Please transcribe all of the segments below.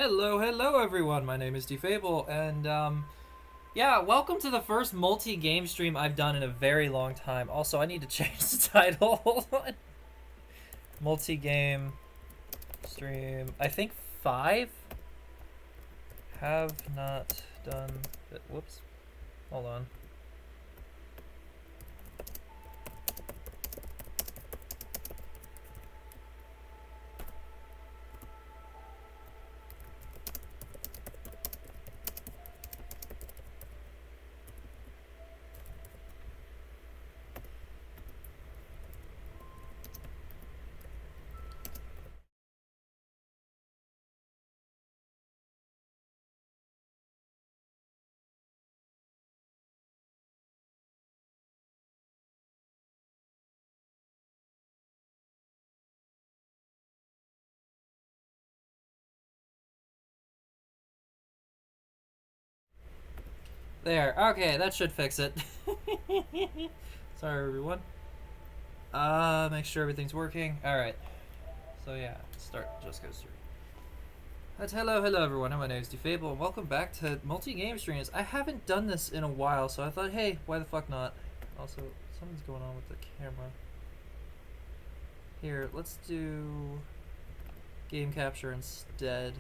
Hello everyone, my name is Defable, and yeah, welcome to the first multi-game stream I've done in a very long time. Also, I need to change the title. Hold on. Multi-game stream, I think 5? Have not done it. Whoops. Hold on. There. Okay, that should fix it. Sorry, everyone. Make sure everything's working. Alright. So yeah, start Just Goes Through. That's hello everyone. My name is Defable, and welcome back to multi-game streams. I haven't done this in a while, so I thought, hey, why the fuck not? Also, something's going on with the camera. Here, let's do game capture instead.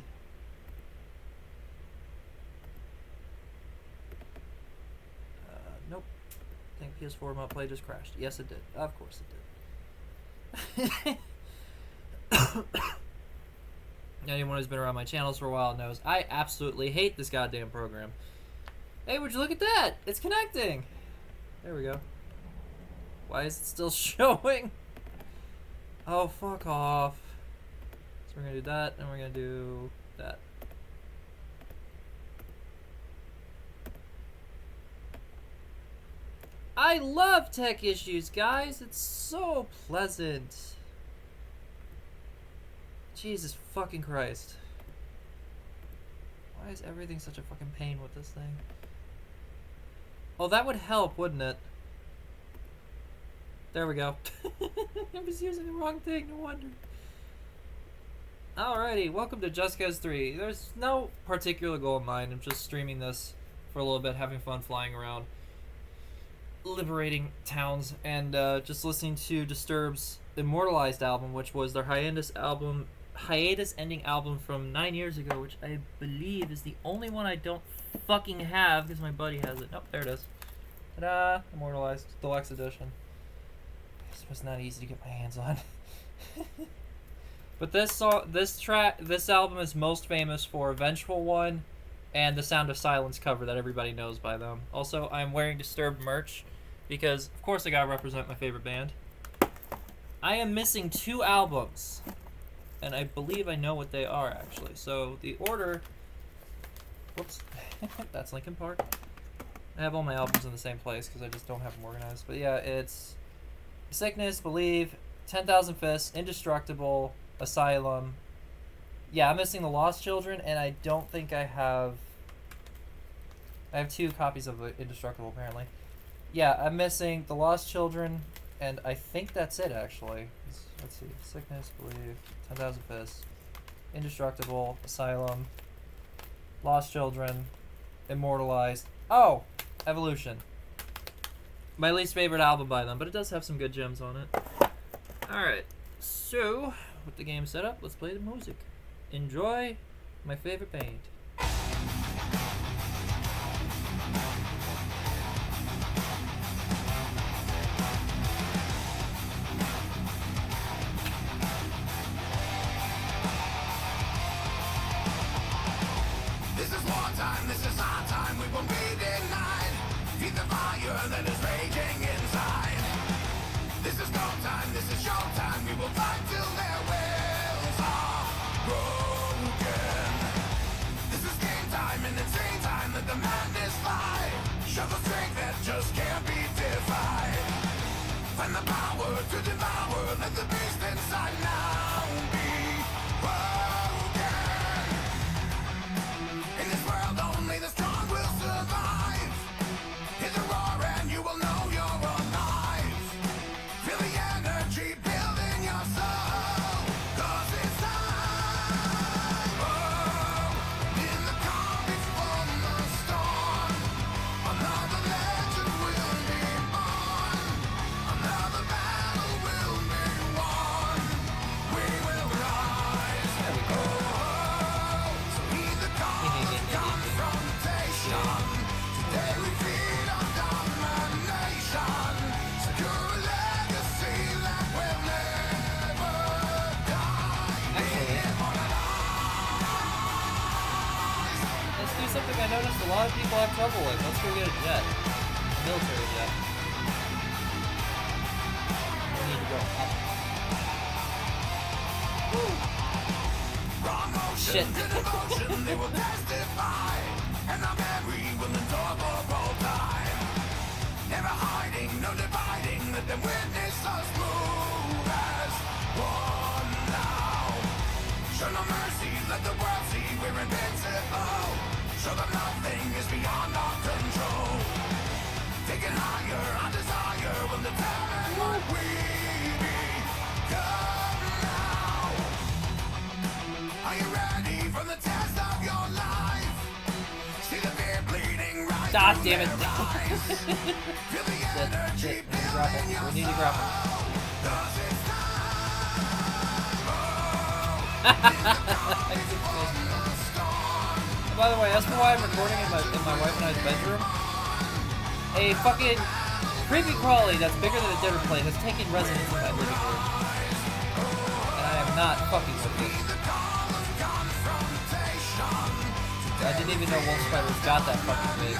Nope. I think PS4 remote play just crashed. Yes, it did. Of course it did. Anyone who's been around my channels for a while knows I absolutely hate this goddamn program. Hey, would you look at that? It's connecting. There we go. Why is it still showing? Oh, fuck off. So we're gonna do that, and we're gonna do that. I love tech issues, guys. It's so pleasant. Jesus fucking Christ. Why is everything such a fucking pain with this thing? Oh, that would help, wouldn't it? There we go. I was using the wrong thing, no wonder. Alrighty, welcome to Just Cause 3. There's no particular goal in mind. I'm just streaming this for a little bit, having fun flying around, liberating towns, and just listening to Disturbed's Immortalized album, which was their hiatus ending album from 9 years ago, which I believe is the only one I don't fucking have because my buddy has it. Nope, there it is. Ta-da! Immortalized Deluxe Edition. This was not easy to get my hands on. But this album is most famous for Vengeful One and the Sound of Silence cover that everybody knows by them. Also, I'm wearing Disturbed merch because, of course, I gotta represent my favorite band. I am missing 2 albums, and I believe I know what they are, actually. So, the order... Whoops. That's Linkin Park. I have all my albums in the same place because I just don't have them organized. But yeah, it's Sickness, Believe, 10,000 Fists, Indestructible, Asylum. Yeah, I'm missing The Lost Children, and I don't think I have... I have 2 copies of Indestructible, apparently. Yeah, I'm missing The Lost Children, and I think that's it, actually. Let's see. Sickness, Believe, 10,000 Fists, Indestructible, Asylum, Lost Children, Immortalized. Oh! Evolution. My least favorite album by them, but it does have some good gems on it. Alright, so, with the game set up, let's play the music. Enjoy my favorite band. This is wartime, this is our time, we won't be denied. Feed the fire that is raging inside. This is no time, this is show time, we will fight till their wills are broken. This is game time and insane time, let the madness fly. Show the strength that just can't be defied. Find the power to devour, let the beast inside now be broken. In this world only the strong will survive. Hear the roar and you will know you're alive. Feel the energy building your soul, 'cause it's time. Oh, actually something I noticed a lot of people have trouble with. Let's go get a jet. A military jet. We need to go up. Woo. Shit. They will testify, and our memory will endure for all time. Never hiding, no dividing, let them witness us move as one now. Show no mercy, let the world see we're invincible. Show them nothing is beyond our control. Taking higher, our desire will determine what we become now. Are you ready for the test of your life? See the fear bleeding right God through damn it. their eyes. Feel the energy Shit. building your We need to grapple. soul. 'Cause it's By the way, as for why I'm recording in my wife and I's bedroom, a fucking creepy crawly that's bigger than a dinner plate has taken residence in my living room. And I am not fucking with it. I didn't even know wolf spiders got that fucking big.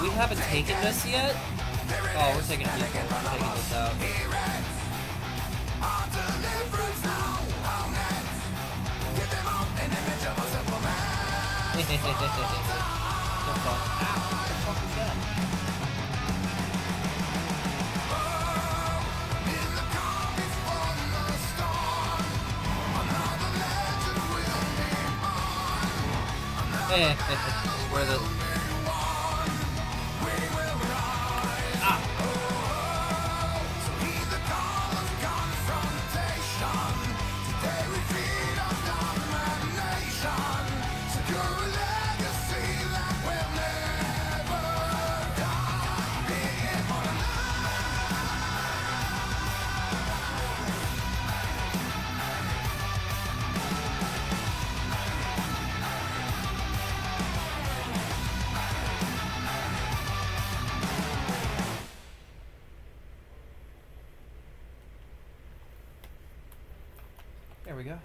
We haven't taken this yet? Oh, we're taking people. We're taking this out. What the fuck is that? Where the... There we go.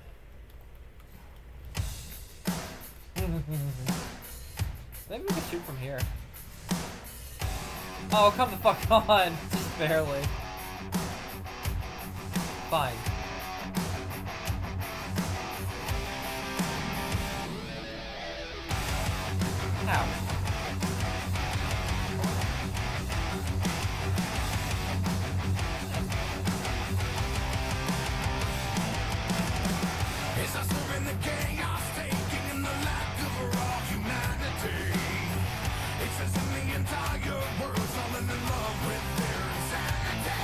Maybe we can shoot from here. Oh, come the fuck on! Just barely. Fine. Ow. It's us in the chaos, taking in the lack of raw humanity. It's us in the entire world falling in love with their insanity.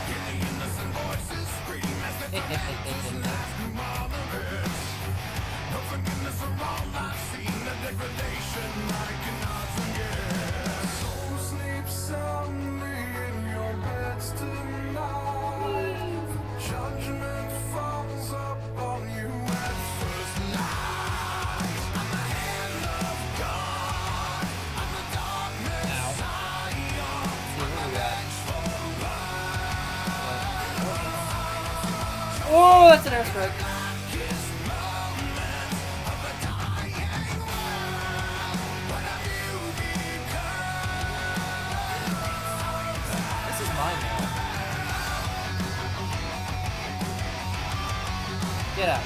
Hear the innocent voices scream as they try to last through all of it. No forgiveness for all I've seen, the degradation I cannot forget. So sleep soundly in your beds tonight. Judgment falls upon you at first light. I'm the hand of God. I'm the dark Messiah. See what we got. Oh, that's an airstrike. Darkest moments of a dying world. What have you become? This is mine now. Get out.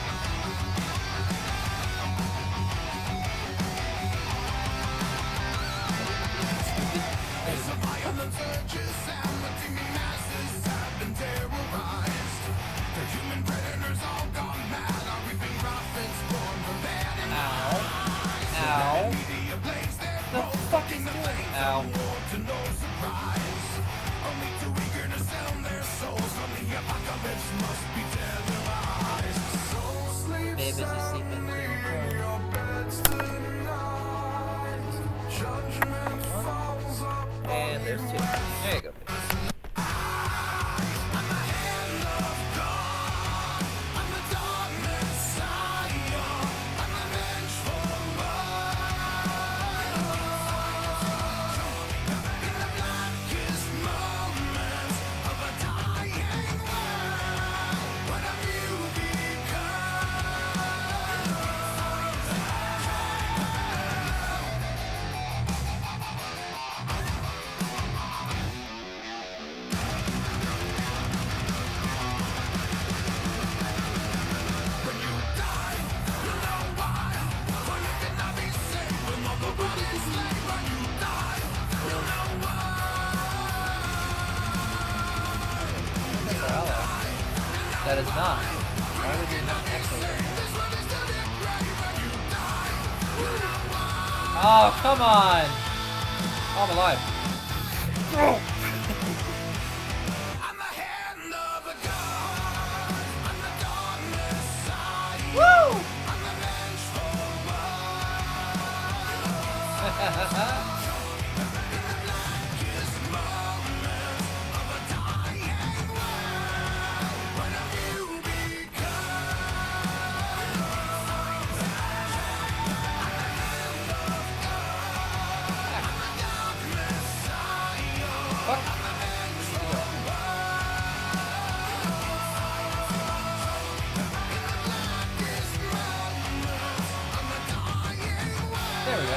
It's a violent urges and the teeming masses have been terrorized. The human predators all gone mad, are reaping profits born from bad and Ow. Ow. media blaze their The fuck is doing? Ow. war to no surprise. Only too eager to sell their souls from the apocalypse must be televised. So sleep Babe, is he sleeping? your beds tonight. Judgment falls upon And there's two. There you go. That is not. Why would you have an echo there? Oh, come on! Oh, I'm alive. I'm the hand of the god. I'm the dawn messiah. Woo! I'm the vengeful Fuck. There we go.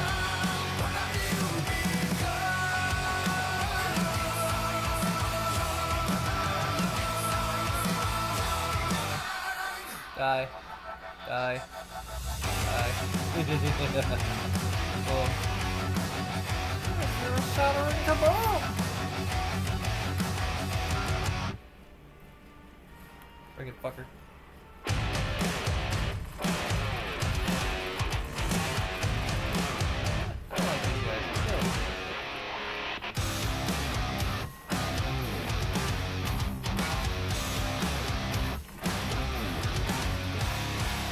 Die. Die. Die. Boom. You're a shattering kaboom! Bring it, fucker. I don't like these guys. Kill.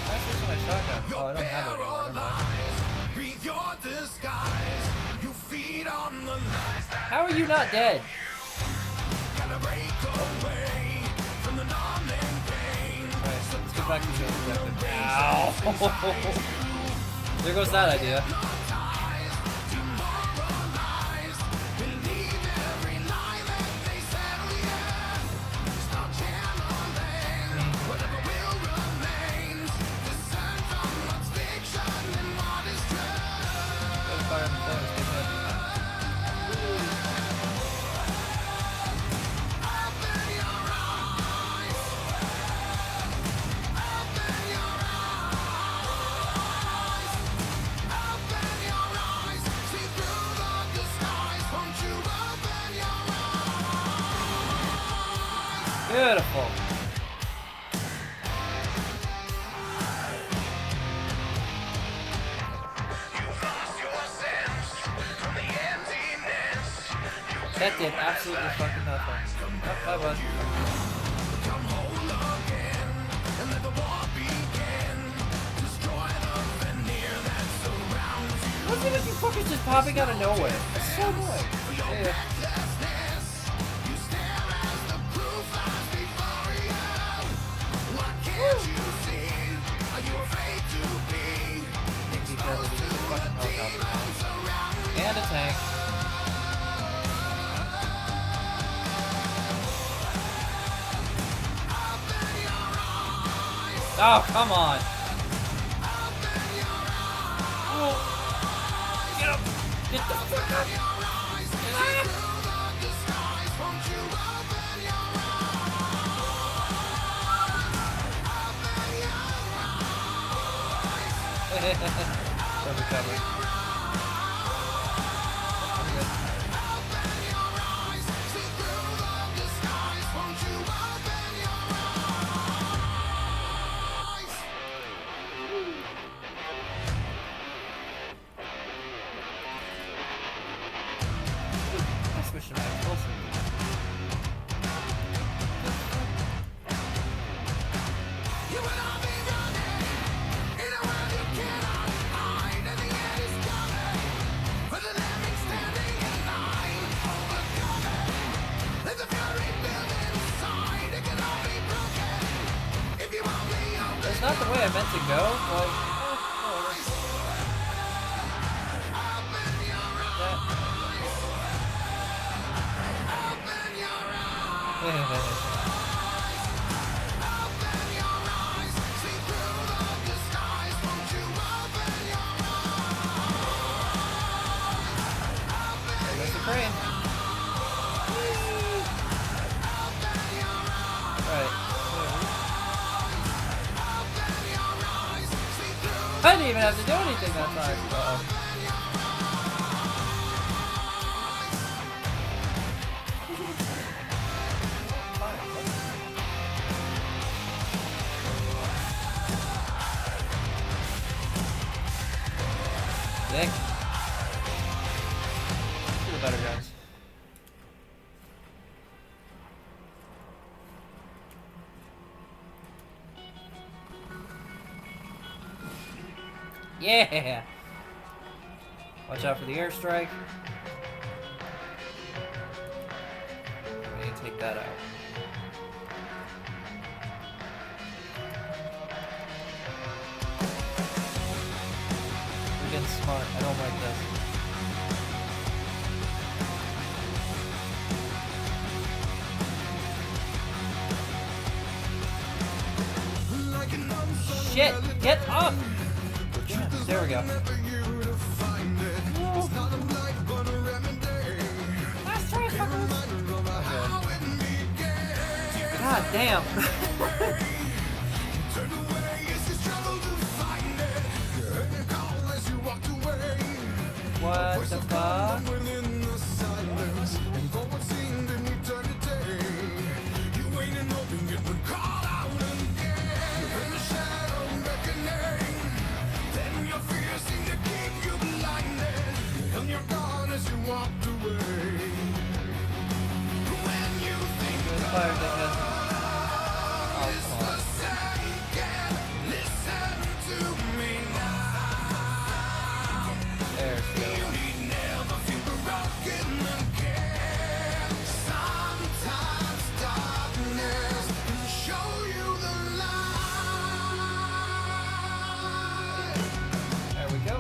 Why is this my shotgun? Oh, I don't have it anymore. Never mind. Breathe your disguise. You feed on the lies that How are you not dead? gotta break away from the numbing pain. Alright, so let's get back to the weapon. Ow! There goes that idea. Hypnotized, demoralized, believe every lie that they say. Stop channeling whatever will remains. Discern from what's fiction and what is truth. Gotta fire the flames, good man. Open your eyes. Open your eyes. Open your eyes. See through the disguise. Won't you open your eyes? Beautiful. You've lost your sense from the emptiness. That did absolutely fucking nothing. Oh, bye bud. Come whole again and let the war begin. Destroy the veneer that surrounds you. What's it with you fuckers just popping out of nowhere? That's so annoying. Yeah. Restlessness. You stare as the proof lies before you. What can't you see? Are you afraid to be Because it is a fucking helicopter. surrounded? And a tank. Oh, come on. Oh. Get up. Get the fuck up. Get up. Perfect cover. I'm good. I switched to Max Wilson. You will not be running in a world you cannot hide, and the end is coming for the living standing in line, overcoming. Let the fury build inside. It can all be broken if you only open. That's not the way I meant to go. Like, there's the crane. Right. I didn't even have to do anything that time. Uh-oh. Yeah! Watch out for the airstrike. We need to take that out. We're getting smart. I don't like this. Shit! Get up! Yeah, there we go. Last try, fuckers! Okay. God damn! What the fuck? Fire that has... Oh, come on. There we go. There we go.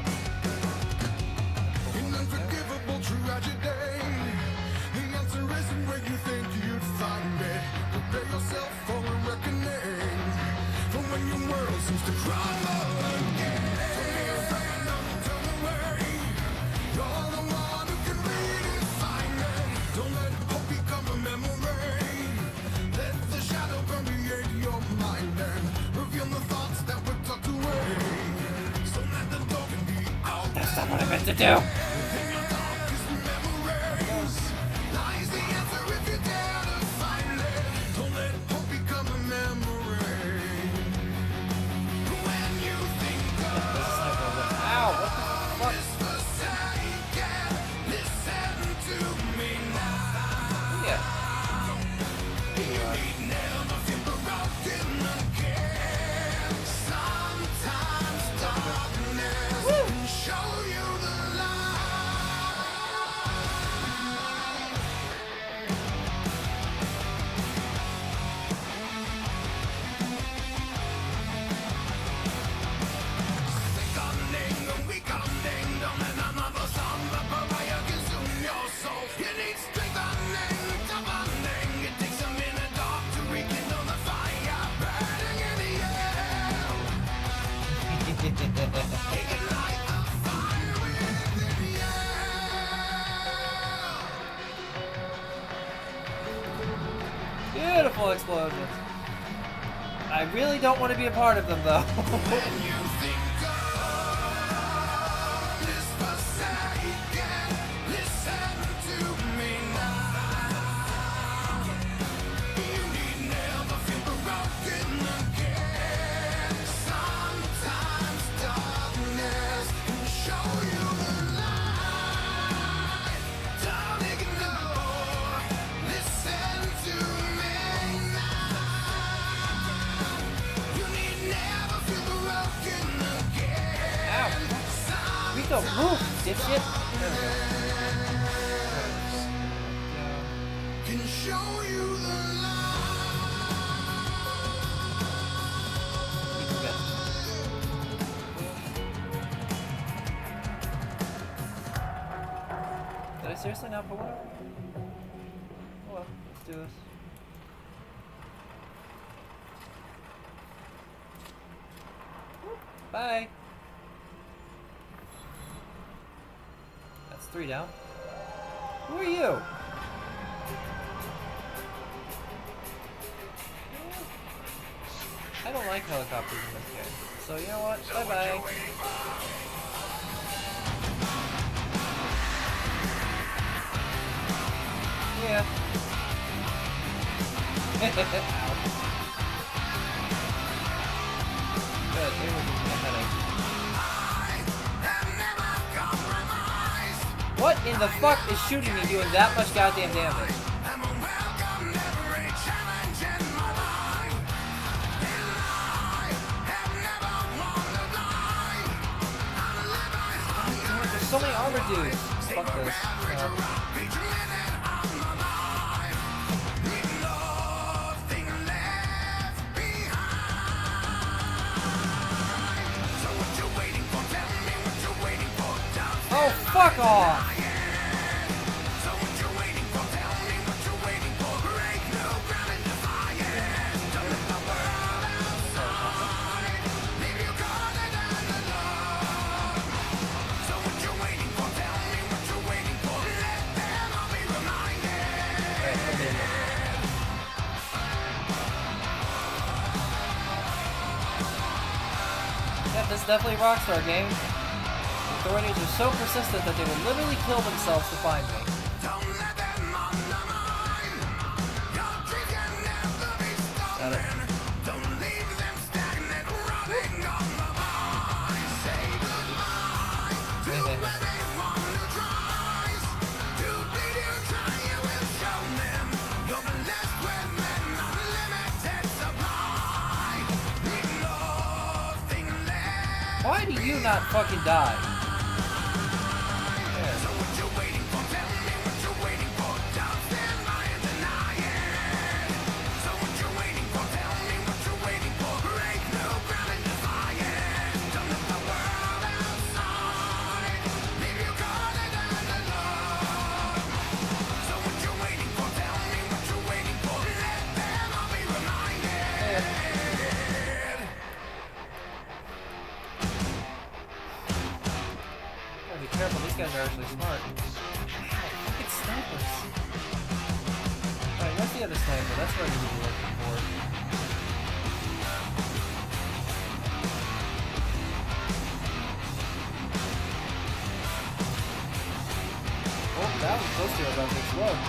An unforgivable tragedy. The answer isn't where you think you'd find it. Prepare yourself for a reckoning. For when your world seems to crumble again. Don't be afraid, don't worry. You're the one who can redefine it. Don't let hope become a memory. Let the shadow permeate your mind and reveal the thoughts that were tucked away. So that the door can be out. That's not what I meant to do! Beautiful explosions. I really don't want to be a part of them, though. Go move, dipshit. There we go. Can show you the Did I seriously not put one up? Oh well, let's do this. Bye. 3 down. Who are you? I don't like helicopters in this game. So you know what? Bye bye. Yeah. Ow. Good, they were giving me a headache. What in the fuck is shooting me doing that much goddamn damage? so many armor dudes. Fuck this. Oh, fuck off! This is definitely a Rockstar game. The authorities are so persistent that they will literally kill themselves to find me. Got it. Why do you not fucking die? Careful, these guys are actually smart. Oh, fucking snipers. Alright, where's the other sniper? That's what I need to be looking for. Oh, that was close to about to explode.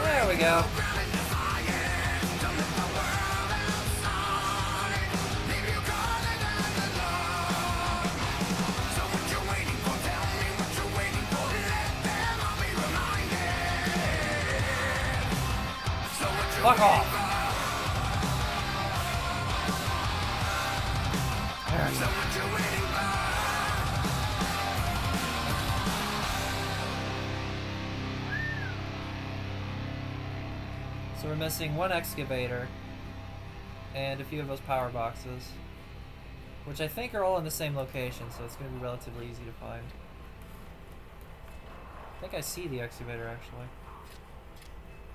There we go. Fuck off. So we're missing one excavator and a few of those power boxes, which I think are all in the same location, so it's going to be relatively easy to find. I think I see the excavator, actually.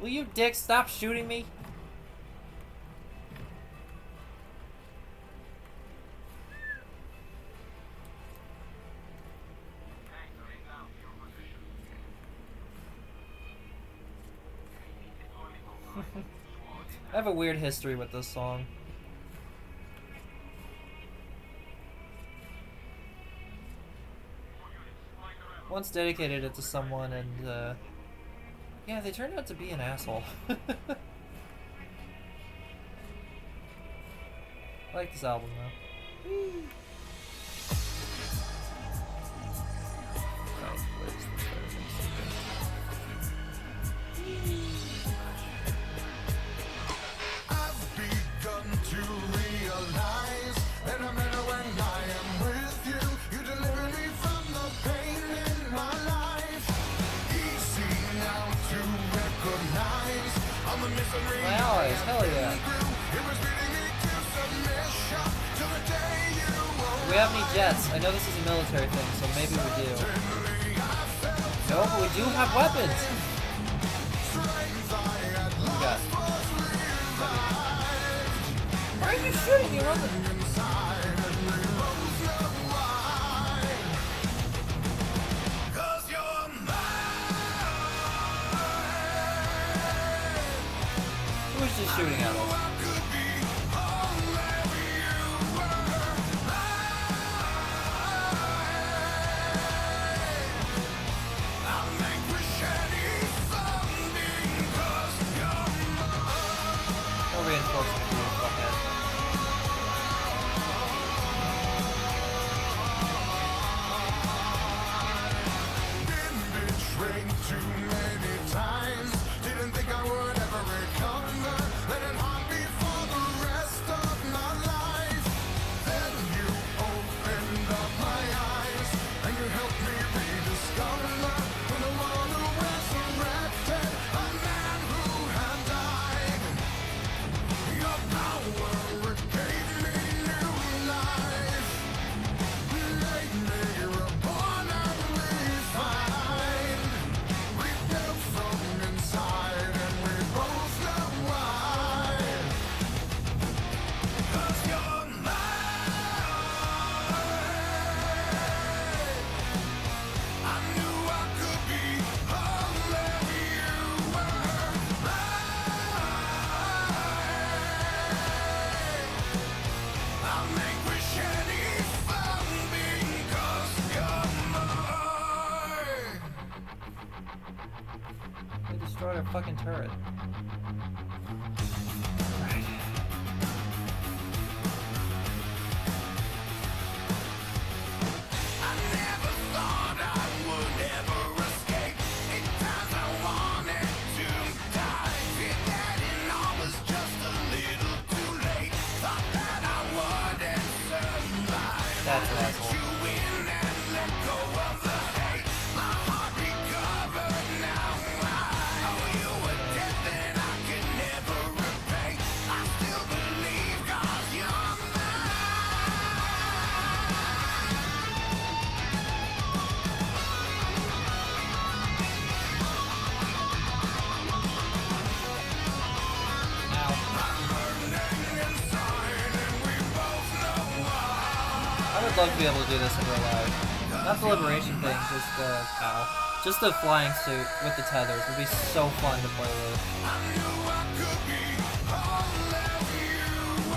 Will you dick stop shooting me? I have a weird history with this song. Once dedicated it to someone and, yeah, they turned out to be an asshole. I like this album, though. Whee! Right, where's the my allies, hell yeah. Do we have any jets? I know this is a military thing, so maybe we do. No, but we do have weapons! What we got? Why are you shooting? You're on the... Who's just shooting at us? vanquish any foe because you're mine. They destroyed our fucking turret. I never thought I would ever escape. At times I wanted to die. Fear that it all was just a little too late. Thought that I wouldn't survive. That's an Let asshole. you in and let go of the hate. My heart recovered now. I owe you a debt that I can never repay. I still believe 'cause you're Now, I would love to be able to do this in real life. Not the liberation thing, just just the flying suit with the tethers would be so fun to play with.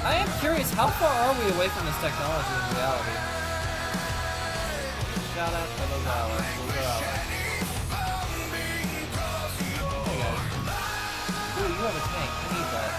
I am curious, how far are we away from this technology in reality? Shout out to those allies. Those are allies. Hey guys. Ooh, you have a tank. I need that.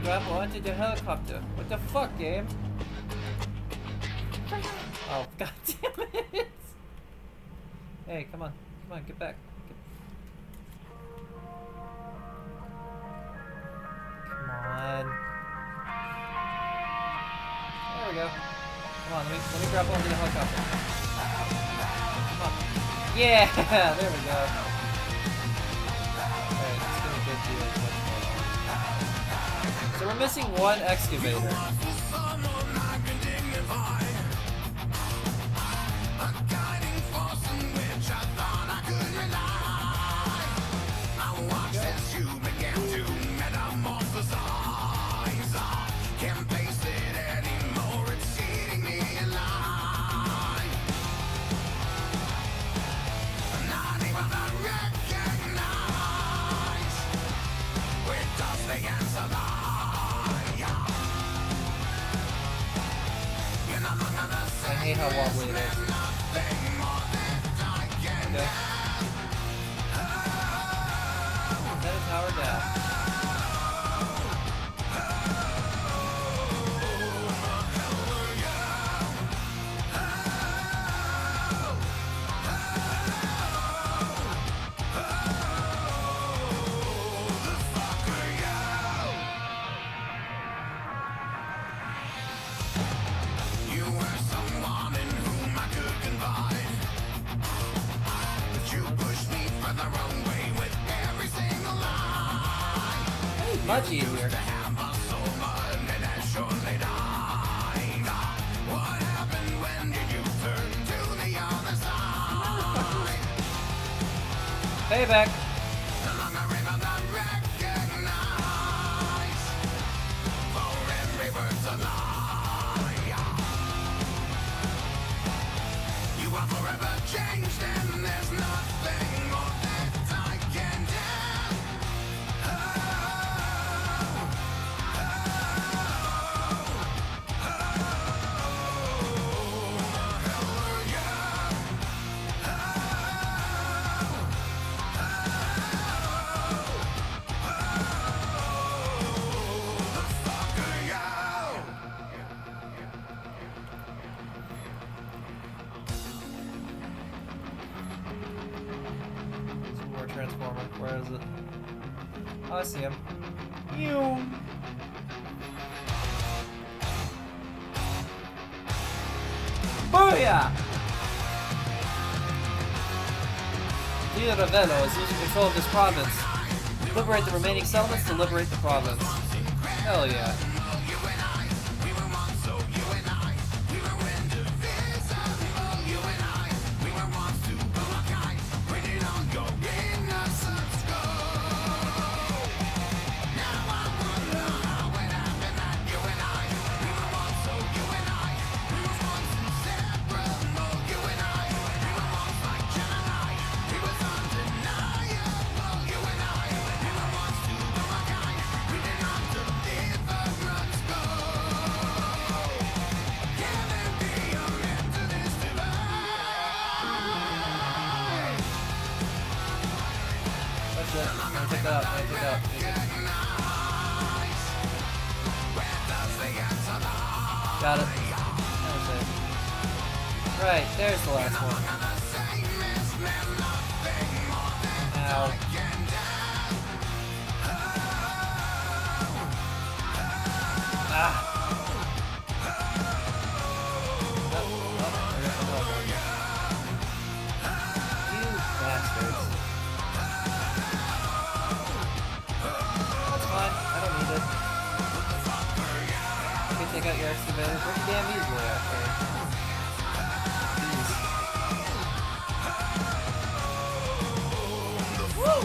I wanted your helicopter. What the fuck, game? Oh, god damn it! Hey, come on, get back. Come on. There we go. Come on, let me grab onto the helicopter. Come on. Yeah, there we go. Alright, let's get a good view of what's going on. So we're missing one excavator. I hate how wobbly it is. Okay. Set a tower down. Much easier. Payback. You are forever changed and there's nothing more that I can do. Transformer. Where is it? Oh, I see him. You. Booyah! Leader Ravello is losing control of this province. Liberate the remaining settlements to liberate the province. Hell yeah. Got it. Right, there's the last one. Ow. Ah. You bastards. That's fine, I don't need it. You can take out your excavator pretty damn easily, actually. Jeez. Woo!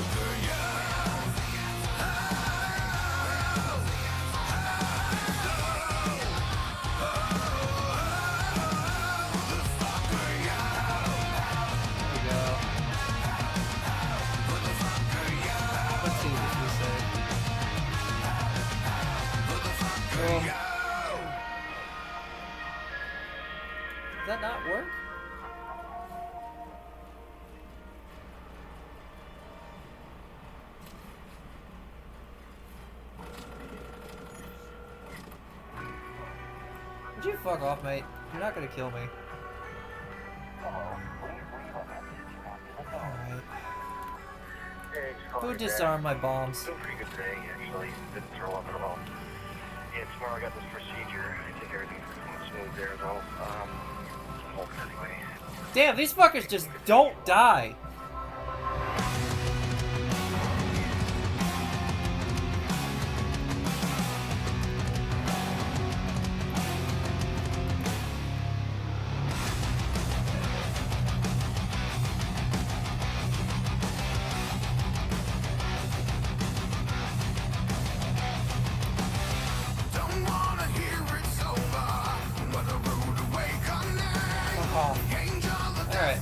Does that not work? Would you fuck off, mate? You're not gonna kill me. Alright. Who disarmed my bombs? Doing pretty good today, actually. Didn't throw up at all. Yeah, tomorrow I got this procedure. I think everything's going smooth there as well. Anyway. Damn, these fuckers just don't die. Alright.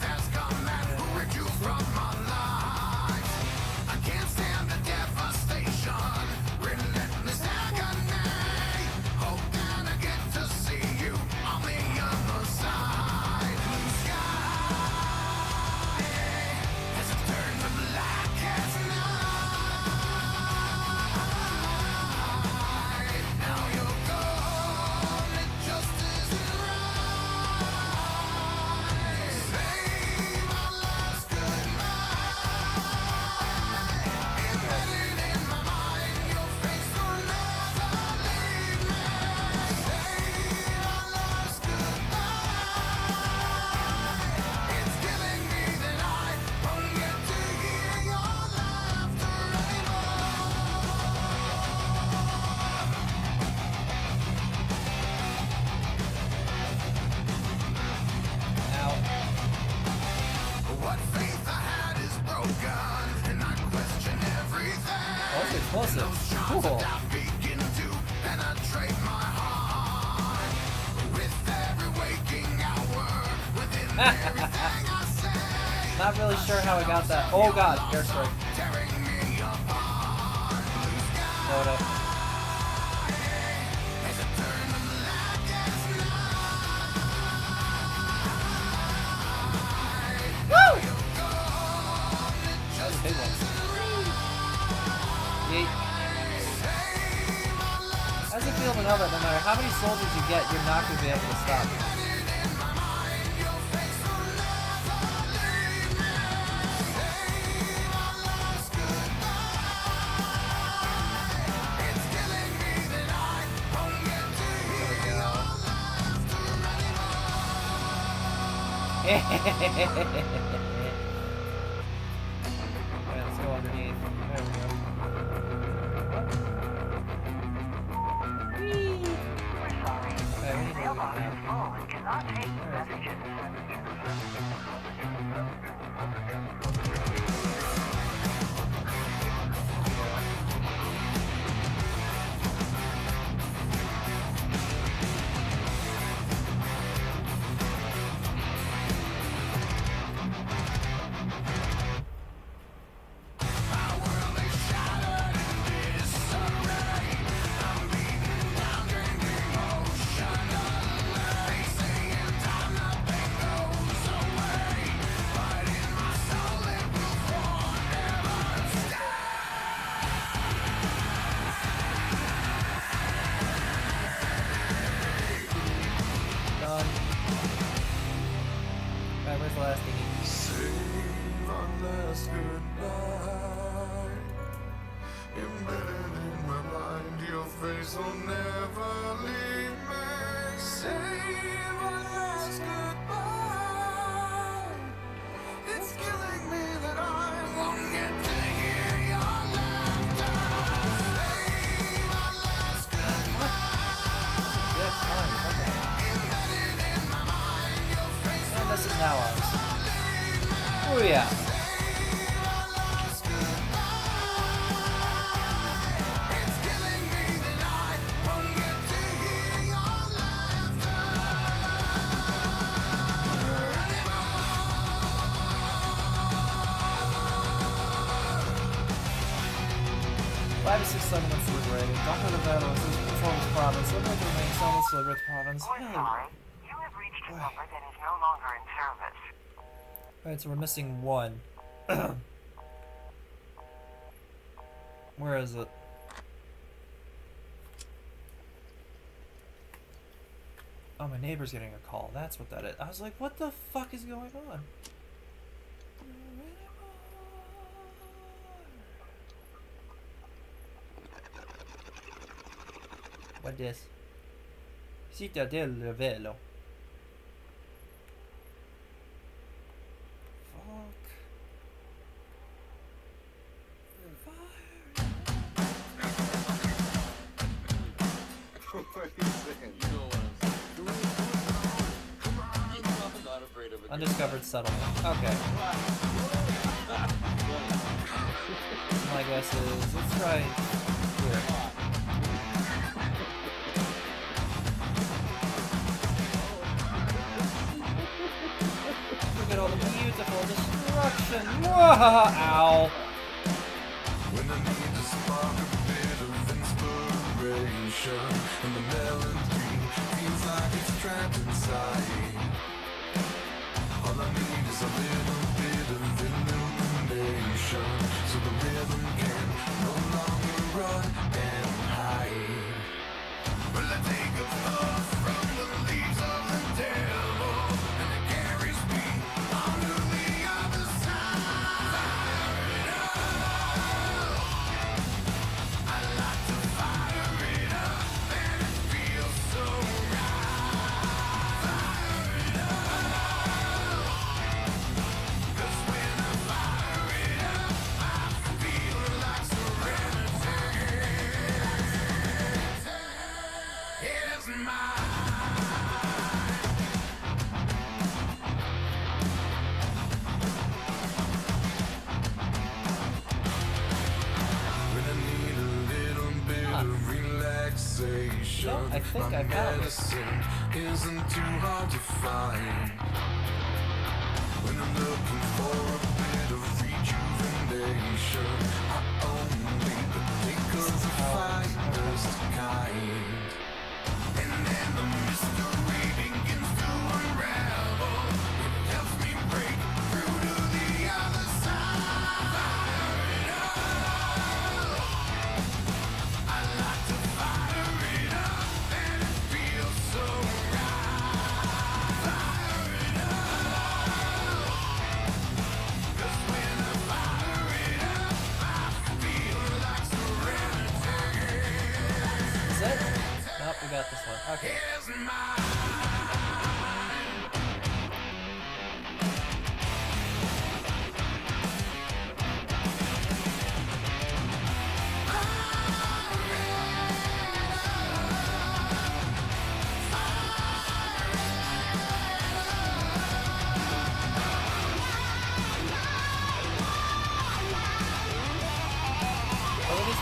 Explosive. Cool. Not really sure how I got that. Oh god, airstrike. Blow it up. Woo! That was a big one. Yeet. How's it feel to know that no matter how many soldiers you get, you're not going to be able to stop it? not take messages. Done. Alright, where's the last thing? Save our last goodbye. Embedded in my mind, your face will never leave me. Save our last goodbye. It's killing me that I won't get to hear your laughter. Save our last goodbye. Yeah, it's fine. Okay. Embedded in my mind, your face And this is now ours. Oh yeah. It's killing me that I won't get to hear your laughter anymore. 5 to 6 settlements liberated. Doctor the battle is control this province. Liberate the remaining settlements to liberate the province. We're sorry. You have reached a number that is no longer in service. Alright, so we're missing one. Where is it? Oh, my neighbor's getting a call. That's what that is. I was like, what the fuck is going on? What this? Città del velo. Fuck. Undiscovered settlement. Okay. My guess is let's try here. Look at all the beautiful destruction. Whoa! Ow. When I need to spark a bit of inspiration, and the melody feels like it's trapped inside. All I need is a little bit of illumination, so the rhythm can no longer run and hide. Well, I take a puff from the leaves of the devil, and it carries me on to the other side. I like to fire it up, and it feels so right. Fire it up. 'Cause when I fire it up, I feel like serenity is mine. When I need a little bit of relaxation, No, I think my I found it. medicine isn't too hard to find. When I'm looking for a bit of rejuvenation, I only think of the finest kind. And then the mystery begins to unravel. It helps me break through to the other side. Fire it up. I like to fire it up, and it feels so right. Fire it up. 'Cause when I fire it up, I feel like serenity Is it? Nope, we got this one. Okay. is mine.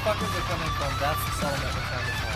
fuckers are coming from, that's the settlement we're trying to find.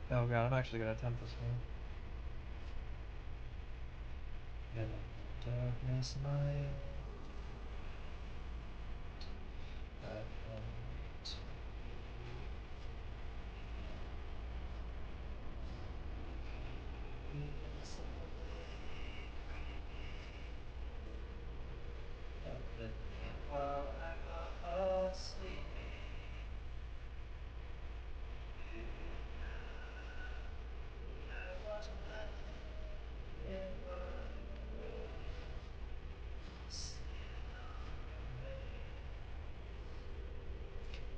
Oh god, I'm actually gonna attempt this one. In the darkness, my I found peace up with me while I was asleep. I was lying in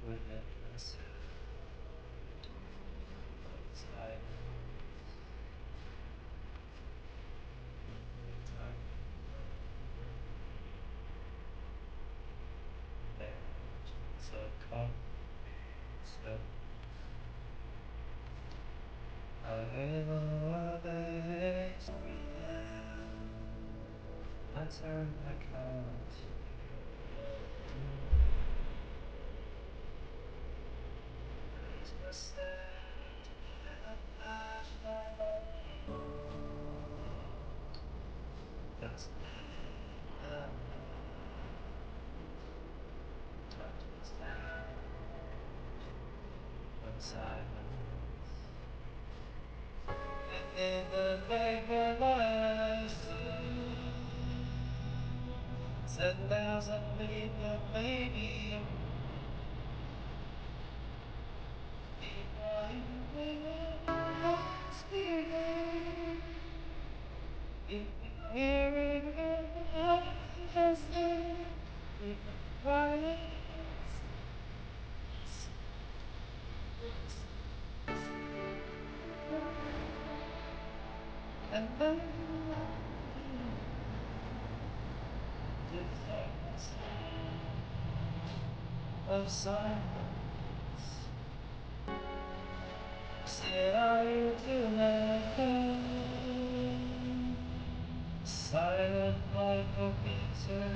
within the sound of silence. There's a concrete step. I halo obeys I turn my couch. Please mistake that's touches down when silence in the neighborhood 10,000 people maybe people and then of silence. Say, are you tonight? Silent like a picture.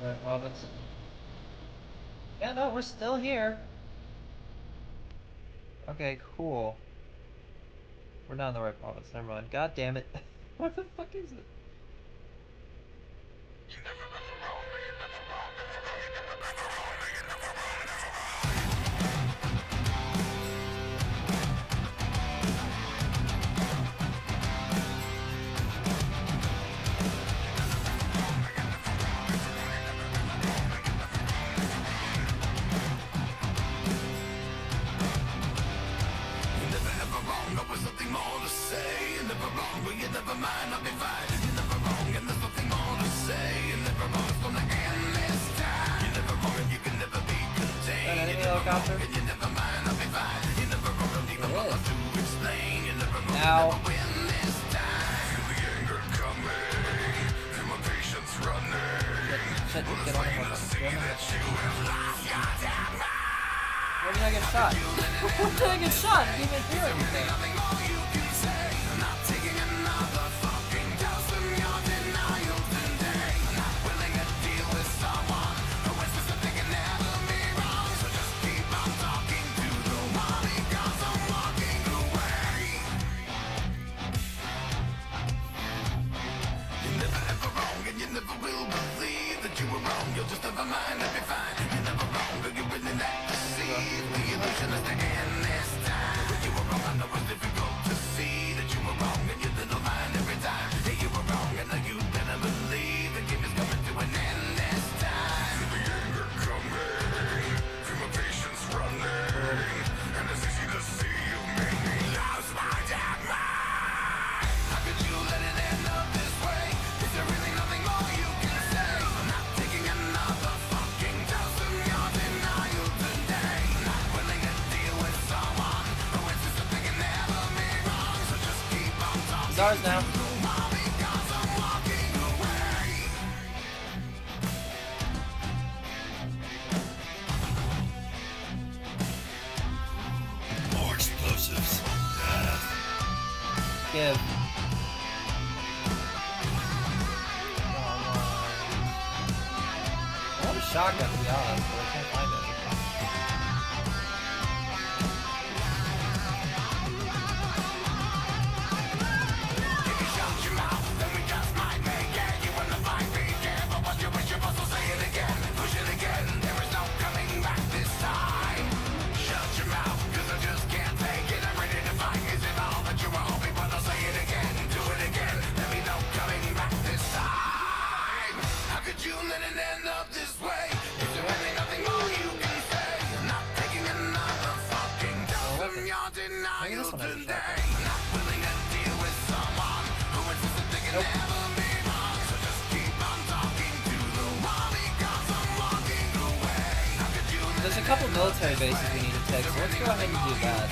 Right, well, that's Yeah, no, we're still here. Okay, cool. We're not in the right province. Never mind. God damn it. What the fuck is it? An enemy helicopter? It is. Now. Shit, get on the helicopter. Where did I get shot? Where did I get shot? I didn't even hear anything. It's ours now. More explosives. Give. I want a shotgun, to be honest, but I can't find it. Maybe this one has a shotgun. Nope. There's a couple military bases we need to take, so let's go ahead and do that.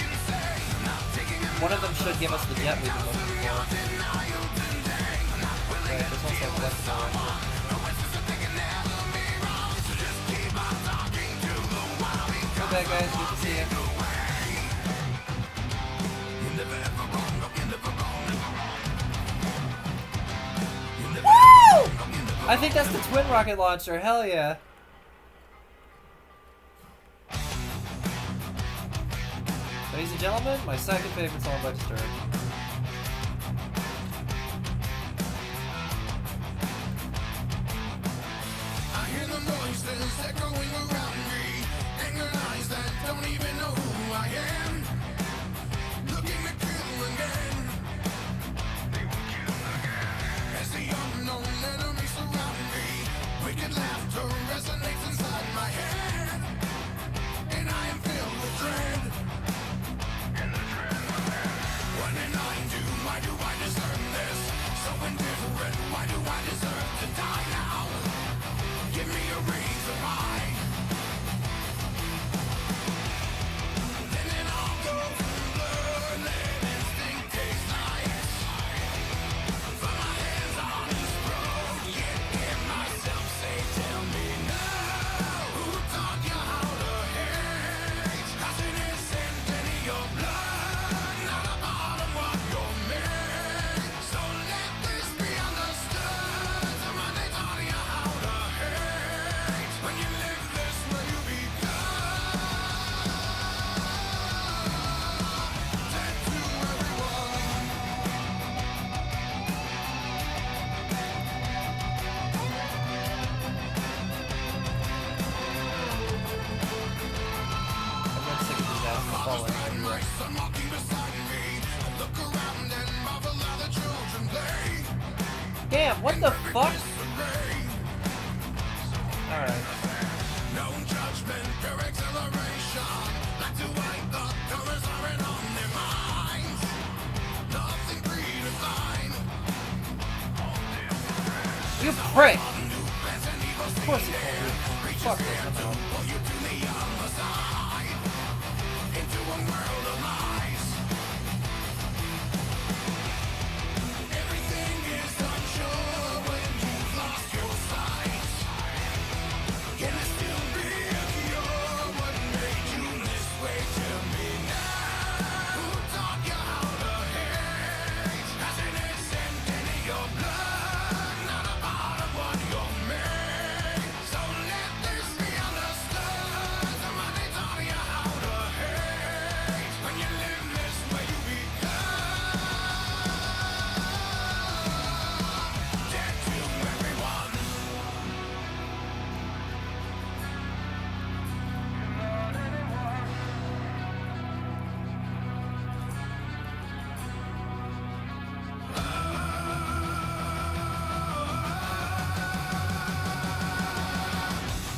One of them should give us the jet we've been looking for. Right, there's also a collectible right here. Okay guys, good to see you. Woo! I think that's the twin rocket launcher, hell yeah. Ladies and gentlemen, my second favorite song by Disturbed. I hear the voices echoing around me, anger eyes that don't even know who I am, looking to kill again. They will kill again. As the unknown enemy surround me, wicked laughter resonates inside my head, and I am filled with dread. And the dread within. When an What the fuck? Alright. No judgment, pure acceleration. Black to white, the colors aren't on their minds. Nothing predefined. You prick! Of course he told you. Fuck this, I'm out. Pull you to the other side. Into a world of lies. Everything is unsure when you've lost your sight. Can it still be a cure? What made you this way? Tell me now. Who taught you how to hate? Has an instinct in your blood, not a part of what you're made. So let this be understood. Somebody taught you how to hate. When you live this way, you become dead to everyone.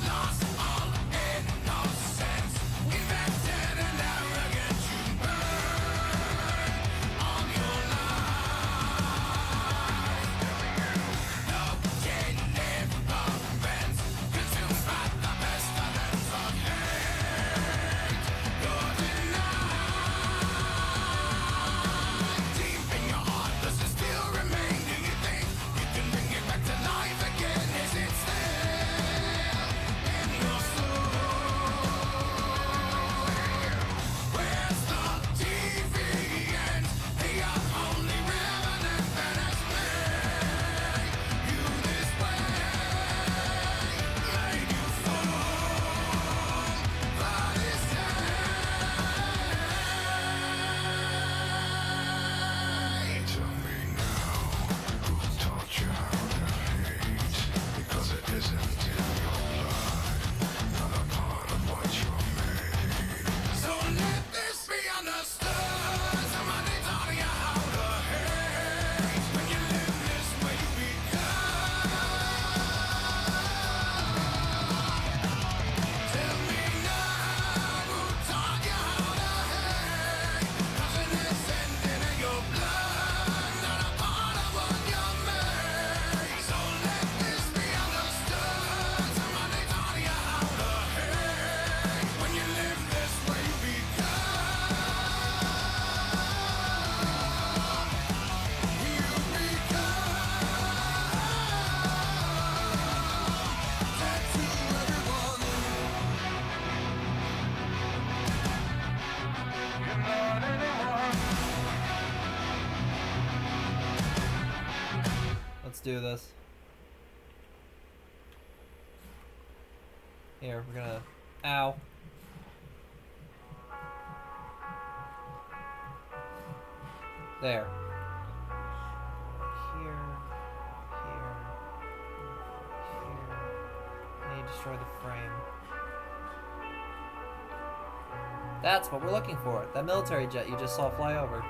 Lost all innocence, invented and arrogant. You burn all your life. No deliverance, consumed by the pestilence of hate. You're denied. Deep in your heart, does it still remain? Do you think you can bring it back to life again? Is it still in your soul? Where's the deviant, the unholy revenant that has made you this way? Made you fall for this day. Tell me now, who taught you how to hate? Because it isn't in your blood, not a part of what you're made. So let this be understood. Somebody taught you how to hate. When you live this way, you become. Tell me now, who taught you how to hate? 'Cause it isn't in your blood, not a part of what you're made. So let this be understood. Somebody taught you how to hate. When you live this way, you become dead to everyone. Let's do this. Here, we're gonna... Ow. There. Here. Here. Here. I need to destroy the frame. That's what we're looking for. That military jet you just saw fly over.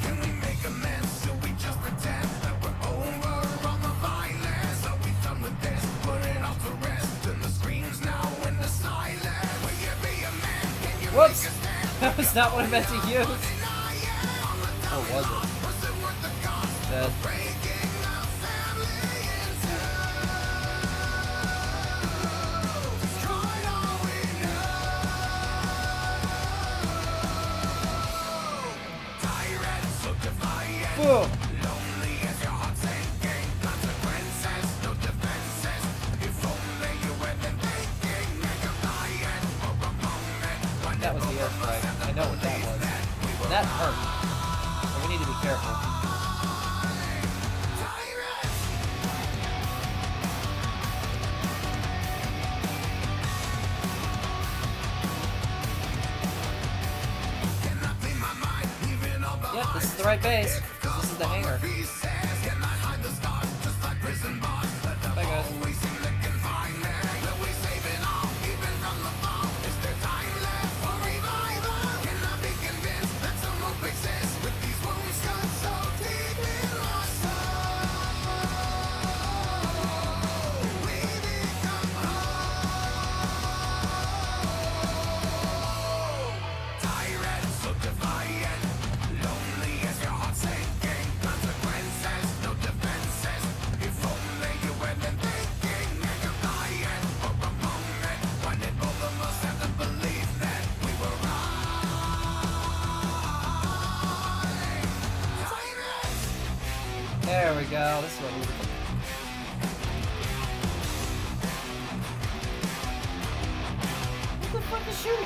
Can we make amends so we just pretend that we're over on the violence? Are we done with this? Put it all to rest. Turn the screams now into silence. Will you be a man? Can you Whoops! make a stand? That was not what I meant to use. Deny it. Or was it? Was it worth the cost? Dead. Breaking the family in two. Destroyed all we know. Tyrants so defiant. Boom! Lonely as your heart sinking. Consequences, no defenses. If only you had been thinking. Make a lion for a moment. When That was the airstrike. I know what that was. That hurt. So we need to be careful. tyrants. Cannot clean my mind, even all the Yep, this is the right base. This is the hangar. pieces. Can I hide the scars just like prison bars? Let the Bye, guys. always seem to confine me. Will we save it all, even from the fall? There we go. This is what we What the fuck is shooting me?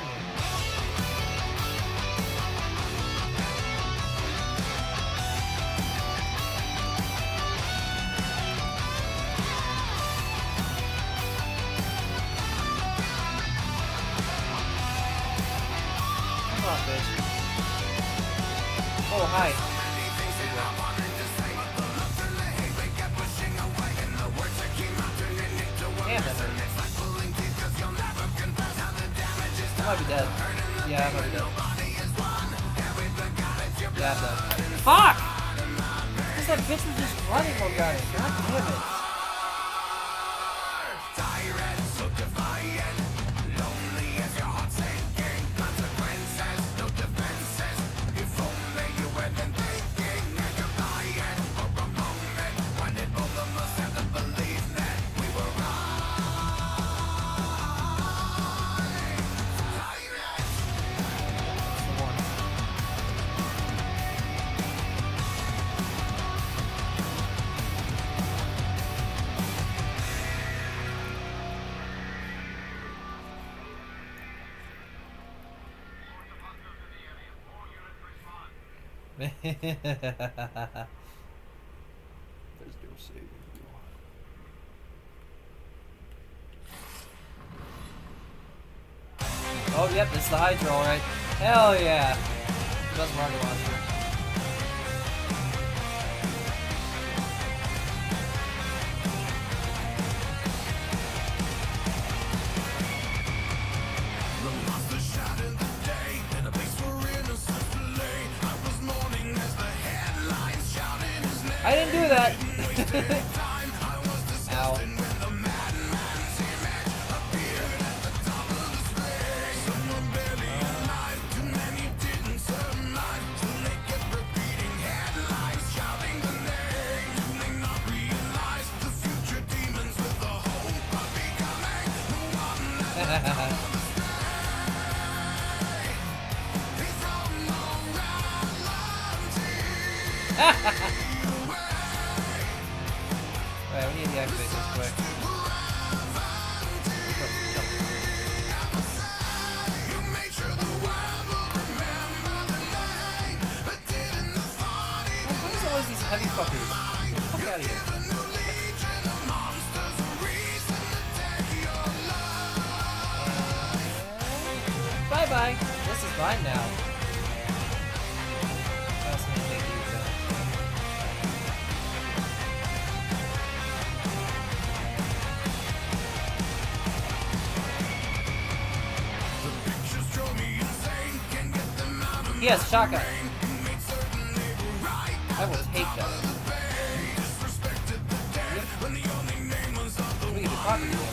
Come on, bitch. Oh, hi. Damn, that hurt. I might be dead. Yeah, I might be dead. Yeah, I'm dead. Fuck! Because that bitch was just running while got it. God damn it. There's no saving you. Oh, yep, it's the Hydro, alright. Hell yeah! It does rocket launcher. I didn't do that! Ow. Alright, we need to deactivate this quick. What is always these heavy fuckers? Get the fuck out of here. Bye-bye. This is mine now. That's gonna take you to... He has a shotgun. I will take that. Yep. We can do property damage.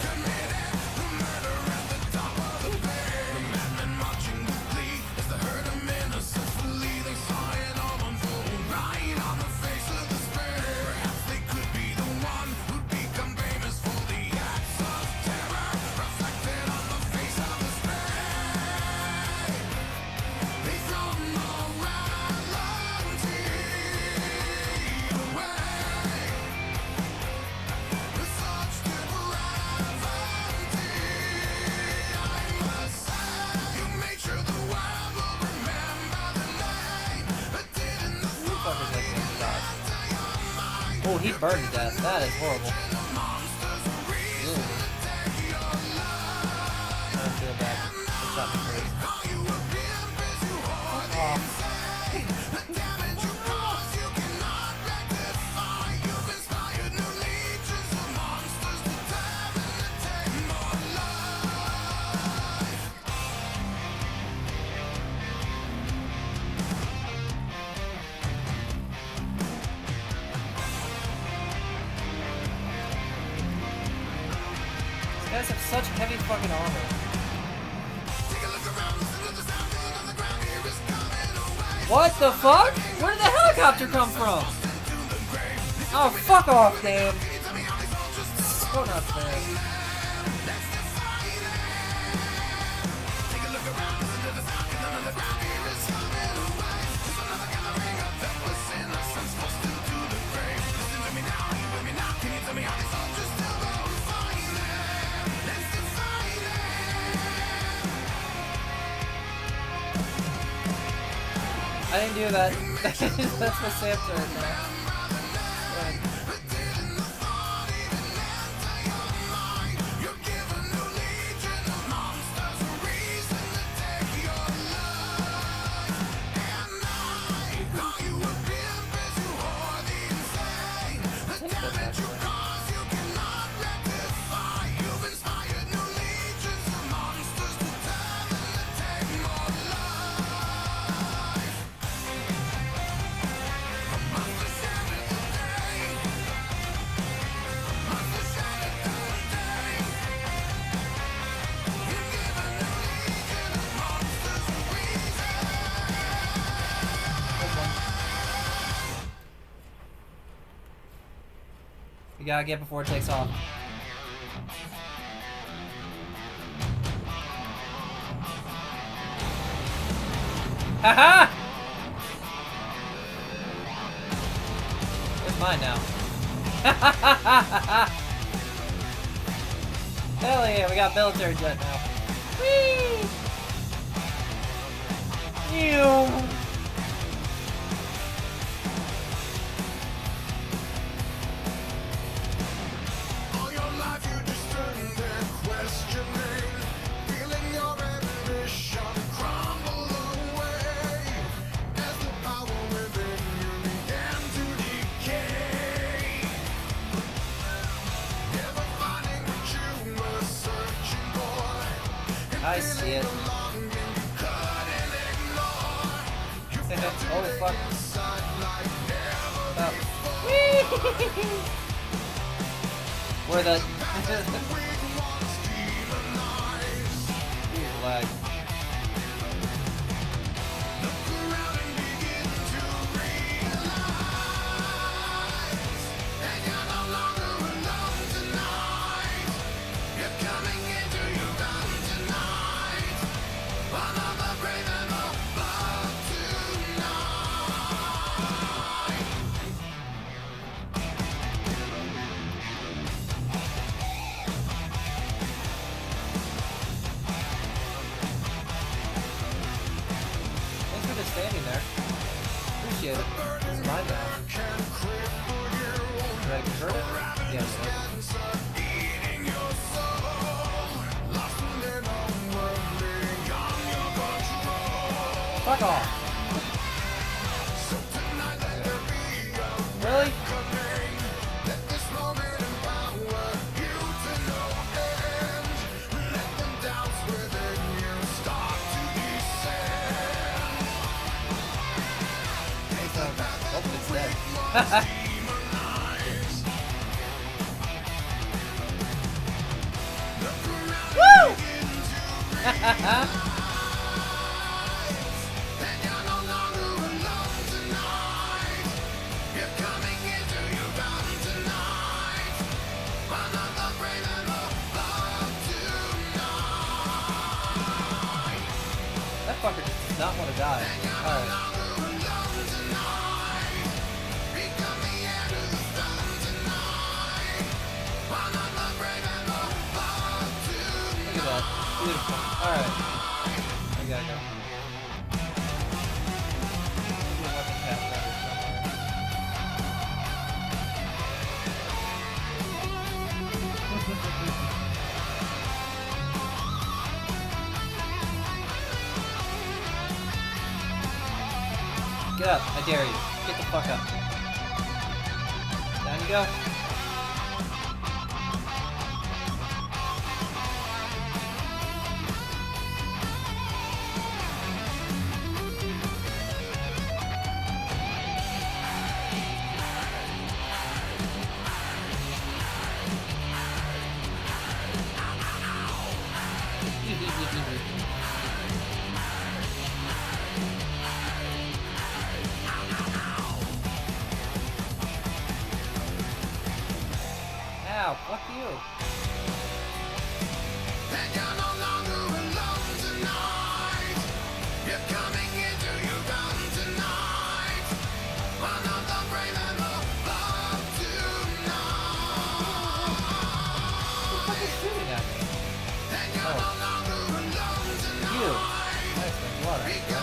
Oh, he burned to death. That is horrible. Ew. I feel bad. It shot me crazy. Fuck off. These guys have such heavy fucking armor. What the fuck? Where did the helicopter come from? Oh, fuck off, Dan. So not fair. I didn't do that. That's what Sam turned now. You gotta get before it takes off. Haha! Where's mine now? Hell yeah, we got military jet now. Whee! Ew. I see it. Oh fuck. Oh. Where the Here's lag. Standing there. Appreciate it. It's mine now. Ready to convert it? Yes. Fuck off. Really? Woo! That fucker just does not want to die. Alright. Beautiful. Alright. I gotta go. Get up. I dare you. Get the fuck up. Down you go. thought, actually.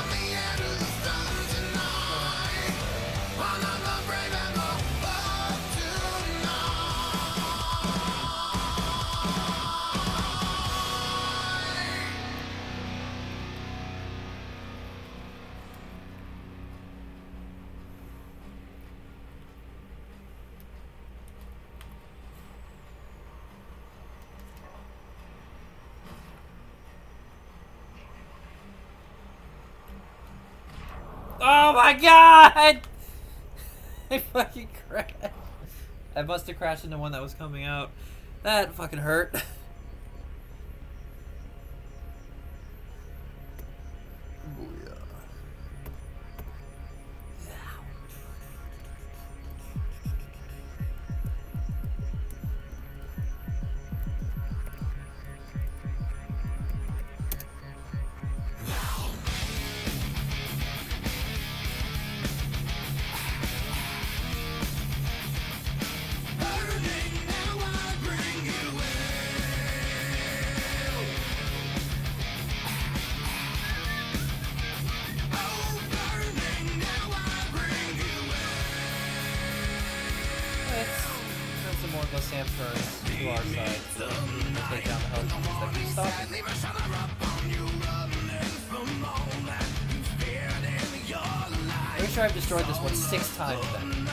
Oh my god! I fucking crashed. I must have crashed into one that was coming out. That fucking hurt. Sam turns to our side to take down the helicopters that keep stopping. Pretty sure I've destroyed this one 6 times then.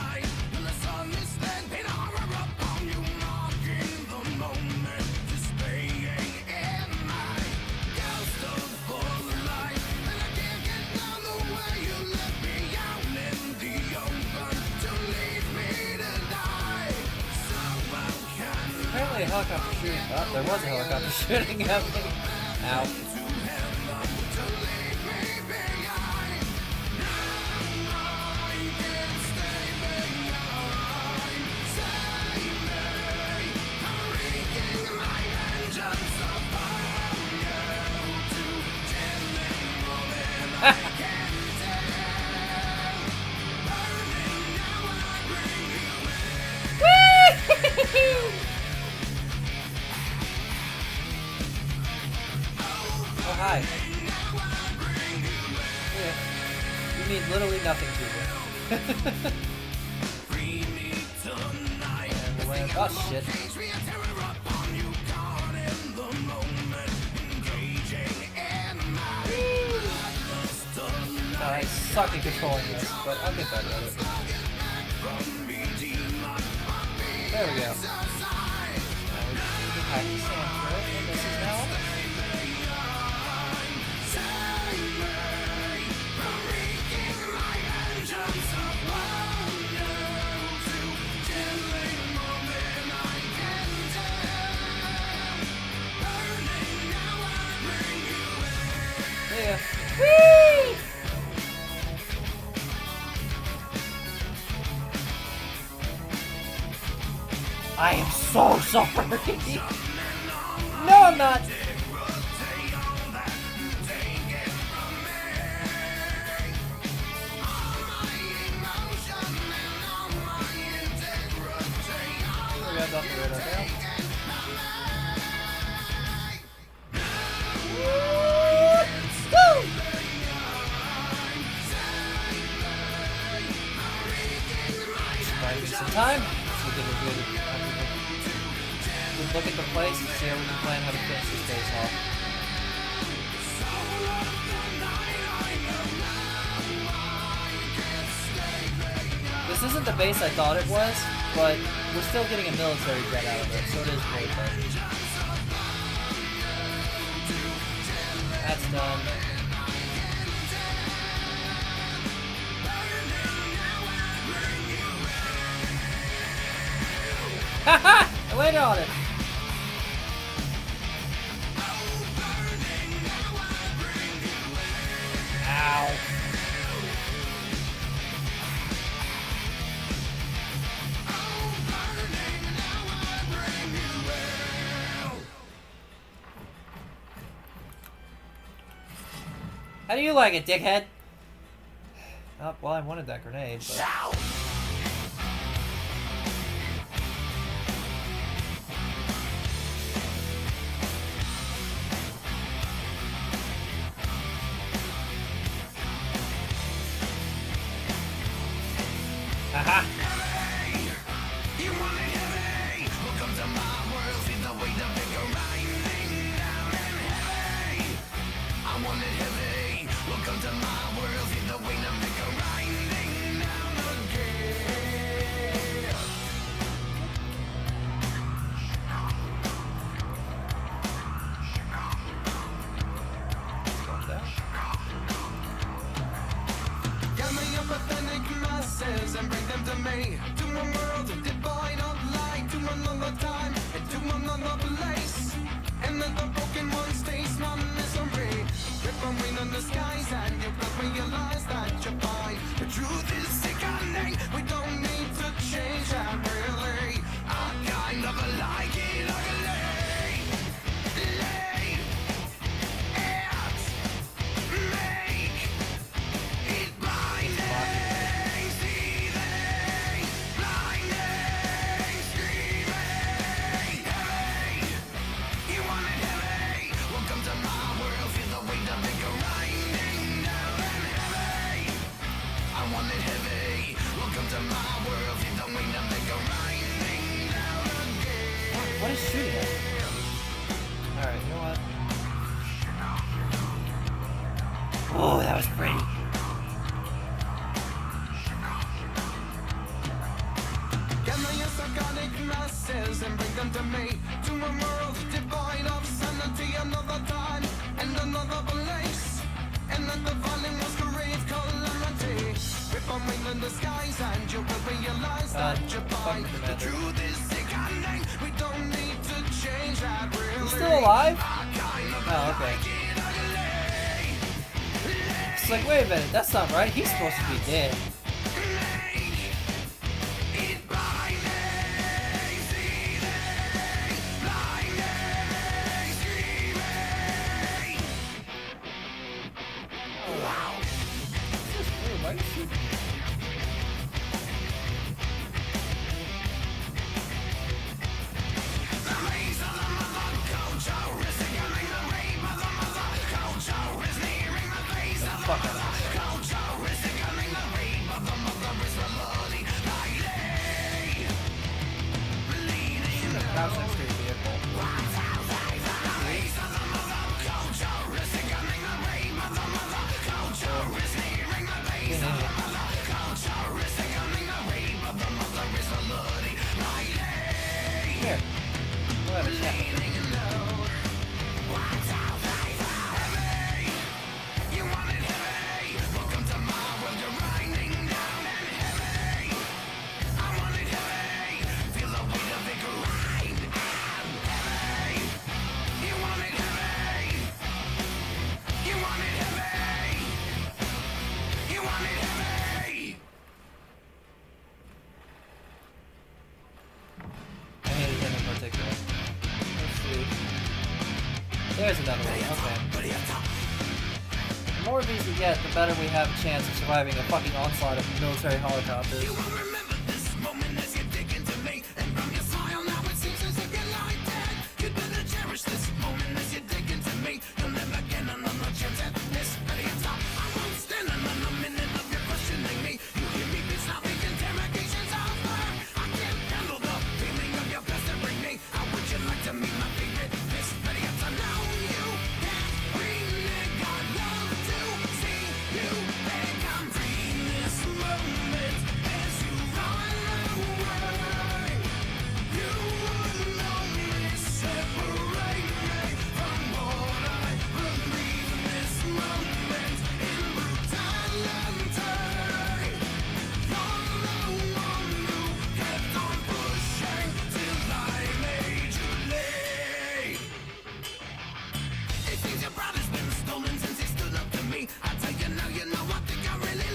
Apparently a helicopter shooting. Oh, there was a helicopter shooting at me. Ow. Oh, hi. Yeah. You mean literally nothing to me. And the land. Oh, shit. God, I suck at controlling this, but I'll get better at it. There we go. Now we just need to pack the sand for it, and this is now on. Yeah. Whee! I am so sorry. No, I'm not. We got off the radar now. Buying me some time. So we get a good look at the place and see how we can plan how to finish this base off. This isn't the base I thought it was, but we're still getting a military jet out of it, so it is worth it. That's done. Haha! I landed on it! Ow. How do you like it, dickhead? Oh, well, I wanted that grenade, but... Aha! You want it heavy? Welcome to my world. Feel the weight of it grinding down and heavy. I want it heavy. Welcome to my world. Feel the weight of it grinding down again. Gather your pathetic masses and bring them to me. To a world devoid of light, to another time and to another place. And let the broken ones taste my misery. Rip from in the skies and you will realize that you're fine. The truth is sickening. We don't need to change that really. I kind of like it ugly. What is shooting at? Alright, you know what? Oh, that was pretty. Gather your psychotic masses and bring them to me. To a world devoid of sanity, another time and another place. And let the violent was grave calamity. Rip from in the skies and you will realize that you're fine. The truth is sickening. We don't need to change that really. He's still alive? Oh, okay. It's like, wait a minute, that's not right. He's supposed to be dead. Why are you shooting? Fuck out of Crouch next to your vehicle. Here. We'll have a chat. I hated him in particular. Let's see. There's another one. Okay. The more of these we get, the better we have a chance of surviving a fucking onslaught of military helicopters.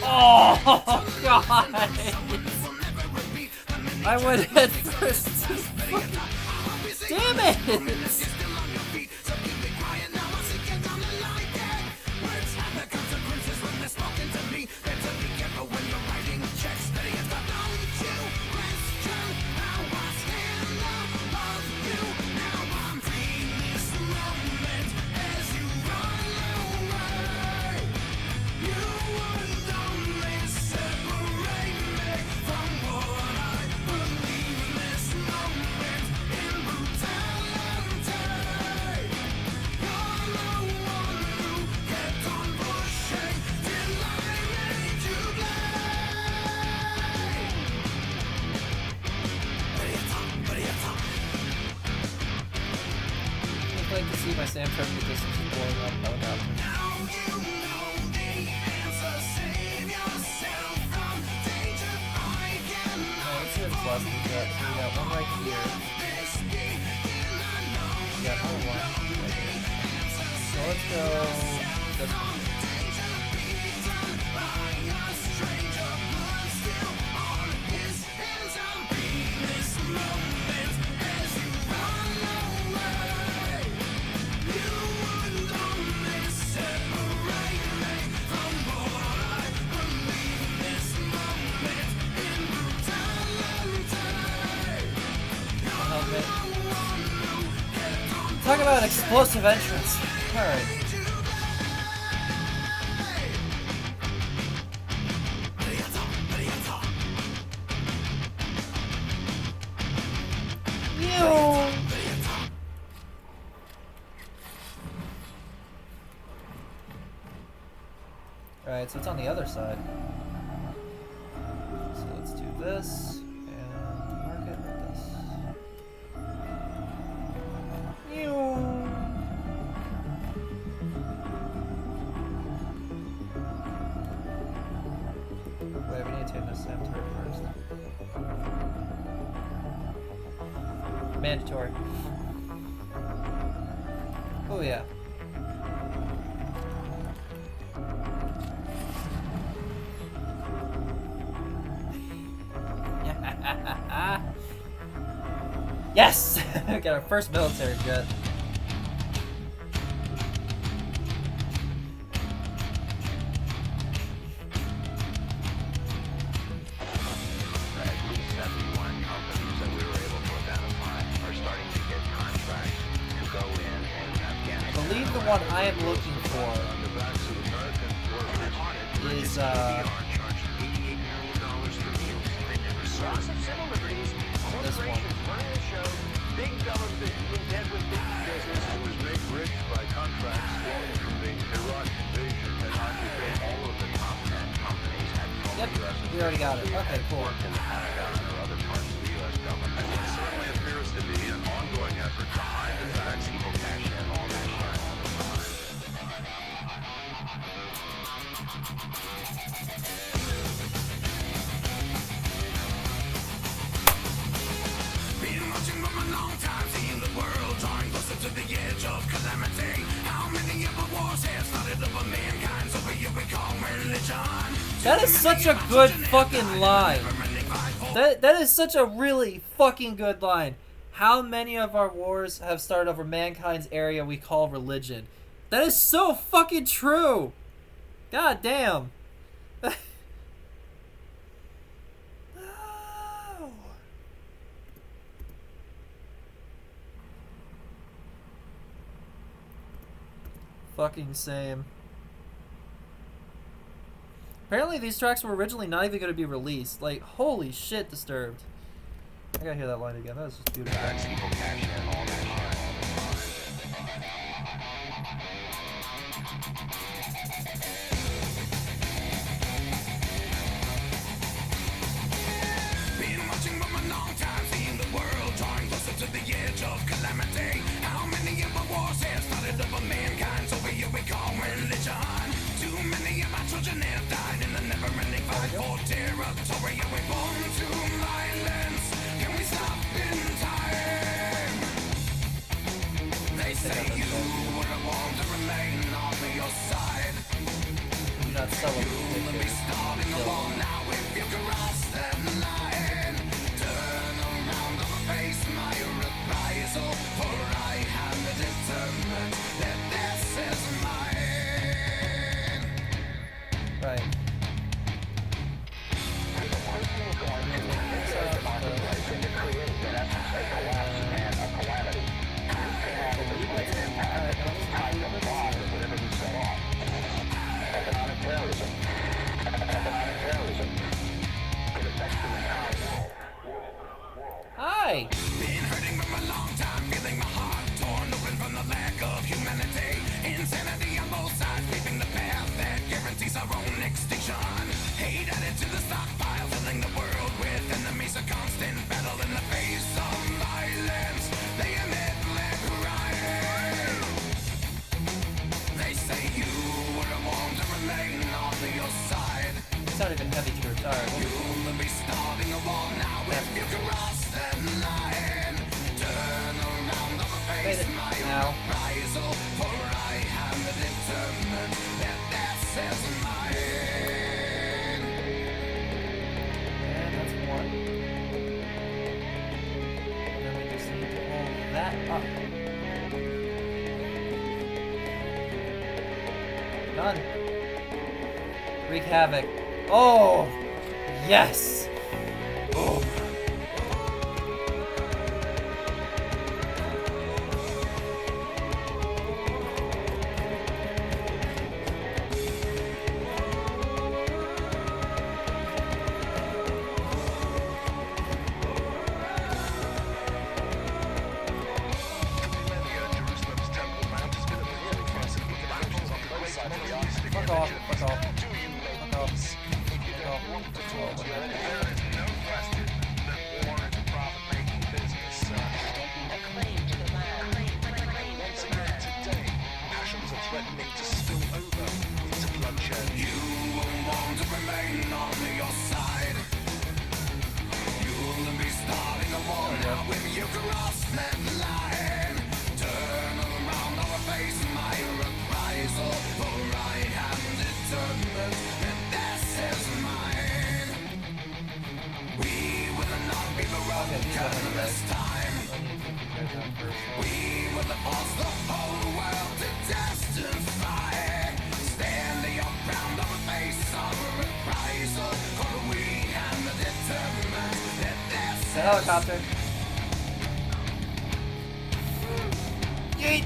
Oh god! I went head first. Damn it! clusters yet. So we got one right here. We got another one right here. So let's go this one. Talk about an explosive entrance. Alright. Alright, so it's on the other side. So let's do this and mark it with this. Wait, we need to turn this Sam turret first. Mandatory. Oh yeah. Yes! We got our first military jet. One I am looking for is this one. Big government dead with big business and was made rich by contracts flowing from the Iraq invasion and occupied all of the top 10 companies had Yep, we already got it. Okay, cool. in the Pentagon or other parts of the U.S. government. It certainly appears to be an ongoing effort to hide the facts, people cash in all that shit. Been watching from a long time, seeing the world drawing closer to the edge of calamity. How many of the wars have started over mankind? So here we call religion. That is such a good fucking line. That is such a really fucking good line. How many of our wars have started over mankind's area we call religion? That is so fucking true. God damn. Fucking same. Apparently these tracks were originally not even going to be released. Like, holy shit, Disturbed. I gotta hear that line again. That was just beautiful. People cash in all that shit. Been watching from a long time, seeing the world drawing closer to the edge of calamity. How many of the wars have started over mankind? So here we call religion. Too many of our children have died in the never-ending fight for territory. Are we born to violence? Can we stop in time? They say you would have wanted to remain on your side. Do not celebrate. You'll be starting a war now if you cross that line. Turn around or face my reprisal, for I am determined that this is mine. Right. Hi! Been hurting for a long time, feeling my heart torn open from the lack of humanity. Insanity on both sides, paving the path that guarantees our own extinction. Hate added to the stockpile, filling the world with enemies. A constant battle in the face of violence. They emit black crying. They say you would have wanted to remain on your side. It's not even heavy troops. Alright. You'll be starting a war now. Made it. Now. And that's one. And then we just need to pull that up. Done. Wreak havoc. Oh! Yes! Oh. Fuck off, fuck off. Fuck off. Fuck off. The helicopter. Yeet!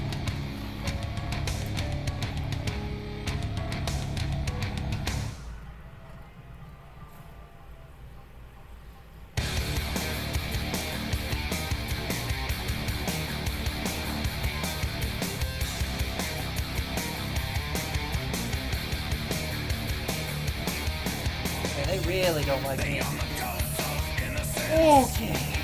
Okay, they really don't like me. Okay.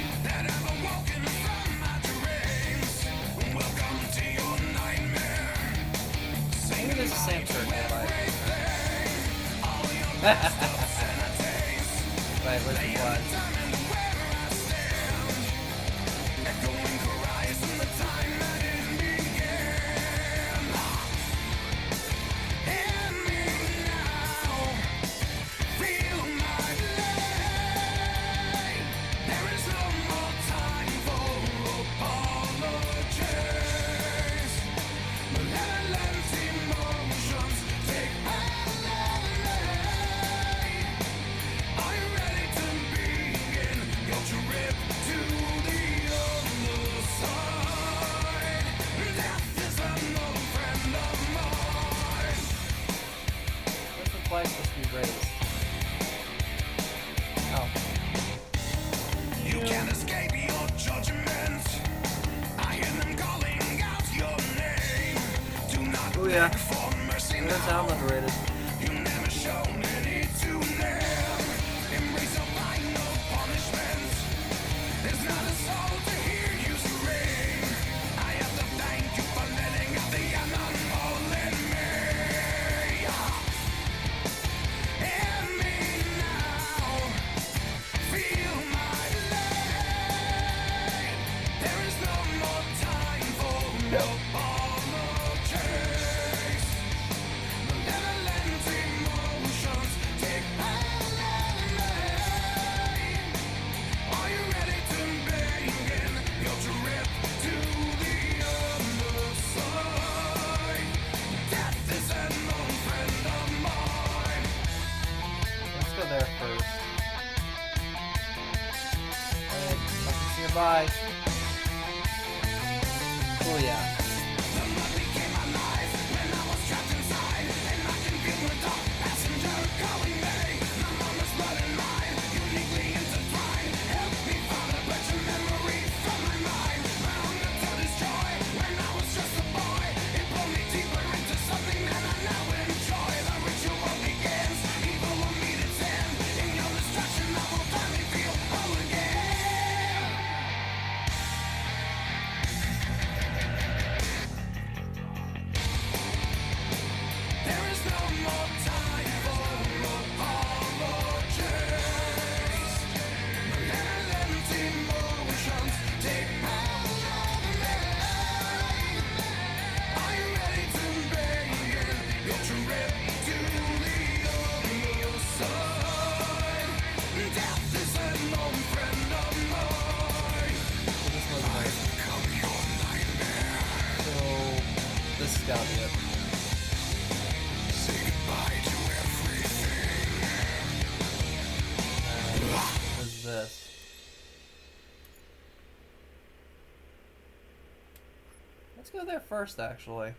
Maybe there's the same shirt nearby. Right, where's the flag? Flag supposed to be raised. Oh. You can't escape your judgment. I hear them calling out your name. Do not Oh yeah. beg for mercy That's how I'm now. underrated. You never shown any to them. Embrace your final punishment. There's not a soul to hear you scream. I have to thank you for letting out the animal in me. Hear me now. Feel my pain. There is no more time for apologies. Malevolent emotions take Are you ready to begin your trip to the other side? Death is an old friend of mine. Let's go there first. Alright, nothing's nearby. Oh yeah. The mud became my life when I was trapped inside, and I can feel the dark passenger calling me. My mama's blood and mine, uniquely intertwined. Help me, Father, put your memory from my mind. My hunger to destroy when I was just a boy. It pulled me deeper into something that I now enjoy. The ritual begins, evil will meet its end. In your destruction, I will finally feel whole again. Let's go there first, actually.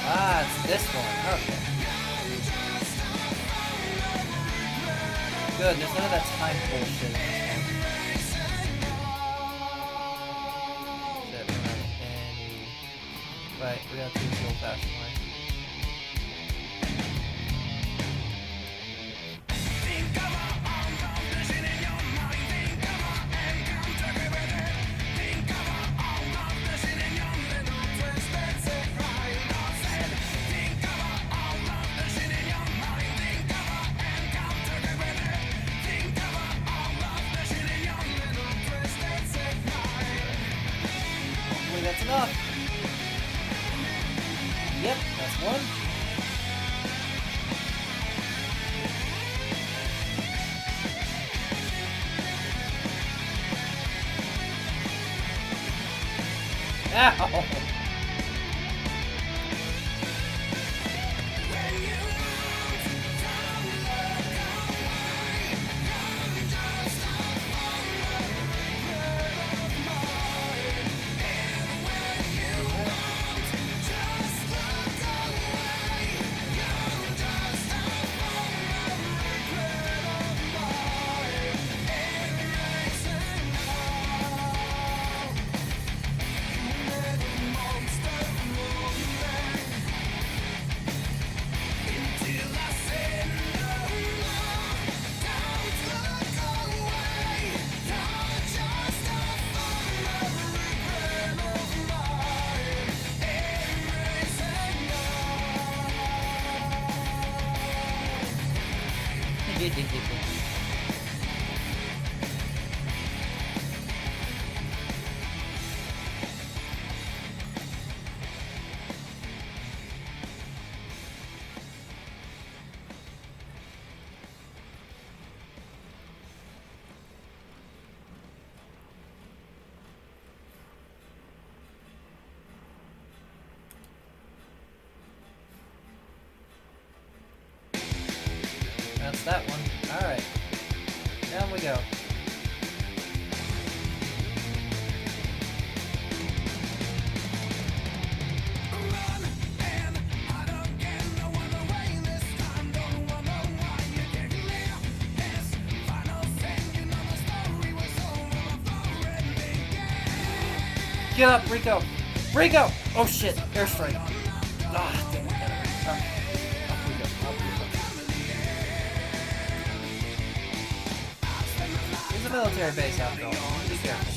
Ah, it's this one. Okay. Good, there's none of that time bullshit in this one. Shit, we don't have any... Right, we gotta do the old-fashioned way. That's enough. Yep, that's one. Ow! That's that one. Alright. Down we go. Get up, Rico! Rico! Oh shit, airstrike. Ah, damn it. Up we go, up we go. It's a military base after all. Be careful.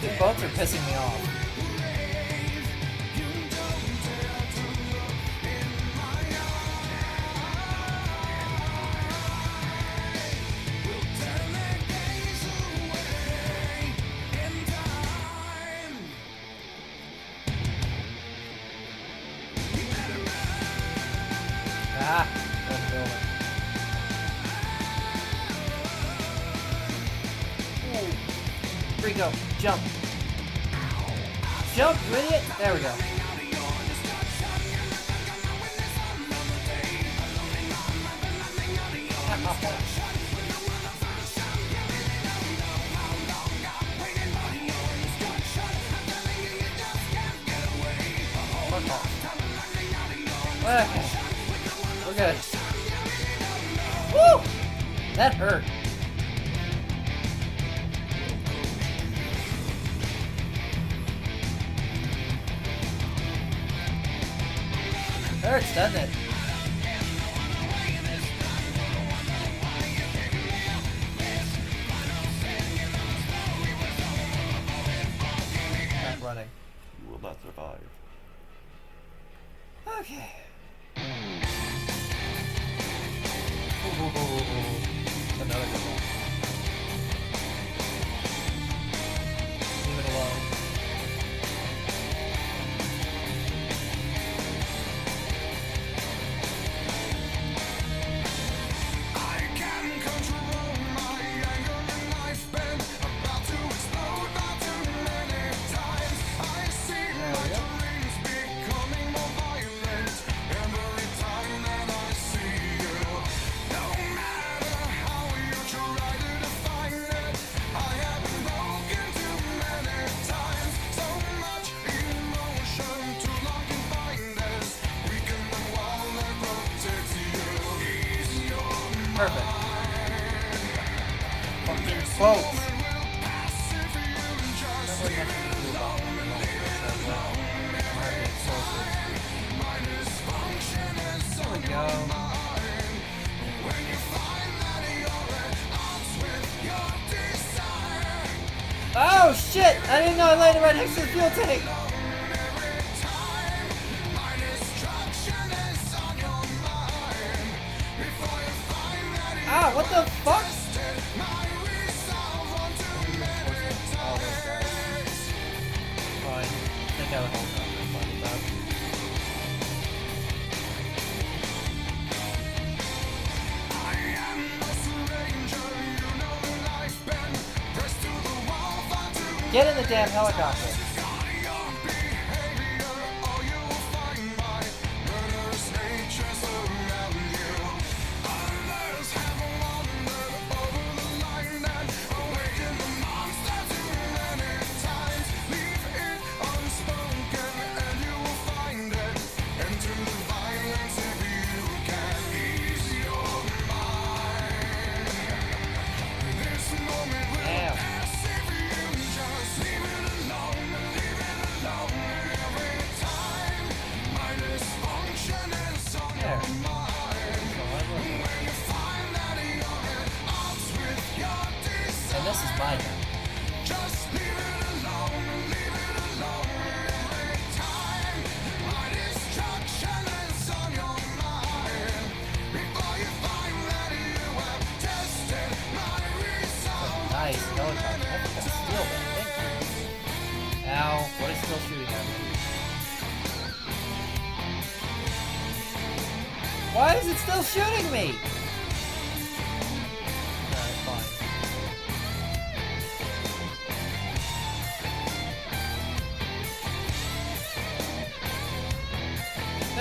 These boats are pissing me off. Ah, that's building. Rico, jump. Jump, you idiot! There we go. Okay. We're good. Woo! That hurt. Hurts, doesn't it? Back running. You will not survive. Okay. Ooh. Another good one. Leave it alone. I can control my anger and my spin. About to explode about too many times. I see my dreams becoming more violent every time that I see you. No matter how you try to define it, I have been broken too many times. So much emotion, too long confined as weaken the wall that protects you. Ease your Perfect. Fucking quotes. There we go. Oh shit! I didn't know I landed right next to the fuel tank! Ah, what the fuck? Fine. Take out a whole time. I'm fine with that. Get in the damn helicopter. Damn. There. And this is mine now. Nice helicopter. I think I steal that. Thank you. Ow. What is still shooting at me? Why is it still shooting me? Alright, fine.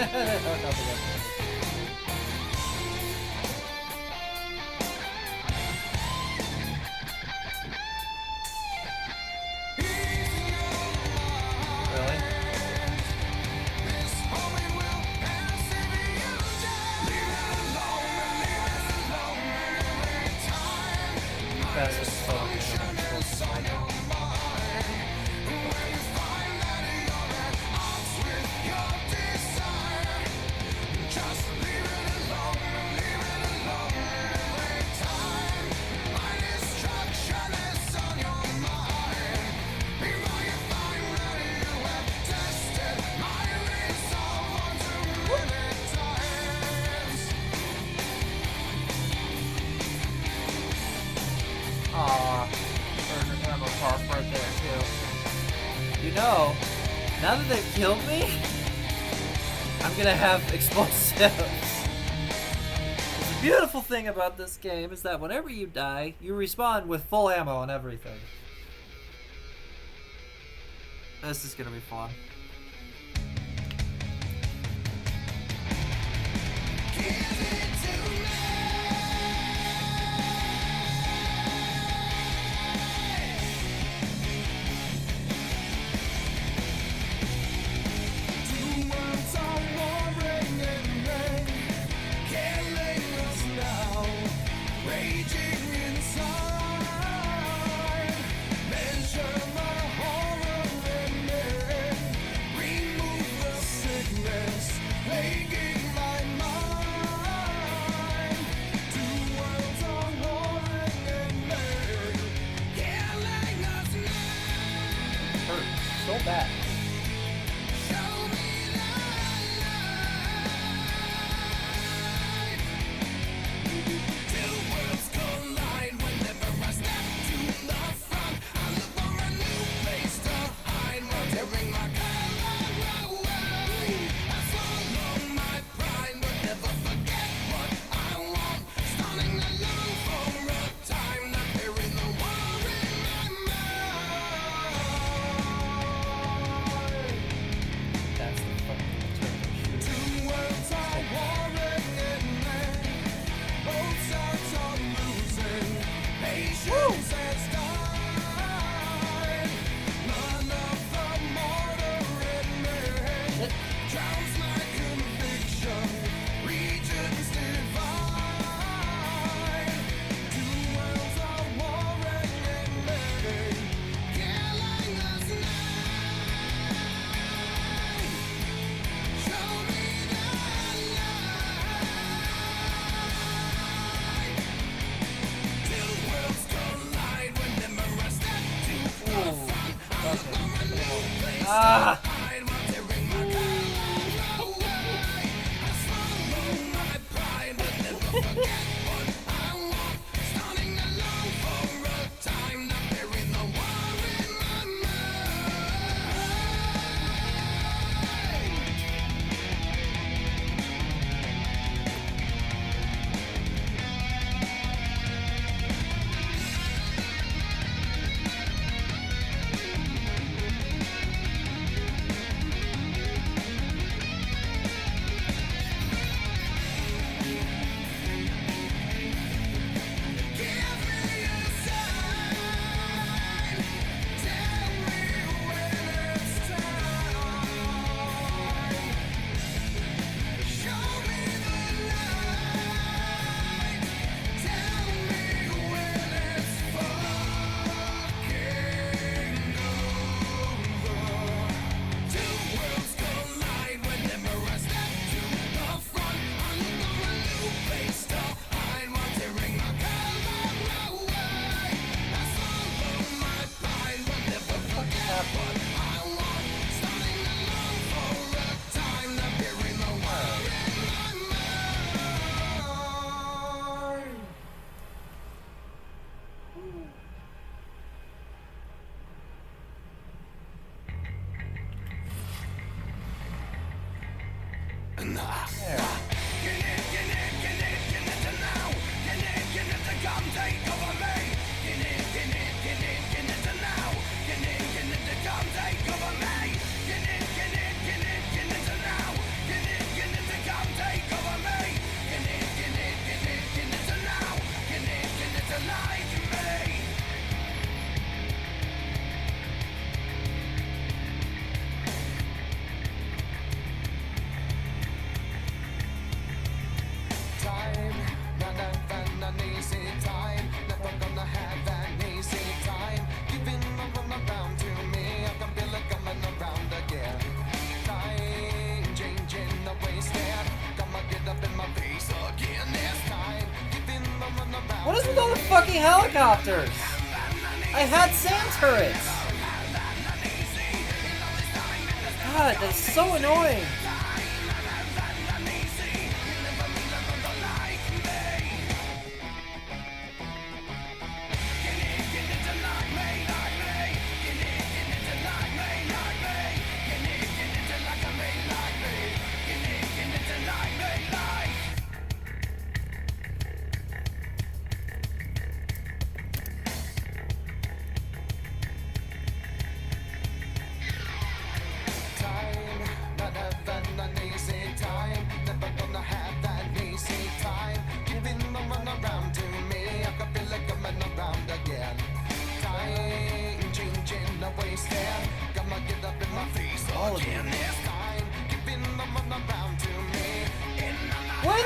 Helicopter got me. Really? Fastest phone right now. Just So, now that they've killed me, I'm gonna have explosives. The beautiful thing about this game is that whenever you die, you respawn with full ammo and everything. This is gonna be fun. So bad. Ah! What is with all the fucking helicopters? I had sand turrets! God, that's so annoying!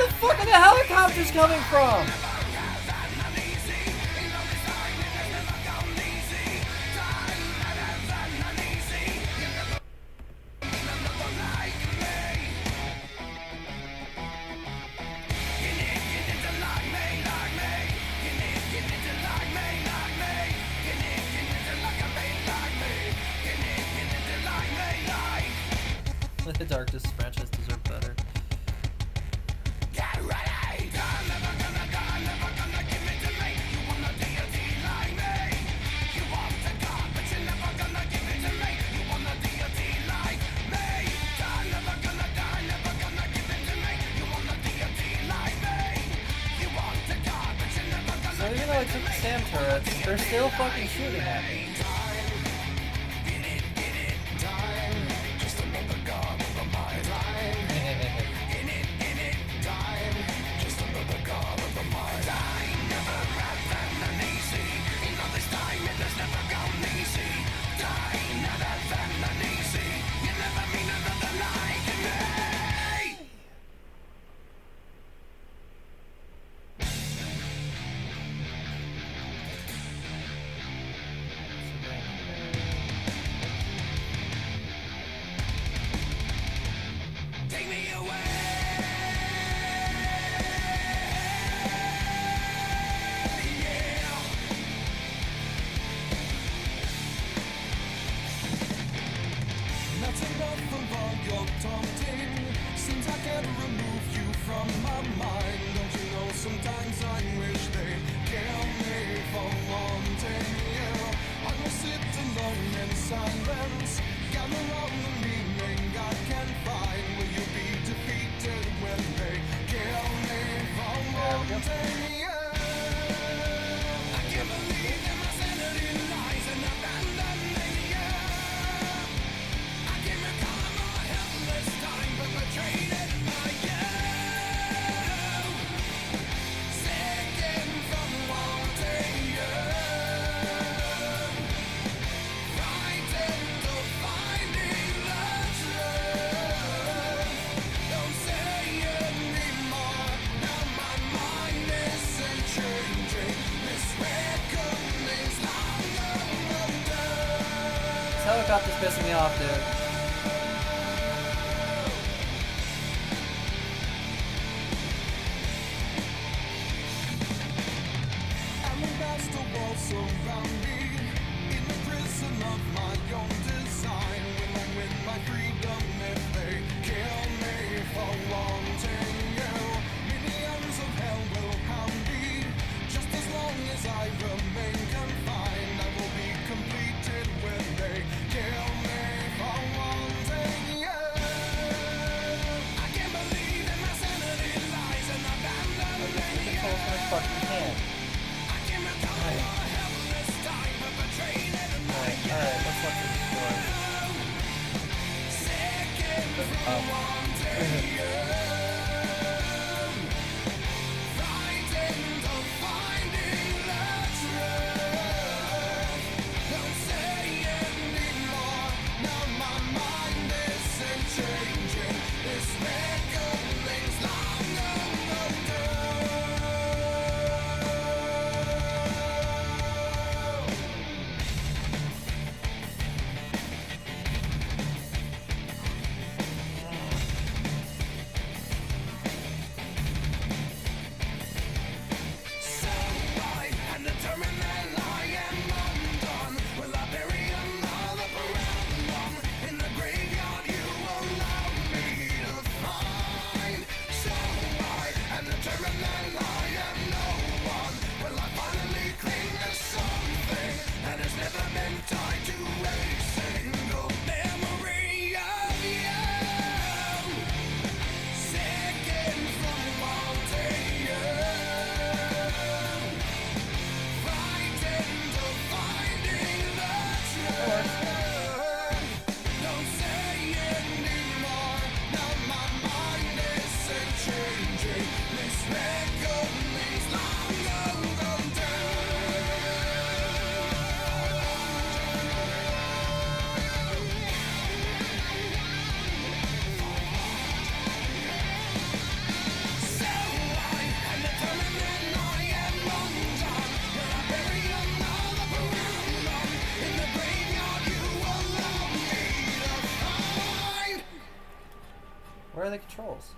the fuck are the helicopters coming from? The Darkest franchise deserve better. So even though I took the SAM turrets, they're still fucking shooting at me. Helicopter's pissing me off, dude. Where are the controls?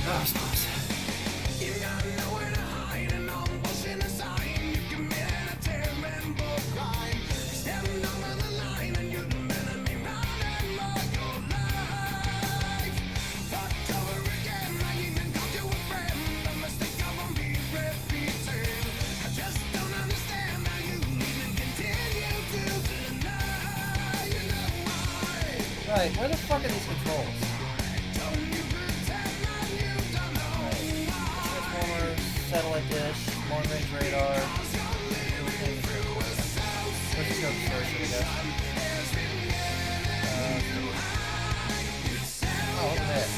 Oh, it's close. You got nowhere to hide and all bullshit aside. You committed a terrible crime. Stepping over the line and you've been me running all your life. Fucked over again, I even called you a friend. The mistake I won't be repeating. I just don't understand how you even continue to deny. You know why? Right, where the fuck are these controls? Don't you pretend that you don't know why? Transformer, satellite dish, long range radar. Everything. Let's just go first, I guess. Oh, look at that.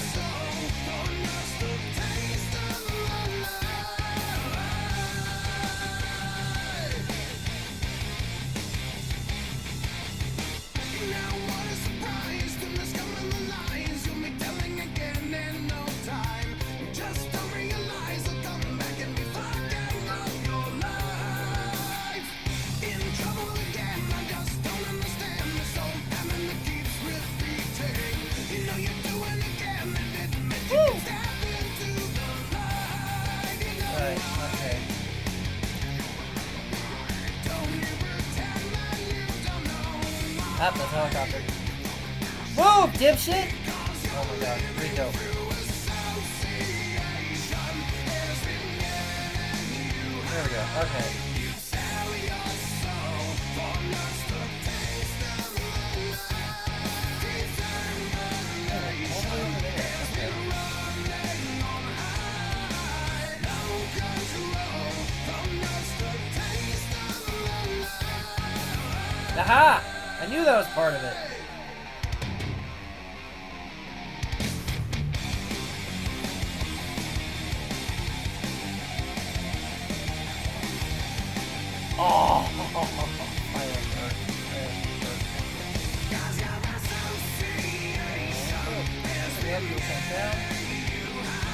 Now what a surprise to discover the lies you'll be telling again in no time. You just don't realize I'll come back and be fucking up your life. In trouble again, I just don't understand this old pattern that keeps repeating. You know you're doing again and it meant you can step into the light. You know Right, okay. don't you pretend that you don't know why. Ah, that's a helicopter. Move, dipshit! Oh my god, Rico. There we go, okay. All the way over there, okay. Aha! I knew that was part of it. Oh! I am hurt. We have to come down.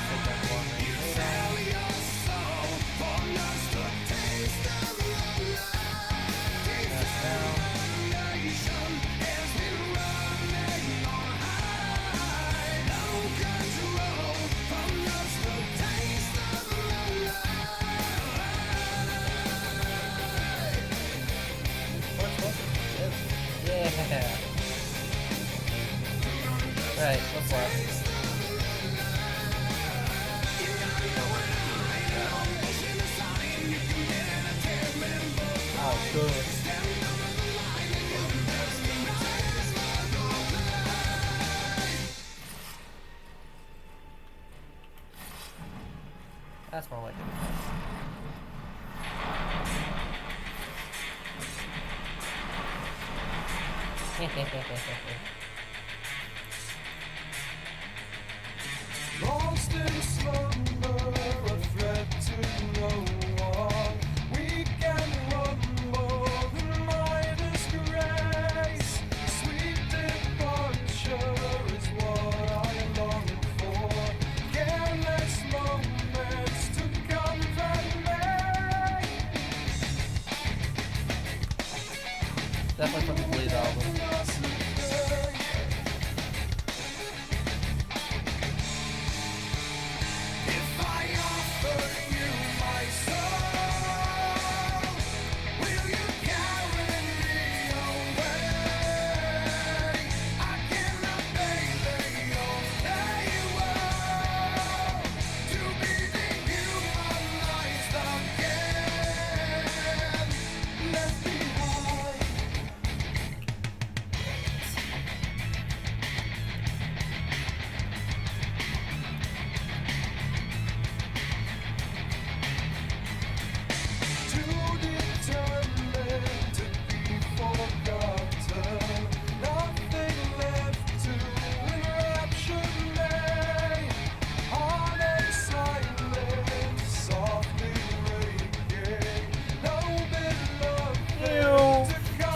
Take that long range radar. That's down. Yeah. Right, what's left? Oh, good. That's more like it. Lost in slumber, a threat to no one. We can run more than my disgrace. Sweet departure is what I am longing for. Careless moments to comfort me. Definitely from the Bleed album. If I offer you my soul, will you carry me away? I cannot bear the only world to be dehumanized again. Left behind.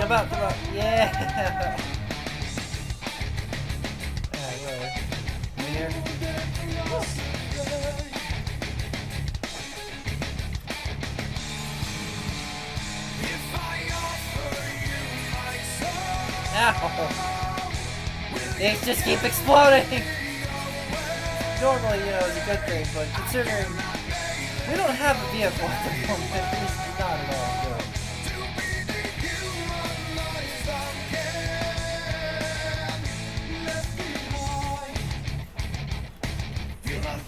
Jump out, jump out. Yeah! Alright, where? Here. Ow! They just keep exploding! Normally, you know, it's a good thing, but considering we don't have a vehicle at the moment, it's not at all good.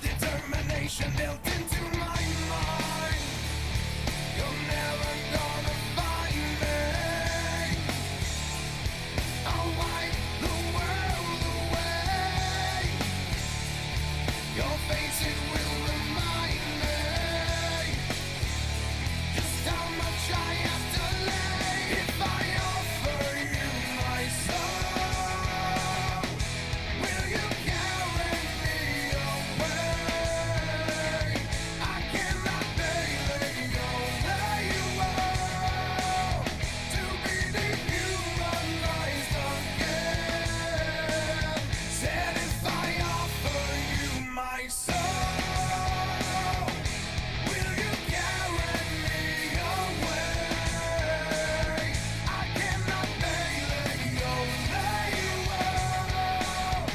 Determination built into my mind. You're never gonna find me. I'll wipe the world away. Your face, it will remind me just how much I have to lay. If I offer you my soul, will you carry me away? I cannot let go where you are to be dehumanized again. Said if I offer you my soul, will you carry me away? I cannot let go where you are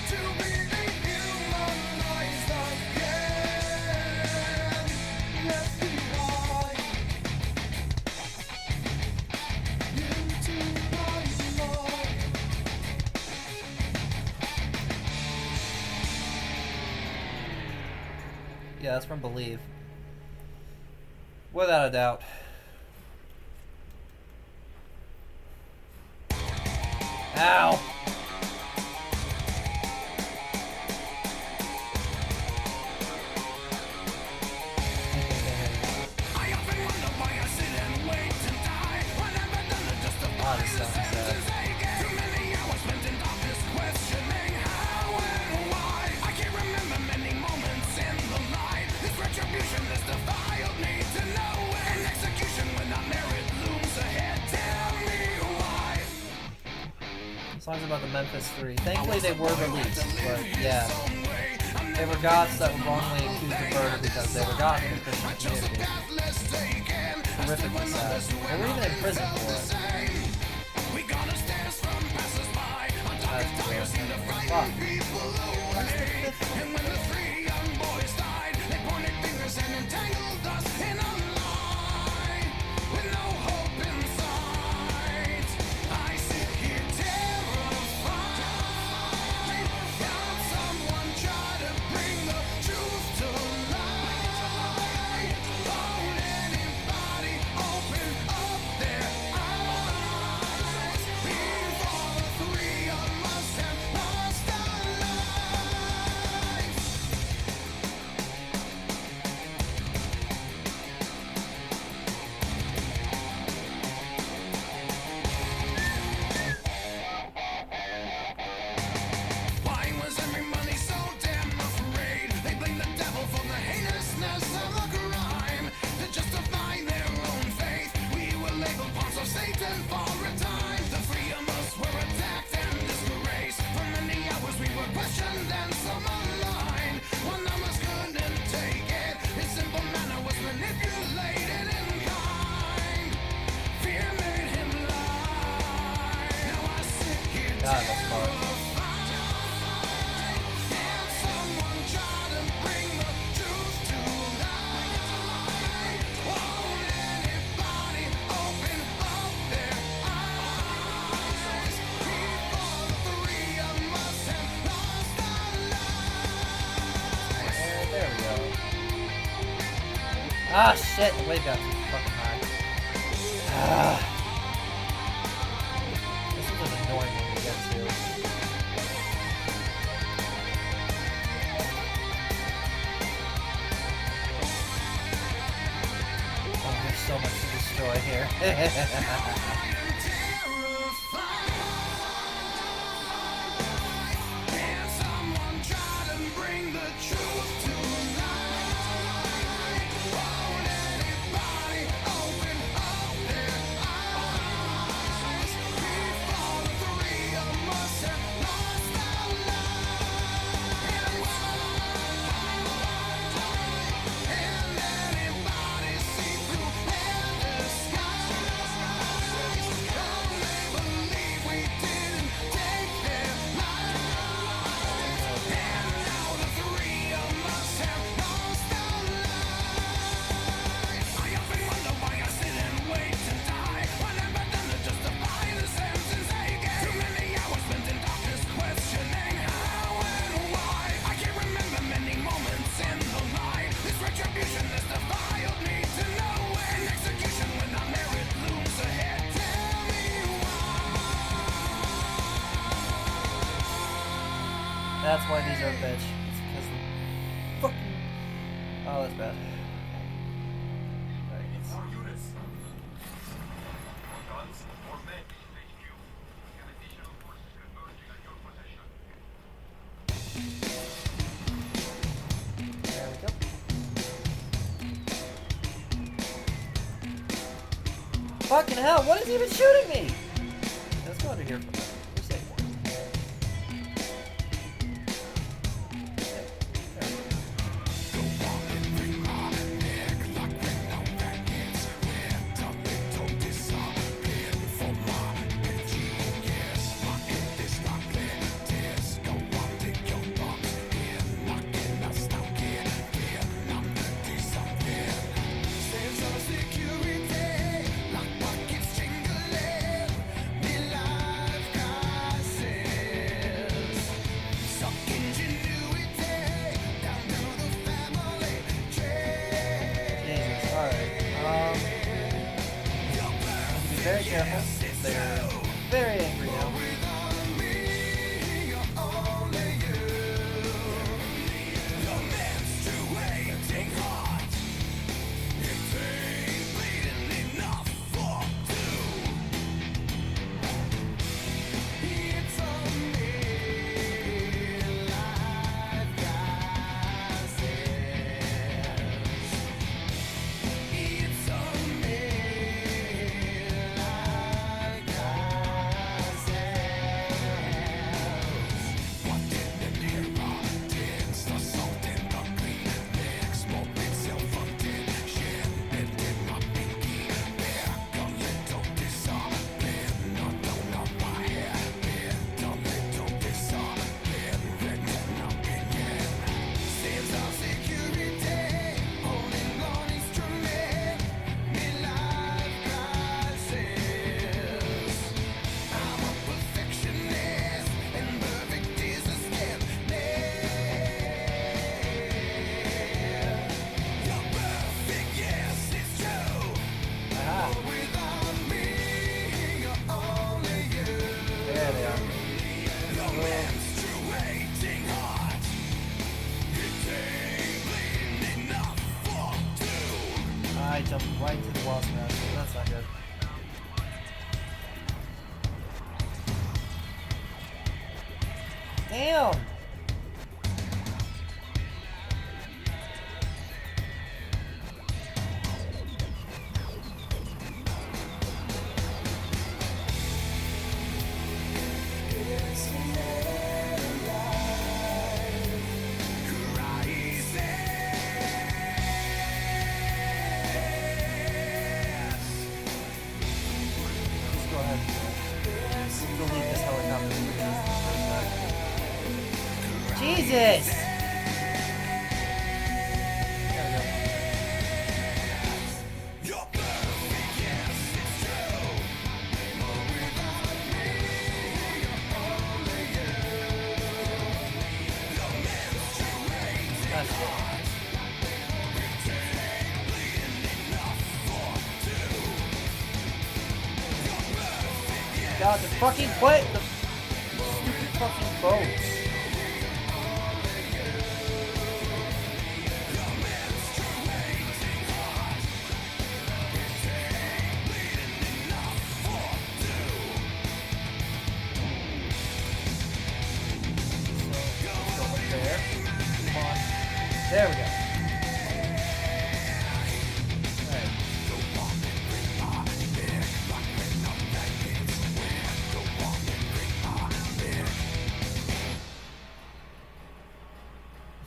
to be dehumanized again. Left behind into my mind. Yeah, that's from Believe. Without a doubt. Ow! I often wonder why I sit and wait to die. When I've been done to justify Oh, this sounds sad. too many hours spent in darkness, questioning how and why. I can't remember many moments in the light. This retribution has defiled me to know an execution without merit looms ahead. Tell me why. Songs about the Memphis 3. Thankfully they were released, but yeah. They were gods that were wrongly accused of murder because they were gods in the Christian community. Horrifically sad. They were even in prison for it. We got a stairs from passers-by. That's weird. Fuck. Where's the fifth? And when the three young boys died, they pointed fingers and entangled us in a line with no hope in sight. I sit here terrified. Got someone try to bring the truth to light. Won't anybody open up their eyes? Before the three of us have lost our lives. Why was everybody so damn afraid? They blame the devil for the heinousness of the crime. To justify their own faith, we were labeled pawns of Satan for a time. The three of us were attacked and disgraced. For many hours we were questioned and some maligned. One of us couldn't take it. His simple manner was manipulated in kind. Fear made him lie. Now I sit here God, that's hard. and someone try to bring the truth to light. Won't anybody open up their eyes? Before the three of us have lost our lives. And there we go. Ah, shit! The wave got too fucking high. Ah. This is an annoying one to get to. Oh, there's so much to destroy here. Can someone try to bring the truth to light? Won't anybody open up their eyes? that's why these are a bitch. It's because the fucking... Oh, that's bad. Alright, let's... More units. More guns, more men. HQ. We have additional forces converging on your position. There we go. Fucking hell, what is even shooting me? Let's go under here for a minute. We're safe. Very careful. They're very angry now. I jumped right into the wasp nest. That's not good. Damn! Jesus! God, the fucking quit! The stupid fucking boats. There we go. Right.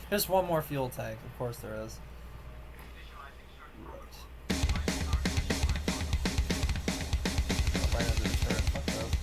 There's one more fuel tank, of course there is. Right under the turret. Fuck those.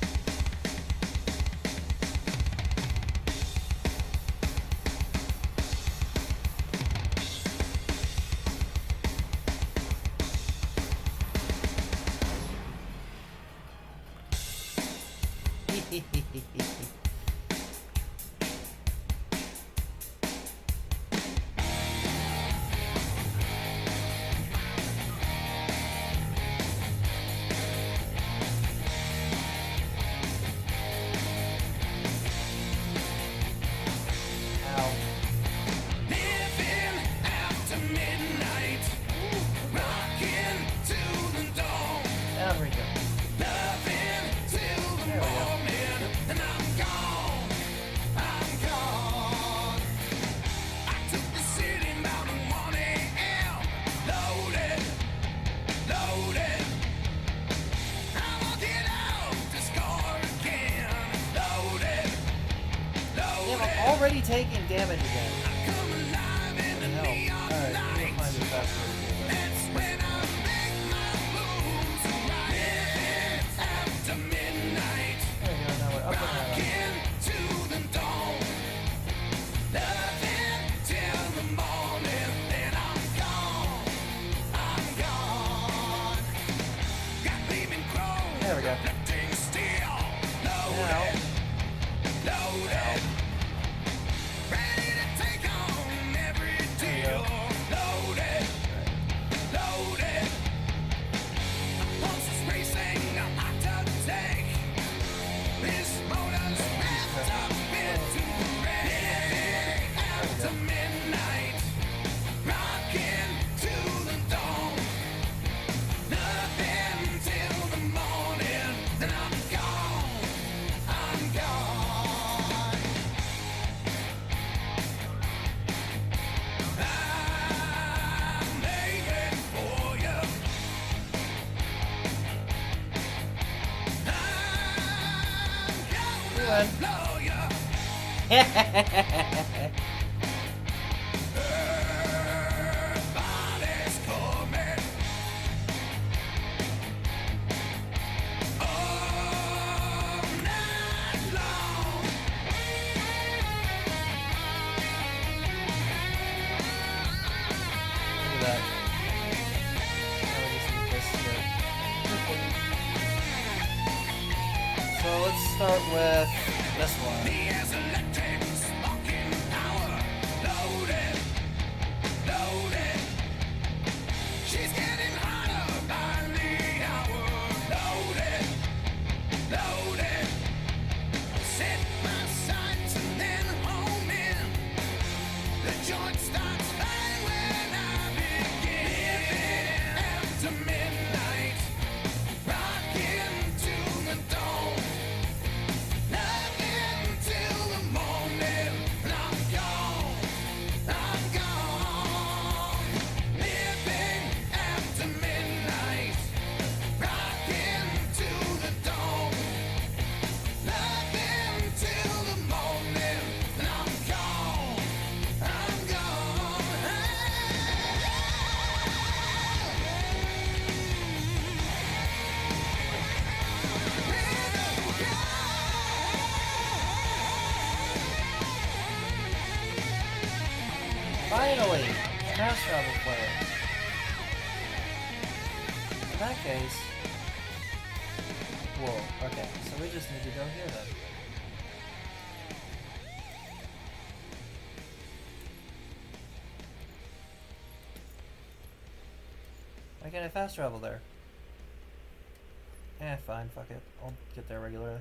already taking damage again. No. Alright, I'm gonna find the best way to do this. There you go, now we're up and out. There we go. Now. So let's start with this one. Finally! Fast travel player. In that case... Whoa, okay, so we just need to go here then. Why can't I fast travel there? Eh, fine, fuck it. I'll get there regularly.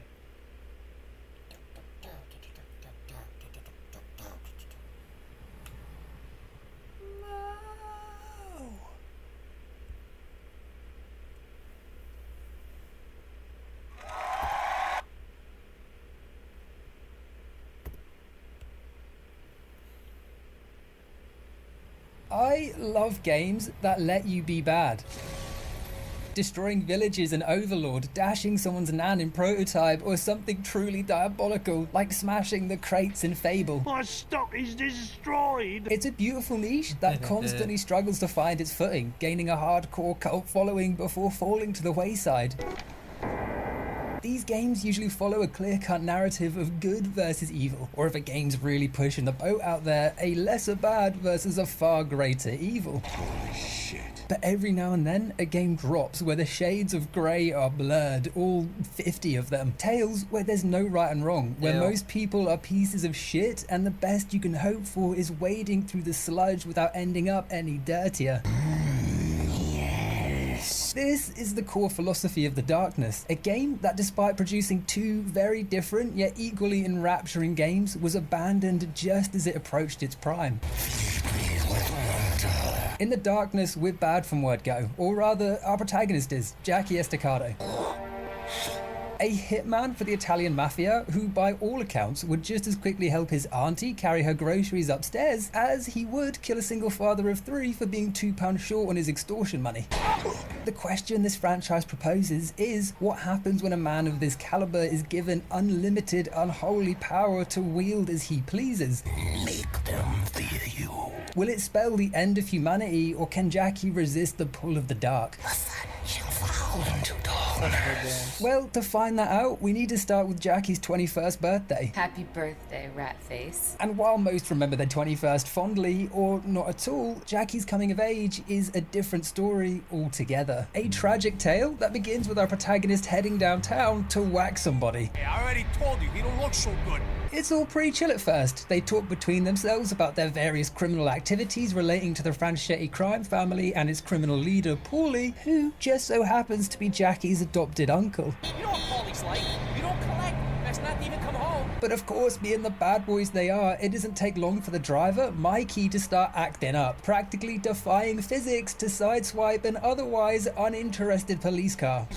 I love games that let you be bad. Destroying villages in Overlord, dashing someone's nan in Prototype, or something truly diabolical like smashing the crates in Fable. My stock is destroyed! It's a beautiful niche that constantly struggles to find its footing, gaining a hardcore cult following before falling to the wayside. These games usually follow a clear-cut narrative of good versus evil, or if a game's really pushing the boat out there, a lesser bad versus a far greater evil. Holy shit. But every now and then, a game drops where the shades of grey are blurred, all 50 of them. Tales where there's no right and wrong, where most people are pieces of shit, and the best you can hope for is wading through the sludge without ending up any dirtier. This is the core philosophy of The Darkness, a game that despite producing two very different yet equally enrapturing games was abandoned just as it approached its prime. In The Darkness, we're bad from word go, or rather our protagonist is, Jackie Estacado. A hitman for the Italian mafia who, by all accounts, would just as quickly help his auntie carry her groceries upstairs as he would kill a single father of 3 for being £2 short on his extortion money. The question this franchise proposes is, what happens when a man of this caliber is given unlimited, unholy power to wield as he pleases? Make them fear you. Will it spell the end of humanity, or can Jackie resist the pull of the dark? The sun shall fall into Such darkness. good games. Well, to find that out, we need to start with Jackie's 21st birthday. Happy birthday, Ratface. And while most remember their 21st fondly, or not at all, Jackie's coming of age is a different story altogether. A tragic tale that begins with our protagonist heading downtown to whack somebody. Hey, I already told you, he don't look so good. It's all pretty chill at first. They talk between themselves about their various criminal activities relating to the Franchetti crime family and its criminal leader, Paulie, who just so happens to be Jackie's adopted uncle. You know what Paulie's like. You don't collect. That's not even come home. But of course, being the bad boys they are, it doesn't take long for the driver, Mikey, to start acting up, practically defying physics to sideswipe an otherwise uninterested police car.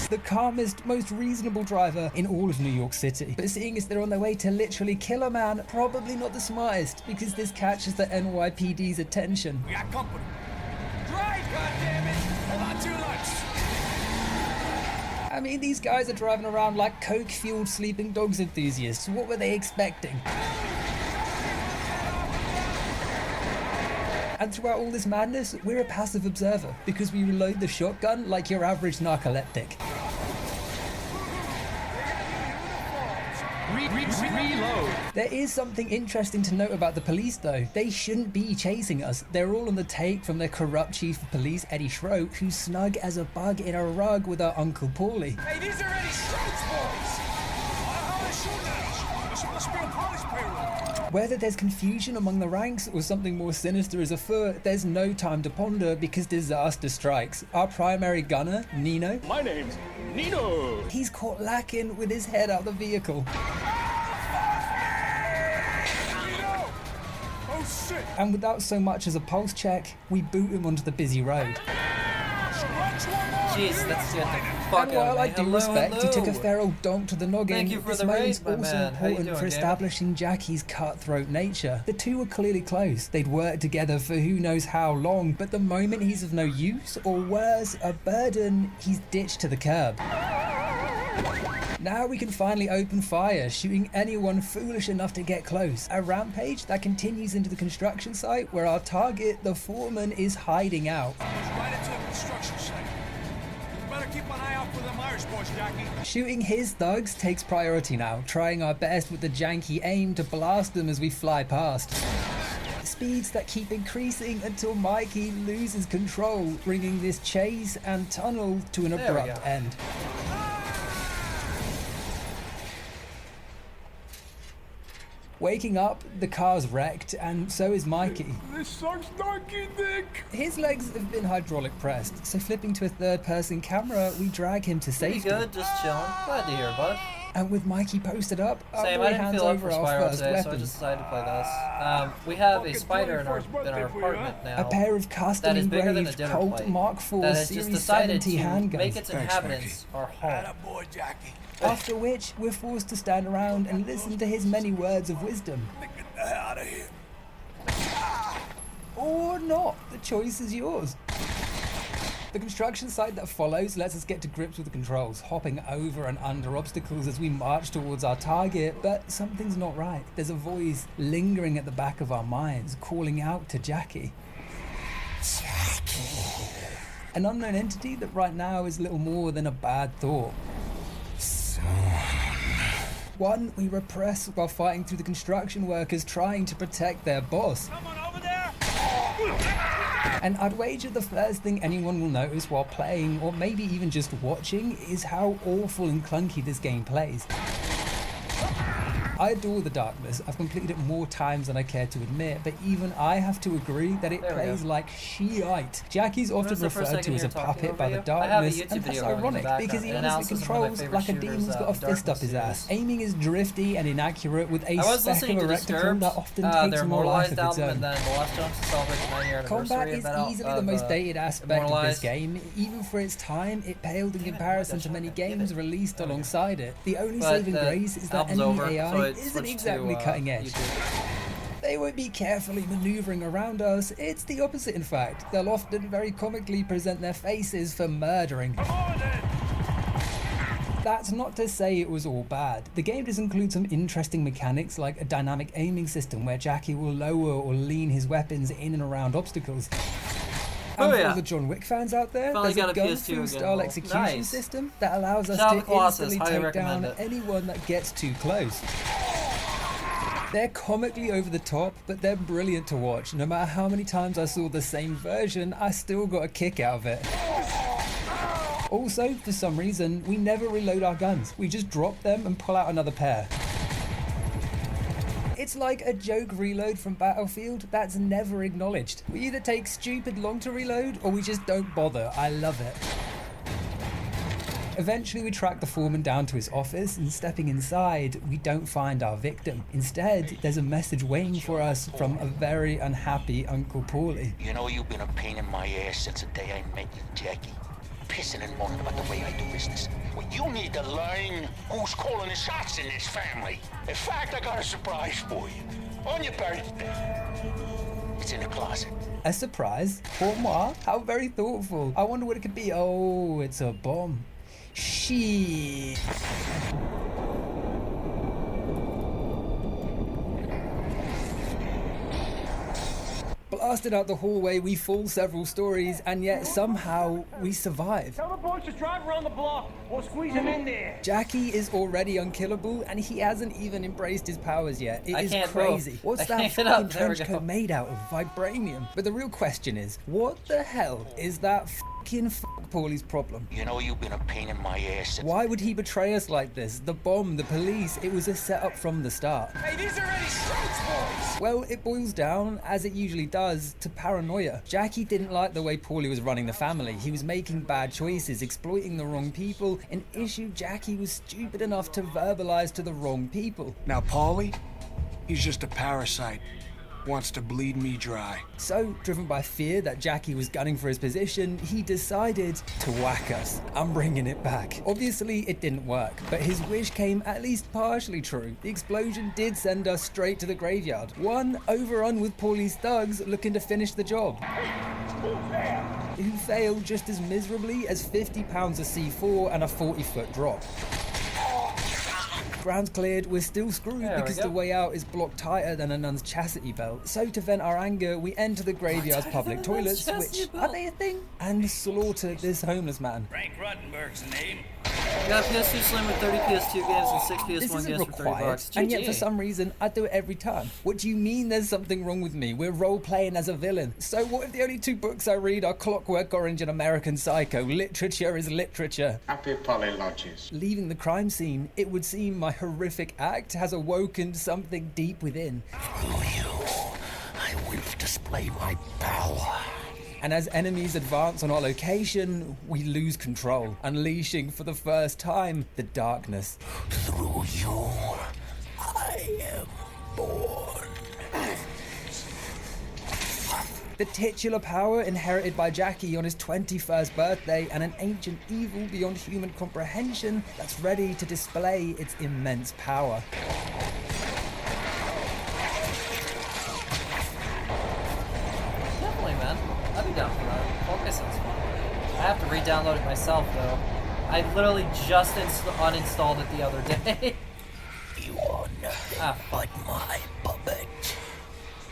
The calmest, most reasonable driver in all of New York City. But seeing as they're on their way to literally kill a man, probably not the smartest, because this catches the NYPD's attention. We got company. Drive, goddammit! Hold on to your lunch. I mean, these guys are driving around like coke-fueled sleeping dogs enthusiasts. What were they expecting? And throughout all this madness, we're a passive observer, because we reload the shotgun like your average narcoleptic. Reload. There is something interesting to note about the police though. They shouldn't be chasing us. They're all on the take from their corrupt chief of police, Eddie Schroet, who's snug as a bug in a rug with our Uncle Paulie. Hey, these are Eddie Schroet's boys. How are they shooting at us? This must be a police payroll. Whether there's confusion among the ranks or something more sinister is afoot, there's no time to ponder because disaster strikes. Our primary gunner, Nino, My name's Nino. he's caught lacking with his head out the vehicle. Oh, shit. And without so much as a pulse check, we boot him onto the busy road. Jeez, that's get the fuck And out of while me. I do Hello, respect he took a hello. fair old donk to the noggin, Thank you for this the moment's raid, my also man. How you important doing, for gamer? establishing Jackie's cutthroat nature. The two were clearly close. They'd worked together for who knows how long, but the moment he's of no use, or worse, a burden, he's ditched to the curb. Now we can finally open fire, shooting anyone foolish enough to get close. A rampage that continues into the construction site where our target, the foreman, is hiding out. Right into the construction site. You better keep an eye out for them Irish boys, Jackie. Shooting his thugs takes priority now, trying our best with the janky aim to blast them as we fly past. Speeds that keep increasing until Mikey loses control, bringing this chase and tunnel to an There we abrupt go. end. Waking up, the car's wrecked, and so is Mikey. This sucks, donkey dick. His legs have been hydraulic pressed, so flipping to a third-person camera, we drag him to You safety. good? Just chilling. Glad to hear, bud. And with Mikey posted up, our Same, boy I didn't hands feel up over for our Spyro first today, so I weapon. just decided to play this. We have a spider in our apartment now. A pair of custom that is bigger than a engraved dinner Colt plate. Mark IV That has Series just decided 70 to handguns. make its inhabitants our home. Boy, Jackie. After which, we're forced to stand around and listen to his many words of wisdom. Get the hell out of here. Or not, the choice is yours. The construction site that follows lets us get to grips with the controls, hopping over and under obstacles as we march towards our target, but something's not right. There's a voice lingering at the back of our minds, calling out to Jackie. Jackie. An unknown entity that right now is little more than a bad thought. One we repress while fighting through the construction workers trying to protect their boss. Someone over there? And I'd wager the first thing anyone will notice while playing, or maybe even just watching, is how awful and clunky this game plays. I adore the darkness. I've completed it more times than I care to admit, but even I have to agree that it There we plays go. like shite. Jackie's often Notice the first referred to second as a you're talking puppet by over the you? I have a darkness, YouTube and that's video going in the ironic because he background. It honestly announces some of my controls favorite like a shooters, demon's got a fist up his Darkness ass. series. Aiming is drifty and inaccurate with a I was speck listening of a to reticle Disturbed, that often their takes more life Immortalized of its album, own. and then the last film to celebrate the 9-year Combat anniversary is of that easily the most dated aspect of this Immortalized. game. Even for its time, it paled in comparison to many games released There we go. alongside it. The only But saving the grace is that album's enemy over, AI so it isn't switched exactly to, cutting edge. YouTube. They won't be carefully maneuvering around us. It's the opposite, in fact. They'll often very comically present their faces for murdering. Come on then! That's not to say it was all bad. The game does include some interesting mechanics like a dynamic aiming system where Jackie will lower or lean his weapons in and around obstacles. And Oh, for yeah. all the John Wick fans out there, Finally there's a got a PS2 gun-through again. style Well, execution nice. system that allows us Shout out to to Colossus. instantly Highly take down recommend it. anyone that gets too close. They're comically over the top, but they're brilliant to watch. No matter how many times I saw the same version, I still got a kick out of it. Also, for some reason, we never reload our guns. We just drop them and pull out another pair. It's like a joke reload from Battlefield that's never acknowledged. We either take stupid long to reload or we just don't bother. I love it. Eventually we track the foreman down to his office, and stepping inside, we don't find our victim. Instead, there's a message waiting for us from a very unhappy Uncle Paulie. You know you've been a pain in my ass since the day I met you, Jackie. Pissing and moaning about the way I do business. Well, you need to learn who's calling the shots in this family. In fact, I got a surprise for you. On your birthday. It's in the closet. A surprise? Pour moi? How very thoughtful. I wonder what it could be. Oh, it's a bomb. Shit. Blasted out the hallway, we fall several stories, and yet somehow we survive. Tell the boys to drive around the block. We'll squeeze him in there. Jackie is already unkillable, and he hasn't even embraced his powers yet. It I is can't crazy. move. What's I that can't get up. fucking There we trench go. coat made out of? Vibranium. But the real question is, what the hell is that fucking Paulie's problem? You know you've been a pain in my ass since... Why would he betray us like this? The bomb, the police, it was a setup from the start. Hey, these are Eddie Strokes, boys. Well, it boils down, as it usually does, to paranoia. Jackie didn't like the way Paulie was running the family. He was making bad choices, exploiting the wrong people, an issue Jackie was stupid enough to verbalize to the wrong people. Now, Paulie, he's just a parasite. Wants to bleed me dry. So, driven by fear that Jackie was gunning for his position, he decided to whack us. I'm bringing it back. Obviously, it didn't work, but his wish came at least partially true. The explosion did send us straight to the graveyard. One overrun with Paulie's thugs looking to finish the job. Who failed just as miserably as 50 pounds of C4 and a 40-foot drop. Ground's cleared, we're still screwed There we because go. the way out is blocked tighter than a nun's chastity belt. So to vent our anger, we enter the graveyard's public than a nun's toilets, chastity which, are belt? they a thing? And slaughter this homeless man. Frank Ruttenberg's the name. We got a PS2 Slim with 30 PS2 games and 6 PS1 This games isn't for 30 required, bucks. and yet for GG. some reason, I do it every time. What do you mean there's something wrong with me? We're role-playing as a villain. So what if the only two books I read are Clockwork Orange and American Psycho? Literature is literature. Happy polylodges. Leaving the crime scene, it would seem my horrific act has awoken something deep within. I will display my power. And as enemies advance on our location, we lose control, unleashing for the first time the darkness. Through you, I am born. The titular power inherited by Jackie on his 21st birthday, and an ancient evil beyond human comprehension that's ready to display its immense power. Definitely, man. I'd be down for that. Focus sounds fun. I have to re-download it myself, though. I literally just uninstalled it the other day. You are nothing but my puppet.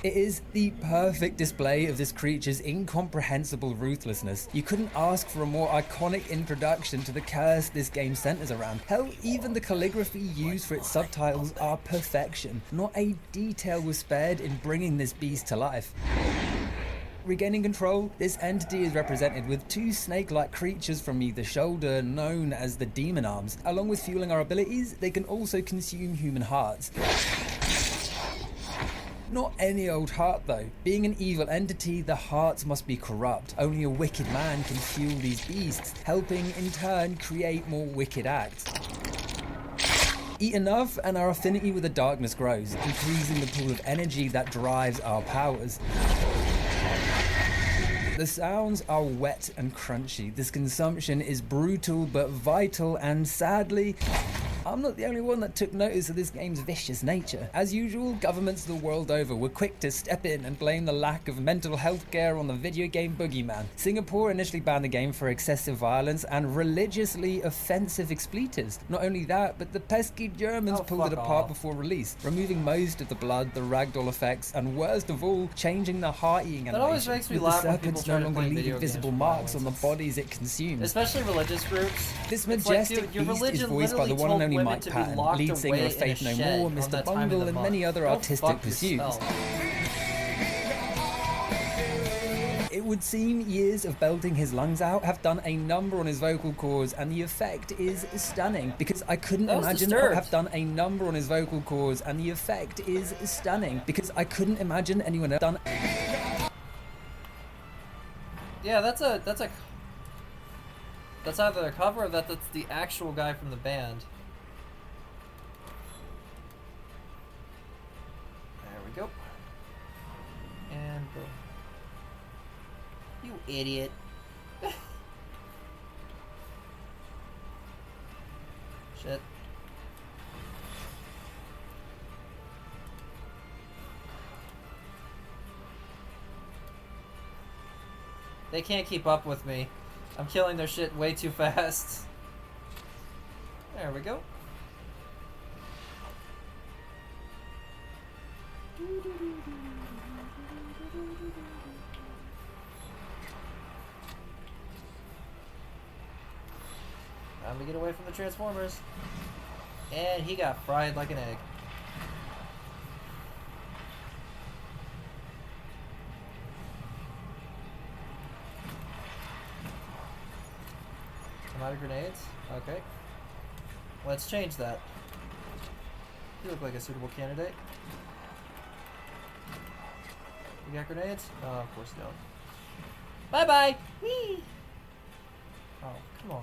It is the perfect display of this creature's incomprehensible ruthlessness. You couldn't ask for a more iconic introduction to the curse this game centers around. Hell, even the calligraphy used for its subtitles are perfection. Not a detail was spared in bringing this beast to life. Regaining control, this entity is represented with two snake-like creatures from either shoulder known as the demon arms. Along with fueling our abilities, they can also consume human hearts. Not any old heart though. Being an evil entity, the hearts must be corrupt. Only a wicked man can fuel these beasts, helping in turn create more wicked acts. Eat enough and our affinity with the darkness grows, increasing the pool of energy that drives our powers. The sounds are wet and crunchy. This consumption is brutal but vital, and sadly, I'm not the only one that took notice of this game's vicious nature. As usual, governments the world over were quick to step in and blame the lack of mental health care on the video game boogeyman. Singapore initially banned the game for excessive violence and religiously offensive expletives. Not only that, but the pesky Germans pulled it apart before release, removing most of the blood, the ragdoll effects, and worst of all, changing the heart-eating animation. That always makes me with laugh the when people serpents try no to longer play leaving video games visible for marks on the violence. bodies it consumes. Especially religious groups. This It's majestic like, dude, your beast is religion voiced by the literally one and told only women Mike to be Patton, locked lead singer away of Faith in a No shed More, on Mr. that time of Bungle, the and month. many other Go artistic fuck pursuits. yourself. It would seem years of belting his lungs out have done a number on his vocal cords, and the effect is stunning. Because I couldn't That was imagine Disturbed. have done a number on his vocal cords, and the effect is stunning. Because I couldn't imagine anyone else done. Yeah, that's either a cover or that's the actual guy from the band. There we go. And boom. You idiot. Shit. They can't keep up with me. I'm killing their shit way too fast. There we go. Time to get away from the Transformers. And he got fried like an egg. I'm out of grenades? Okay. Let's change that. You look like a suitable candidate. You got grenades? Oh, of course you don't. Bye-bye! Whee! Oh, come on.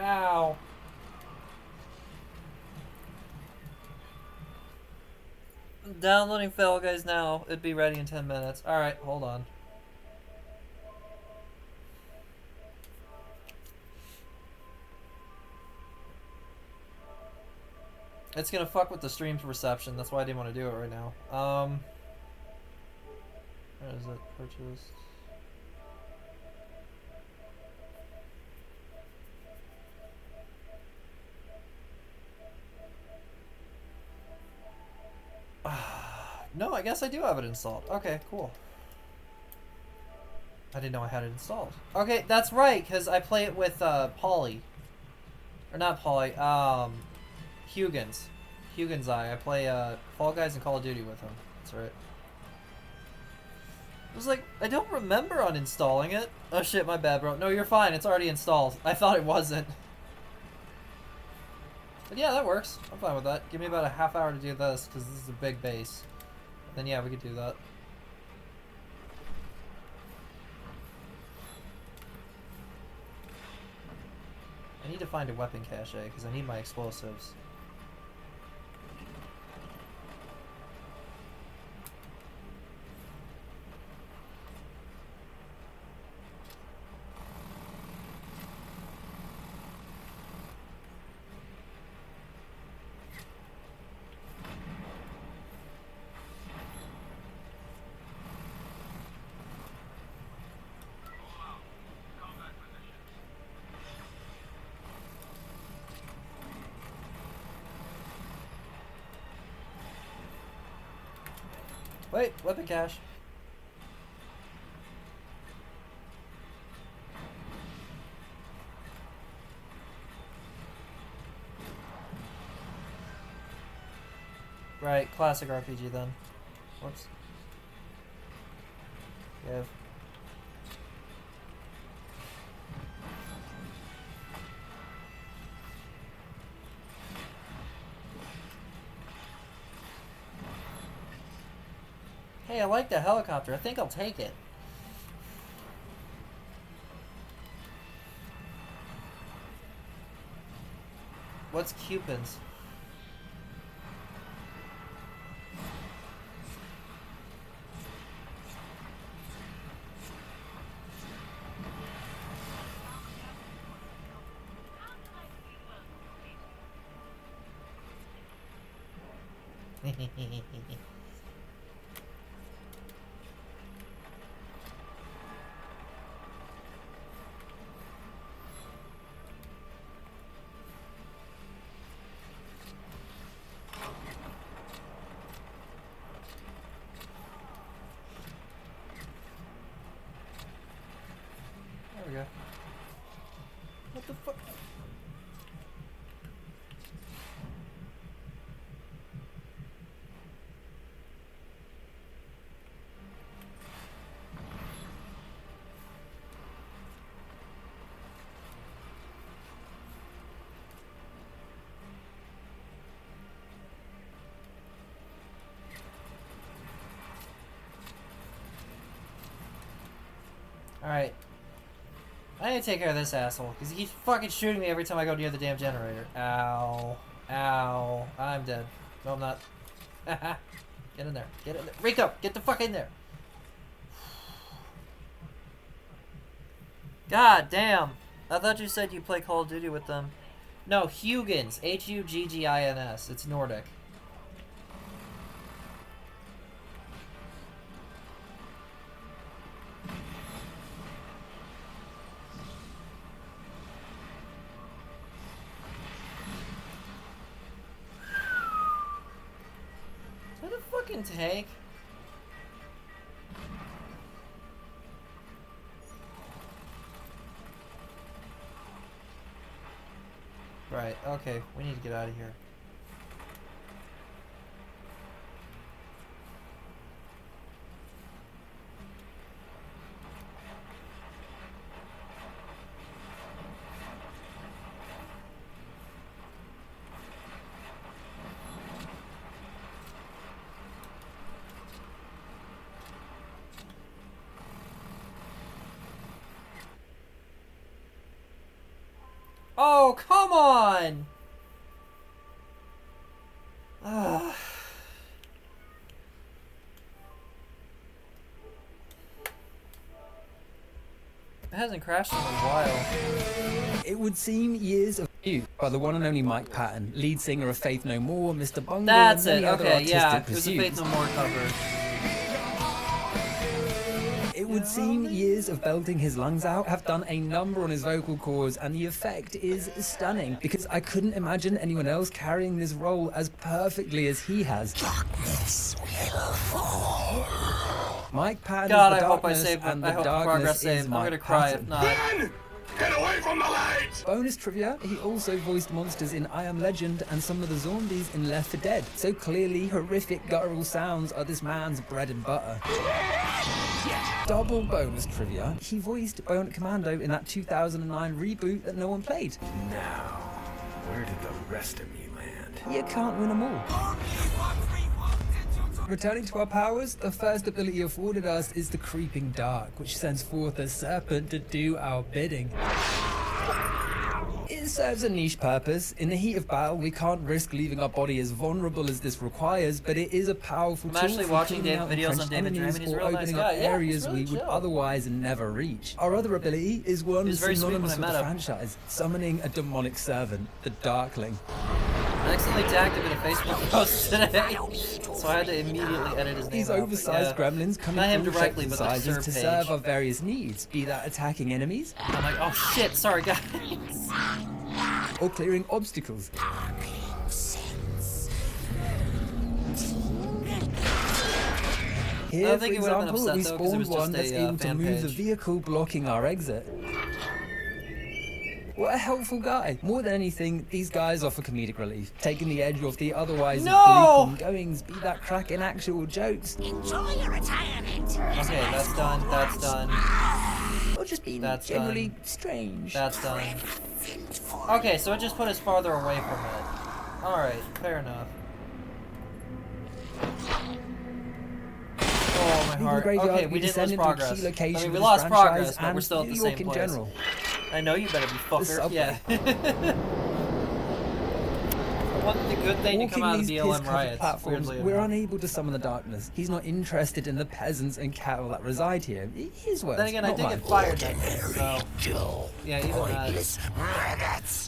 Ow! I'm downloading Fall Guys now. It'd be ready in 10 minutes. Alright, hold on. It's gonna fuck with the stream's reception. That's why I didn't want to do it right now. Where is it? Purchased. No, I guess I do have it installed. Okay, cool. I didn't know I had it installed. Okay, that's right, because I play it with Polly. Or not Polly, Hugin's. Hugin's Eye. I play Fall Guys and Call of Duty with him. That's right. I was like, I don't remember uninstalling it. Oh shit, my bad, bro. No, you're fine. It's already installed. I thought it wasn't. But yeah, that works. I'm fine with that. Give me about a half hour to do this, because this is a big base. Then yeah, we could do that. I need to find a weapon cache, because I need my explosives. Wait, weapon cache. Right, classic RPG then. Whoops. Yeah. Hey, I like the helicopter. I think I'll take it. What's Cupins? There we go. What the fuck? Alright. I need to take care of this asshole, because he keeps fucking shooting me every time I go near the damn generator. Ow. Ow. I'm dead. No, I'm not. Get in there. Get in there. Rico, get the fuck in there. God damn. I thought you said you play Call of Duty with them. No, Huggins. Huggins. It's Nordic. Is that a fucking tank? Right, okay, we need to get out of here. Oh, come on! Ugh. It hasn't crashed in a while. It would seem years of you by the one and only Mike Patton, lead singer of Faith No More, Mr. Bungle, That's and it, many other okay, artistic yeah. It was a pursuits. Faith No More cover. It would seem years of belting his lungs out have done a number on his vocal cords, and the effect is stunning, because I couldn't imagine anyone else carrying this role as perfectly as he has. Darkness will fall. Mike Patton God, is the I hope I darkness, saved and I the hope darkness progress is saved. I'm Mike gonna cry Patton. if not. Get away from the lights! Bonus trivia, he also voiced monsters in I Am Legend and some of the zombies in Left 4 Dead. So clearly, horrific guttural sounds are this man's bread and butter. Double bonus trivia, he voiced Bionic Commando in that 2009 reboot that no one played. Now, where did the rest of me land? You can't win them all. Returning to our powers, the first ability afforded us is the Creeping Dark, which sends forth a serpent to do our bidding. It serves a niche purpose. In the heat of battle, we can't risk leaving our body as vulnerable as this requires, but it is a powerful I'm tool actually for watching cleaning out videos on entrenched David enemies Draymond. He's a or real nice opening guy. up Yeah, areas he's really we would chill. otherwise never reach. Our other ability is one He's very sweet when synonymous I with the met him. franchise, summoning a demonic servant, the Darkling. I accidentally tagged him in a Facebook post today, so I had to immediately edit his name These out, but oversized yeah. gremlins come Not in him all directly, shapes but and the sizes to serve serve page. our various needs, be that attacking enemies I'm like, oh shit, sorry guys. or clearing obstacles. I Here, don't for think he would've been example, upset, we though, 'cause it spawned was one just that's a, able to fan move the page. vehicle blocking our exit. What a helpful guy. More than anything, these guys offer comedic relief, taking the edge off the otherwise No! bleak ongoings, be that cracking actual jokes. Enjoy your retirement. Okay, that's done. That's done. Or just being That's generally done. strange. That's done. Okay, so it just put us farther away from it. Alright, fair enough. Oh, my Leaving the heart. graveyard, Okay, we didn't lose descend into a progress. key location I mean, of we this lost franchise progress, but we're and still at New the York same in place. general. I know you better be fucker. subway. Yeah. I want the good thing to come out of the Walking these BLM piss-covered riots. platforms, weirdly we're enough. unable to summon the darkness. He's not interested in the peasants and cattle that reside here. His words, Then again, I not did mine. get fired that day, so... Yeah, even that.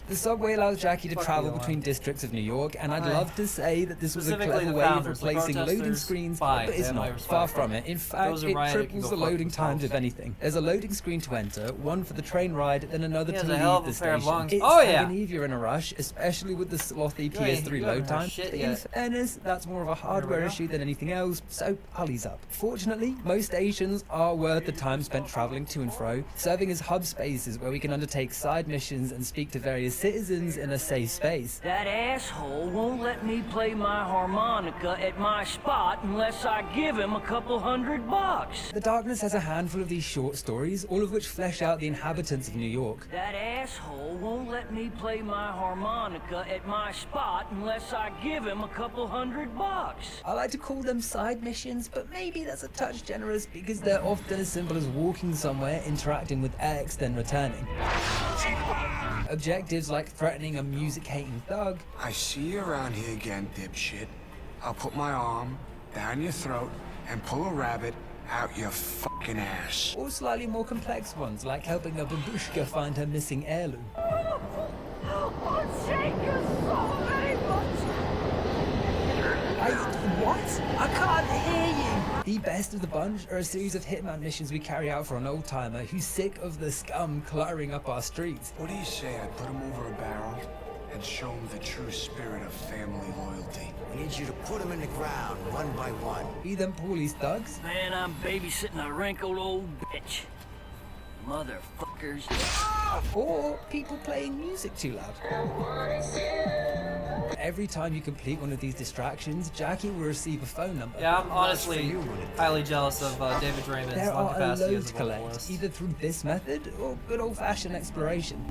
The subway allows Jackie to Fuck travel BLM. between districts of New York, and I'd Aye. love to say that this was a Specifically clever the way of founders, the replacing loading protesters, screens, fine, but they it's have my not. respect. Far from it. In fact, Those who it riot can triples go the fuck loading times themselves. of anything. There's a loading screen to enter, one for the train ride, then another He to has a leave hell of the a pair of station. lungs. It's Oh, yeah. agony if you're in a rush, especially with the slothy You ain't- PS3 you load haven't heard time. shit But yet. in fairness, that's more of a hardware go. issue than anything else, so Pully's up. Fortunately, most stations are worth the time spent traveling to and fro, serving as hub spaces where we can undertake side missions and speak to various citizens in a safe space. That asshole won't let me play my harmonica at my spot unless I give him a couple $100. The Darkness has a handful of these short stories, all of which flesh out the inhabitants of New York. That asshole won't let me play my harmonica at my spot unless I give him a couple $100. I like to call them side missions, but maybe that's a touch generous because they're often as simple as walking somewhere, interacting with X, then returning. Objectives like threatening a music-hating thug, I see you around here again, dipshit. I'll put my arm down your throat and pull a rabbit out your fucking ass. or slightly more complex ones like helping a babushka find her missing heirloom. What? I can't hear you! The best of the bunch are a series of hitman missions we carry out for an old-timer who's sick of the scum cluttering up our streets. What do you say I put him over a barrel and show him the true spirit of family loyalty? I need you to put them in the ground, one by one. Be them Paulie's thugs, Man, I'm babysitting a wrinkled old bitch. Motherfuckers. or people playing music too loud. Every time you complete one of these distractions, Jackie will receive a phone number. Yeah, I'm honestly highly jealous of David Draymond's There lung are a capacity load as to a collect, vocalist. either through this method or good old-fashioned exploration.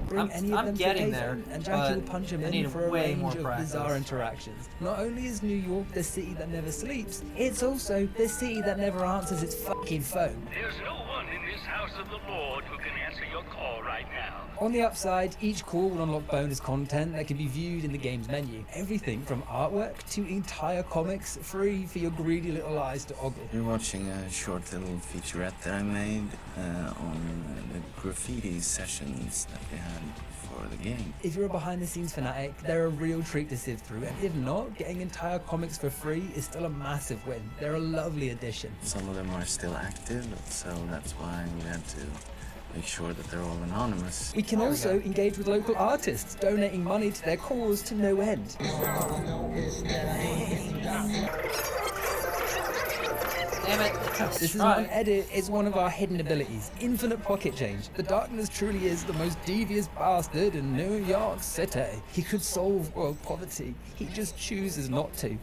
Bring any of I'm them to getting a there, payphone, and Jackie will but punch him I in need for a way range more of practice. bizarre interactions. Not only is New York the city that never sleeps, it's also the city that never answers its fucking phone. There's no one in this house of the Lord who can answer your call right now. On the upside, each call will unlock bonus content that can be viewed in the game's menu. Everything from artwork to entire comics, free for your greedy little eyes to ogle. You're watching a short little featurette that I made on the graffiti sessions that we had for the game. If you're a behind-the-scenes fanatic, they're a real treat to sift through, and if not, getting entire comics for free is still a massive win. They're a lovely addition. Some of them are still active, so that's why we had to make sure that they're all anonymous. We can also engage with local artists, donating money to their cause to no end. Damn it. This is not an edit, it's one of our hidden abilities. Infinite pocket change. The Darkness truly is the most devious bastard in New York City. He could solve world poverty. He just chooses not to.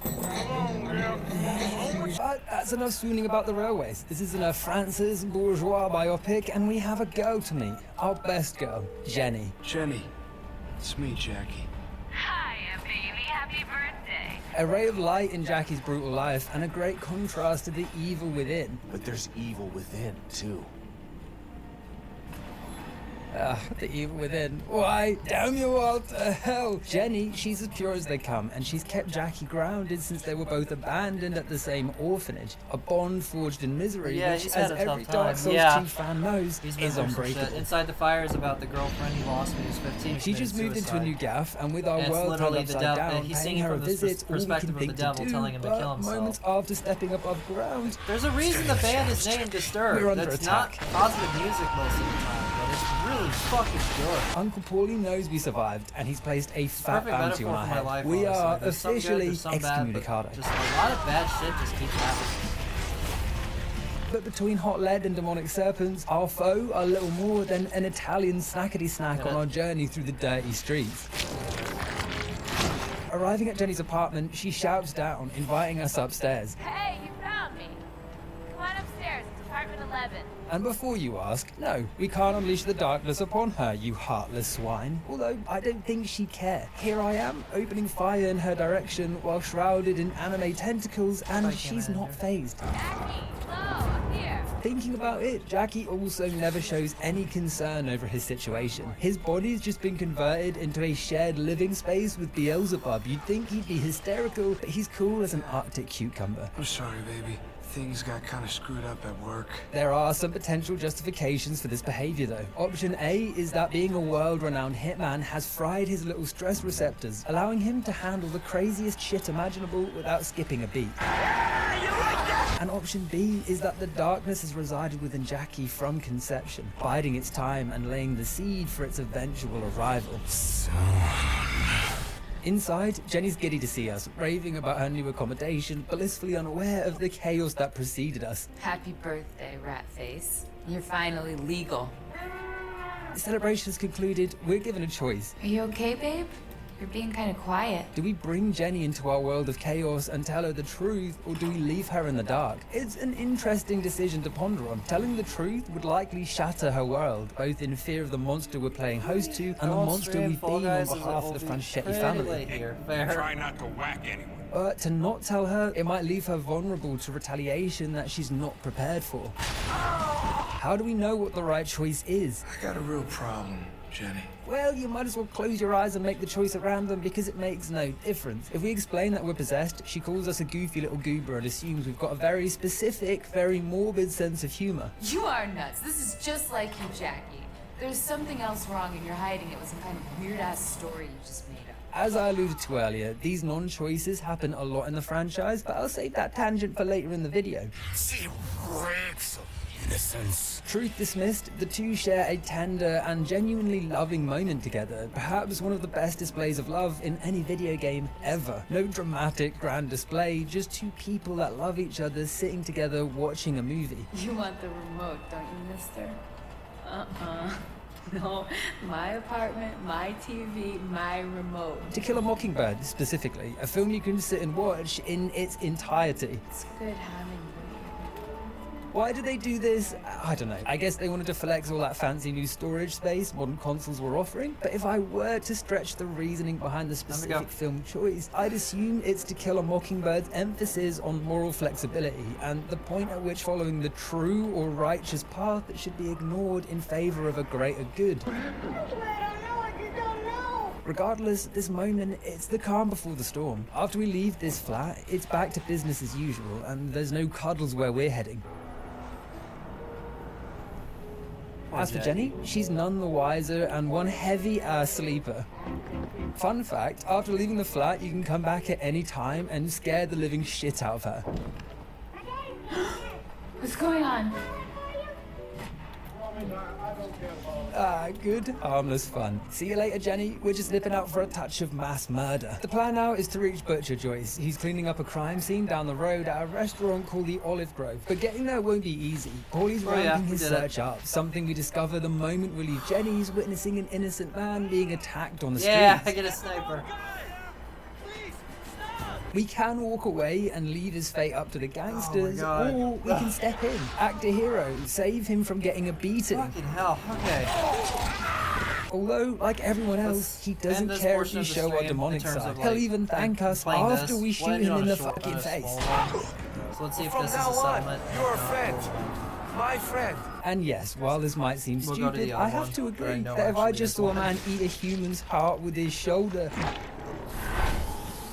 But that's enough swooning about the railways. This isn't a Francis bourgeois biopic, and we have a girl to meet. Our best girl, Jenny. Jenny, it's me, Jackie. Hiya, baby. Happy birthday. A ray of light in Jackie's brutal life, and a great contrast to the evil within. But there's evil within, too. The evil within. Why, damn you all to hell. Jenny, she's as pure as they come, and she's kept Jackie grounded since they were both abandoned at the same orphanage. A bond forged in misery, Yeah, which, he's as had a tough every time. Dark Souls Yeah. 2 fan knows, He's been is through some shit. unbreakable. Inside the Fire is about the girlfriend he lost when he was 15. She just moved into a new gaff, and with our And it's world turned literally the upside devil- down, and he's paying singing her a from the visit, all we perspective can of the think devil to do, telling him to but kill himself. moments after stepping above ground, There's a reason the band is named Disturbed. We're under That's attack. not positive music most of the time, but it's really fucking good. Uncle Paulie knows we survived, and he's placed a fat Perfect bounty on metaphor our for my head. life, We honestly. are There's some good, officially there's some bad, but excommunicado. just a lot of bad shit just keeps happening. But between hot lead and demonic serpents, our foe are little more than an Italian snackety snack on our journey through the dirty streets. Arriving at Jenny's apartment, she shouts down, inviting us upstairs. Hey, you found me. Come on upstairs. It's apartment 11. And before you ask, no, we can't unleash the darkness upon her, you heartless swine. Although, I don't think she'd care. Here I am, opening fire in her direction while shrouded in anime tentacles, and she's not fazed. Jackie, hello, I'm here. Thinking about it, Jackie also never shows any concern over his situation. His body's just been converted into a shared living space with Beelzebub. You'd think he'd be hysterical, but he's cool as an Arctic cucumber. I'm sorry, baby. Things got kind of screwed up at work. There are some potential justifications for this behavior though. Option A is that being a world-renowned hitman has fried his little stress receptors, allowing him to handle the craziest shit imaginable without skipping a beat. And option B is that the darkness has resided within Jackie from conception, biding its time and laying the seed for its eventual arrival. Inside, Jenny's giddy to see us, raving about her new accommodation, blissfully unaware of the chaos that preceded us. Happy birthday, rat face. You're finally legal. The celebration is concluded, we're given a choice. Are you okay, babe? You're being kind of quiet. Do we bring Jenny into our world of chaos and tell her the truth, or do we leave her in the dark? It's an interesting decision to ponder on. Telling the truth would likely shatter her world, both in fear of the monster we're playing host to and the monster we've been on behalf of the Franchetti family. Try not to whack anyone. But to not tell her, it might leave her vulnerable to retaliation that she's not prepared for. How do we know what the right choice is? I got a real problem, Jenny. Well, you might as well close your eyes and make the choice at random because it makes no difference. If we explain that we're possessed, she calls us a goofy little goober and assumes we've got a very specific, very morbid sense of humor. You are nuts. This is just like you, Jackie. There's something else wrong and you're hiding it with some kind of weird-ass story you just made up. As I alluded to earlier, these non-choices happen a lot in the franchise, but I'll save that tangent for later in the video. She reeks of innocence. Truth dismissed, the two share a tender and genuinely loving moment together, perhaps one of the best displays of love in any video game ever. No dramatic, grand display, just two people that love each other sitting together watching a movie. You want the remote, don't you, mister? No, my apartment, my TV, my remote. To Kill a Mockingbird, specifically, a film you can sit and watch in its entirety. It's good having you. Why did they do this? I don't know. I guess they wanted to flex all that fancy new storage space modern consoles were offering, but if I were to stretch the reasoning behind the specific film choice, I'd assume it's To Kill a Mockingbird's emphasis on moral flexibility, and the point at which following the true or righteous path should be ignored in favor of a greater good. Regardless, this moment, it's the calm before the storm. After we leave this flat, it's back to business as usual, and there's no cuddles where we're heading. As for Jenny, she's none the wiser and one heavy-ass sleeper. Fun fact, after leaving the flat, you can come back at any time and scare the living shit out of her. What's going on? Ah, good, harmless fun. See you later, Jenny. We're just nipping out for a touch of mass murder. The plan now is to reach Butcher Joyce. He's cleaning up a crime scene down the road at a restaurant called the Olive Grove. But getting there won't be easy. Paulie's ramping his search up, something we discover the moment we leave Jenny's witnessing an innocent man being attacked on the streets. Yeah, I get a sniper. We can walk away and leave his fate up to the gangsters, or we can step in, act a hero, save him from getting a beating. Fucking hell, okay. Although, like everyone else, he doesn't care if we show our demonic side. He'll even thank us after we shoot him in the fucking face. So let's see if this is a settlement. You're a friend. My friend. And yes, while this might seem stupid, I have to agree that if I just saw a man eat a human's heart with his shoulder,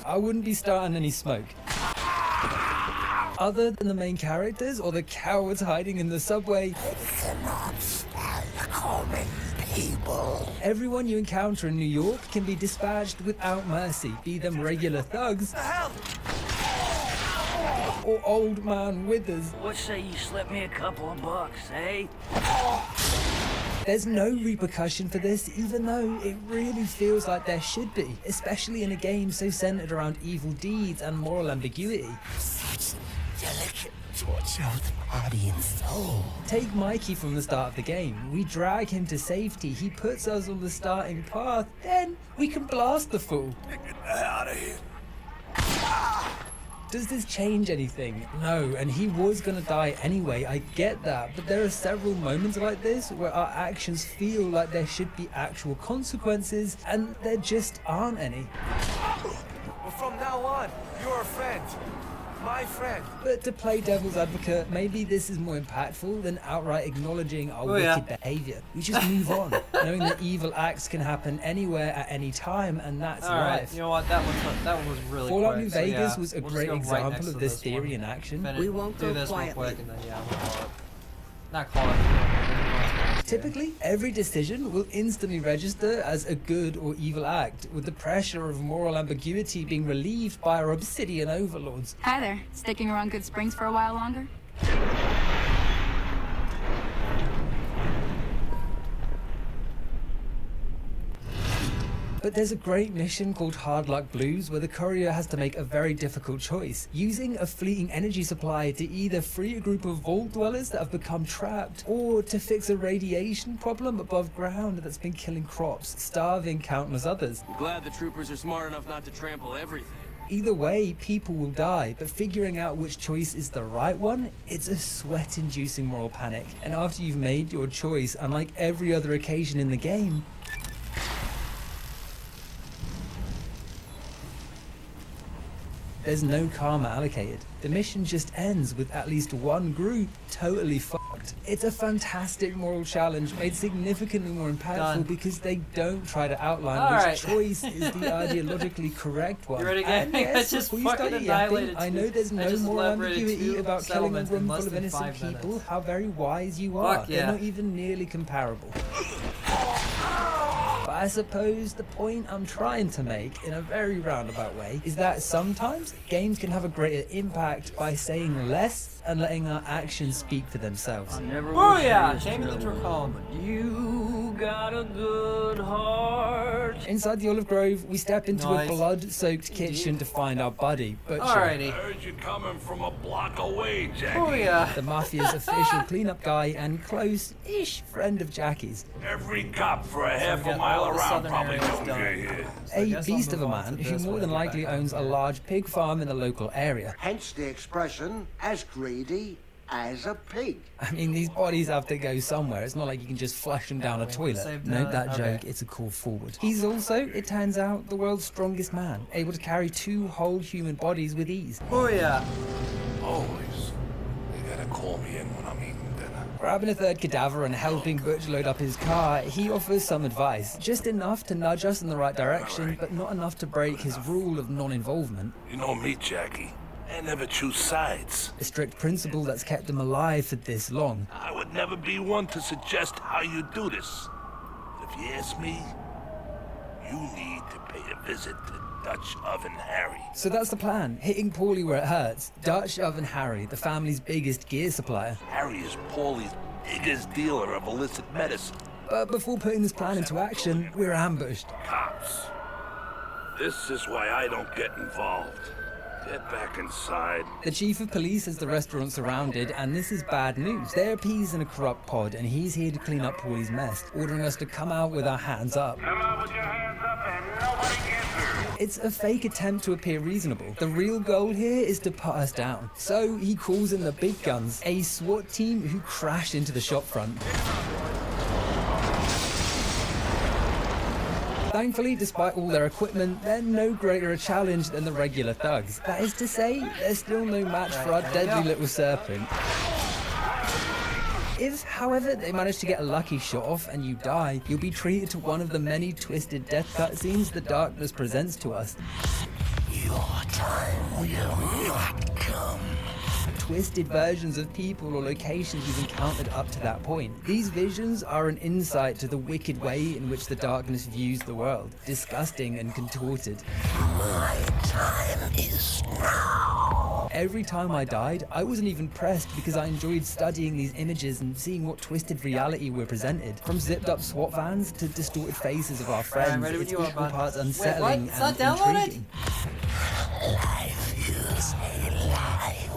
I wouldn't be starting any smoke. Other than the main characters or the cowards hiding in the subway, everyone you encounter in New York can be dispatched without mercy, be them regular thugs or old man withers. What say you slip me a couple of bucks, eh? There's no repercussion for this, even though it really feels like there should be, especially in a game so centered around evil deeds and moral ambiguity. touching, delicate torture of the body and soul. Take Mikey from the start of the game. We drag him to safety, he puts us on the starting path, then we can blast the fool. Get the hell out of here. Does this change anything? No, and he was gonna die anyway, I get that, but there are several moments like this where our actions feel like there should be actual consequences, and there just aren't any. Well, from now on, you're a friend. My friend. But to play devil's advocate, maybe this is more impactful than outright acknowledging our wicked behavior. We just move on, knowing that evil acts can happen anywhere at any time, and that's life. You know what? That one was really Fallout quick. New So, Vegas yeah, was a we'll great just go right example next of to this theory one. in action. Finish- We won't do go this real quietly. quick and then we'll call it. Not call it. Typically, every decision will instantly register as a good or evil act, with the pressure of moral ambiguity being relieved by our obsidian overlords. Hi there. Sticking around Good Springs for a while longer? But there's a great mission called Hard Luck Blues where the courier has to make a very difficult choice, using a fleeting energy supply to either free a group of vault dwellers that have become trapped, or to fix a radiation problem above ground that's been killing crops, starving countless others. I'm glad the troopers are smart enough not to trample everything. Either way, people will die, but figuring out which choice is the right one, it's a sweat-inducing moral panic. And after you've made your choice, unlike every other occasion in the game, there's no karma allocated. The mission just ends with at least one group totally fucked. It's a fantastic moral challenge made significantly more impactful because they don't try to outline which choice is the ideologically correct one. You ready, And gang? yes, I just before you start fucking yapping, annihilated I know two- there's I no just moral elaborated ambiguity two about killing a settlements in room less full of than innocent 5 minutes. people. How very wise you are. Fuck They're yeah. not even nearly comparable. But I suppose the point I'm trying to make, in a very roundabout way, is that sometimes games can have a greater impact by saying less and letting our actions speak for themselves. Oh yeah, Shame of the Dracon. You got a good heart. Inside the Olive Grove, we step into Nice. a blood-soaked kitchen to find our buddy, Butcher. Alrighty. Heard you coming from a block away, Jackie. Oh yeah. The mafia's official cleanup guy and close-ish friend of Jackie's. Every cop for a half we a got mile all the around southern probably areas knows done. you're here. I A guess I'll beast of a move on man to who this more when than we get likely back owns a on. large pig farm in the local area. Hence the expression, as greedy as a pig. I mean, these bodies have to go somewhere. It's not like you can just flush them down a toilet. saved Note that. that Okay. joke, it's a call forward. He's also, it turns out, the world's strongest man, able to carry 2 whole human bodies with ease. Oh yeah. Always. You gotta call me in when I'm eating dinner. Grabbing a third cadaver and helping Butch load up his car, he offers some advice. Just enough to nudge us in the right direction, but not enough to break his rule of non-involvement. You know me, Jackie. I never choose sides. A strict principle that's kept him alive for this long. I would never be one to suggest how you do this. If you ask me, you need to pay a visit to Dutch Oven Harry. So that's the plan, hitting Paulie where it hurts. Dutch Oven Harry, the family's biggest gear supplier. Harry is Paulie's biggest dealer of illicit medicine. But before putting this plan into action, we're ambushed. Cops. This is why I don't get involved. Get back inside. The chief of police has the restaurant surrounded, and this is bad news. There are peas in a corrupt pod, and he's here to clean up Paulie's mess, ordering us to come out with our hands up. Come out with your hands up and nobody gets hurt. It's a fake attempt to appear reasonable. The real goal here is to put us down. So he calls in the big guns, a SWAT team who crash into the shop front. Thankfully, despite all their equipment, they're no greater a challenge than the regular thugs. That is to say, they're still no match for our deadly little serpent. If, however, they manage to get a lucky shot off and you die, you'll be treated to one of the many twisted death cutscenes the darkness presents to us. Your time will not come. Twisted versions of people or locations we've encountered up to that point. These visions are an insight to the wicked way in which the darkness views the world, disgusting and contorted. My time is now. Every time I died, I wasn't even pressed because I enjoyed studying these images and seeing what twisted reality we're presented. From zipped up SWAT vans to distorted faces of our friends, ready when it's you are, equal bud. parts Wait, unsettling what? It's not and downloaded? intriguing. Life is a lie.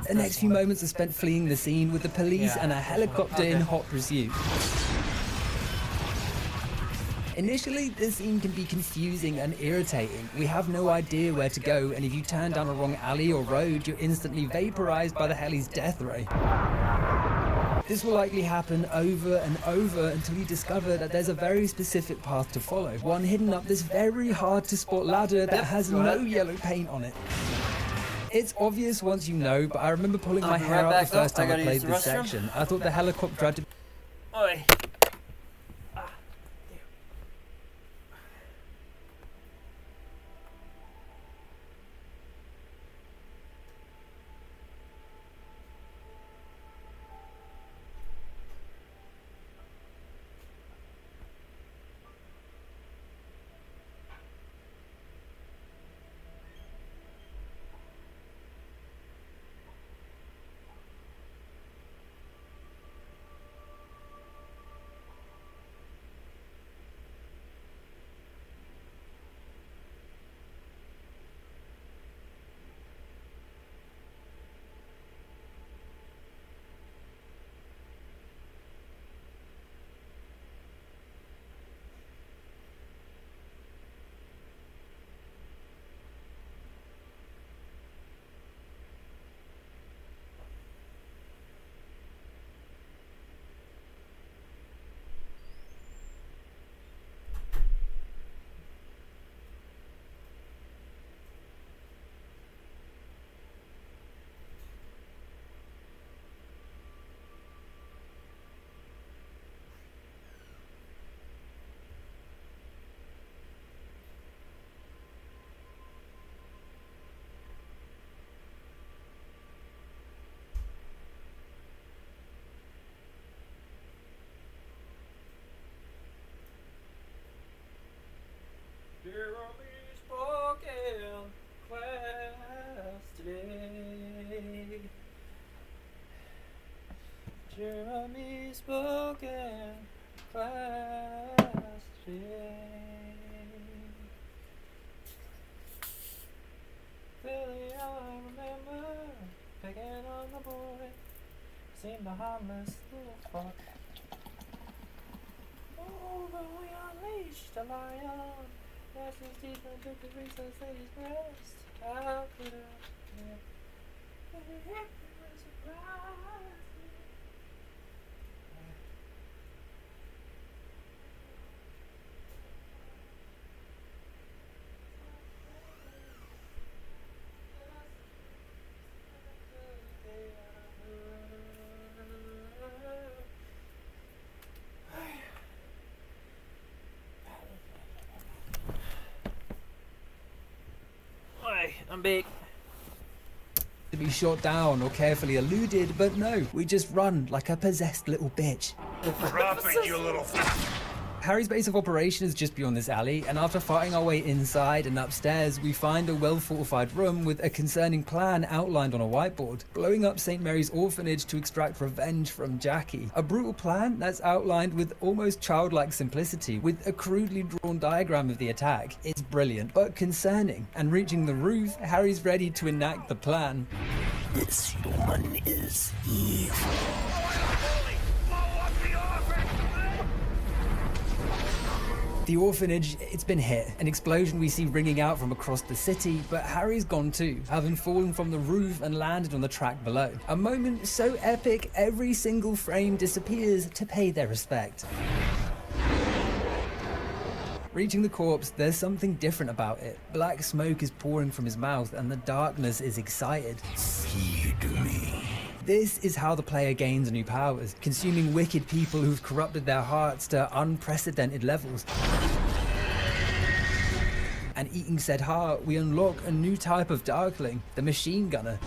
The next few moments are spent fleeing the scene with the police and a helicopter in hot pursuit. Initially, this scene can be confusing and irritating. We have no idea where to go, and if you turn down a wrong alley or road, you're instantly vaporized by the heli's death ray. This will likely happen over and over until you discover that there's a very specific path to follow, one hidden up this very hard to spot ladder that has no yellow paint on it. It's obvious once you know, but I remember pulling my hair out the first time I played this section. I thought the helicopter had to... Oi. Jeremy's spoken class today. Jeremy's spoken class today. Philly, I remember picking on the boy. Seemed a harmless little fuck. Oh, but we unleashed a lion. That's his teeth and took the reasons that he's breast. How could I? Surprise. I'm big. To be shot down or carefully eluded, but no, we just run like a possessed little bitch. Drop it, you little... Harry's base of operation is just beyond this alley, and after fighting our way inside and upstairs, we find a well-fortified room with a concerning plan outlined on a whiteboard. Blowing up St. Mary's orphanage to extract revenge from Jackie. A brutal plan that's outlined with almost childlike simplicity, with a crudely drawn diagram of the attack. It's brilliant, but concerning. And reaching the roof, Harry's ready to enact the plan. This woman is evil. The orphanage, it's been hit. An explosion we see ringing out from across the city, but Harry's gone too, having fallen from the roof and landed on the track below. A moment so epic, every single frame disappears to pay their respect. Reaching the corpse, there's something different about it. Black smoke is pouring from his mouth and the darkness is excited. Feed me. This is how the player gains new powers, consuming wicked people who've corrupted their hearts to unprecedented levels. And eating said heart, we unlock a new type of Darkling, the Machine Gunner.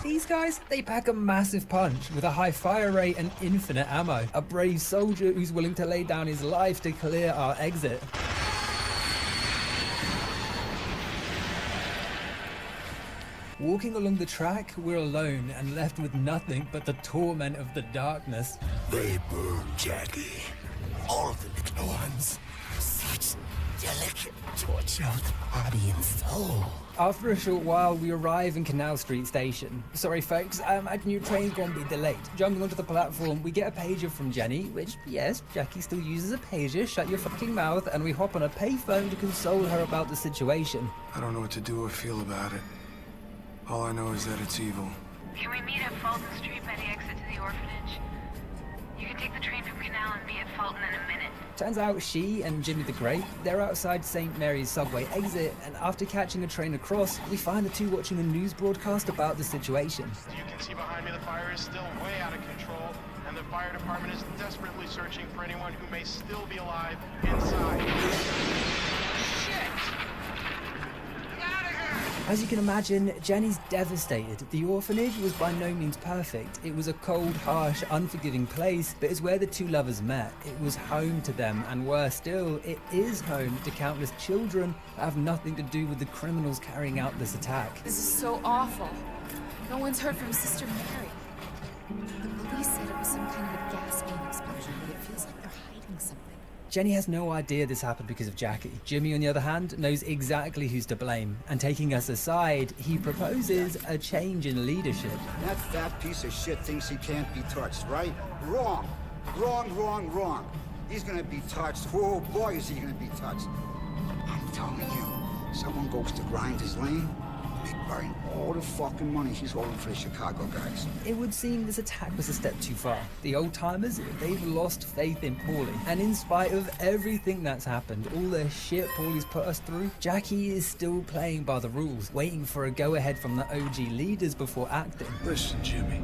These guys, they pack a massive punch with a high fire rate and infinite ammo. A brave soldier who's willing to lay down his life to clear our exit. Walking along the track, we're alone and left with nothing but the torment of the darkness. They burn Jackie. All of the little ones. Such delicate, tortured body and soul. After a short while, we arrive in Canal Street Station. Sorry folks, I imagine your train's gonna be delayed. Jumping onto the platform, we get a pager from Jenny, which, yes, Jackie still uses a pager, shut your fucking mouth, and we hop on a payphone to console her about the situation. I don't know what to do or feel about it. All I know is that it's evil. Can we meet at Fulton Street by the exit to the orphanage? You can take the train from Canal and be at Fulton in a minute. Turns out she and Jimmy the Great, they're outside St. Mary's subway exit, and after catching a train across, we find the two watching a news broadcast about the situation. You can see behind me the fire is still way out of control, and the fire department is desperately searching for anyone who may still be alive inside. Shit! As you can imagine, Jenny's devastated. The orphanage was by no means perfect. It was a cold, harsh, unforgiving place, but it's where the two lovers met. It was home to them, and worse still, it is home to countless children that have nothing to do with the criminals carrying out this attack. This is so awful. No one's heard from Sister Mary. The police said it was some kind of a gas main explosion, but it feels like they're hiding something. Jenny has no idea this happened because of Jackie. Jimmy, on the other hand, knows exactly who's to blame, and taking us aside, he proposes a change in leadership. That fat piece of shit thinks he can't be touched, right? Wrong. Wrong, wrong, wrong. He's gonna be touched. Oh boy, is he gonna be touched. I'm telling you, someone goes to grind his lane, they burn all the fucking money he's holding for the Chicago guys. It would seem this attack was a step too far. The old-timers, they've lost faith in Paulie. And in spite of everything that's happened, all the shit Paulie's put us through, Jackie is still playing by the rules, waiting for a go-ahead from the OG leaders before acting. Listen, Jimmy.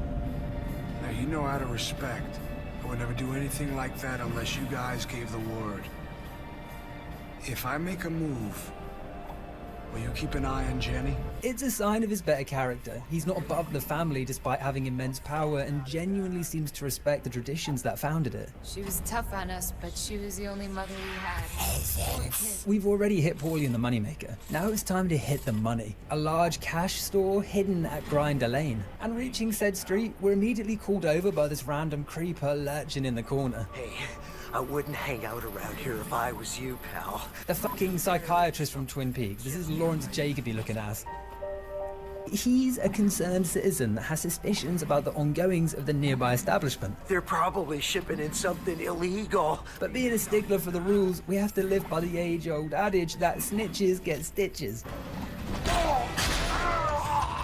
Now, you know out of respect, I would never do anything like that unless you guys gave the word. If I make a move, will you keep an eye on Jenny? It's a sign of his better character. He's not above the family despite having immense power and genuinely seems to respect the traditions that founded it. She was tough on us, but she was the only mother we had. We've already hit Paulie in the moneymaker. Now it's time to hit the money. A large cash store hidden at Grinder Lane. And reaching said street, we're immediately called over by this random creeper lurching in the corner. Hey, I wouldn't hang out around here if I was you, pal. The fucking psychiatrist from Twin Peaks. This is Lawrence Jacoby looking ass. He's a concerned citizen that has suspicions about the ongoings of the nearby establishment. They're probably shipping in something illegal. But being a stickler for the rules, we have to live by the age-old adage that snitches get stitches.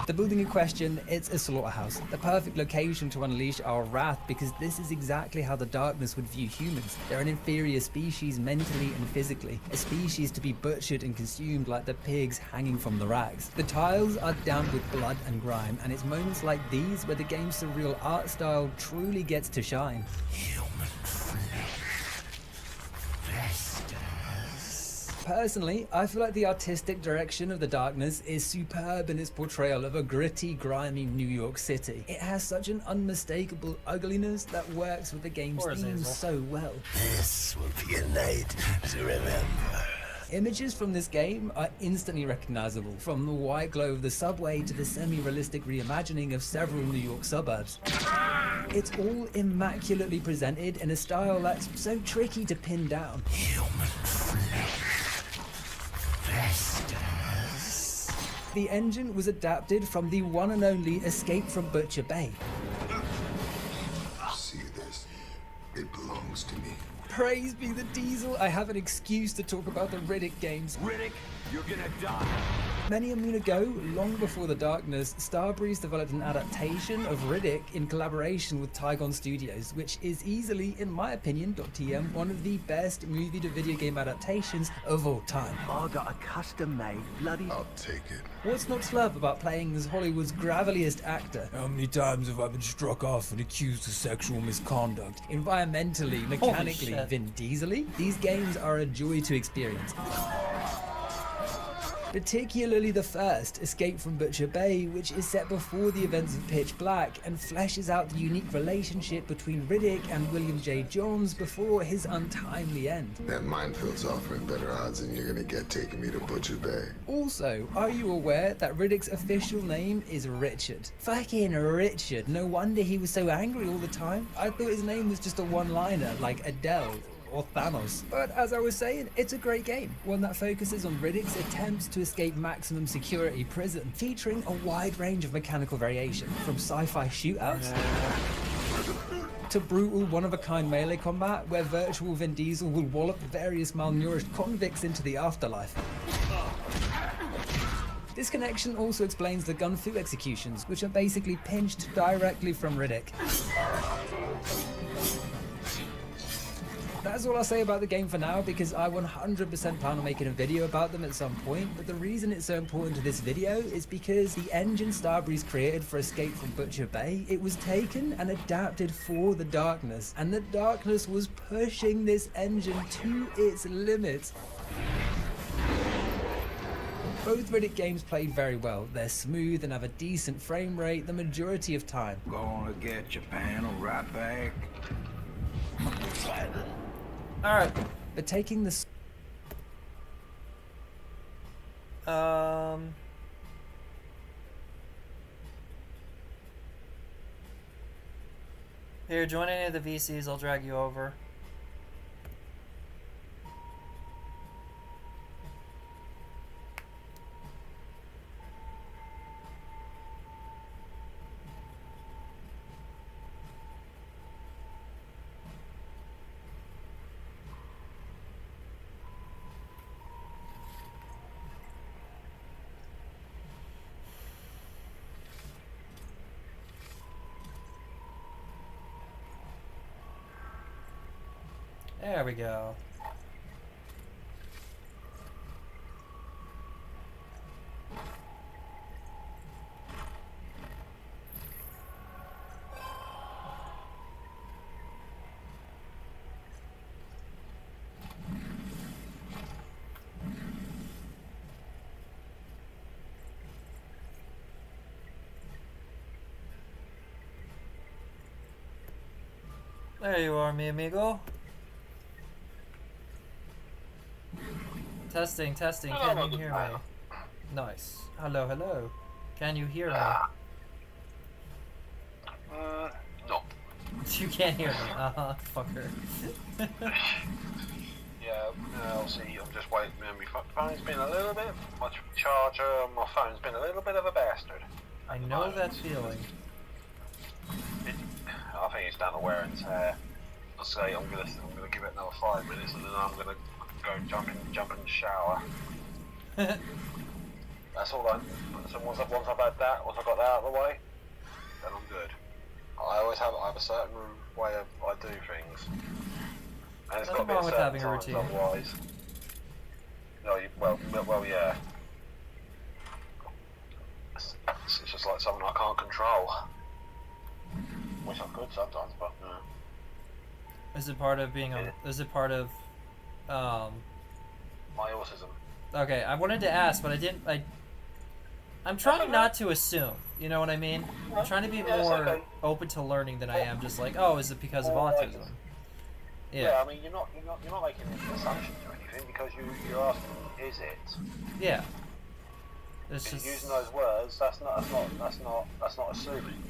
The building in question, it's a slaughterhouse, the perfect location to unleash our wrath because this is exactly how the darkness would view humans. They're an inferior species mentally and physically, a species to be butchered and consumed like the pigs hanging from the rags. The tiles are damp with blood and grime, and it's moments like these where the game's surreal art style truly gets to shine. Personally, I feel like the artistic direction of The Darkness is superb in its portrayal of a gritty, grimy New York City. It has such an unmistakable ugliness that works with the game's theme so well. This will be a night to remember. Images from this game are instantly recognizable, from the white glow of the subway to the semi-realistic reimagining of several New York suburbs. It's all immaculately presented in a style that's so tricky to pin down. The engine was adapted from the one and only Escape from Butcher Bay. See this? It belongs to me. Praise be the Diesel, I have an excuse to talk about the Riddick games. Riddick, you're gonna die. Many a moon ago, long before The Darkness, Starbreeze developed an adaptation of Riddick in collaboration with Tygon Studios, which is easily, in my opinion, .tm, one of the best movie-to-video game adaptations of all time. I got a custom-made bloody... I'll take it. What's not to love about playing as Hollywood's graveliest actor? How many times have I been struck off and accused of sexual misconduct? Environmentally, mechanically, Vin Diesel-y? These games are a joy to experience. Particularly the first, Escape from Butcher Bay, which is set before the events of Pitch Black and fleshes out the unique relationship between Riddick and William J. Johns before his untimely end. That minefield's offering better odds than you're gonna get taking me to Butcher Bay. Also, are you aware that Riddick's official name is Richard? Fucking Richard, no wonder he was so angry all the time. I thought his name was just a one-liner, like Adele or Thanos. But as I was saying, it's a great game, one that focuses on Riddick's attempts to escape maximum security prison, featuring a wide range of mechanical variation, from sci-fi shootouts to brutal one-of-a-kind melee combat where virtual Vin Diesel will wallop various malnourished convicts into the afterlife. This connection also explains the gun fu executions, which are basically pinched directly from Riddick. That's all I'll say about the game for now, because I 100% plan on making a video about them at some point, but the reason it's so important to this video is because the engine Starbreeze created for Escape from Butcher Bay, it was taken and adapted for the darkness, and the darkness was pushing this engine to its limits. Both Riddick games played very well. They're smooth and have a decent frame rate the majority of time. Gonna get your panel right back. Alright. But taking the... Here, join any of the VCs, I'll drag you over. There we go. There you are, mi amigo. Testing, testing. Can you hear me? Nice. Hello, hello. Can you hear me? No. You can't hear me. Fucker. Yeah, I'll see. I'm just waiting. My phone's been a little bit. My charger on my phone's been a little bit of a bastard. I know that feeling. I think it's down to wear and tear. I'll say I'm gonna give it another 5 minutes, and then I'm gonna go jump in the shower. That's all so once I've had that, once I've got that out of the way, then I'm good. I have a certain way I do things. And it's got to be a certain times, otherwise. No, well, yeah. It's just like something I can't control. Which I could sometimes, but no. Is it part of being is it part of my autism? Okay, I wanted to ask, but I'm trying not to assume, you know what I mean? I'm trying to be more open to learning than I am just like, oh, is it because of autism? Yeah, I mean, you're not making any assumptions or anything, because you're asking, is it? Yeah. It's just using those words. That's not assuming.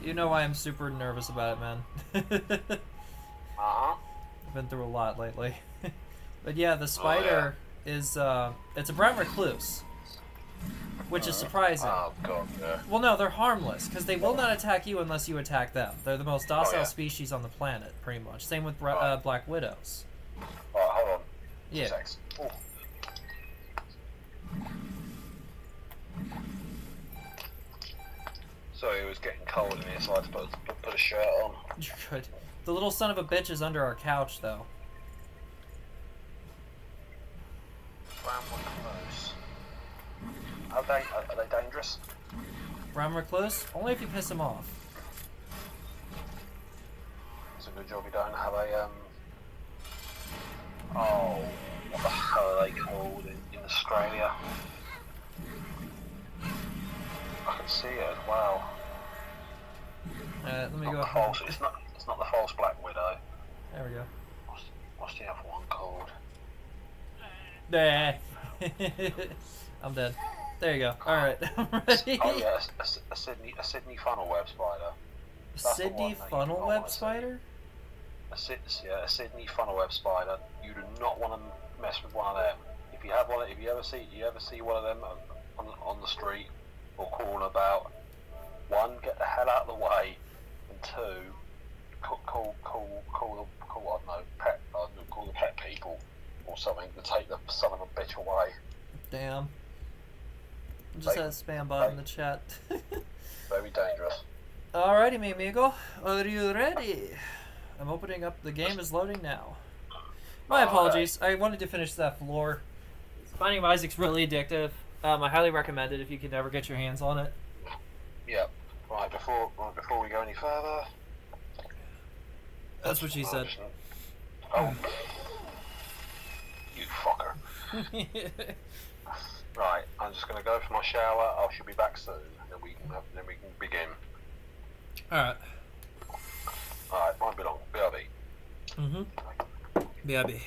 You know why I'm super nervous about it, man. I've been through a lot lately. But yeah, the spider is it's a brown recluse, which is surprising. Oh god, yeah. Well, no, they're harmless because they will not attack you unless you attack them. They're the most docile species on the planet, pretty much. Same with black widows. Alright, hold on. Yeah. Sorry, it was getting cold in here, so I had to put a shirt on. You're good. The little son of a bitch is under our couch, though. Brown recluse. Are they dangerous? Brown recluse? Only if you piss him off. It's a good job you don't have a oh, what the hell are they called in Australia? I can see it. Wow. Let me go. It's not the false black widow. There we go. What's the other one called? Nah. I'm dead. There you go. All right. I'm ready. Oh yeah, a Sydney funnel web spider. Sydney funnel web spider? a Sydney funnel web spider, you do not want to mess with one of them. If you have one, if you ever see one of them on the street or calling about, one, get the hell out of the way, and two, call the pet people or something to take the son of a bitch away. Damn. Just had a spam bot in the chat. Very dangerous. Alrighty, mi amigo. Are you ready? I'm opening up. The game is loading now. My apologies. I wanted to finish that floor. Binding of Isaac's really addictive. I highly recommend it if you can ever get your hands on it. Yep. Right before we go any further. That's what she said. Oh. You fucker. Right, I'm just gonna go for my shower. I should be back soon. Then we can begin. Alright. Alright, might be long. BRB. BRB.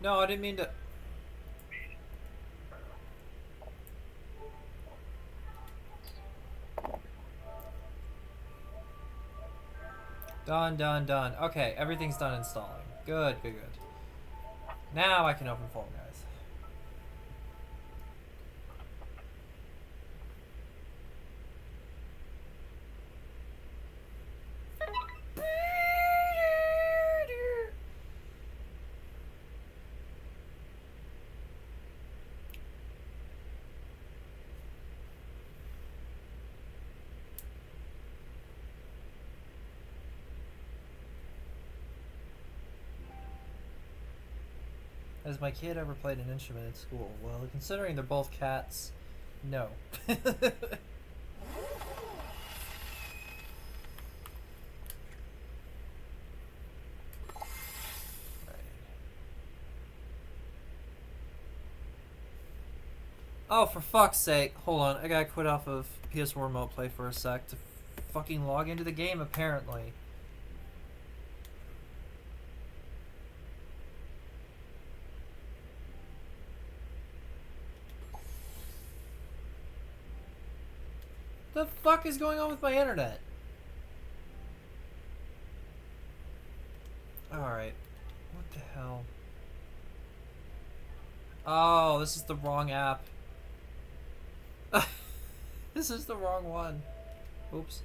No, I didn't mean to. Done. Okay, everything's done installing. Good. Now I can open Fall Guys. Has my kid ever played an instrument at school? Well, considering they're both cats, no. Oh, for fuck's sake. Hold on, I gotta quit off of PS4 remote play for a sec to fucking log into the game, apparently. The fuck is going on with my internet? Alright. What the hell? Oh, this is the wrong app. This is the wrong one. Oops.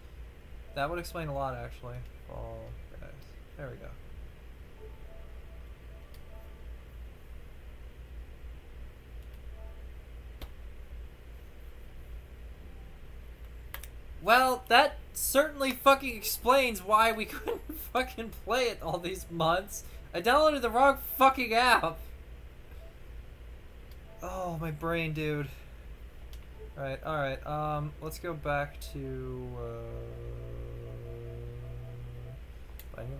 That would explain a lot, actually. Oh, guys. There we go. Well, that certainly fucking explains why we couldn't fucking play it all these months. I downloaded the wrong fucking app. Oh, my brain, dude. Alright, let's go back to, I guess.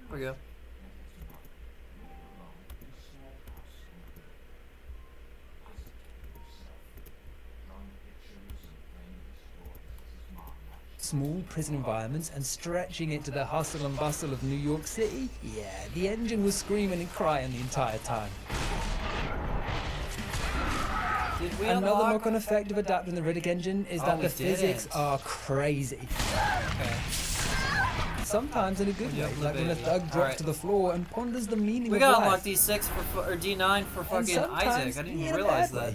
There we go. Small prison environments and stretching it to the hustle and bustle of New York City? Yeah, the engine was screaming and crying the entire time. Another knock-on effect of adapting the Riddick engine is that the physics are crazy. Okay. sometimes in a good way, like when a thug drops to the floor and ponders the meaning We of gotta life. unlock D6 for or D9 for fucking Isaac. I didn't even realize that.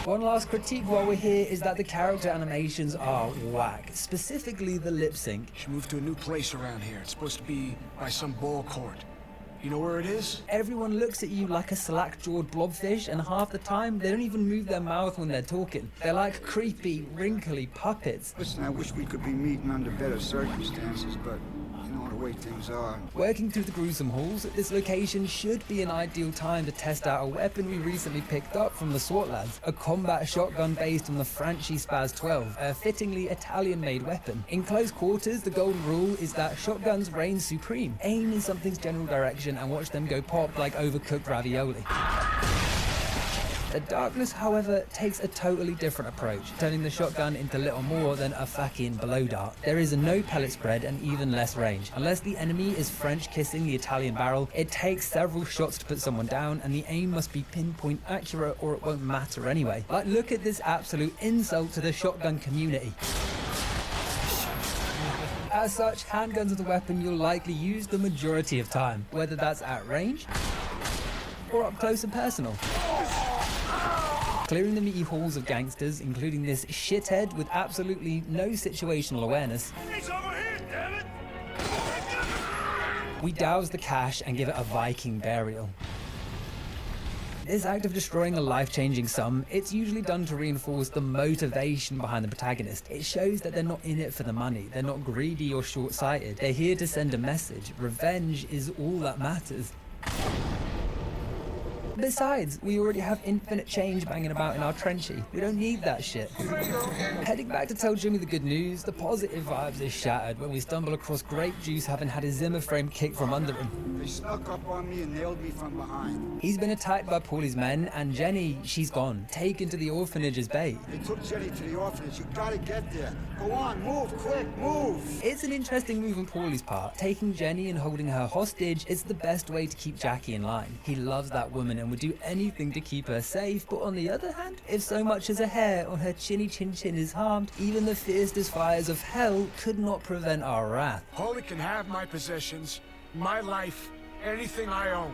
One last critique while we're here is that the character animations are whack, specifically the lip sync. She moved to a new place around here. It's supposed to be by some ball court. You know where it is? Everyone looks at you like a slack-jawed blobfish, and half the time they don't even move their mouth when they're talking. They're like creepy, wrinkly puppets. Listen, I wish we could be meeting under better circumstances, but you know the way things are. Working through the gruesome halls at this location should be an ideal time to test out a weapon we recently picked up from the SWAT lads, a combat shotgun based on the Franchi Spaz 12, a fittingly Italian-made weapon. In close quarters, the golden rule is that shotguns reign supreme. Aim in something's general direction and watch them go pop like overcooked ravioli. The Darkness, however, takes a totally different approach, turning the shotgun into little more than a fucking blow dart. There is a no pellet spread and even less range. Unless the enemy is French kissing the Italian barrel, it takes several shots to put someone down, and the aim must be pinpoint accurate or it won't matter anyway. Like, look at this absolute insult to the shotgun community. As such, handguns are the weapon you'll likely use the majority of time, whether that's at range or up close and personal. Clearing the meaty halls of gangsters, including this shithead with absolutely no situational awareness. He's over here, damn it! We douse the cash and give it a Viking burial. This act of destroying a life-changing sum, it's usually done to reinforce the motivation behind the protagonist. It shows that they're not in it for the money, they're not greedy or short-sighted. They're here to send a message. Revenge is all that matters. Besides, we already have infinite change banging about in our trenchy. We don't need that shit. Heading back to tell Jimmy the good news, the positive vibes is shattered when we stumble across Grape Juice having had his Zimmer frame kicked from under him. They snuck up on me and nailed me from behind. He's been attacked by Paulie's men, and Jenny, she's gone, taken to the orphanage as bait. They took Jenny to the orphanage. You gotta get there. Go on, move, quick, move! It's an interesting move on Paulie's part. Taking Jenny and holding her hostage is the best way to keep Jackie in line. He loves that woman and would do anything to keep her safe, but on the other hand, if so much as a hair on her chinny chin chin is harmed, even the fiercest fires of hell could not prevent our wrath. Paulie can have my possessions, my life, anything I own.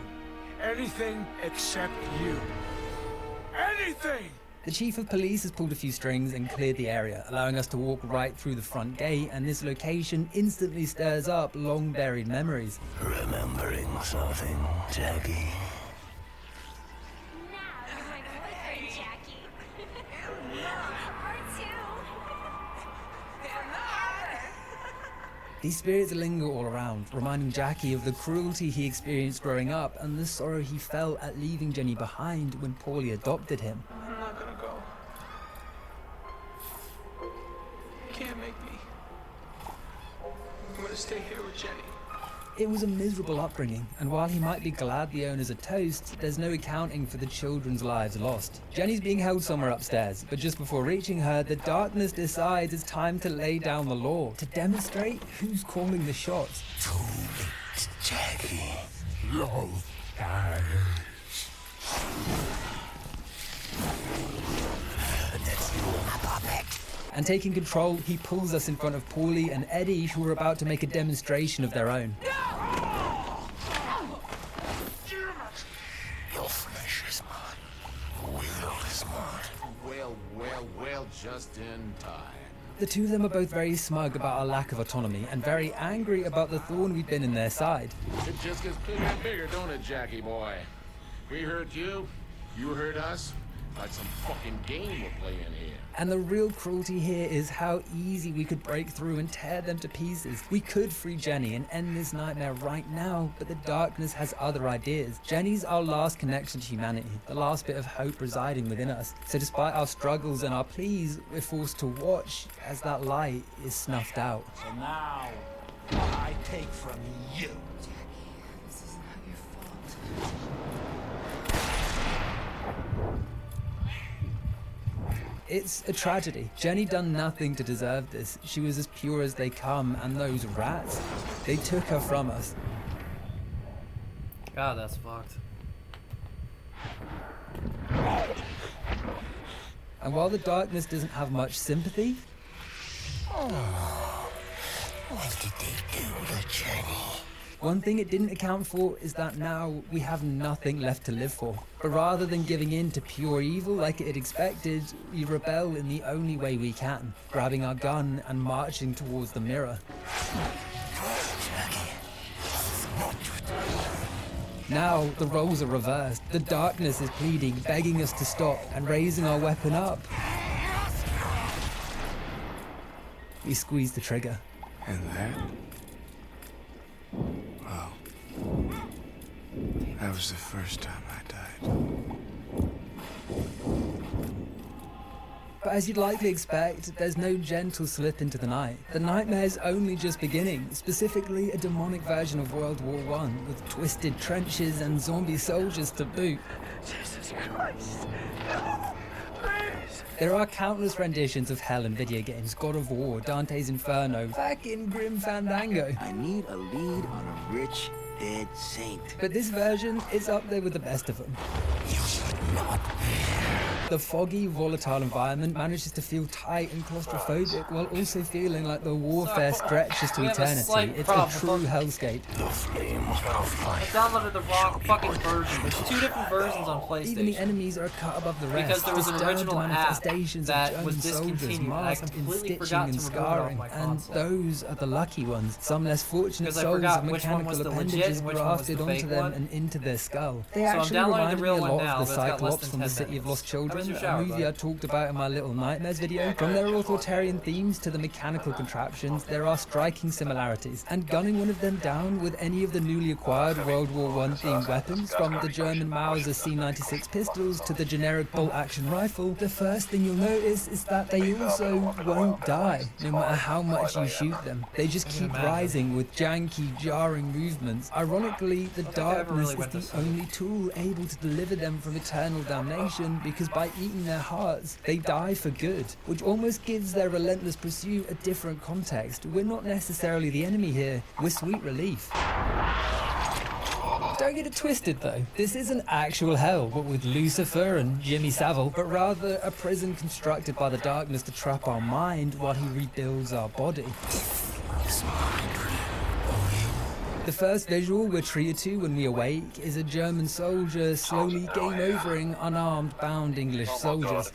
Anything except you. Anything! The chief of police has pulled a few strings and cleared the area, allowing us to walk right through the front gate, and this location instantly stirs up long-buried memories. Remembering something, Jackie? These spirits linger all around, reminding Jackie of the cruelty he experienced growing up and the sorrow he felt at leaving Jenny behind when Paulie adopted him. I'm not gonna go. You can't make me. I'm gonna stay here with Jenny. It was a miserable upbringing, and while he might be glad the owners are toast, there's no accounting for the children's lives lost. Jenny's being held somewhere upstairs, but just before reaching her, the Darkness decides it's time to lay down the law, to demonstrate who's calling the shots. Too late, Jackie. Love dies. That's you, my puppet. And taking control, he pulls us in front of Paulie and Eddie, who are about to make a demonstration of their own. Your flesh is mine. Will is mine. Well, just in time. The two of them are both very smug about our lack of autonomy and very angry about the thorn we've been in their side. It just gets bigger and bigger, don't it, Jackie boy? We hurt you, you hurt us, like some fucking game we're playing here. And the real cruelty here is how easy we could break through and tear them to pieces. We could free Jenny and end this nightmare right now, but the Darkness has other ideas. Jenny's our last connection to humanity, the last bit of hope residing within us. So despite our struggles and our pleas, we're forced to watch as that light is snuffed out. So now, I take from you. This is not your fault. It's a tragedy. Jenny done nothing to deserve this. She was as pure as they come, and those rats, they took her from us. God, that's fucked. And while the Darkness doesn't have much sympathy, What did they do to Jenny? One thing it didn't account for is that now we have nothing left to live for. But rather than giving in to pure evil like it had expected, we rebel in the only way we can, grabbing our gun and marching towards the mirror. Now the roles are reversed. The darkness is pleading, begging us to stop, and raising our weapon up. We squeeze the trigger. And that? Well, that was the first time I died. But as you'd likely expect, there's no gentle slip into the night. The nightmare's only just beginning, specifically a demonic version of World War I, with twisted trenches and zombie soldiers to boot. Jesus Christ. There are countless renditions of hell in video games: God of War, Dante's Inferno, back in Grim Fandango. I need a lead on a rich, dead saint. But this version is up there with the best of them. You should not be. The foggy, volatile environment manages to feel tight and claustrophobic while also feeling like the warfare stretches to eternity. It's a true hellscape. I downloaded the wrong fucking version. There's 2 different versions on PlayStation. Even the enemies are cut above the rest. Because there was an original app manifestations that of was German soldiers discontinued, and I masked in completely stitching forgot and to remove it off scarring, my and console. those are the lucky ones. Some less fortunate Because I souls forgot have which one was mechanical the legit appendages and which one was grafted the onto fake them one. and into their skull. They So I'm actually downloading remind the me a real one lot now, of the but it's got less Cyclops than from the 10 City of minutes. Lost How was Children, your a shower, movie I talked about in my Little Nightmares video. From their authoritarian themes to the mechanical contraptions, there are striking similarities, and gunning one of them down with any of the newly acquired World War I themed weapons, from the German Mauser C96 pistols to the generic bolt-action rifle, the first thing you'll notice is that they also won't die, no matter how much you shoot them. They just keep rising with janky, jarring movements. Ironically, the darkness is the only tool able to deliver them from eternal damnation, because by eating their hearts, they die for good, which almost gives their relentless pursuit a different context. We're not necessarily the enemy here, we're sweet relief. Don't get it twisted though, this isn't actual hell, but with Lucifer and Jimmy Savile, but rather a prison constructed by the darkness to trap our mind while he rebuilds our body. The first visual we're treated to when we awake is a German soldier slowly game-overing unarmed, bound English soldiers.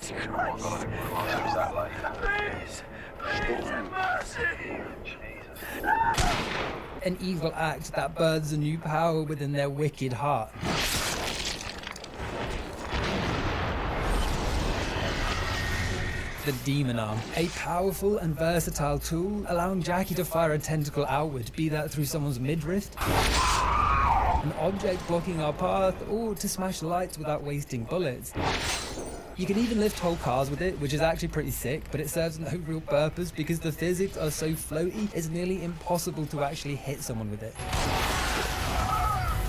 An evil act that births a new power within their wicked heart. The Demon Arm, a powerful and versatile tool, allowing Jackie to fire a tentacle outward, be that through someone's midriff, an object blocking our path, or to smash lights without wasting bullets. You can even lift whole cars with it, which is actually pretty sick, but it serves no real purpose because the physics are so floaty, it's nearly impossible to actually hit someone with it.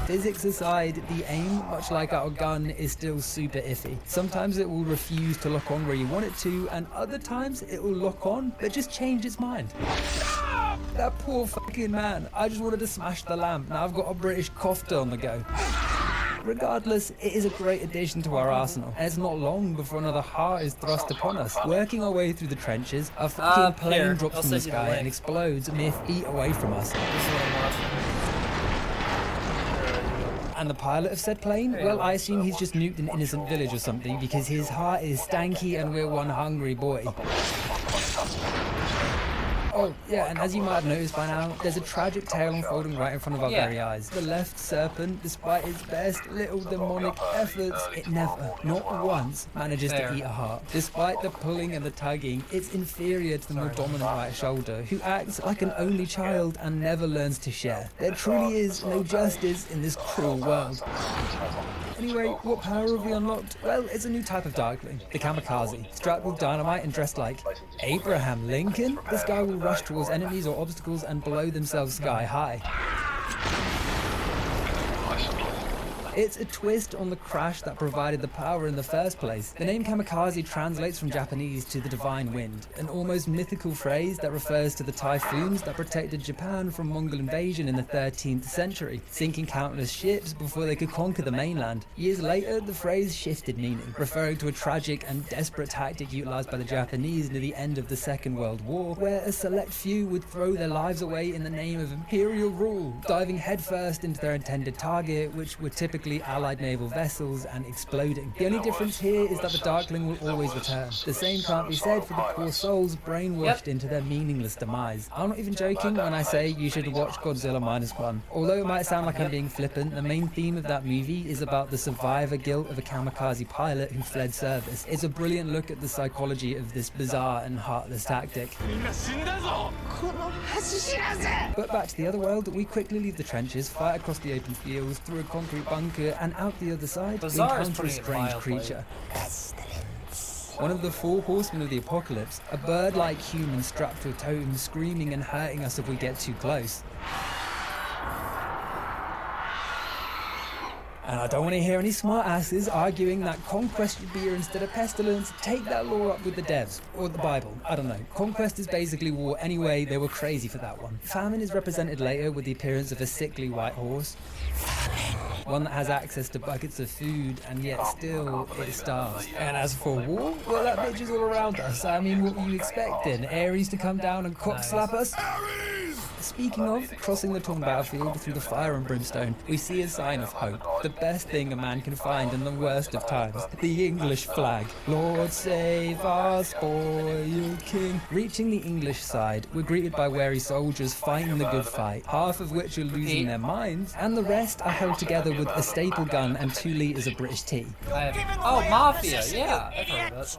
Physics aside, the aim, much like our gun, is still super iffy. Sometimes it will refuse to lock on where you want it to, and other times it will lock on, but just change its mind. That poor fucking man, I just wanted to smash the lamp, now I've got a British kofta on the go. Regardless, it is a great addition to our arsenal, and it's not long before another heart is thrust upon us. Working our way through the trenches, a fucking plane drops from the sky and explodes mere feet away from us. And the pilot of said plane? Well, I assume he's just nuked an innocent village or something, because his heart is stanky and we're one hungry boy. Oh, yeah, and as you might have noticed by now, there's a tragic tale unfolding right in front of our very eyes. The left serpent, despite its best little demonic efforts, it never, not once, manages to eat a heart. Despite the pulling and the tugging, it's inferior to the more dominant right shoulder, who acts like an only child and never learns to share. There truly is no justice in this cruel world. Anyway, what power have we unlocked? Well, it's a new type of Darkling, the Kamikaze, strapped with dynamite and dressed like Abraham Lincoln. This guy will rush towards enemies or obstacles and blow themselves sky high. It's a twist on the crash that provided the power in the first place. The name kamikaze translates from Japanese to the divine wind, an almost mythical phrase that refers to the typhoons that protected Japan from Mongol invasion in the 13th century, sinking countless ships before they could conquer the mainland. Years later, the phrase shifted meaning, referring to a tragic and desperate tactic utilized by the Japanese near the end of the Second World War, where a select few would throw their lives away in the name of imperial rule, diving headfirst into their intended target, which were typically Allied naval vessels, and exploding. The only difference here is that the Darkling will always return. The same can't be said for the poor souls brainwashed into their meaningless demise. I'm not even joking when I say you should watch Godzilla -1. Although it might sound like I'm being flippant, the main theme of that movie is about the survivor guilt of a kamikaze pilot who fled service. It's a brilliant look at the psychology of this bizarre and heartless tactic. But back to the other world, we quickly leave the trenches, fight across the open fields, through a concrete bunker, and out the other side, we encounter a strange creature. One of the four horsemen of the apocalypse, a bird-like human strapped to a totem, screaming and hurting us if we get too close. And I don't want to hear any smart asses arguing that conquest should be here instead of pestilence. Take that law up with the devs, or the Bible, I don't know. Conquest is basically war anyway, they were crazy for that one. Famine is represented later with the appearance of a sickly white horse. One that has access to buckets of food, and yet still it starves. And as for war, well, that bitch is all around us. I mean, what were you expecting? Ares to come down and cock slap us? Speaking of crossing the torn battlefield through the fire and brimstone, we see a sign of hope. The best thing a man can find in the worst of times. The English flag. Lord save our spoiled king. Reaching the English side, we're greeted by wary soldiers fighting the good fight, half of which are losing their minds, and the rest are held together with a staple gun and 2 litres of British tea. Oh, Mafia, yeah, I've heard of that.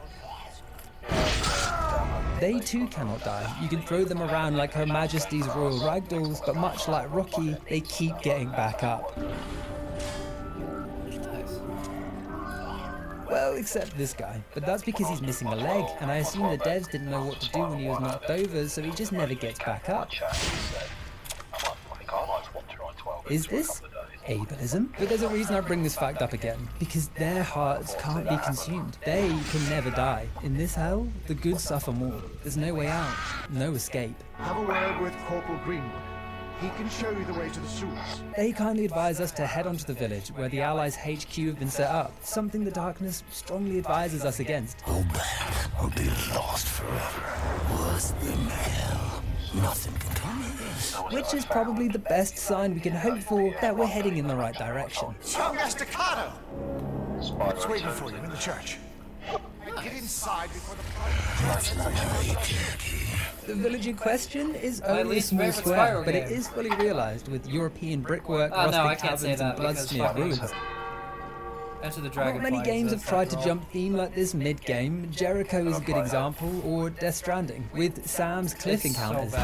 They too cannot die. You can throw them around like Her Majesty's royal ragdolls, but much like Rocky, they keep getting back up. Well, except this guy. But that's because he's missing a leg, and I assume the devs didn't know what to do when he was knocked over, so he just never gets back up. Is this ableism? But there's a reason I bring this fact up again. Because their hearts can't be consumed. They can never die. In this hell, the good suffer more. There's no way out. No escape. Have a word with Corporal Greenwood. He can show you the way to the sewers. They kindly advise us to head on to the village, where the Allies' HQ have been set up. Something the Darkness strongly advises us against. Go back or be lost forever. Worse than hell. Nothing can come of this. Which is probably the best sign we can hope for that we're heading in the right direction. Young Estacado! It's waiting for you in the church. Get inside before the village in question is only a small square, but it is fully realised with European brickwork, rustic taverns and blood-smeared ruins. Not many games have tried to jump theme like this mid-game. Jericho is a good example, or Death Stranding, with Sam's cliff encounters.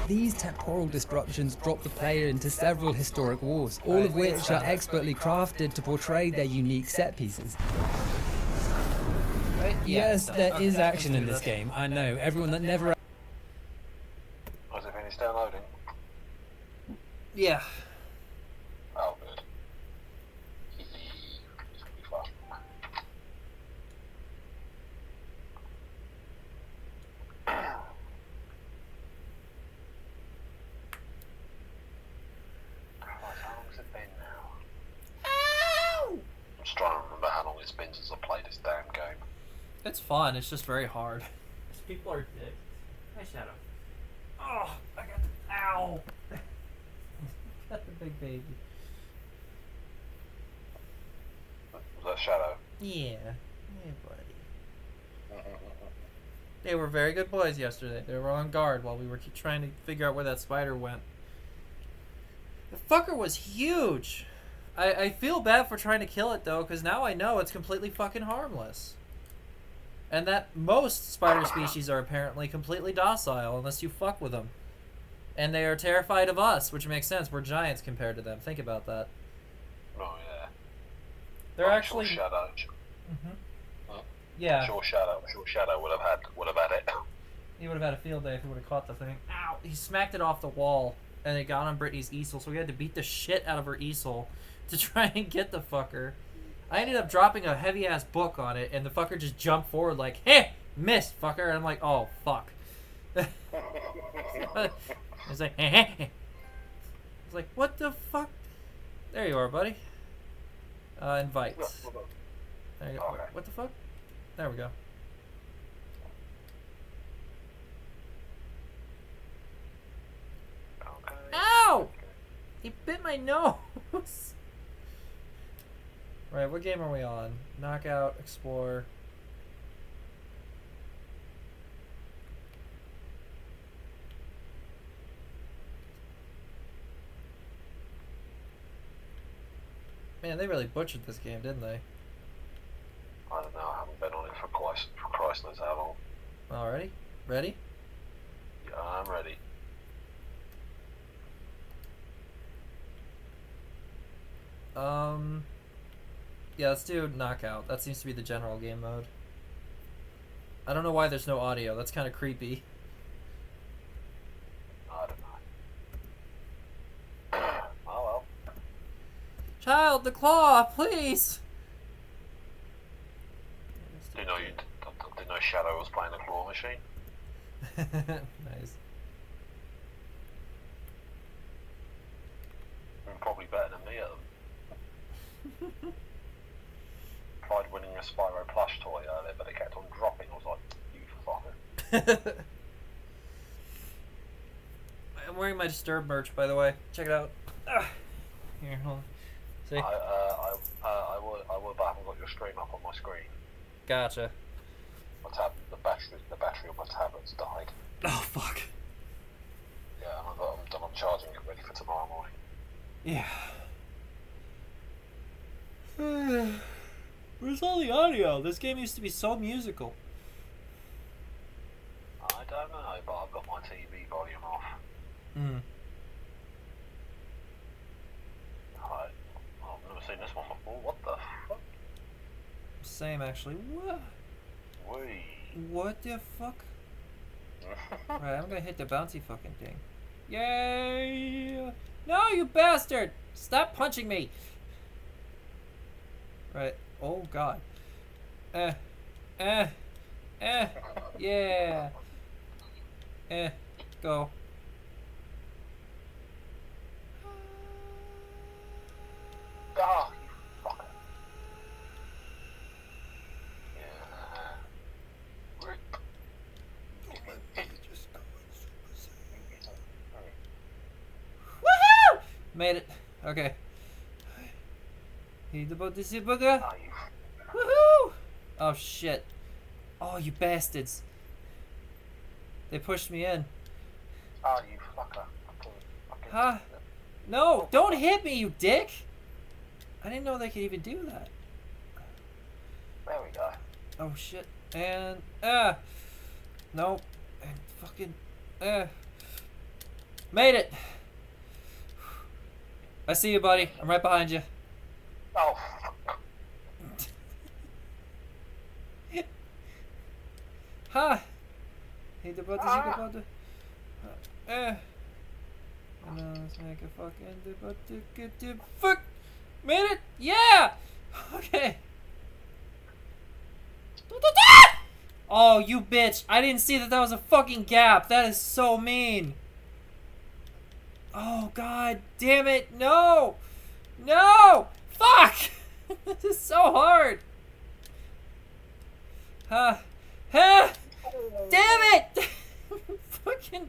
These temporal disruptions drop the player into several historic wars, all of which are expertly crafted to portray their unique set pieces. Yes, there is action in this game, I know. Everyone that never... Was it finished downloading? Yeah. Oh, good. This will be fun. Christ, how long has it been now? Ow! I'm just trying to remember how long it's been since I played this damn game. It's fun, it's just very hard. People are dicks. Hi, Shadow. Oh, I got the... Ow! Got the big baby. Was that Shadow? Yeah. Yeah, buddy. They were very good boys yesterday. They were on guard while we were trying to figure out where that spider went. The fucker was huge! I feel bad for trying to kill it, though, because now I know it's completely fucking harmless. And that most spider species are apparently completely docile unless you fuck with them. And they are terrified of us, which makes sense. We're giants compared to them. Think about that. Oh, yeah. They're actually... Shadow. Yeah. Sure Shadow would have had it. He would have had a field day if he would have caught the thing. Ow! He smacked it off the wall. and it got on Brittany's easel, so we had to beat the shit out of her easel to try and get the fucker. I ended up dropping a heavy-ass book on it, and the fucker just jumped forward like, hey, missed, fucker. And I'm like, oh, fuck. It's like, it's like, what the fuck? There you are, buddy. Invite. There you go. Okay. What the fuck? There we go. Okay. Ow! He bit my nose. Right, what game are we on? Knockout, Explore. Man, they really butchered this game, didn't they? I don't know, I haven't been on it for Christ knows how long. Alrighty? Ready? Yeah, I'm ready. Yeah, let's do Knockout. That seems to be the general game mode. I don't know why there's no audio. That's kind of creepy. I don't know. Oh well. Child, the claw, please! Didn't know Shadow was playing a claw machine. Nice. You're probably better than me at them. Tried winning a Spyro plush toy earlier, but it kept on dropping. I was like, you fucker. I'm wearing my Disturbed merch, by the way. Check it out. Here, hold on. See? I would, but I haven't got your stream up on my screen. Gotcha. The battery on my tablet's died. Oh, fuck. Yeah, I'm done. I'm charging it ready for tomorrow morning. Yeah. Where's all the audio? This game used to be so musical. I don't know, but I've got my TV volume off. Hmm. I've never seen this one before. What the fuck? Same, actually. What? Wee. What the fuck? Alright, I'm gonna hit the bouncy fucking thing. Yay! No, you bastard! Stop punching me! Right. Oh, God. Yeah. Go. Ah, you fucker. Woohoo! Made it. Okay. Need the booger. Woohoo! Oh shit. Oh, you bastards. They pushed me in. Oh, you fucker. Huh? No, don't hit me, you dick! I didn't know they could even do that. There we go. Oh shit. And, nope. And fucking, made it! I see you, buddy. I'm right behind you. Oh, Ha! Hey, the butt is let's make a fucking the butt to fuck. Made it! Yeah! Okay. Oh, you bitch! I didn't see that was a fucking gap. That is so mean. Oh god damn it! No! No! Fuck! This is so hard. Huh? Huh? Damn it! Fucking.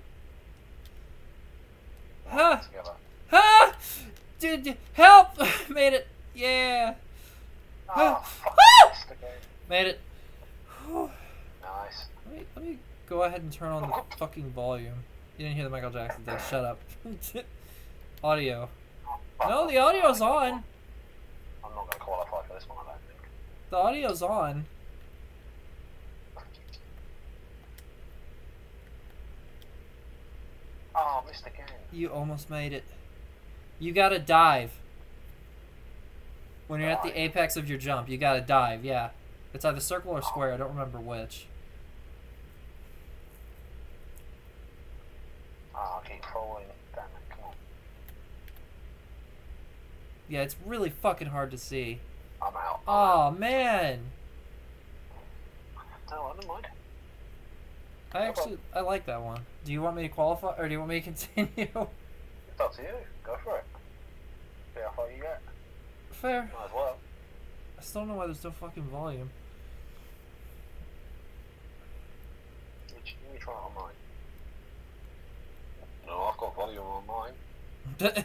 Huh? Huh? Dude, help! Made it. Yeah. Huh? Made it. nice. Let me go ahead and turn on the fucking volume. You didn't hear the Michael Jackson thing. Shut up. Audio. No, the audio's on. I'm not going to qualify for this one, I don't think. The audio's on. Oh, missed again. You almost made it. You gotta dive. When you're at the apex of your jump, you gotta dive, yeah. It's either circle or square, I don't remember which. Oh, I keep falling. Damn it, come on. Yeah, it's really fucking hard to see. I'm out. Oh man. No, I don't mind. I like that one. Do you want me to qualify, or do you want me to continue? It's up to you. Go for it. See how far you get. Fair. Might as well. I still don't know why there's no fucking volume. Let me try it on mine. No, I've got volume on mine. Don't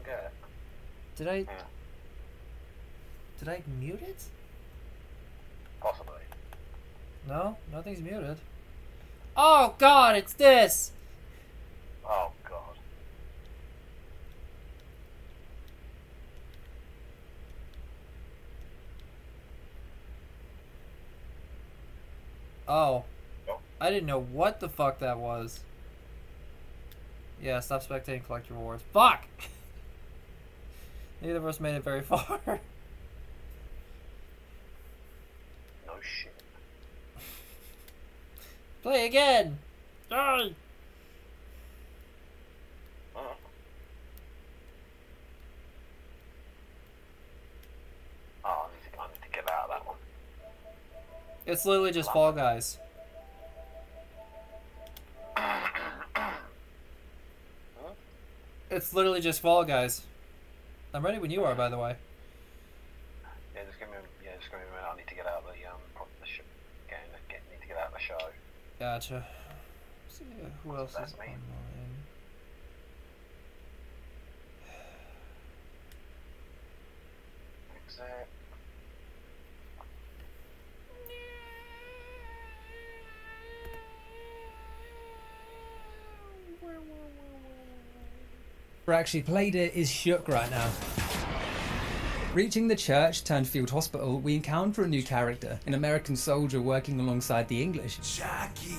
get it. Did I mute it? Possibly. No, nothing's muted. Oh god, it's this! Oh god. Oh. I didn't know what the fuck that was. Yeah, stop spectating, collect rewards. Fuck! Neither of us made it very far. No shit. Play again! Die! Oh, I need to get out of that one. It's literally just Fall Guys. It's literally just Fall Guys. I'm ready when you are, by the way. Yeah, just give me a minute. I need to get out of the show. Need to get out of the show. Gotcha. Let's see who else That's is me. online. Exit. Who actually played it is shook right now. Reaching the church turned field hospital, we encounter a new character, an American soldier working alongside the English. Jackie,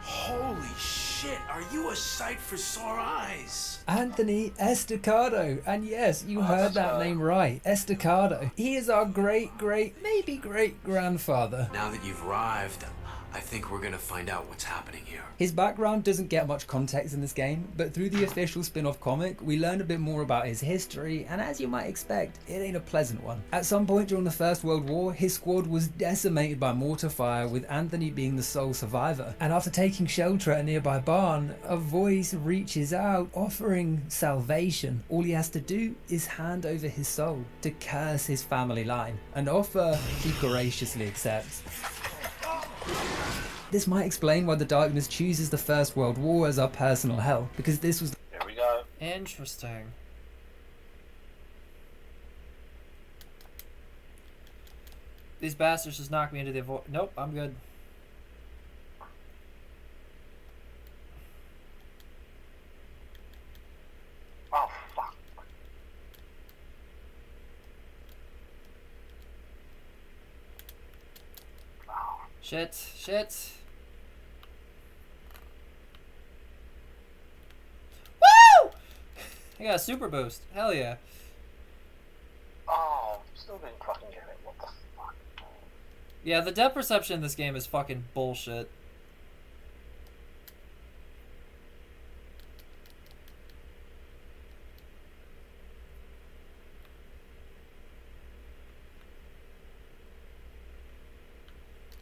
holy shit, are you a sight for sore eyes? Anthony Estacado, and yes, you heard that name right, Estacado. He is our maybe great grandfather. Now that you've arrived, I think we're gonna find out what's happening here. His background doesn't get much context in this game, but through the official spin-off comic, we learn a bit more about his history, and as you might expect, it ain't a pleasant one. At some point during the First World War, his squad was decimated by mortar fire, with Anthony being the sole survivor. And after taking shelter at a nearby barn, a voice reaches out, offering salvation. All he has to do is hand over his soul to curse his family line, an offer he graciously accepts. This might explain why the Darkness chooses the First World War as our personal hell, because this was... Here we go. Interesting. These bastards just knocked me into the void. Nope, I'm good. Oh, fuck. Shit. Woo! I got a super boost. Hell yeah. Oh, still didn't fucking get it. What the fuck? Yeah, the depth perception in this game is fucking bullshit.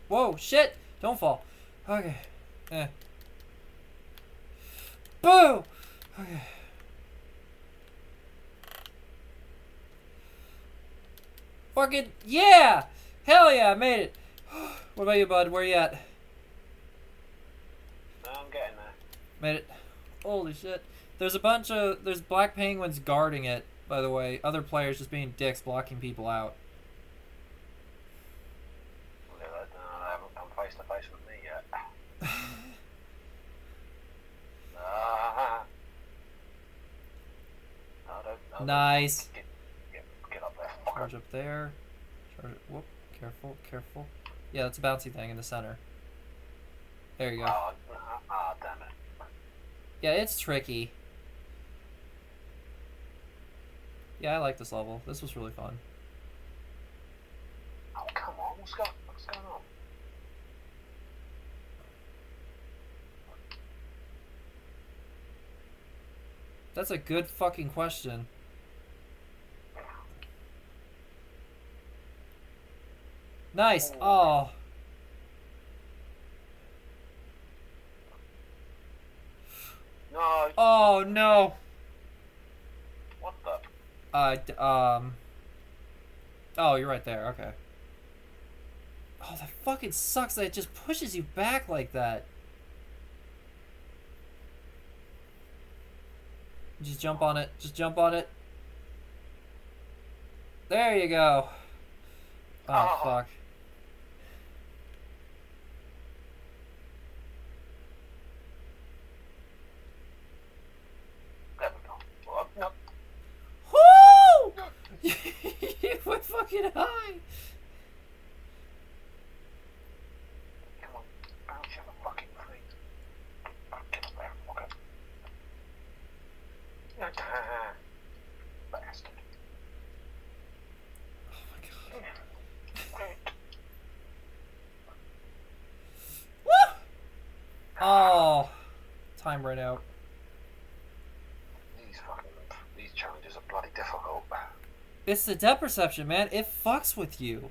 Whoa, shit! Don't fall. Okay. Boo! Okay. Fucking yeah! Hell yeah, I made it. What about you, bud? Where you at? I'm getting there. Made it. Holy shit. There's black penguins guarding it, by the way. Other players just being dicks, blocking people out. I haven't come face to face with me yet. No, nice. Get up there, fucker. Charge up there. Charge it. Whoop. Careful. Yeah, that's a bouncy thing in the center. There you go. Oh, damn it. Yeah, it's tricky. Yeah, I like this level. This was really fun. Oh, come on. What's going on? That's a good fucking question. Nice. Oh. No. Oh no. What the? Oh, you're right there. Okay. Oh, that fucking sucks that it just pushes you back like that. Just jump on it. Just jump on it. There you go. Oh, fuck. There we go. Well, no. Woo! You went fucking high. Come on, bounce you the fucking thing. Get up there, fucker. Bastard. Oh my god. Woo! Oh, time ran out. These challenges are bloody difficult. It's the depth perception, man. It fucks with you.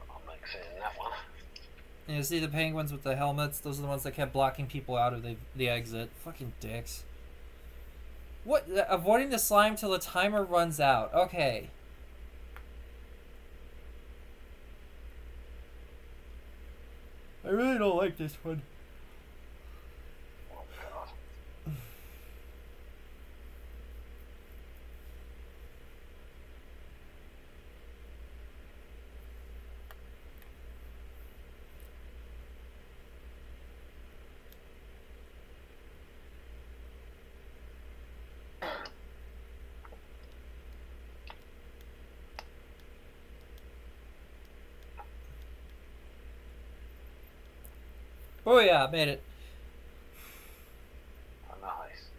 I'm not seeing that one. And you see the penguins with the helmets? Those are the ones that kept blocking people out of the exit. Fucking dicks. What? Avoiding the slime till the timer runs out. Okay. I really don't like this one. Oh god. Oh yeah, I made it. Oh, nice.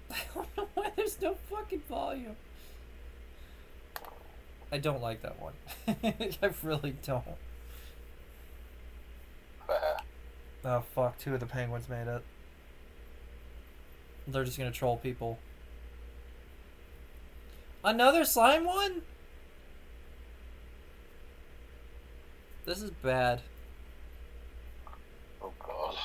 I don't know why there's no fucking volume. I don't like that one. I really don't. Fair. Oh fuck, 2 of the penguins made it. They're just gonna troll people. Another slime one? This is bad. Oh god.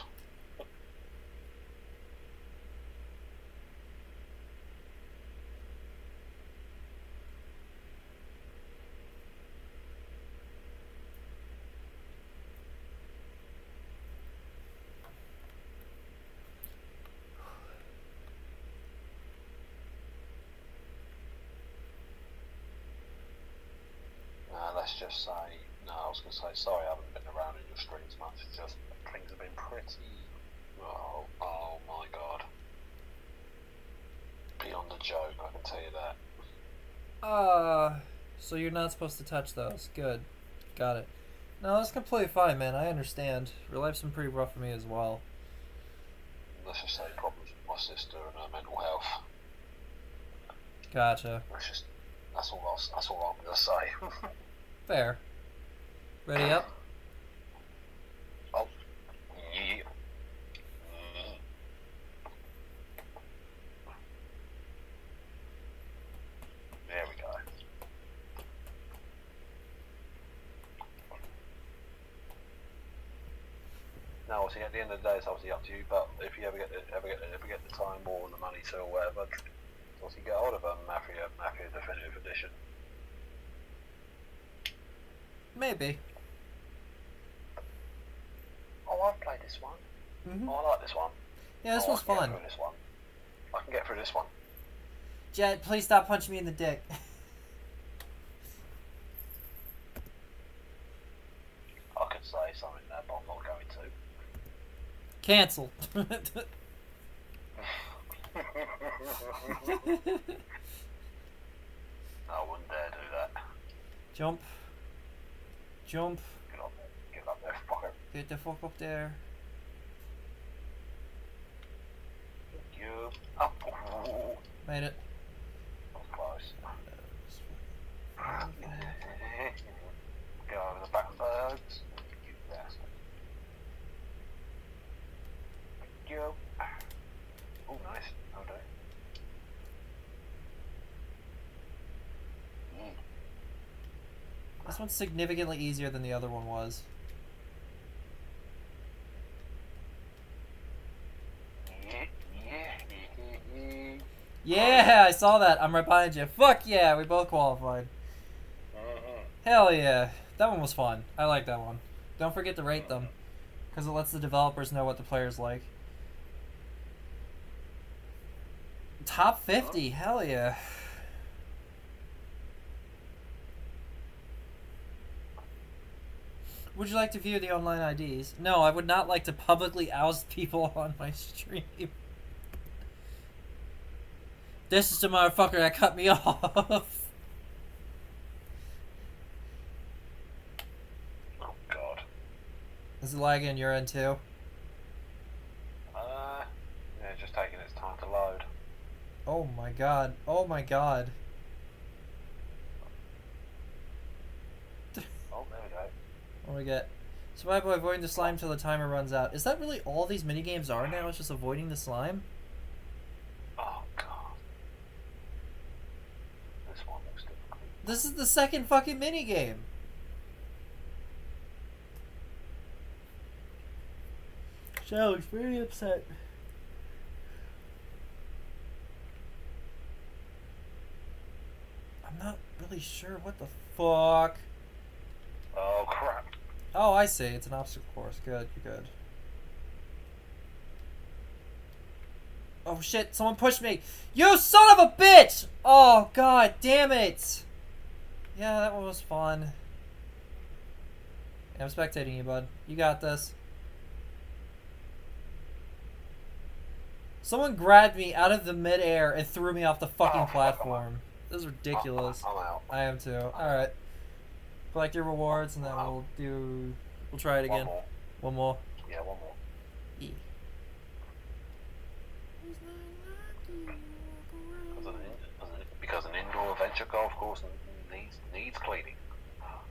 Let's just say, no, I was going to say, sorry I haven't been around in your streams much, it's just, things have been pretty, oh my god. Beyond a joke, I can tell you that. So you're not supposed to touch those. Good. Got it. No, that's completely fine, man. I understand. Real life's been pretty rough for me as well. Let's just say problems with my sister and her mental health. Gotcha. That's all I'm going to say. Fair. Ready up? Oh. Yeah. There we go. Now, obviously, at the end of the day, it's obviously up to you. But if you ever get the time or the money to or whatever, obviously get hold of a Mafia Definitive Edition. Maybe. Oh, I've played this one. Mm-hmm. Oh, I like this one. Yeah, this one's fun. I can get through this one. Jet, please stop punching me in the dick. I could say something there, but I'm not going to. Cancel. I wouldn't dare do that. Jump. Jump. Get up there, fucker. Get the fuck up there. You up. Made it. That was close. Go over the back birds. You bastard. This one's significantly easier than the other one was. Yeah, I saw that. I'm right behind you. Fuck yeah, we both qualified. Hell yeah. That one was fun. I like that one. Don't forget to rate them, because it lets the developers know what the players like. Top 50, hell yeah. Would you like to view the online IDs? No, I would not like to publicly oust people on my stream. This is the motherfucker that cut me off. Oh god. Is it lagging on your end too? Yeah, just taking its time to load. Oh my god. Oh my god. Oh, there we go. What do we get? Survive by avoiding the slime till the timer runs out. Is that really all these minigames are now? It's just avoiding the slime? Oh god. This one looks difficult. This is the second fucking minigame. Shallow's very upset. I'm not really sure what the fuck. Oh crap. Oh, I see. It's an obstacle course. Good, you're good. Oh shit, someone pushed me. You son of a bitch! Oh god damn it. Yeah, that one was fun. Yeah, I'm spectating you, bud. You got this. Someone grabbed me out of the midair and threw me off the fucking platform. This is ridiculous. I'm out. I am too. Alright. Collect your rewards and then we'll try it again. One more. Yeah, one more. E. Because an indoor adventure golf course needs cleaning.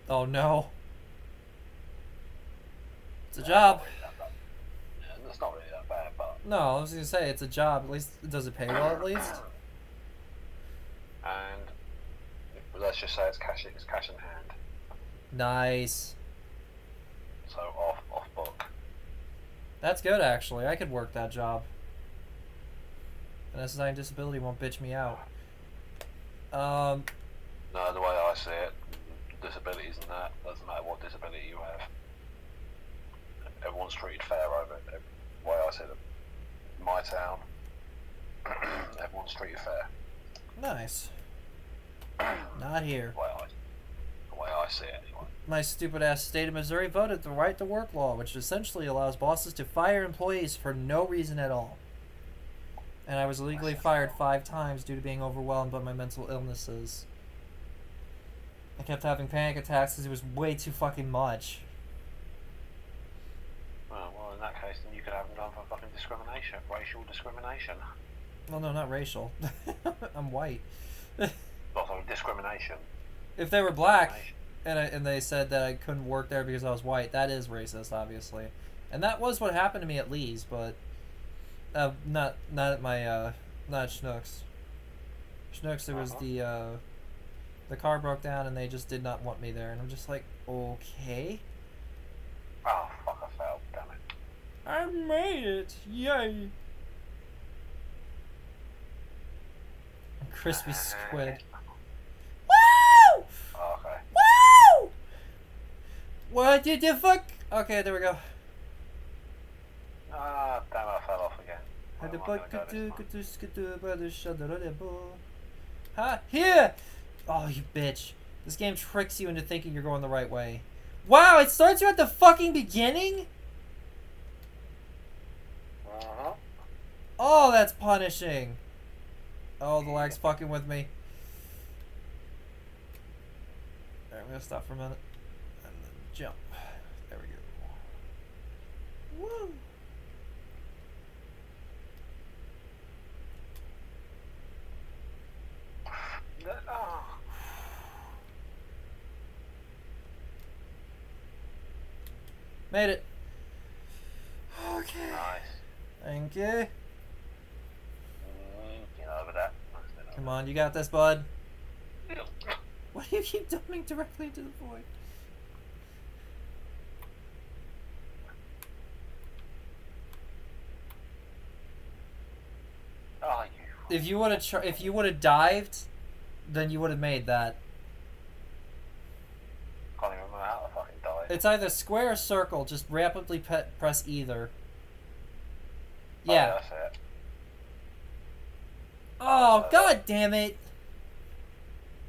Oh no. It's a job. It's not really that bad, but... No, I was gonna say, it's a job. At least, does it pay well at least? And let's just say it's cash in hand. Nice. So off book. That's good actually. I could work that job. And SSI and disability won't bitch me out. No, the way I see it, disabilities and that, doesn't matter what disability you have. Everyone's treated fair over it. The way I see it, my town, everyone's treated fair. Nice. Not here. The way I see it, anyway. My stupid ass state of Missouri voted the right to work law, which essentially allows bosses to fire employees for no reason at all. And I was illegally fired 5 times due to being overwhelmed by my mental illnesses. I kept having panic attacks because it was way too fucking much. Well, in that case, then you could have them done for fucking discrimination, racial discrimination. Well, no, not racial. I'm white. Also, discrimination. If they were black, and they said that I couldn't work there because I was white, that is racist, obviously. And that was what happened to me at Lee's, but not at my not at Schnucks. Schnucks, it was the car broke down and they just did not want me there, and I'm just like, okay. Oh fuck! I failed. Damn it. I made it! Yay! Crispy squid. Woo! Oh, okay. Woo! What did the fuck? Okay, there we go. Ah, damn! I fell off again. Ha! Here! Oh, you bitch. This game tricks you into thinking you're going the right way. Wow, it starts you at the fucking beginning? Oh, that's punishing. Oh, the lag's fucking with me. Alright, I'm gonna stop for a minute. And then jump. There we go. Woo! Made it. Okay. Nice. Thank you. Get over that. Come on, you got this, bud. Why do you keep dumping directly into the void? If you would have dived, then you would have made that. Can't even remember how to fucking dive. It's either square or circle. Just rapidly press either. Oh, Yeah. that's it. Oh, god damn it!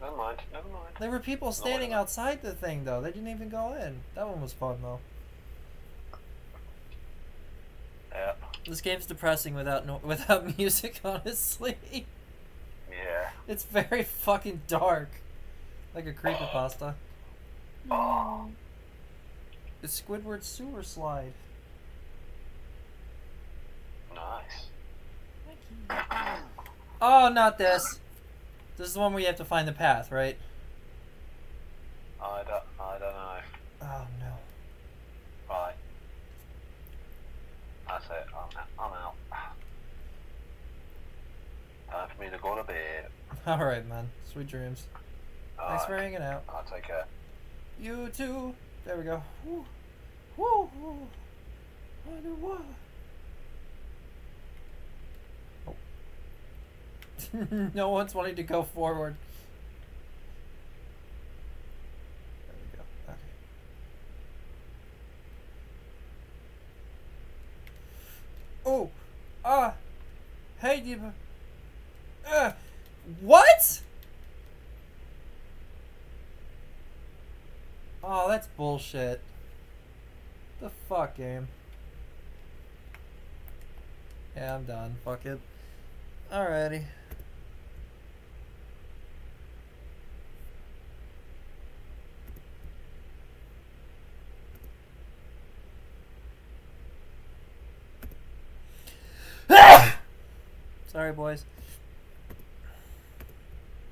Never mind, never mind. There were people standing outside the thing, though. They didn't even go in. That one was fun, though. Yeah. This game's depressing without music, honestly. Yeah. It's very fucking dark. Like a creepypasta. Oh. It's Squidward's sewer slide. Nice. Oh, not this. This is the one where you have to find the path, right? I don't know. Oh no. Right. That's it. I'm out. Time for me to go to bed. Alright, man. Sweet dreams. Thanks for hanging out. I'll take care. You too. There we go. Woo. Woo. Woo. Oh. No one's wanting to go forward. There we go. Okay. Oh. Hey, Diva. What? Oh, that's bullshit. The fuck, game. Yeah, I'm done. Fuck it. Alrighty. Sorry, boys.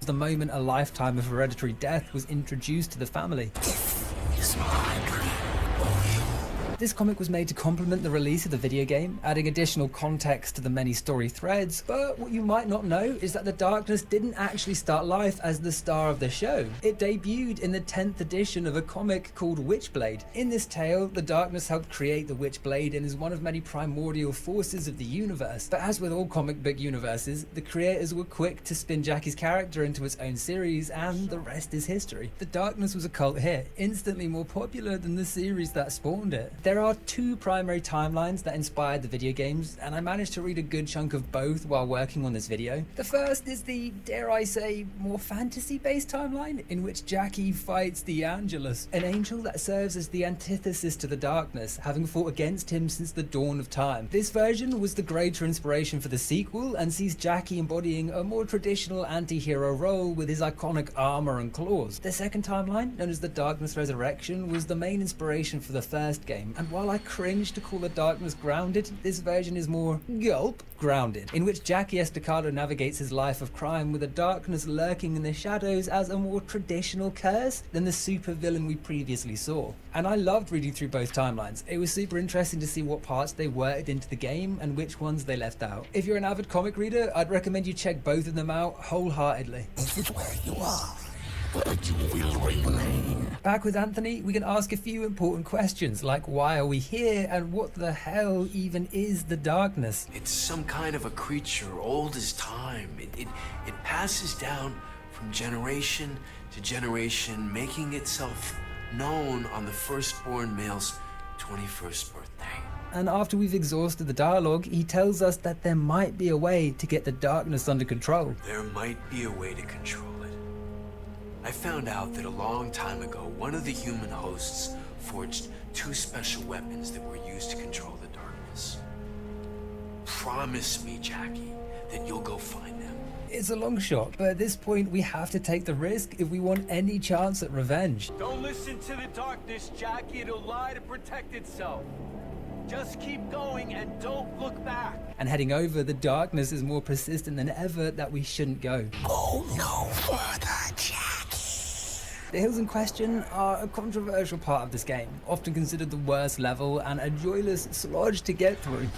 The moment a lifetime of hereditary death was introduced to the family. This comic was made to complement the release of the video game, adding additional context to the many story threads, but what you might not know is that the Darkness didn't actually start life as the star of the show. It debuted in the 10th edition of a comic called Witchblade. In this tale, the Darkness helped create the Witchblade and is one of many primordial forces of the universe. But as with all comic book universes, the creators were quick to spin Jackie's character into its own series, and the rest is history. The Darkness was a cult hit, instantly more popular than the series that spawned it. There are two primary timelines that inspired the video games, and I managed to read a good chunk of both while working on this video. The first is the, dare I say, more fantasy-based timeline, in which Jackie fights the Angelus, an angel that serves as the antithesis to the Darkness, having fought against him since the dawn of time. This version was the greater inspiration for the sequel, and sees Jackie embodying a more traditional anti-hero role with his iconic armor and claws. The second timeline, known as the Darkness Resurrection, was the main inspiration for the first game, and while I cringe to call the Darkness grounded, this version is more gulp grounded, in which Jackie Estacado navigates his life of crime with the Darkness lurking in the shadows as a more traditional curse than the supervillain we previously saw. And I loved reading through both timelines. It was super interesting to see what parts they worked into the game and which ones they left out. If you're an avid comic reader, I'd recommend you check both of them out wholeheartedly. This is where you are. But you will remain. Back with Anthony, we can ask a few important questions like why are we here and what the hell even is the Darkness? It's some kind of a creature old as time. It passes down from generation to generation, making itself known on the firstborn male's 21st birthday. And after we've exhausted the dialogue, he tells us that there might be a way to get the Darkness under control. There might be a way to control it. I found out that a long time ago, one of the human hosts forged two special weapons that were used to control the Darkness. Promise me, Jackie, that you'll go find them. It's a long shot, but at this point we have to take the risk if we want any chance at revenge. Don't listen to the Darkness, Jackie. It'll lie to protect itself. Just keep going and don't look back. And heading over, the Darkness is more persistent than ever that we shouldn't go. Go no further, Jackie. The hills in question are a controversial part of this game, often considered the worst level and a joyless slodge to get through.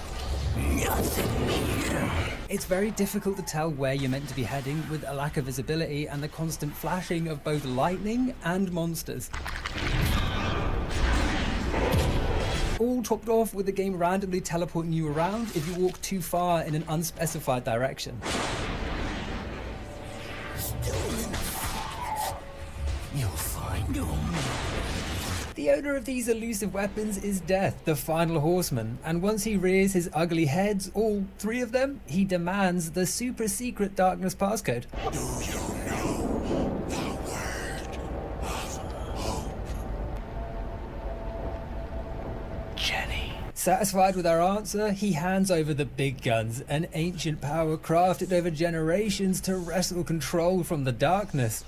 Nothing here. It's very difficult to tell where you're meant to be heading with a lack of visibility and the constant flashing of both lightning and monsters. All topped off with the game randomly teleporting you around if you walk too far in an unspecified direction. The owner of these elusive weapons is Death, the final horseman, and once he rears his ugly heads, all 3 of them, he demands the super secret darkness passcode. Do you know the word of hope? Jenny. Satisfied with our answer, he hands over the big guns, an ancient power crafted over generations to wrestle control from the darkness.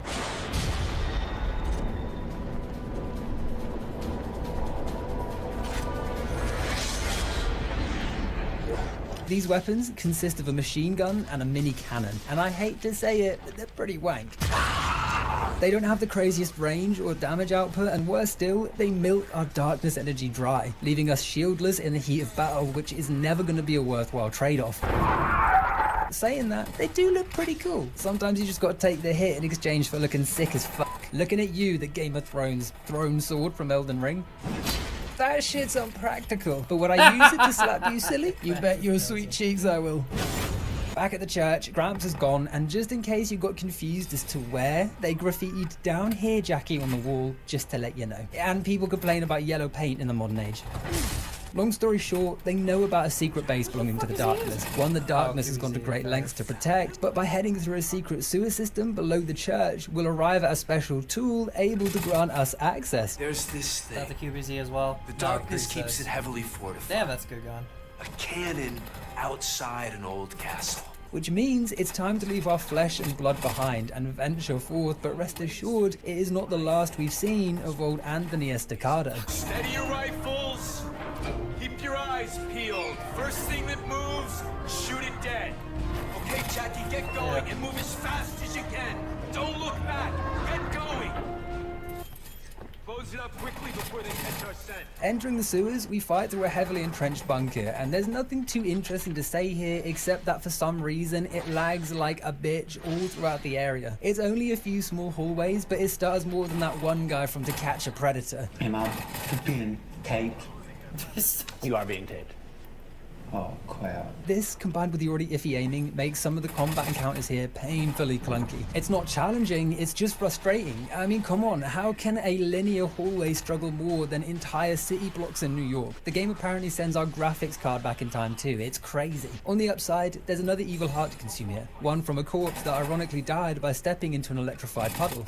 These weapons consist of a machine gun and a mini cannon, and I hate to say it, but they're pretty wank. They don't have the craziest range or damage output, and worse still, they milk our darkness energy dry, leaving us shieldless in the heat of battle, which is never going to be a worthwhile trade-off. Saying that, they do look pretty cool. Sometimes you just got to take the hit in exchange for looking sick as fuck. Looking at you, the Game of Thrones throne sword from Elden Ring. That shit's unpractical, but would I use it to slap you silly? You bet your sweet cheeks I will. Back at the church, Gramps is gone, and just in case you got confused as to where, they graffitied "Down here, Jackie" on the wall, just to let you know. And people complain about yellow paint in the modern age. Long story short, they know about a secret base belonging to the darkness, one the darkness has gone to great lengths to protect, but by heading through a secret sewer system below the church, we'll arrive at a special tool able to grant us access. There's this thing. Is that the QBZ as well? The darkness keeps it heavily fortified. Damn, that's good gun. A cannon outside an old castle. Which means it's time to leave our flesh and blood behind and venture forth, but rest assured, it is not the last we've seen of old Anthony Estacado. Steady your rifles! Keep your eyes peeled. First thing that moves, shoot it dead. Okay, Jackie, get going and move as fast as you can. Don't look back. Get going. Close it up quickly before they catch our scent. Entering the sewers, we fight through a heavily entrenched bunker, and there's nothing too interesting to say here except that for some reason it lags like a bitch all throughout the area. It's only a few small hallways, but it stars more than that one guy from To Catch a Predator. Am I being taped? You are being taped. Oh, crap. This, combined with the already iffy aiming, makes some of the combat encounters here painfully clunky. It's not challenging, it's just frustrating. I mean, come on, how can a linear hallway struggle more than entire city blocks in New York? The game apparently sends our graphics card back in time too, it's crazy. On the upside, there's another evil heart to consume here. One from a corpse that ironically died by stepping into an electrified puddle.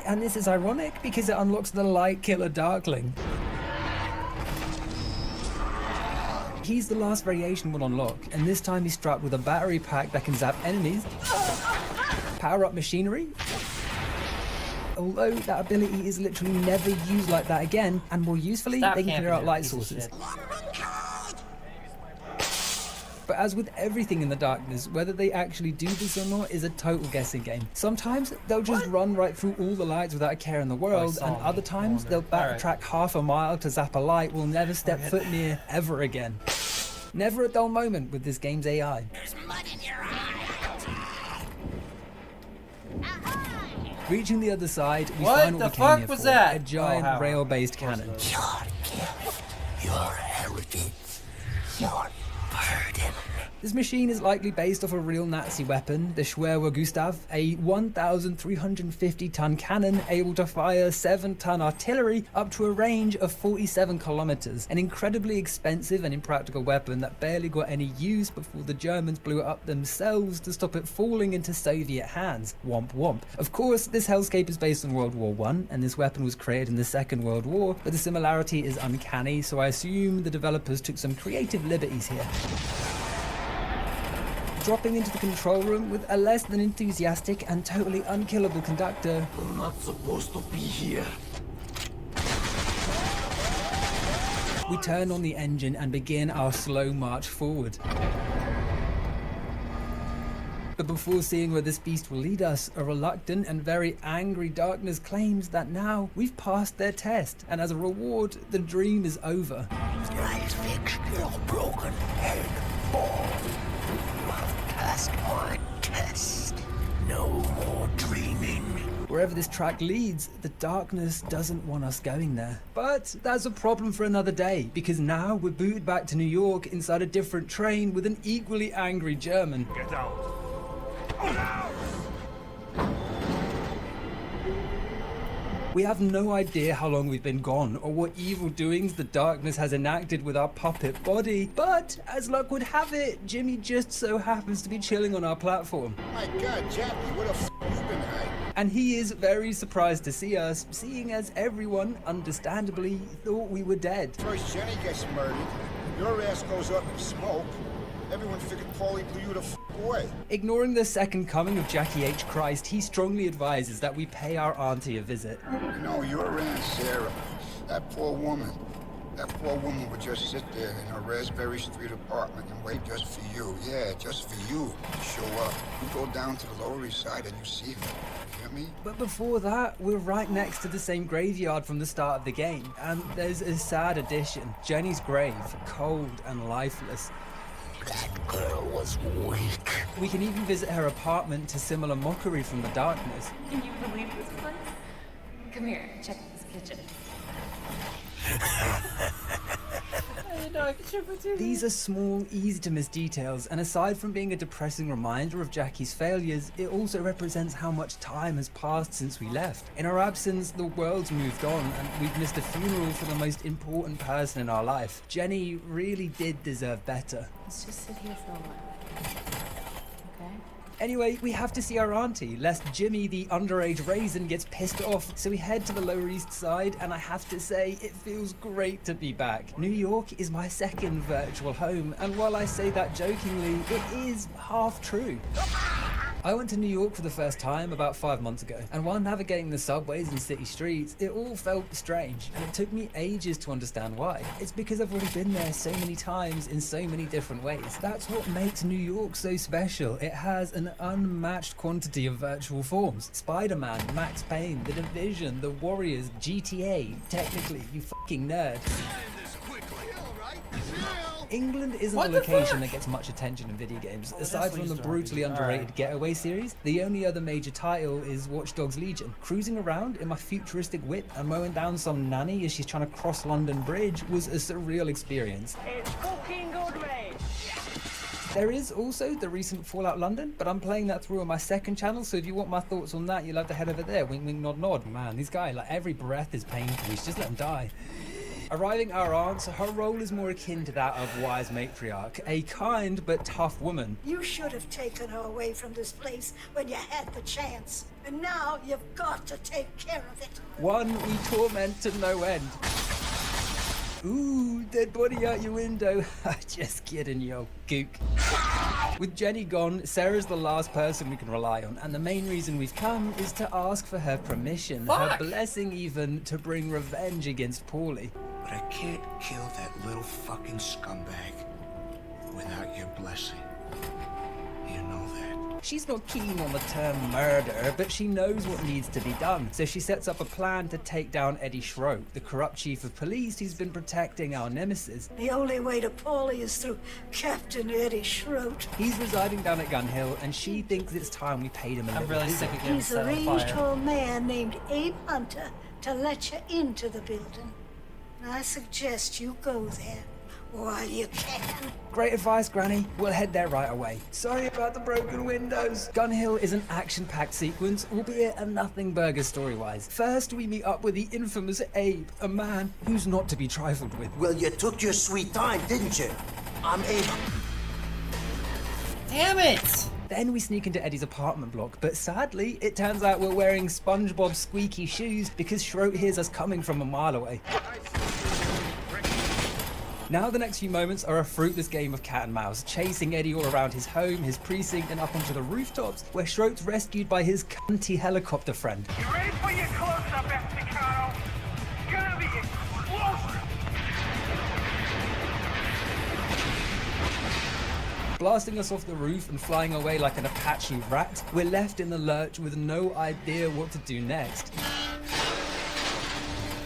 And this is ironic because it unlocks the Light Killer Darkling. He's the last variation we'll unlock, and this time he's strapped with a battery pack that can zap enemies, power up machinery, although that ability is literally never used like that again, and more usefully, they can clear out light sources. But as with everything in the darkness, whether they actually do this or not is a total guessing game. Sometimes they'll just run right through all the lights without a care in the world, and other times they'll backtrack half a mile to zap a light we'll never step foot near ever again. Never a dull moment with this game's AI. There's mud in your eye. Reaching the other side, we What find the what we came fuck here was for, that? a giant Oh, rail-based cannon. Your heritage. Your burden. This machine is likely based off a real Nazi weapon, the Schwerwer Gustav, a 1,350-ton cannon able to fire 7-ton artillery up to a range of 47 kilometers. An incredibly expensive and impractical weapon that barely got any use before the Germans blew it up themselves to stop it falling into Soviet hands. Womp womp. Of course, this hellscape is based on World War I, and this weapon was created in the Second World War, but the similarity is uncanny, so I assume the developers took some creative liberties here. Dropping into the control room with a less than enthusiastic and totally unkillable conductor. We're not supposed to be here. We turn on the engine and begin our slow march forward. But before seeing where this beast will lead us, a reluctant and very angry darkness claims that now we've passed their test, and as a reward, the dream is over. I fixed your broken head, boy. Passed my test. No more dreaming. Wherever this track leads, the darkness doesn't want us going there. But that's a problem for another day, because now we're booted back to New York inside a different train with an equally angry German. Get out. We have no idea how long we've been gone or what evil doings the darkness has enacted with our puppet body, but as luck would have it, Jimmy just so happens to be chilling on our platform. My God, Jackie, where the f*** you been hiding? And he is very surprised to see us, seeing as everyone, understandably, thought we were dead. First Jenny gets murdered, your ass goes up in smoke. Everyone figured Paulie blew you the f*** away. Ignoring the second coming of Jackie H. Christ, he strongly advises that we pay our auntie a visit. You know, your Aunt Sarah, that poor woman would just sit there in her Raspberry Street apartment and wait just for you. Yeah, just for you to show up. You go down to the Lower East Side and you see her. You hear me? But before that, we're right next to the same graveyard from the start of the game, and there's a sad addition. Jenny's grave, cold and lifeless. That girl was weak. We can even visit her apartment to similar mockery from the darkness. Can you believe this place? Come here, check this kitchen. These are small, easy-to-miss details, and aside from being a depressing reminder of Jackie's failures, it also represents how much time has passed since we left. In our absence, the world's moved on, and we've missed a funeral for the most important person in our life. Jenny really did deserve better. Let's just sit here for a while. Okay? Anyway, we have to see our auntie, lest Jimmy, the underage raisin, gets pissed off, so we head to the Lower East Side, and I have to say, it feels great to be back. New York is my second virtual home, and while I say that jokingly, it is half true. I went to New York for the first time about 5 months ago, and while navigating the subways and city streets, it all felt strange, and it took me ages to understand why. It's because I've already been there so many times in so many different ways. That's what makes New York so special. It has an unmatched quantity of virtual forms. Spider-Man, Max Payne, The Division, The Warriors, GTA, technically, you fucking nerd. England isn't a location that gets much attention in video games. Aside from the brutally underrated Getaway series, the only other major title is Watch Dogs Legion. Cruising around in my futuristic whip and mowing down some nanny as she's trying to cross London Bridge was a surreal experience. It's fucking good, mate. There is also the recent Fallout London, but I'm playing that through on my second channel, so if you want my thoughts on that, you'll have to head over there. Wink, wink, nod, nod. Man, this guy, like, every breath is painful. We should just let him die. Arriving our aunt, her role is more akin to that of wise matriarch, a kind but tough woman. You should have taken her away from this place when you had the chance. And now you've got to take care of it. One we torment to no end. Ooh, dead body out your window. Just kidding, yo, gook. With Jenny gone, Sarah's the last person we can rely on, and the main reason we've come is to ask for her permission, her blessing even, to bring revenge against Paulie. But I can't kill that little fucking scumbag without your blessing. You know that. She's not keen on the term murder, but she knows what needs to be done. So she sets up a plan to take down Eddie Schroet, the corrupt chief of police who's been protecting our nemesis. The only way to Paulie is through Captain Eddie Schroet. He's residing down at Gun Hill, and she thinks it's time we paid him a little visit. He's arranged for a man named Abe Hunter to let you into the building. I suggest you go there while you can. Great advice, Granny. We'll head there right away. Sorry about the broken windows. Gun Hill is an action-packed sequence, albeit a nothing burger story-wise. First, we meet up with the infamous Abe, a man who's not to be trifled with. Well, you took your sweet time, didn't you? I'm Abe. Damn it! Then we sneak into Eddie's apartment block, but sadly, it turns out we're wearing SpongeBob squeaky shoes because Schroet hears us coming from a mile away. Now the next few moments are a fruitless game of cat and mouse, chasing Eddie all around his home, his precinct, and up onto the rooftops, where Schroet's rescued by his cunty helicopter friend. You ready for your close-up, Esticado? It's gonna be explosive! Blasting us off the roof and flying away like an Apache rat, we're left in the lurch with no idea what to do next.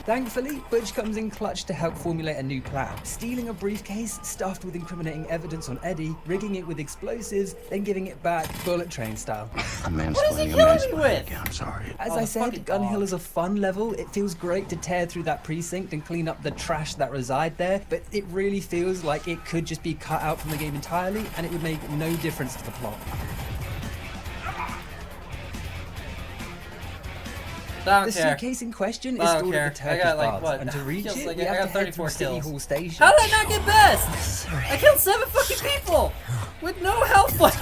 Thankfully, Butch comes in clutch to help formulate a new plan, stealing a briefcase stuffed with incriminating evidence on Eddie, rigging it with explosives, then giving it back bullet train style. What is he killing me with? I'm sorry. As I said, Gun Hill is a fun level. It feels great to tear through that precinct and clean up the trash that reside there, but it really feels like it could just be cut out from the game entirely, and it would make no difference to the plot. The suitcase in question is stored at the Turkish baths, and to reach it, we have to head through City Hall Station. How did I not get best? I killed 7 fucking people with no health left.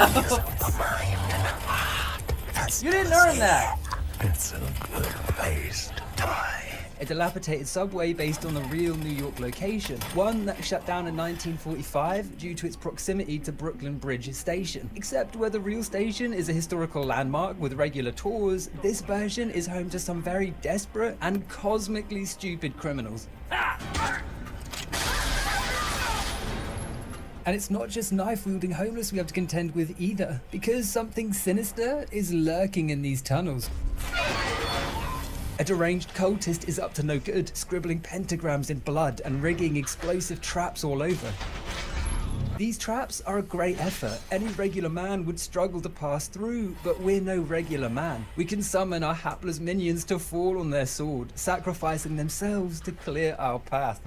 You didn't earn that. It's a good place to die. A dilapidated subway based on the real New York location, one that shut down in 1945 due to its proximity to Brooklyn Bridge Station. Except where the real station is a historical landmark with regular tours, this version is home to some very desperate and cosmically stupid criminals. And it's not just knife-wielding homeless we have to contend with either, because something sinister is lurking in these tunnels. A deranged cultist is up to no good, scribbling pentagrams in blood and rigging explosive traps all over. These traps are a great effort. Any regular man would struggle to pass through, but we're no regular man. We can summon our hapless minions to fall on their sword, sacrificing themselves to clear our path.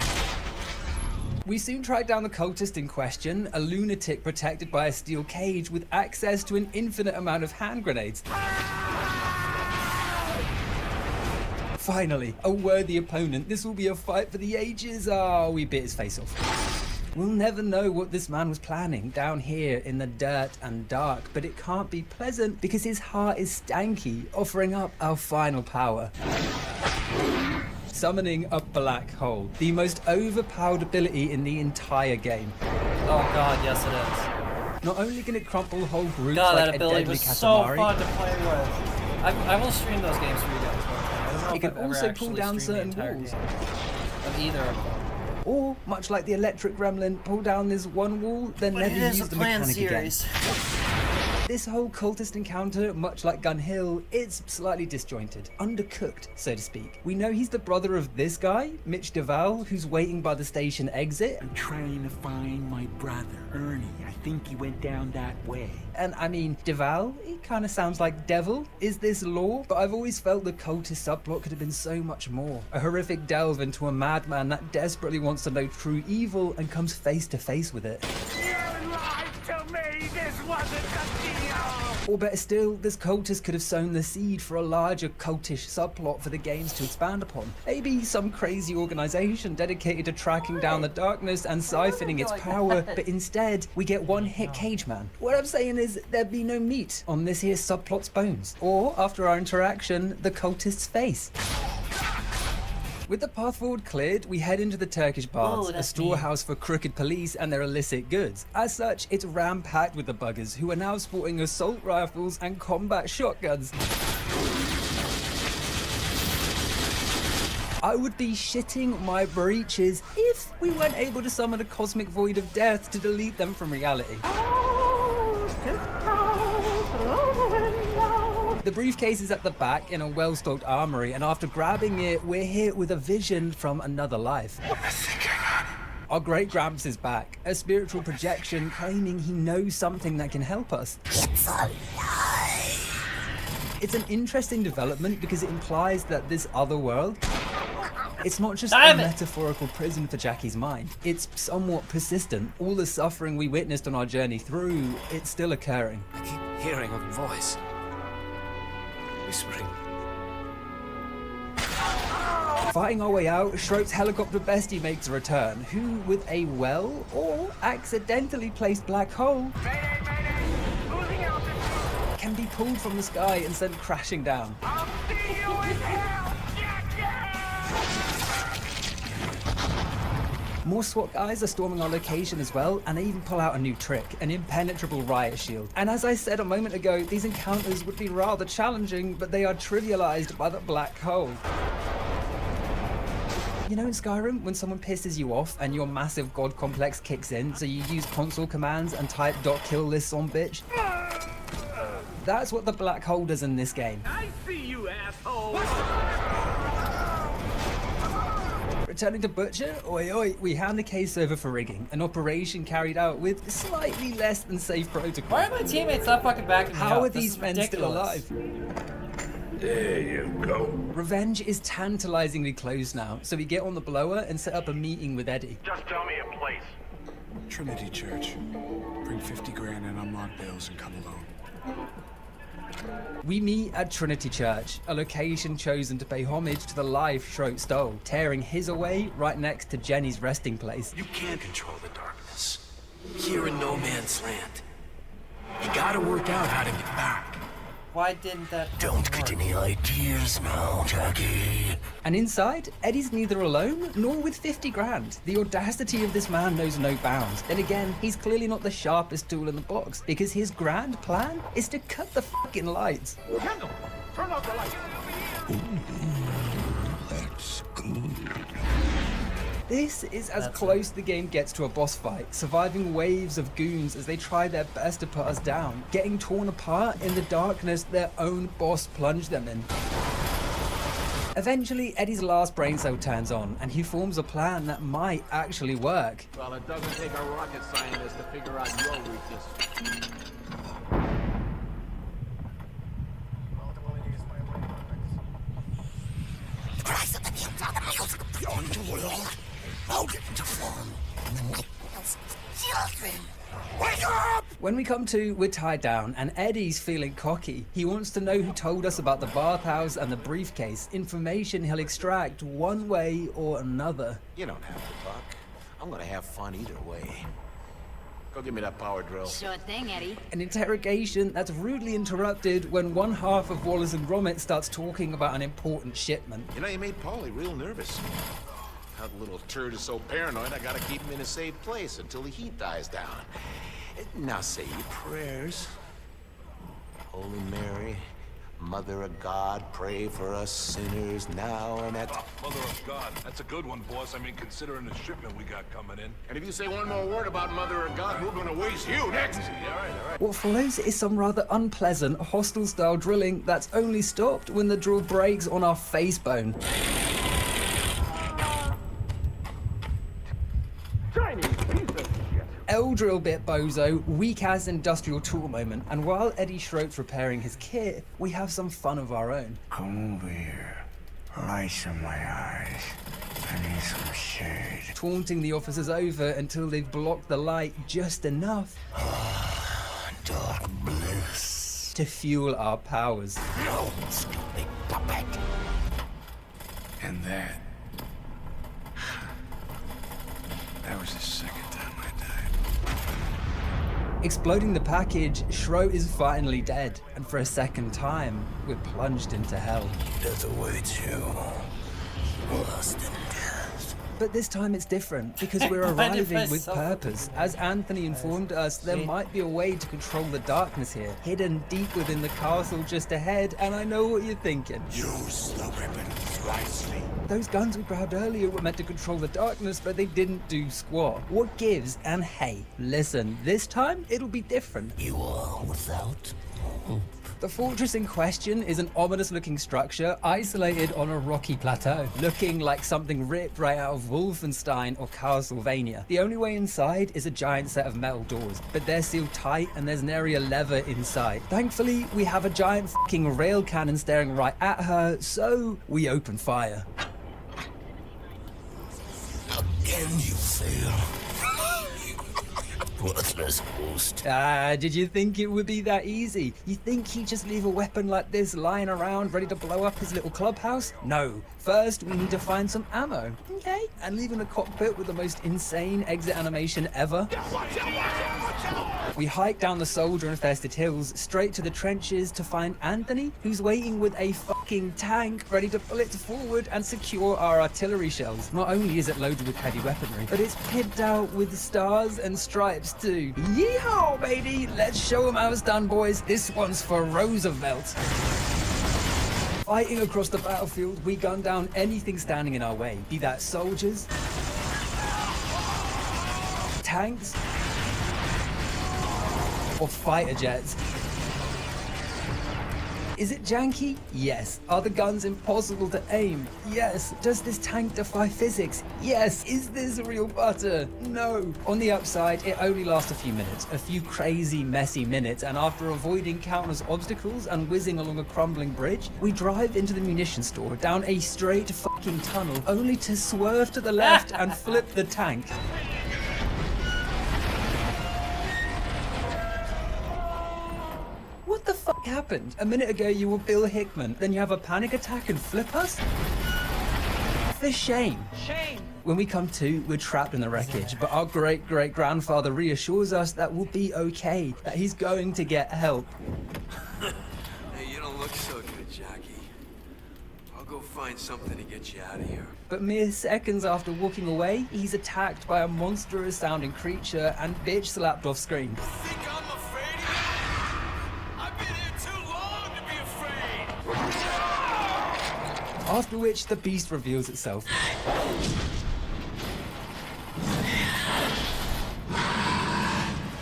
We soon track down the cultist in question, a lunatic protected by a steel cage with access to an infinite amount of hand grenades. Finally, a worthy opponent. This will be a fight for the ages. Oh, we bit his face off. We'll never know what this man was planning down here in the dirt and dark, but it can't be pleasant because his heart is stanky, offering up our final power. Summoning a black hole, the most overpowered ability in the entire game. Oh god, yes it is. Not only can it crumple whole groups God, like that a ability deadly was Katamari, so fun to play with. I will stream those games for you guys. it can also pull down certain walls. Of either of them. Or, much like the electric gremlin, pull down this one wall, then never use the mechanic again. This whole cultist encounter, much like Gun Hill, is slightly disjointed, undercooked, so to speak. We know he's the brother of this guy, Mitch Duval, who's waiting by the station exit. I'm trying to find my brother, Ernie. I think he went down that way. And I mean, Duval, he kind of sounds like devil. Is this lore? But I've always felt the cultist subplot could have been so much more. A horrific delve into a madman that desperately wants to know true evil and comes face to face with it. You lied to me! This wasn't the deal! Or better still, this cultist could have sown the seed for a larger cultish subplot for the games to expand upon. Maybe some crazy organization dedicated to tracking down the darkness and siphoning its power, but instead, we get one-hit Cage Man. What I'm saying is, there'd be no meat on this here subplot's bones. Or, after our interaction, the cultist's face. With the path forward cleared, we head into the Turkish baths, a storehouse for crooked police and their illicit goods. As such, it's ram-packed with the buggers, who are now sporting assault rifles and combat shotguns. I would be shitting my breeches if we weren't able to summon a cosmic void of death to delete them from reality. The briefcase is at the back in a well-stocked armory, and after grabbing it, we're hit with a vision from another life. Our great Gramps is back, a spiritual projection claiming he knows something that can help us. It's a lie. It's an interesting development because it implies that this other world, it's not just a metaphorical prison for Jackie's mind. It's somewhat persistent. All the suffering we witnessed on our journey through, it's still occurring. I keep hearing a voice. Whispering. Fighting our way out, Schroep's helicopter bestie makes a return, who, with a well or accidentally placed black hole, can be pulled from the sky and sent crashing down. More SWAT guys are storming our location as well, and they even pull out a new trick, an impenetrable riot shield. And as I said a moment ago, these encounters would be rather challenging, but they are trivialized by the black hole. You know in Skyrim, when someone pisses you off and your massive god complex kicks in, so you use console commands and type .kill this on bitch? That's what the black hole does in this game. I see you, asshole! Returning to Butcher, oi oi, we hand the case over for rigging, an operation carried out with slightly less than safe protocol. Why are my teammates not fucking backing me up? How are these men still alive? There you go. Revenge is tantalizingly close now, so we get on the blower and set up a meeting with Eddie. Just tell me a place. Trinity Church. Bring 50 grand and unlock bills and come alone. We meet at Trinity Church, a location chosen to pay homage to the life Schroet stole, tearing his away right next to Jenny's resting place. You can't control the darkness. Here in no man's land. You gotta work out how to get back. Why didn't that Don't get any ideas now, Jackie. And inside, Eddie's neither alone nor with 50 grand. The audacity of this man knows no bounds. Then again, he's clearly not the sharpest tool in the box, because his grand plan is to cut the fucking lights. Kendall, turn off the lights. That's good. This is as close the game gets to a boss fight, surviving waves of goons as they try their best to put us down, getting torn apart in the darkness their own boss plunged them in. Eventually, Eddie's last brain cell turns on, and he forms a plan that might actually work. Well, it doesn't take a rocket scientist to figure out your weakness. When we come to, we're tied down, and Eddie's feeling cocky. He wants to know who told us about the bathhouse and the briefcase, information he'll extract one way or another. You don't have to talk. I'm gonna have fun either way. Go give me that power drill. Sure thing, Eddie. An interrogation that's rudely interrupted when one half of Wallace and Gromit starts talking about an important shipment. You know, you made Paulie real nervous. That little turd is so paranoid, I gotta keep him in a safe place until the heat dies down. Now say your prayers. Holy Mary, Mother of God, pray for us sinners now and at... Mother of God, that's a good one, boss. I mean, considering the shipment we got coming in. And if you say one more word about Mother of God, we're gonna waste you next. All right. What follows is some rather unpleasant hostile-style drilling that's only stopped when the drill breaks on our face bone. L-drill bit bozo, weak ass industrial tool moment, and while Eddie Schroet's repairing his kit, we have some fun of our own. Come over here. Lights in my eyes. I need some shade. Taunting the officers over until they've blocked the light just enough Dark bliss. to fuel our powers. No, stupid puppet. And that was the second time I died. Exploding the package, Schroet is finally dead, and for a second time, we're plunged into hell. Death awaits you. Worse than death. But this time it's different, because we're arriving with purpose. As Anthony informed us, there might be a way to control the darkness here, hidden deep within the castle just ahead, and I know what you're thinking. Use the weapons wisely. Those guns we grabbed earlier were meant to control the darkness, but they didn't do squat. What gives? And hey, listen, this time it'll be different. You are without hope. The fortress in question is an ominous-looking structure isolated on a rocky plateau, looking like something ripped right out of Wolfenstein or Castlevania. The only way inside is a giant set of metal doors, but they're sealed tight and there's nary a lever inside. Thankfully, we have a giant fucking rail cannon staring right at her, so we open fire. Again you fail. Worthless host. Did you think it would be that easy? You think he'd just leave a weapon like this lying around ready to blow up his little clubhouse? No. First, we need to find some ammo. Okay. And leaving the cockpit with the most insane exit animation ever. We hike down the soldier-infested hills straight to the trenches to find Anthony, who's waiting with a fucking tank ready to pull it forward and secure our artillery shells. Not only is it loaded with heavy weaponry, but it's pinned out with stars and stripes too. Yeehaw, baby! Let's show them how it's done, boys. This one's for Roosevelt. Fighting across the battlefield, we gun down anything standing in our way, be that soldiers, tanks, or fighter jets. Is it janky? Yes. Are the guns impossible to aim? Yes. Does this tank defy physics? Yes. Is this real butter? No. On the upside, it only lasts a few minutes, a few crazy, messy minutes, and after avoiding countless obstacles and whizzing along a crumbling bridge, we drive into the munitions store down a straight fucking tunnel, only to swerve to the left and flip the tank. What the fuck happened? happened? A minute ago you were Bill Hickman, then you have a panic attack and flip us? For shame. Shame. When we come to, we're trapped in the wreckage, but our great-great-grandfather reassures us that we'll be okay, that he's going to get help. Hey, you don't look so good, Jackie. I'll go find something to get you out of here. But mere seconds after walking away, he's attacked by a monstrous-sounding creature and bitch slapped off screen. Think I'm afraid of you? I've been here too long to be afraid. After which, the beast reveals itself.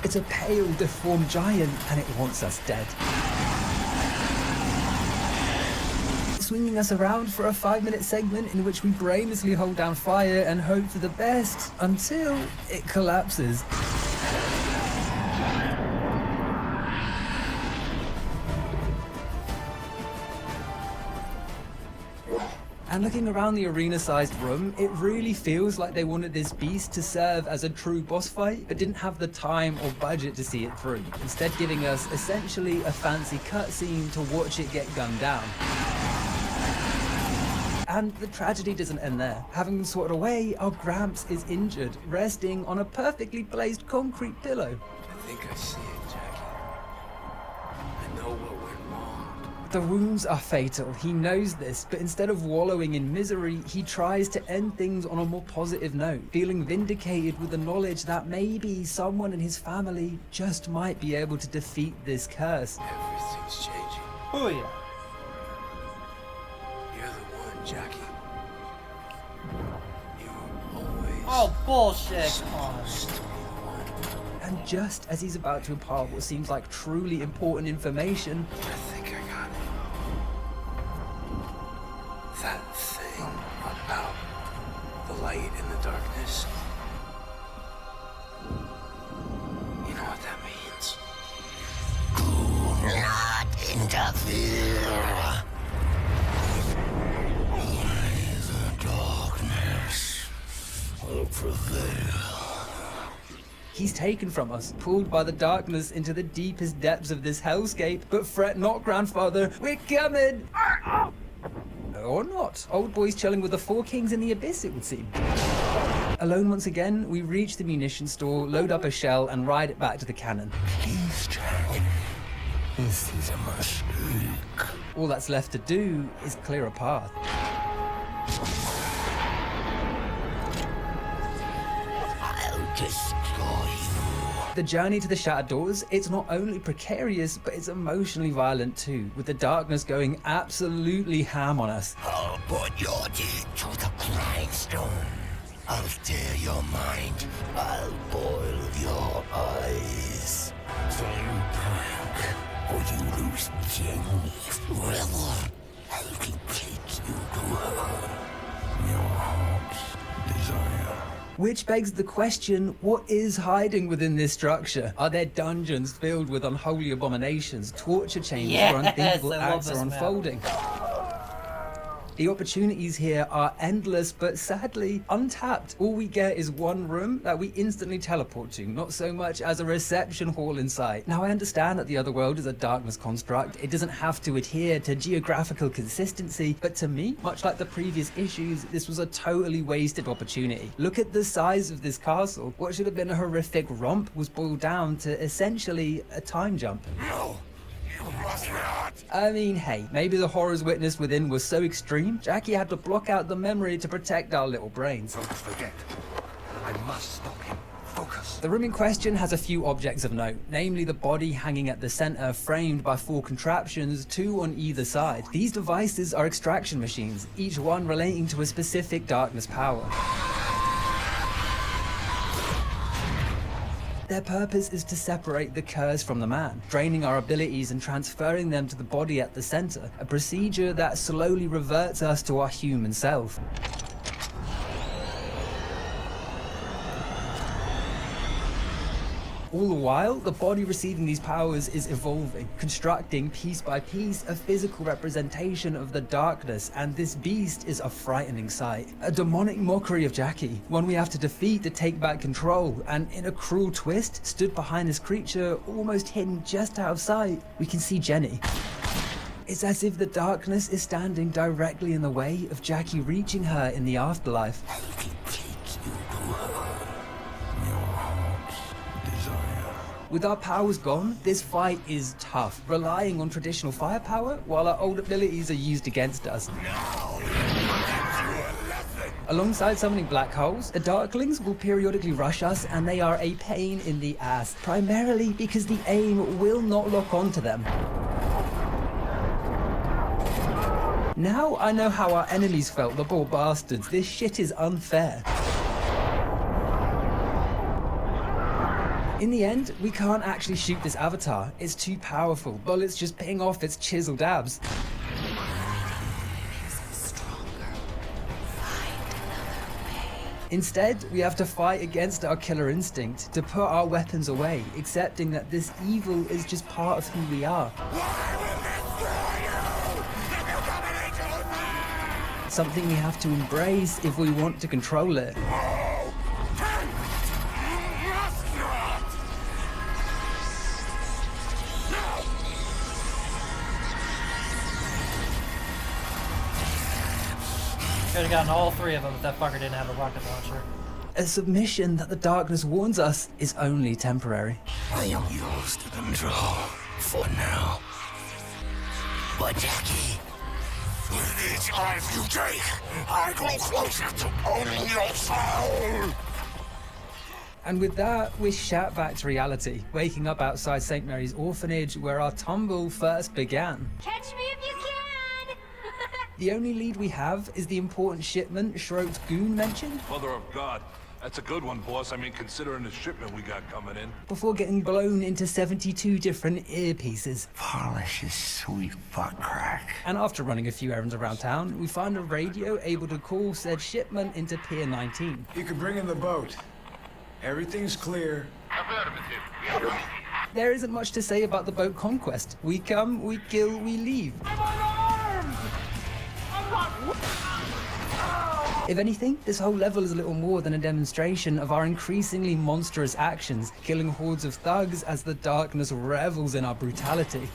It's a pale, deformed giant, and it wants us dead. Swinging us around for a 5-minute segment in which we brainlessly hold down fire and hope for the best, until it collapses. And looking around the arena-sized room, it really feels like they wanted this beast to serve as a true boss fight, but didn't have the time or budget to see it through, instead giving us essentially a fancy cutscene to watch it get gunned down. And the tragedy doesn't end there. Having been swatted away, our Gramps is injured, resting on a perfectly placed concrete pillow. I think I see it, Jackie. I know what went wrong. The wounds are fatal, he knows this, but instead of wallowing in misery, he tries to end things on a more positive note, feeling vindicated with the knowledge that maybe someone in his family just might be able to defeat this curse. Everything's changing. Oh yeah. You're the one, Jackie. You were always... Oh, bullshit. Come on. And just as he's about to impart what seems like truly important information, I think I got it. That thing about the light in the darkness. You know what that means? Do not interfere. Only the darkness will prevail. he's taken from us, pulled by the darkness into the deepest depths of this hellscape. But fret not, grandfather, we're coming! Or not. Old boy's chilling with the four kings in the abyss, it would seem. Alone once again, we reach the munition store, load up a shell, and ride it back to the cannon. Please, Jack. This is a mistake. All that's left to do is clear a path. I'll destroy you. The journey to the Shattered Doors, it's not only precarious, but it's emotionally violent too, with the darkness going absolutely ham on us. I'll put your teeth to the grindstone. I'll tear your mind. I'll boil your eyes. Turn back, or you lose Jenny forever. I can take you to her. Your heart's desire. Which begs the question, what is hiding within this structure? Are there dungeons filled with unholy abominations, torture chambers where unthinkable acts are unfolding? The opportunities here are endless, but sadly untapped. All we get is one room that we instantly teleport to, not so much as a reception hall in sight. Now, I understand that the other world is a darkness construct. It doesn't have to adhere to geographical consistency, but to me, much like the previous issues, this was a totally wasted opportunity. Look at the size of this castle. What should have been a horrific romp was boiled down to essentially a time jump. No. I mean, hey, maybe the horrors witnessed within was so extreme, Jackie had to block out the memory to protect our little brains. Don't forget. I must stop him. Focus. The room in question has a few objects of note, namely the body hanging at the center, framed by 4 contraptions, 2 on either side. These devices are extraction machines, each one relating to a specific darkness power. Their purpose is to separate the curse from the man, draining our abilities and transferring them to the body at the center, a procedure that slowly reverts us to our human self. All the while, the body receiving these powers is evolving, constructing piece by piece a physical representation of the darkness, and this beast is a frightening sight. A demonic mockery of Jackie, one we have to defeat to take back control, and in a cruel twist, stood behind this creature, almost hidden just out of sight, we can see Jenny. It's as if the darkness is standing directly in the way of Jackie reaching her in the afterlife. With our powers gone, this fight is tough, relying on traditional firepower while our old abilities are used against us. Alongside summoning black holes, the Darklings will periodically rush us, and they are a pain in the ass, primarily because the aim will not lock onto them. Now I know how our enemies felt, the poor bastards. This shit is unfair. In the end, we can't actually shoot this avatar. It's too powerful. Bullets just ping off its chiseled abs. Instead, we have to fight against our killer instinct, to put our weapons away, accepting that this evil is just part of who we are. Something we have to embrace if we want to control it. Could have gotten all three of them if that fucker didn't have a rocket launcher. A submission that the darkness warns us is only temporary. I am yours to control for now. But Jackie, with each life you take, I grow closer to owning your soul. And with that, we're shot back to reality, waking up outside St. Mary's Orphanage where our tumble first began. Catch me if you can! The only lead we have is the important shipment Schroet's goon mentioned. Mother of God. That's a good one, boss. I mean, considering the shipment we got coming in. Before getting blown into 72 different earpieces. Polish his sweet butt crack. And after running a few errands around town, we find a radio able to call said shipment into Pier 19. You can bring in the boat. Everything's clear. There isn't much to say about the boat conquest. We come, we kill, we leave. If anything, this whole level is a little more than a demonstration of our increasingly monstrous actions, killing hordes of thugs as the darkness revels in our brutality.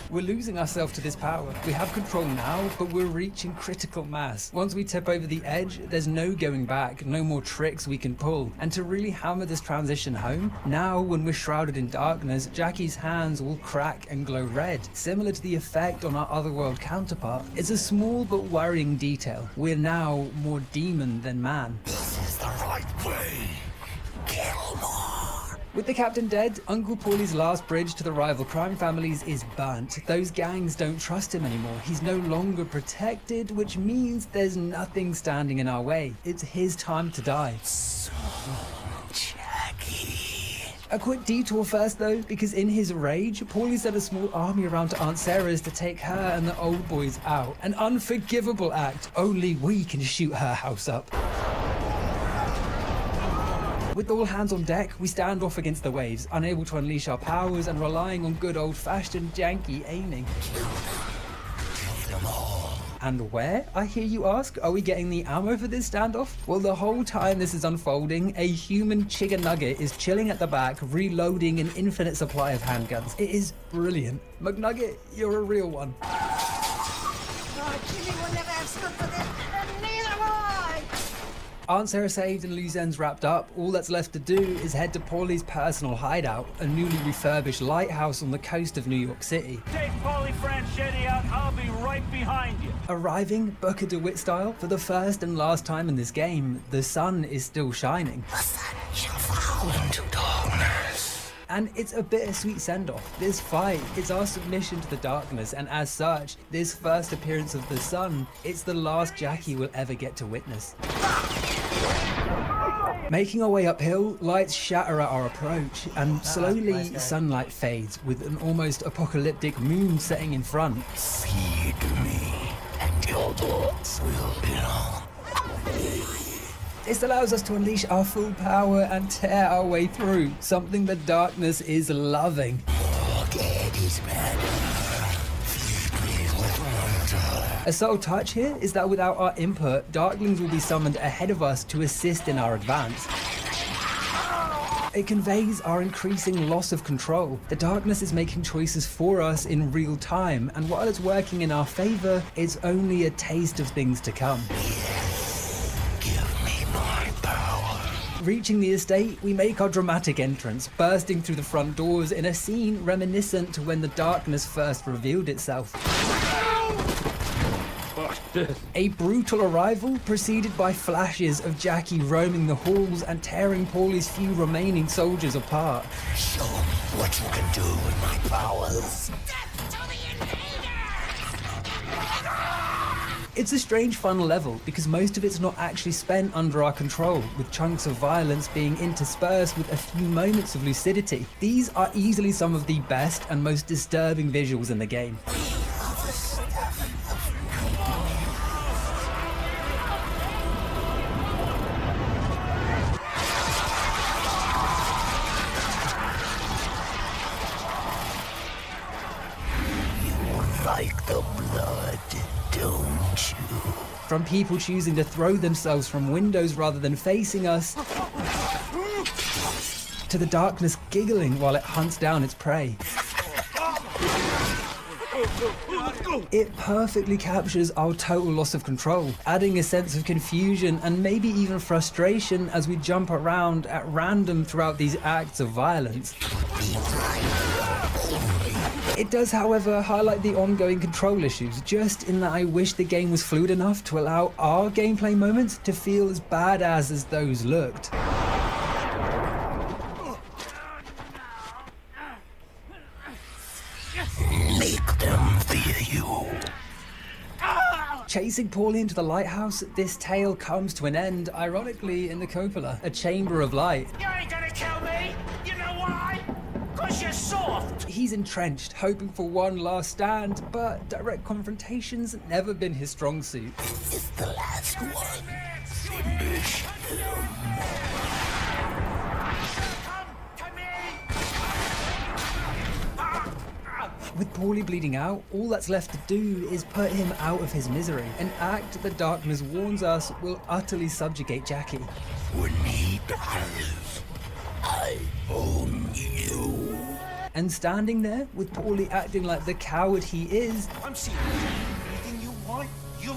We're losing ourselves to this power. We have control now, but we're reaching critical mass. Once we tip over the edge, there's no going back, no more tricks we can pull. And to really hammer this transition home, now when we're shrouded in darkness, Jackie's hands will crack and glow red, similar to the effect on our otherworld counterpart. It's a small but worrying detail. We're now more demon than man. This is the right way. Kill more. With the captain dead, Uncle Paulie's last bridge to the rival crime families is burnt. Those gangs don't trust him anymore. He's no longer protected, which means there's nothing standing in our way. It's his time to die. So, Jackie. A quick detour first though, because in his rage, Paulie sent a small army around to Aunt Sarah's to take her and the old boys out. An unforgivable act. Only we can shoot her house up. With all hands on deck, we stand off against the waves, unable to unleash our powers and relying on good old-fashioned janky aiming. And where, I hear you ask, are we getting the ammo for this standoff? Well, the whole time this is unfolding, a human chicken nugget is chilling at the back, reloading an infinite supply of handguns. It is brilliant. McNugget, you're a real one. Oh, Jimmy will never have stood for this, and neither will I! Aunt Sarah saved and loose ends wrapped up, all that's left to do is head to Paulie's personal hideout, a newly refurbished lighthouse on the coast of New York City. Take Paulie Franchetti out, I'll be right behind you. Arriving, Booker DeWitt style, for the first and last time in this game, the sun is still shining. The sun shall fall into darkness. And it's a bittersweet send-off. This fight is our submission to the darkness, and as such, this first appearance of the sun, it's the last Jackie will ever get to witness. Making our way uphill, lights shatter at our approach, and slowly sunlight fades, with an almost apocalyptic moon setting in front. Feed me, and your dogs will belong. This allows us to unleash our full power and tear our way through, something the darkness is loving. Your dead is better. Feed me with wonder. A subtle touch here is that without our input, Darklings will be summoned ahead of us to assist in our advance. It conveys our increasing loss of control. The darkness is making choices for us in real time, and while it's working in our favor, it's only a taste of things to come. Give me my power. Reaching the estate, we make our dramatic entrance, bursting through the front doors in a scene reminiscent to when the darkness first revealed itself. A brutal arrival preceded by flashes of Jackie roaming the halls and tearing Paulie's few remaining soldiers apart. Show me what you can do with my powers. It's a strange fun level because most of it's not actually spent under our control, with chunks of violence being interspersed with a few moments of lucidity. These are easily some of the best and most disturbing visuals in the game. Like the blood, don't you? From people choosing to throw themselves from windows rather than facing us, to the darkness giggling while it hunts down its prey. It perfectly captures our total loss of control, adding a sense of confusion and maybe even frustration as we jump around at random throughout these acts of violence. It does, however, highlight the ongoing control issues, just in that I wish the game was fluid enough to allow our gameplay moments to feel as badass as those looked. Make them fear you. Chasing Paulie into the lighthouse, this tale comes to an end, ironically, in the cupola, a chamber of light. You ain't gonna kill me! You know why? 'Cause you're soft! He's entrenched, hoping for one last stand, but direct confrontation's never been his strong suit. It's the last one. Finish him. With Paulie bleeding out, all that's left to do is put him out of his misery, an act the darkness warns us will utterly subjugate Jackie. When he dies, I own you. And standing there, with Paulie acting like the coward he is, I'm serious. Anything you want, you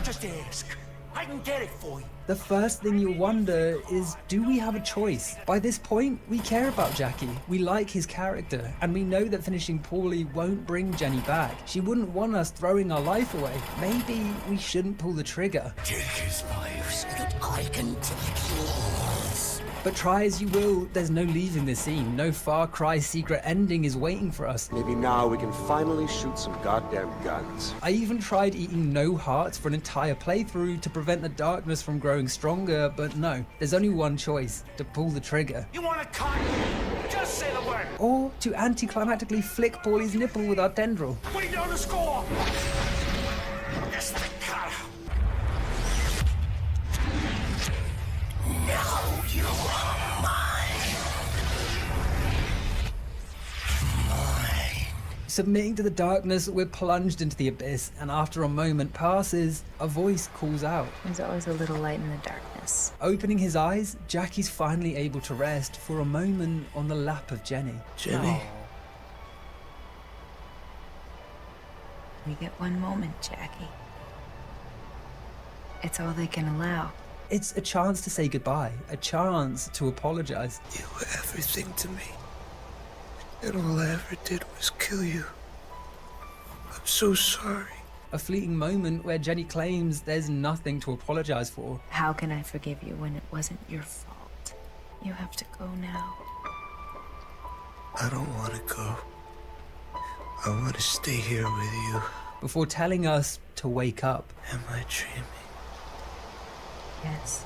just ask. I can get it for you. the first thing you'll wonder is, do we have a choice? By this point, we care about Jackie, we like his character, and we know that finishing Paulie won't bring Jenny back. She wouldn't want us throwing our life away. Maybe we shouldn't pull the trigger. Take his life so that I can take yours. But try as you will, there's no leaving this scene. No Far Cry secret ending is waiting for us. Maybe now we can finally shoot some goddamn guns. I even tried eating no hearts for an entire playthrough to prevent the darkness from growing stronger, but no, there's only one choice, to pull the trigger. You want to cut? Just say the word. Or to anticlimactically flick Paulie's nipple with our tendril. What are you doing to score? Yes, the cut. Now you are mine. Submitting to the darkness, we're plunged into the abyss, and after a moment passes, a voice calls out. There's always a little light in the darkness. Opening his eyes, Jackie's finally able to rest for a moment on the lap of Jenny. Jenny? We get one moment, Jackie. It's all they can allow. It's a chance to say goodbye, a chance to apologize. You were everything to me, and all I ever did was kill you. I'm so sorry. A fleeting moment where Jenny claims there's nothing to apologize for. How can I forgive you when it wasn't your fault? You have to go now. I don't want to go. I want to stay here with you. Before telling us to wake up. Am I dreaming? Yes.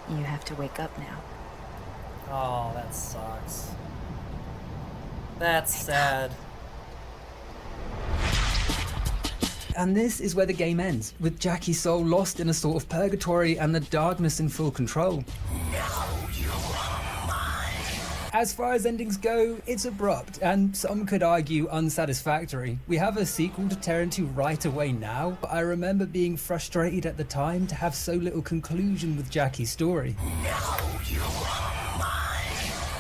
You have to wake up now. Oh, that sucks. That's sad. And this is where the game ends, with Jackie's soul lost in a sort of purgatory and the darkness in full control. Now you are mine. As far as endings go, it's abrupt, and some could argue unsatisfactory. We have a sequel to tear into right away now, but I remember being frustrated at the time to have so little conclusion with Jackie's story.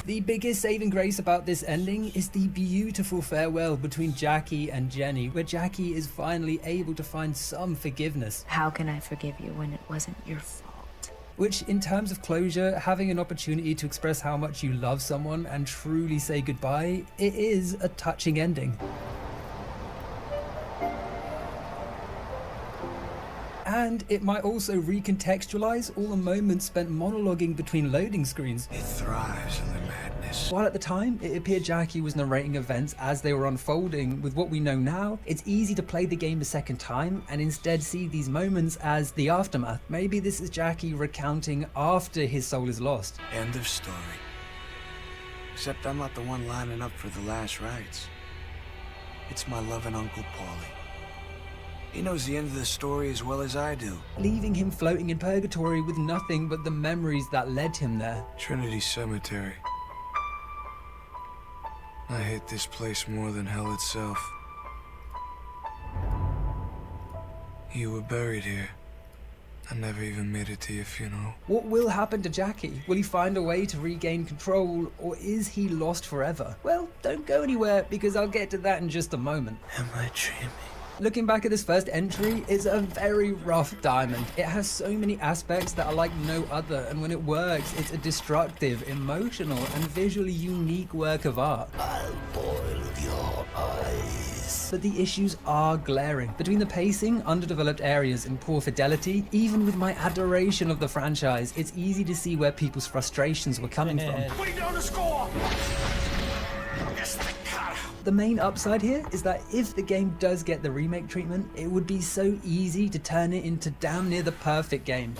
The biggest saving grace about this ending is the beautiful farewell between Jackie and Jenny, where Jackie is finally able to find some forgiveness. How can I forgive you when it wasn't your fault? Which, in terms of closure, having an opportunity to express how much you love someone and truly say goodbye, it is a touching ending. And it might also recontextualize all the moments spent monologuing between loading screens. It thrives in the madness. While at the time, it appeared Jackie was narrating events as they were unfolding, with what we know now, it's easy to play the game a second time and instead see these moments as the aftermath. Maybe this is Jackie recounting after his soul is lost. End of story. Except I'm not the one lining up for the last rites. It's my loving Uncle Paulie. He knows the end of the story as well as I do. Leaving him floating in purgatory with nothing but the memories that led him there. Trinity Cemetery. I hate this place more than hell itself. You were buried here. I never even made it to your funeral. What will happen to Jackie? Will he find a way to regain control, or is he lost forever? Well, don't go anywhere, because I'll get to that in just a moment. Am I dreaming? Looking back at this first entry, it's a very rough diamond. It has so many aspects that are like no other, and when it works, it's a destructive, emotional, and visually unique work of art. I'll boil your eyes. But the issues are glaring. Between the pacing, underdeveloped areas, and poor fidelity, even with my adoration of the franchise, it's easy to see where people's frustrations were coming from. Putting down the score! The main upside here is that if the game does get the remake treatment, it would be so easy to turn it into damn near the perfect game.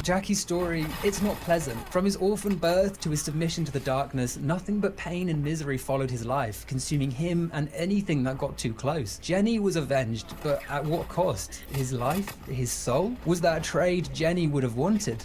Jackie's story, it's not pleasant. From his orphan birth to his submission to the darkness, nothing but pain and misery followed his life, consuming him and anything that got too close. Jenny was avenged, but at what cost? His life? His soul? Was that a trade Jenny would have wanted?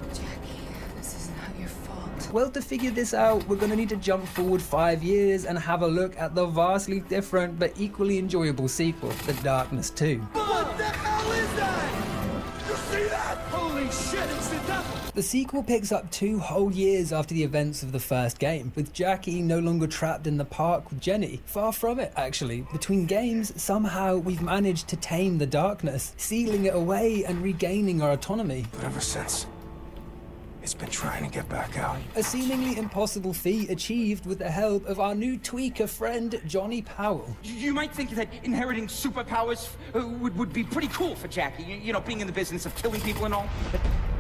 Well, to figure this out, we're going to need to jump forward 5 years and have a look at the vastly different but equally enjoyable sequel, The Darkness 2. What the hell is that? You see that? Holy shit, it's the devil! The sequel picks up 2 whole years after the events of the first game, with Jackie no longer trapped in the park with Jenny. Far from it, actually. Between games, somehow we've managed to tame the darkness, sealing it away and regaining our autonomy. But ever since, it's been trying to get back out. A seemingly impossible feat achieved with the help of our new tweaker friend, Johnny Powell. You might think that inheriting superpowers would be pretty cool for Jackie, you know, being in the business of killing people and all.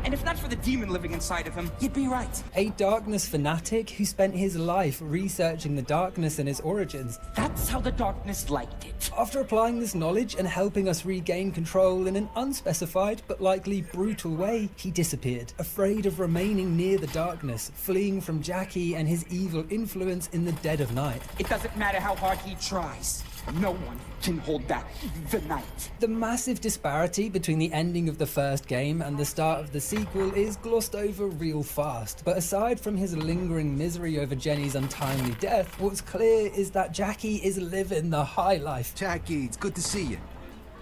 And if not for the demon living inside of him, you'd be right. A darkness fanatic who spent his life researching the darkness and its origins. That's how the darkness liked it. After applying this knowledge and helping us regain control in an unspecified but likely brutal way, he disappeared, afraid of remaining near the darkness, fleeing from Jackie and his evil influence in the dead of night. It doesn't matter how hard he tries. No one can hold back the night. The massive disparity between the ending of the first game and the start of the sequel is glossed over real fast. But aside from his lingering misery over Jenny's untimely death, what's clear is that Jackie is living the high life. Jackie, it's good to see you.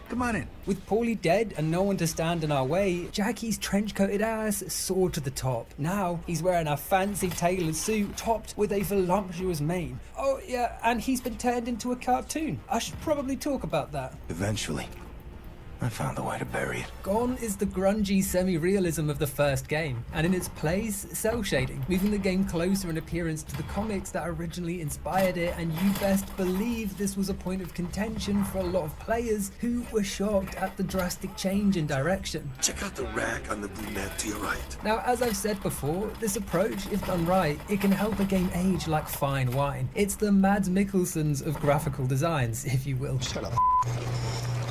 Come on in. With Paulie dead and no one to stand in our way, Jackie's trench-coated ass soared to the top. Now, he's wearing a fancy tailored suit topped with a voluptuous mane. Oh yeah, and he's been turned into a cartoon. I should probably talk about that. Eventually, I found a way to bury it. Gone is the grungy semi-realism of the first game, and in its place, cell shading, moving the game closer in appearance to the comics that originally inspired it, and you best believe this was a point of contention for a lot of players who were shocked at the drastic change in direction. Check out the rack on the brunette to your right. Now, as I've said before, this approach, if done right, it can help a game age like fine wine. It's the Mads Mikkelsens of graphical designs, if you will. Shut up.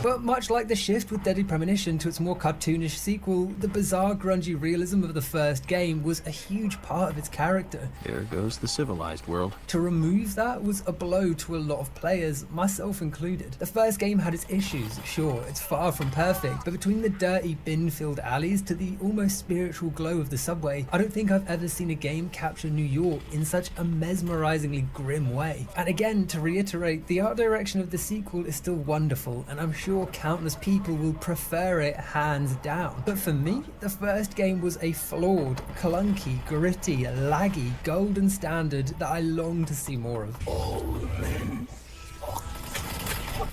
But much like the shift with Deadly Premonition to its more cartoonish sequel, the bizarre grungy realism of the first game was a huge part of its character. Here goes the civilized world. To remove that was a blow to a lot of players, myself included. The first game had its issues, sure, it's far from perfect, but between the dirty bin-filled alleys to the almost spiritual glow of the subway, I don't think I've ever seen a game capture New York in such a mesmerizingly grim way. And again, to reiterate, the art direction of the sequel is still wonderful, and I'm sure countless people will prefer it hands down. But for me, the first game was a flawed, clunky, gritty, laggy, golden standard that I long to see more of.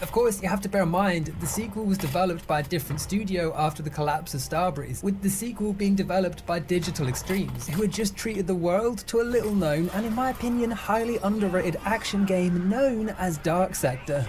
Of course, you have to bear in mind, the sequel was developed by a different studio after the collapse of Starbreeze, with the sequel being developed by Digital Extremes, who had just treated the world to a little known, and in my opinion, highly underrated action game known as Dark Sector.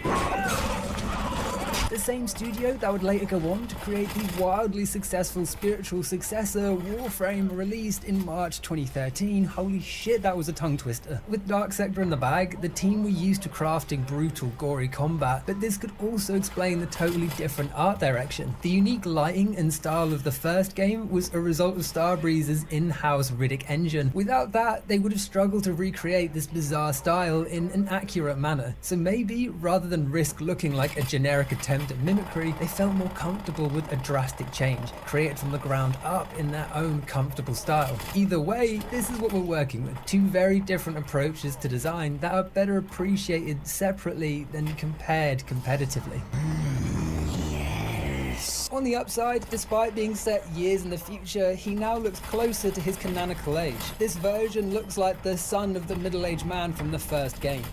The same studio that would later go on to create the wildly successful spiritual successor Warframe, released in March 2013. Holy shit, that was a tongue twister. With Dark Sector in the bag, the team were used to crafting brutal, gory combat, but this could also explain the totally different art direction. The unique lighting and style of the first game was a result of Starbreeze's in-house Riddick engine. Without that, they would have struggled to recreate this bizarre style in an accurate manner. So maybe, rather than risk looking like a generic attempt at mimicry, they felt more comfortable with a drastic change, created from the ground up in their own comfortable style. Either way, this is what we're working with. Two very different approaches to design that are better appreciated separately than compared competitively. On the upside, despite being set years in the future, he now looks closer to his canonical age. This version looks like the son of the middle-aged man from the first game.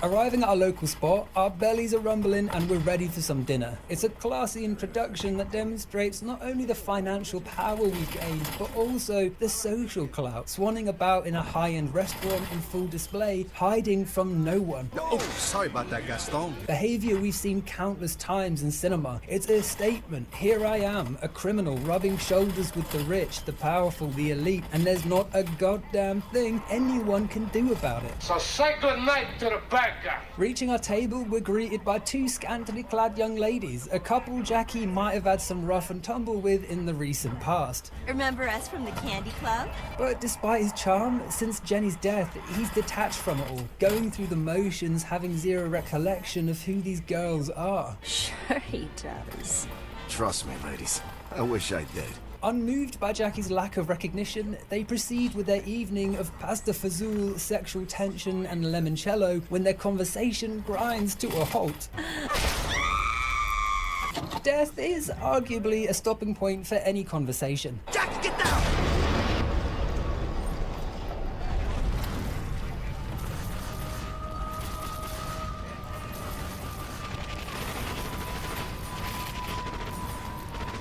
Arriving at our local spot, our bellies are rumbling and we're ready for some dinner. It's a classy introduction that demonstrates not only the financial power we've gained, but also the social clout, swanning about in a high-end restaurant in full display, hiding from no one. Oh, sorry about that, Gaston. Behavior we've seen countless times in cinema. It's a statement. Here I am, a criminal, rubbing shoulders with the rich, the powerful, the elite, and there's not a goddamn thing anyone can do about it. So say goodnight to the bad guy. Reaching our table, we're greeted by two scantily clad young ladies, a couple Jackie might have had some rough and tumble with in the recent past. Remember us from the Candy Club? But despite his charm, since Jenny's death, he's detached from it all, going through the motions, having zero recollection of who these girls are. Sure he does. Trust me, ladies. I wish I did. Unmoved by Jackie's lack of recognition, they proceed with their evening of pasta fazool, sexual tension, and limoncello when their conversation grinds to a halt. Death is arguably a stopping point for any conversation. Jackie, get down!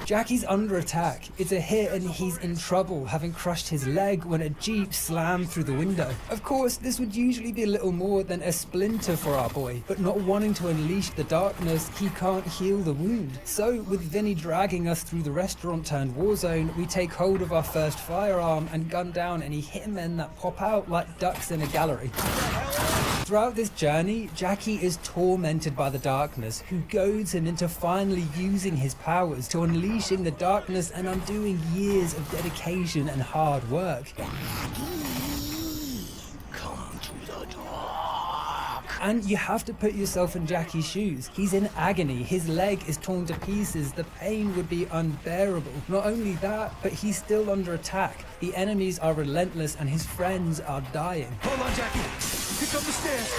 Jackie's under attack. It's a hit and he's in trouble, having crushed his leg when a jeep slammed through the window. Of course, this would usually be a little more than a splinter for our boy, but not wanting to unleash the darkness, he can't heal the wound. So, with Vinny dragging us through the restaurant turned war zone, we take hold of our first firearm and gun down any hitmen that pop out like ducks in a gallery. Throughout this journey, Jackie is tormented by the darkness, who goads him into finally using his powers to unleashing the darkness and undoing years of dedication and hard work. Come to the dark. And you have to put yourself in Jackie's shoes. He's in agony, his leg is torn to pieces, the pain would be unbearable. Not only that, but he's still under attack. The enemies are relentless and his friends are dying. Hold on, Jackie. Pick up the stairs.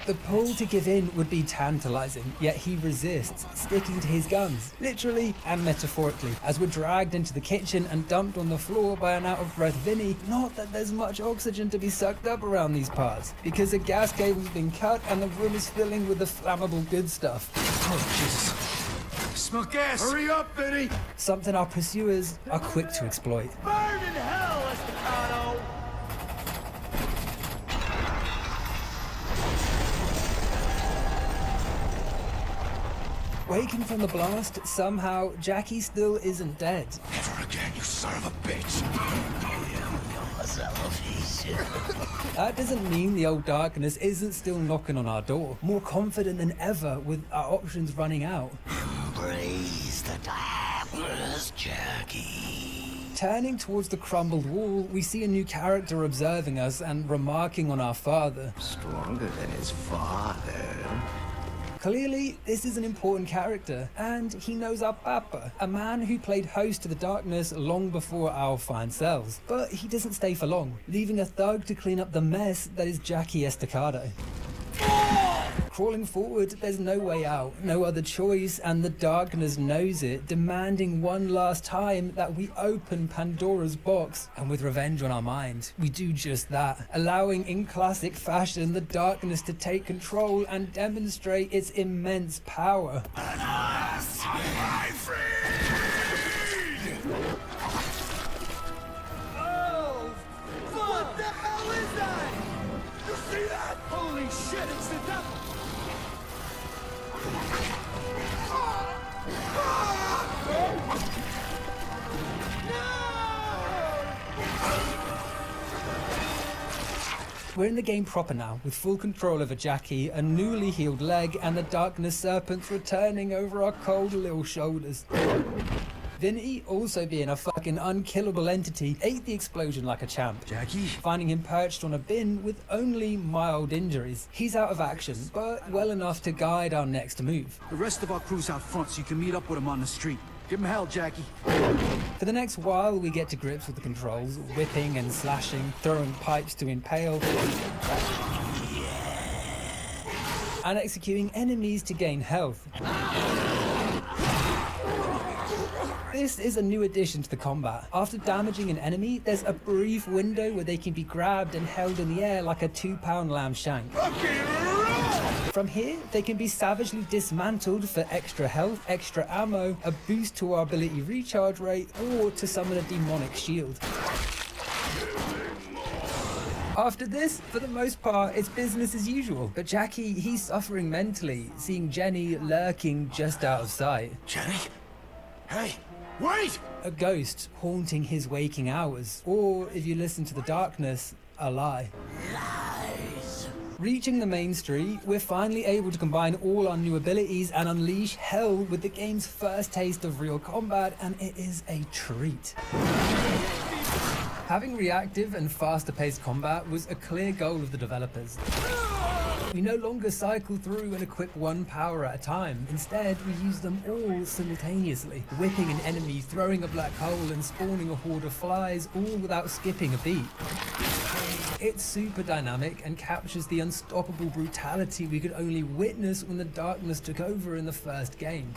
The pull to give in would be tantalizing, yet he resists, sticking to his guns, literally and metaphorically, as we're dragged into the kitchen and dumped on the floor by an out-of-breath Vinny. Not that there's much oxygen to be sucked up around these parts, because a gas cable's been cut and the room is filling with the flammable good stuff. Oh, Jesus. Smell gas. Hurry up, Vinny. Something our pursuers are quick to exploit. Burn in hell, Estacado. Waking from the blast, somehow, Jackie still isn't dead. Never again, you son of a bitch. I am your salvation. That doesn't mean the old darkness isn't still knocking on our door, more confident than ever with our options running out. Embrace the darkness, Jackie. Turning towards the crumbled wall, we see a new character observing us and remarking on our father. Stronger than his father. Clearly, this is an important character, and he knows our papa, a man who played host to the darkness long before our fine selves. But he doesn't stay for long, leaving a thug to clean up the mess that is Jackie Estacado. Crawling forward, there's no way out, no other choice, and the darkness knows it, demanding one last time that we open Pandora's box. And with revenge on our mind, we do just that, allowing in classic fashion the darkness to take control and demonstrate its immense power. My friend! Oh! What the hell is that? You see that? Holy shit, it's the devil! We're in the game proper now, with full control over Jackie, a newly healed leg, and the darkness serpents returning over our cold little shoulders. Vinny, also being a fucking unkillable entity, ate the explosion like a champ. Jackie? Finding him perched on a bin with only mild injuries. He's out of action, but well enough to guide our next move. The rest of our crew's out front, so you can meet up with him on the street. Give him hell, Jackie. For the next while, we get to grips with the controls, whipping and slashing, throwing pipes to impale, and executing enemies to gain health. This is a new addition to the combat. After damaging an enemy, there's a brief window where they can be grabbed and held in the air like a 2-pound lamb shank. From here, they can be savagely dismantled for extra health, extra ammo, a boost to our ability recharge rate, or to summon a demonic shield. After this, for the most part, it's business as usual. But Jackie, he's suffering mentally, seeing Jenny lurking just out of sight. Jenny? Hey, wait! A ghost haunting his waking hours. Or, if you listen to the darkness, a lie. Reaching the main street, we're finally able to combine all our new abilities and unleash hell with the game's first taste of real combat, and it is a treat. Having reactive and faster-paced combat was a clear goal of the developers. We no longer cycle through and equip one power at a time. Instead, we use them all simultaneously, whipping an enemy, throwing a black hole, and spawning a horde of flies, all without skipping a beat. It's super dynamic and captures the unstoppable brutality we could only witness when the darkness took over in the first game.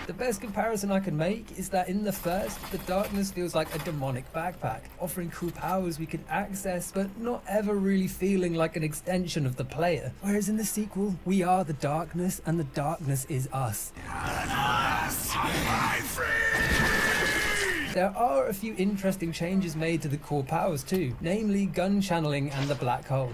The best comparison I can make is that in the first, the darkness feels like a demonic backpack, offering cool powers we could access, but not ever really feeling like an extension of the player. Whereas in the sequel, we are the darkness, and the darkness is us. My friend! There are a few interesting changes made to the core powers too, namely gun channeling and the black hole.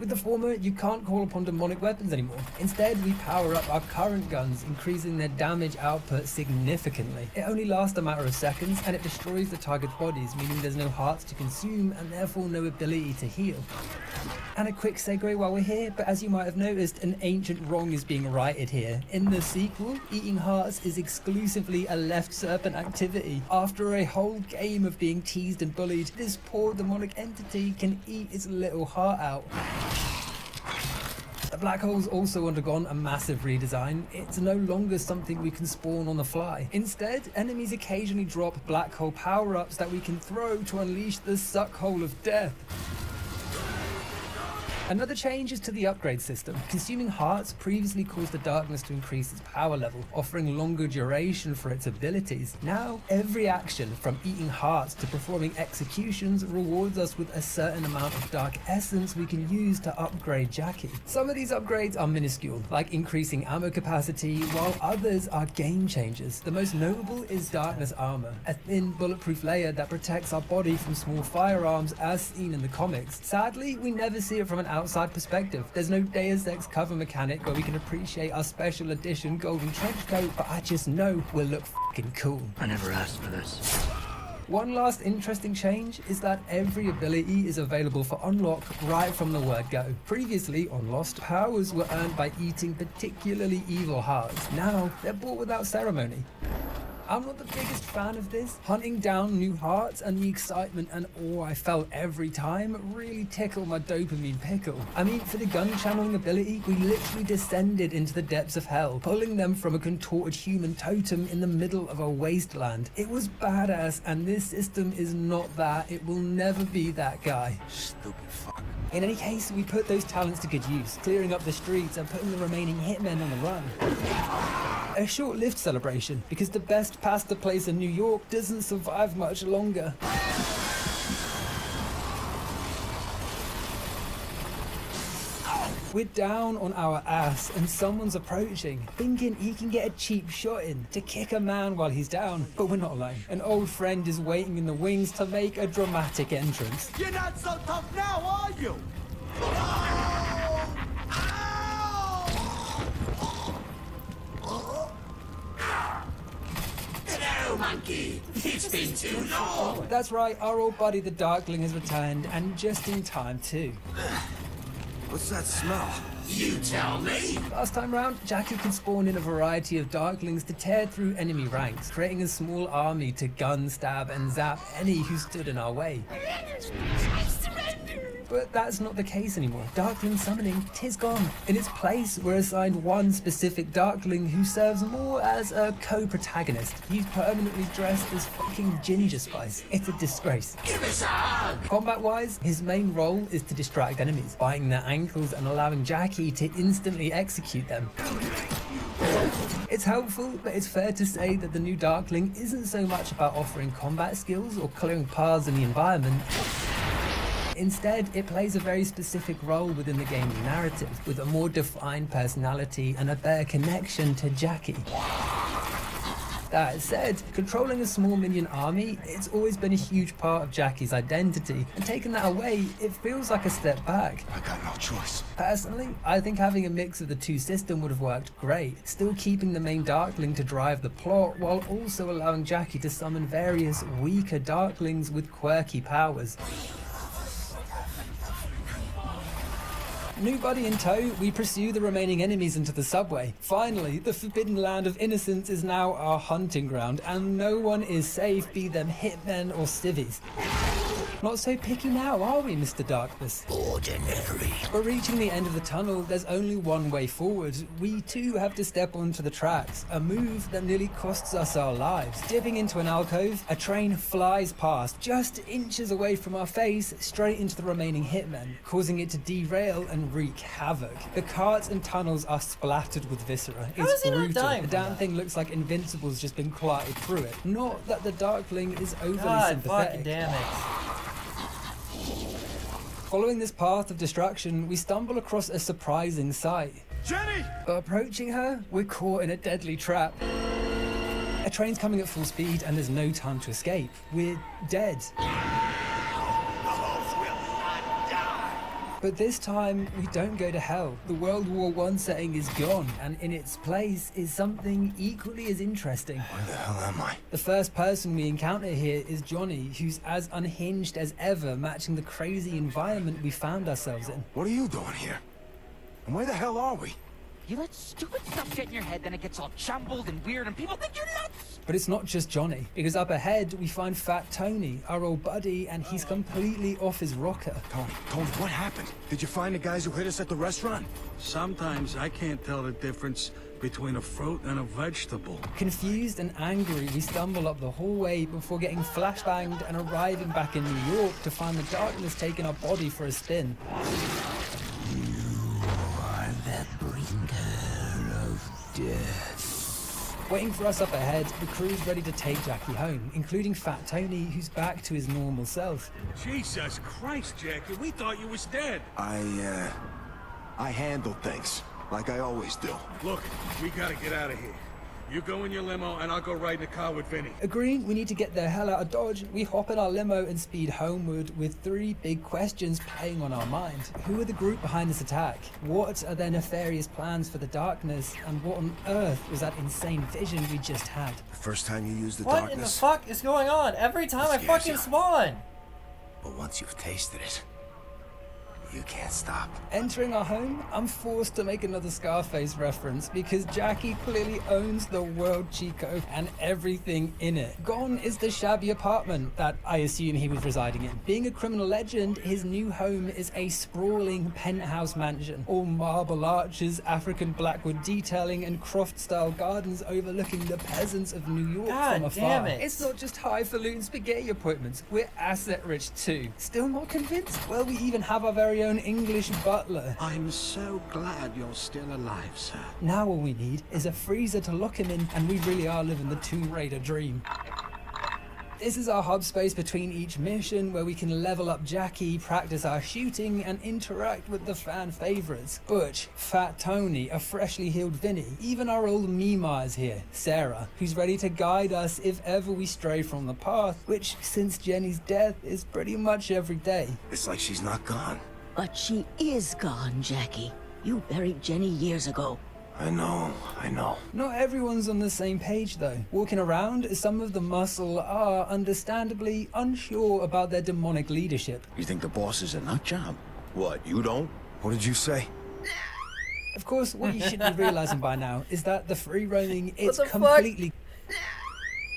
With the former, you can't call upon demonic weapons anymore. Instead, we power up our current guns, increasing their damage output significantly. It only lasts a matter of seconds, and it destroys the target's bodies, meaning there's no hearts to consume, and therefore no ability to heal. And a quick segue while we're here, but as you might have noticed, an ancient wrong is being righted here. In the sequel, eating hearts is exclusively a left serpent activity. After a whole game of being teased and bullied, this poor demonic entity can eat its little heart out. The black hole's also undergone a massive redesign. It's no longer something we can spawn on the fly. Instead, enemies occasionally drop black hole power-ups that we can throw to unleash the suck hole of death. Another change is to the upgrade system. Consuming hearts previously caused the darkness to increase its power level, offering longer duration for its abilities. Now, every action, from eating hearts to performing executions, rewards us with a certain amount of dark essence we can use to upgrade Jackie. Some of these upgrades are minuscule, like increasing ammo capacity, while others are game changers. The most notable is darkness armor, a thin bulletproof layer that protects our body from small firearms as seen in the comics. Sadly, we never see it from an outside perspective. There's no Deus Ex cover mechanic where we can appreciate our special edition golden trench coat, but I just know we'll look fucking cool. I never asked for this. One last interesting change is that every ability is available for unlock right from the word go. Previously on Lost, powers were earned by eating particularly evil hearts. Now they're bought without ceremony. I'm not the biggest fan of this. Hunting down new hearts and the excitement and awe I felt every time really tickled my dopamine pickle. I mean, for the gun channeling ability, we literally descended into the depths of hell, pulling them from a contorted human totem in the middle of a wasteland. It was badass, and this system is not that. It will never be that guy. Stupid fuck. In any case, we put those talents to good use, clearing up the streets and putting the remaining hitmen on the run. A short-lived celebration, because the best pasta place in New York doesn't survive much longer. We're down on our ass and someone's approaching, thinking he can get a cheap shot in to kick a man while he's down. But we're not alone. An old friend is waiting in the wings to make a dramatic entrance. You're not so tough now, are you? Hello, monkey. It's been too long. That's right, our old buddy the Darkling has returned, and just in time too. What's that smell? You tell me. Last time round, Jackie can spawn in a variety of Darklings to tear through enemy ranks, creating a small army to gun, stab, and zap any who stood in our way. But that's not the case anymore. Darkling summoning, 'tis gone. In its place, we're assigned one specific Darkling who serves more as a co-protagonist. He's permanently dressed as fucking Ginger Spice. It's a disgrace. Give us a hug. Combat-wise, his main role is to distract enemies, biting their ankles and allowing Jackie to instantly execute them. It's helpful, but it's fair to say that the new Darkling isn't so much about offering combat skills or clearing paths in the environment. Instead, it plays a very specific role within the game's narrative, with a more defined personality and a better connection to Jackie. That said, controlling a small minion army, it's always been a huge part of Jackie's identity, and taking that away, it feels like a step back. I got no choice. Personally, I think having a mix of the two system would have worked great, still keeping the main Darkling to drive the plot, while also allowing Jackie to summon various weaker Darklings with quirky powers. New buddy in tow, we pursue the remaining enemies into the subway. Finally, the forbidden land of innocence is now our hunting ground, and no one is safe, be them hitmen or civvies. Not so picky now, are we, Mr. Darkness? Ordinary. But reaching the end of the tunnel, there's only one way forward. We too have to step onto the tracks, a move that nearly costs us our lives. Dipping into an alcove, a train flies past, just inches away from our face, straight into the remaining hitmen, causing it to derail and wreak havoc. The carts and tunnels are splattered with viscera. It's brutal. The damn thing looks like Invincible's just been clotted through it. Not that the Darkling is overly sympathetic. Damn it. Following this path of destruction, we stumble across a surprising sight. Jenny! But approaching her, we're caught in a deadly trap. A train's coming at full speed and there's no time to escape. We're dead. But this time, we don't go to hell. The World War I setting is gone, and in its place is something equally as interesting. Where the hell am I? The first person we encounter here is Johnny, who's as unhinged as ever, matching the crazy environment we found ourselves in. What are you doing here? And where the hell are we? You let stupid stuff get in your head, then it gets all jumbled and weird, and people think you're nuts! But it's not just Johnny, because up ahead we find Fat Tony, our old buddy, and he's completely off his rocker. Tony, what happened? Did you find the guys who hit us at the restaurant? Sometimes I can't tell the difference between a fruit and a vegetable. Confused and angry, we stumble up the hallway before getting flashbanged and arriving back in New York to find the darkness taking our body for a spin. Waiting for us up ahead, the crew's ready to take Jackie home, including Fat Tony, who's back to his normal self. Jesus Christ, Jackie, we thought you was dead. I handle things, like I always do. Look, we gotta get out of here. You go in your limo, and I'll go ride in the car with Vinny. Agreeing we need to get the hell out of Dodge, we hop in our limo and speed homeward with three big questions playing on our mind. Who are the group behind this attack? What are their nefarious plans for the darkness? And what on earth was that insane vision we just had? The first time you use the What darkness... in the fuck is going on? Every time I fucking spawn! But once you've tasted it, you can't stop. Entering our home, I'm forced to make another Scarface reference because Jackie clearly owns the world Chico and everything in it. Gone is the shabby apartment that I assume he was residing in. Being a criminal legend, his new home is a sprawling penthouse mansion. All marble arches, African blackwood detailing, and croft-style gardens overlooking the peasants of New York from afar. Damn it. It's not just highfalutin spaghetti appointments, we're asset-rich too. Still not convinced? Well, we even have our very own English butler. I'm so glad you're still alive, sir. Now all we need is a freezer to lock him in, and we really are living the Tomb Raider dream. This is our hub space between each mission where we can level up Jackie, practice our shooting, and interact with the fan favorites. Butch, Fat Tony, a freshly healed Vinny, even our old Mima is here, Sarah, who's ready to guide us if ever we stray from the path, which since Jenny's death is pretty much every day. It's like she's not gone. But she is gone, Jackie. You buried Jenny years ago. I know. Not everyone's on the same page though. Walking around, some of the muscle are understandably unsure about their demonic leadership. You think the boss is a nut job? What, you don't? What did you say? Of course, what you should be realizing by now is that the free roaming, it's the fuck? completely...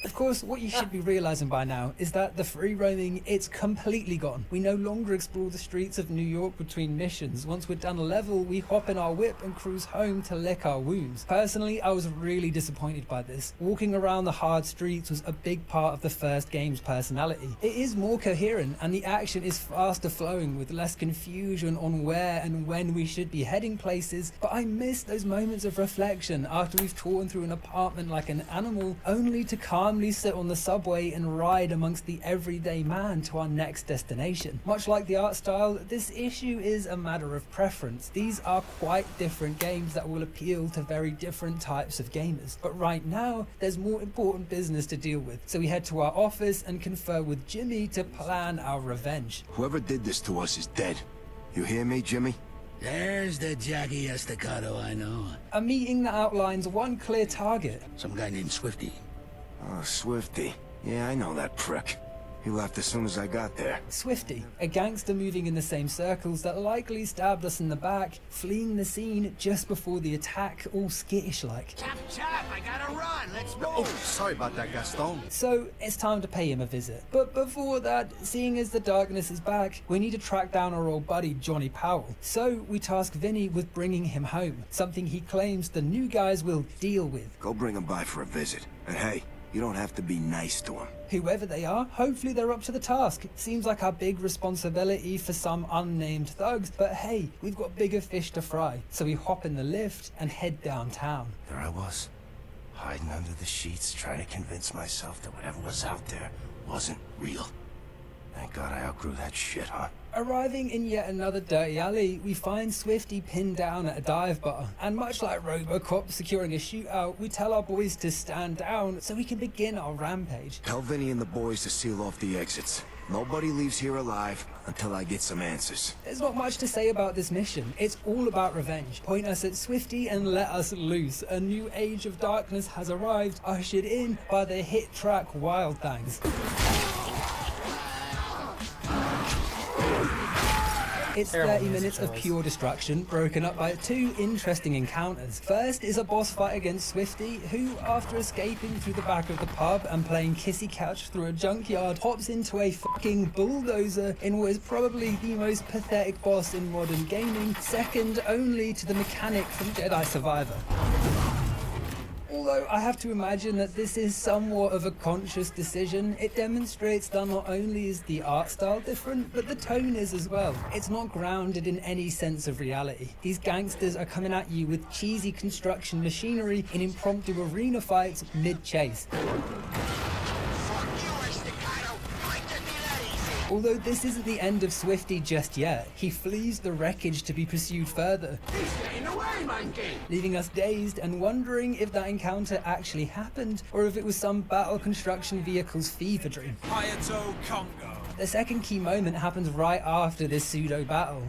Of course, what you should be realizing by now is that the free roaming, it's completely gone. We no longer explore the streets of New York between missions. Once we're done a level, we hop in our whip and cruise home to lick our wounds. Personally, I was really disappointed by this. Walking around the hard streets was a big part of the first game's personality. It is more coherent and the action is faster flowing with less confusion on where and when we should be heading places, but I miss those moments of reflection after we've torn through an apartment like an animal, only to calmly sit on the subway and ride amongst the everyday man to our next destination. Much like the art style, this issue is a matter of preference. These are quite different games that will appeal to very different types of gamers. But right now, there's more important business to deal with. So we head to our office and confer with Jimmy to plan our revenge. Whoever did this to us is dead. You hear me, Jimmy? There's the Jackie Estacado I know. A meeting that outlines one clear target. Some guy named Swifty. Oh, Swifty. Yeah, I know that prick. He left as soon as I got there. Swifty, a gangster moving in the same circles that likely stabbed us in the back, fleeing the scene just before the attack, all skittish-like. Chap, I gotta run. Let's move. Oh, sorry about that, Gaston. So, it's time to pay him a visit. But before that, seeing as the darkness is back, we need to track down our old buddy Johnny Powell. So, we task Vinny with bringing him home, something he claims the new guys will deal with. Go bring him by for a visit. And hey, you don't have to be nice to him. Whoever they are, hopefully they're up to the task. Seems like our big responsibility for some unnamed thugs, but hey, we've got bigger fish to fry. So we hop in the lift and head downtown. There I was, hiding under the sheets, trying to convince myself that whatever was out there wasn't real. Thank God I outgrew that shit, huh? Arriving in yet another dirty alley, we find Swifty pinned down at a dive bar. And much like RoboCop securing a shootout, we tell our boys to stand down so we can begin our rampage. Tell Vinny and the boys to seal off the exits. Nobody leaves here alive until I get some answers. There's not much to say about this mission. It's all about revenge. Point us at Swifty and let us loose. A new age of darkness has arrived, ushered in by the hit track Wild Things. It's 30 minutes of pure destruction, broken up by two interesting encounters. First is a boss fight against Swifty, who, after escaping through the back of the pub and playing kissy couch through a junkyard, hops into a fucking bulldozer in what is probably the most pathetic boss in modern gaming, second only to the mechanic from Jedi Survivor. Although I have to imagine that this is somewhat of a conscious decision, it demonstrates that not only is the art style different, but the tone is as well. It's not grounded in any sense of reality. These gangsters are coming at you with cheesy construction machinery in impromptu arena fights mid-chase. Although this isn't the end of Swifty just yet, he flees the wreckage to be pursued further, leaving us dazed and wondering if that encounter actually happened or if it was some battle construction vehicle's fever dream. Hayato Congo. The second key moment happens right after this pseudo battle.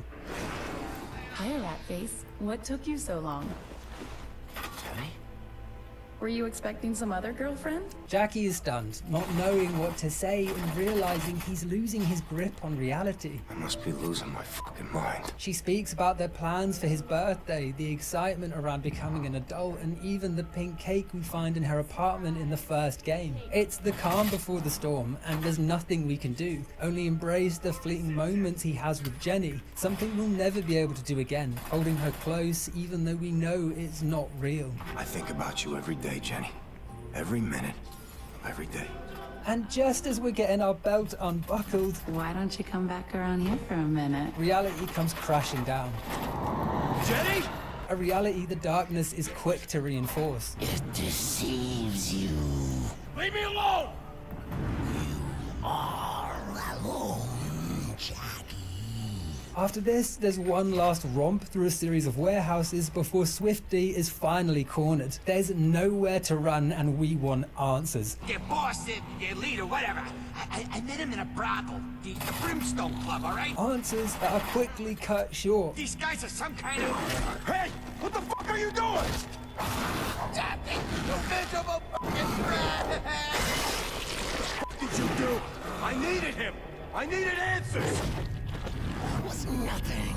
Hi, Ratface. What took you so long? Jenny? Were you expecting some other girlfriend? Jackie is stunned, not knowing what to say and realizing he's losing his grip on reality. I must be losing my fucking mind. She speaks about their plans for his birthday, the excitement around becoming an adult, and even the pink cake we find in her apartment in the first game. It's the calm before the storm, and there's nothing we can do, only embrace the fleeting moments he has with Jenny, something we'll never be able to do again, holding her close even though we know it's not real. I think about you every day, Jenny. Every minute, every day. And just as we're getting our belt unbuckled, Why don't you come back around here for a minute? reality comes crashing down. Jenny? A reality the darkness is quick to reinforce. It deceives you. Leave me alone! Are alone, Jackie. After this, there's one last romp through a series of warehouses before Swifty is finally cornered. There's nowhere to run and we want answers. Your boss, your leader, whatever. I met him in a brothel, the Brimstone Club, all right? Answers that are quickly cut short. These guys are some kind of... Hey! What the fuck are you doing? Stop it, you miserable fucking rat! What did you do? I needed him! I needed answers! Was nothing.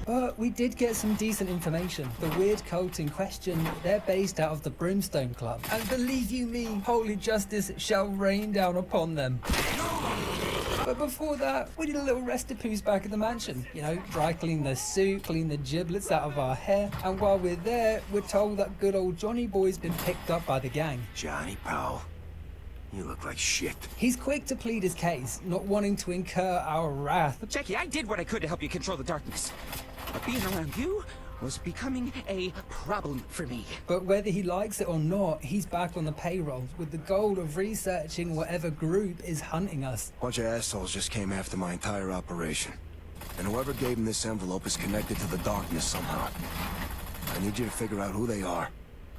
But we did get some decent information. The weird cult in question, they're based out of the Brimstone Club. And believe you me, holy justice shall rain down upon them. But before that, we did a little rest-a-poos back at the mansion. You know, dry clean the suit, clean the giblets out of our hair. And while we're there, we're told that good old Johnny Boy's been picked up by the gang. Johnny Powell, you look like shit. He's quick to plead his case, not wanting to incur our wrath. Jackie, I did what I could to help you control the darkness. But being around you was becoming a problem for me. But whether he likes it or not, he's back on the payroll with the goal of researching whatever group is hunting us. Bunch of assholes just came after my entire operation. And whoever gave them this envelope is connected to the darkness somehow. I need you to figure out who they are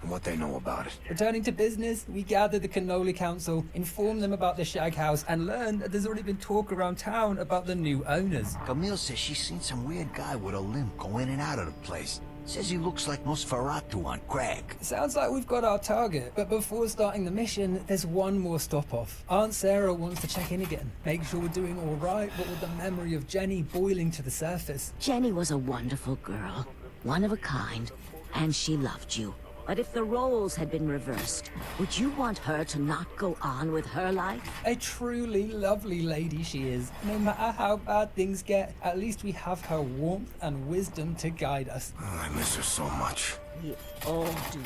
and what they know about it. Returning to business, we gather the Cannoli Council, inform them about the Shag House, and learn that there's already been talk around town about the new owners. Camille says she's seen some weird guy with a limp go in and out of the place. Says he looks like Nosferatu on crack. Sounds like we've got our target, but before starting the mission, there's one more stop-off. Aunt Sarah wants to check in again, make sure we're doing all right, but with the memory of Jenny boiling to the surface. Jenny was a wonderful girl, one of a kind, and she loved you. But if the roles had been reversed, would you want her to not go on with her life? A truly lovely lady she is. No matter how bad things get, at least we have her warmth and wisdom to guide us. Oh, I miss her so much. We all do.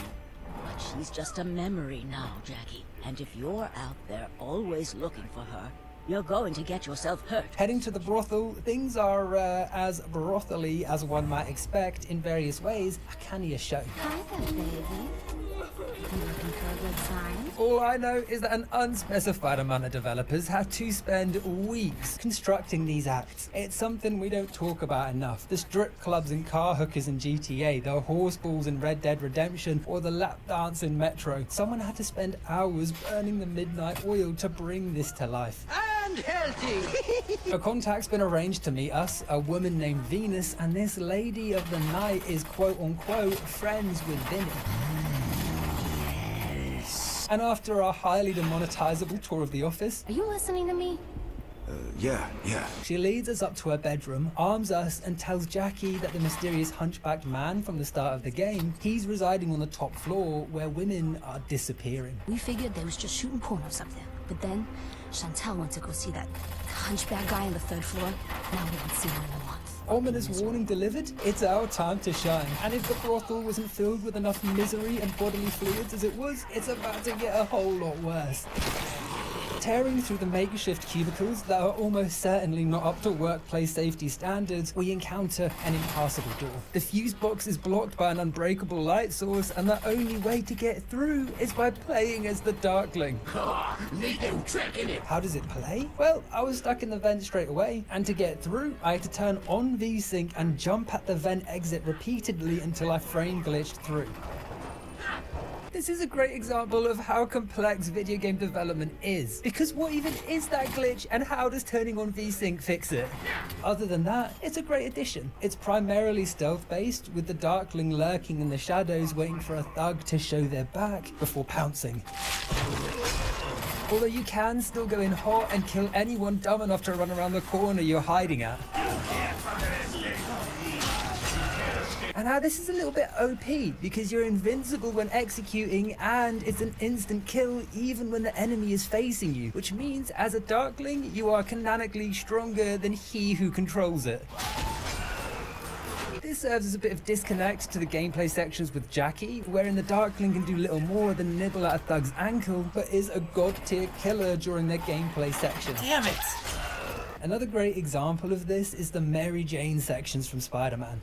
But she's just a memory now, Jackie. And if you're out there always looking for her, you're going to get yourself hurt. Heading to the brothel, things are as brothely as one might expect in various ways. A cannier show. Hi there, baby. You looking for a good sign? All I know is that an unspecified amount of developers had to spend weeks constructing these acts. It's something we don't talk about enough. The strip clubs and car hookers in GTA, the horse balls in Red Dead Redemption, or the lap dance in Metro. Someone had to spend hours burning the midnight oil to bring this to life. And healthy. A contact's been arranged to meet us, a woman named Venus, and this lady of the night is quote-unquote friends with Vinny. And after our highly demonetizable tour of the office... Are you listening to me? Yeah. She leads us up to her bedroom, arms us, and tells Jackie that the mysterious hunchbacked man from the start of the game, he's residing on the top floor where women are disappearing. We figured they was just shooting porn or something. But then, Chantal went to go see that hunchback guy on the 3rd floor. Now we haven't seen him in a month. Ominous warning delivered, it's our time to shine. And if the brothel wasn't filled with enough misery and bodily fluids as it was, it's about to get a whole lot worse. Tearing through the makeshift cubicles that are almost certainly not up to workplace safety standards, we encounter an impassable door. The fuse box is blocked by an unbreakable light source, and the only way to get through is by playing as the Darkling. How does it play? Well, I was stuck in the vent straight away, and to get through, I had to turn on VSync and jump at the vent exit repeatedly until I frame glitched through. This is a great example of how complex video game development is. Because what even is that glitch, and how does turning on VSync fix it? Other than that, it's a great addition. It's primarily stealth-based, with the Darkling lurking in the shadows waiting for a thug to show their back before pouncing. Although you can still go in hot and kill anyone dumb enough to run around the corner you're hiding at. And now this is a little bit OP, because you're invincible when executing, and it's an instant kill even when the enemy is facing you, which means as a Darkling, you are canonically stronger than he who controls it. This serves as a bit of disconnect to the gameplay sections with Jackie, wherein the Darkling can do little more than nibble at a thug's ankle, but is a god-tier killer during their gameplay sections. Damn it! Another great example of this is the Mary Jane sections from Spider-Man.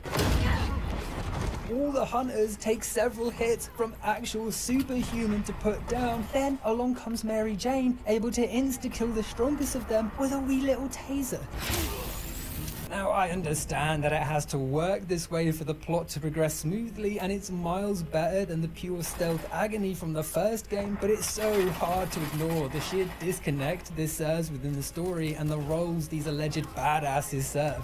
All the hunters take several hits from actual superhuman to put down. Then along comes Mary Jane, able to insta-kill the strongest of them with a wee little taser. Now, I understand that it has to work this way for the plot to progress smoothly, and it's miles better than the pure stealth agony from the first game, but it's so hard to ignore the sheer disconnect this serves within the story and the roles these alleged badasses serve.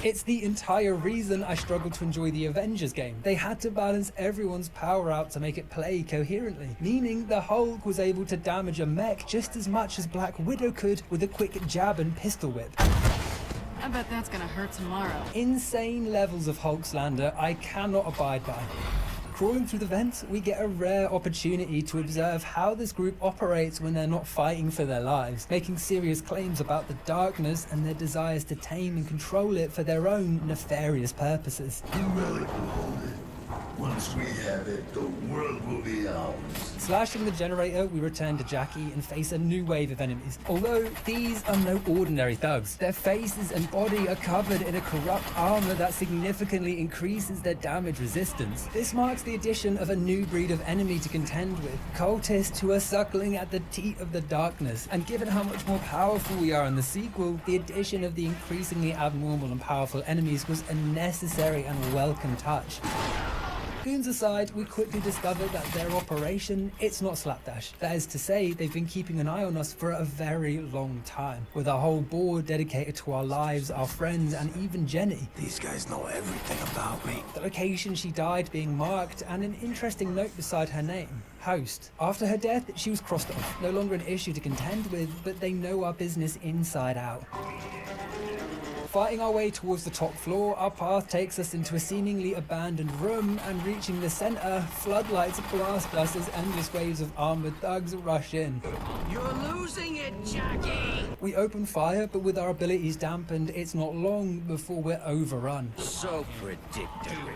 It's the entire reason I struggled to enjoy the Avengers game. They had to balance everyone's power out to make it play coherently, meaning the Hulk was able to damage a mech just as much as Black Widow could with a quick jab and pistol whip. I bet that's gonna hurt tomorrow. Insane levels of Hulk slander I cannot abide by. Crawling through the vents, we get a rare opportunity to observe how this group operates when they're not fighting for their lives, making serious claims about the darkness and their desires to tame and control it for their own nefarious purposes. You really hold it. Once we have it, the world will be ours. Slashing the generator, we return to Jackie and face a new wave of enemies. Although these are no ordinary thugs. Their faces and body are covered in a corrupt armor that significantly increases their damage resistance. This marks the addition of a new breed of enemy to contend with, cultists who are suckling at the teat of the darkness. And given how much more powerful we are in the sequel, the addition of the increasingly abnormal and powerful enemies was a necessary and welcome touch. Goons aside, we quickly discovered that their operation, it's not slapdash. That is to say, they've been keeping an eye on us for a very long time, with a whole board dedicated to our lives, our friends, and even Jenny. These guys know everything about me. The location she died being marked, and an interesting note beside her name. Host. After her death, she was crossed off. No longer an issue to contend with, but they know our business inside out. Fighting our way towards the top floor, our path takes us into a seemingly abandoned room, and reaching the center, floodlights blast us as endless waves of armored thugs rush in. You're losing it, Jackie! We open fire, but with our abilities dampened, it's not long before we're overrun. So predictable.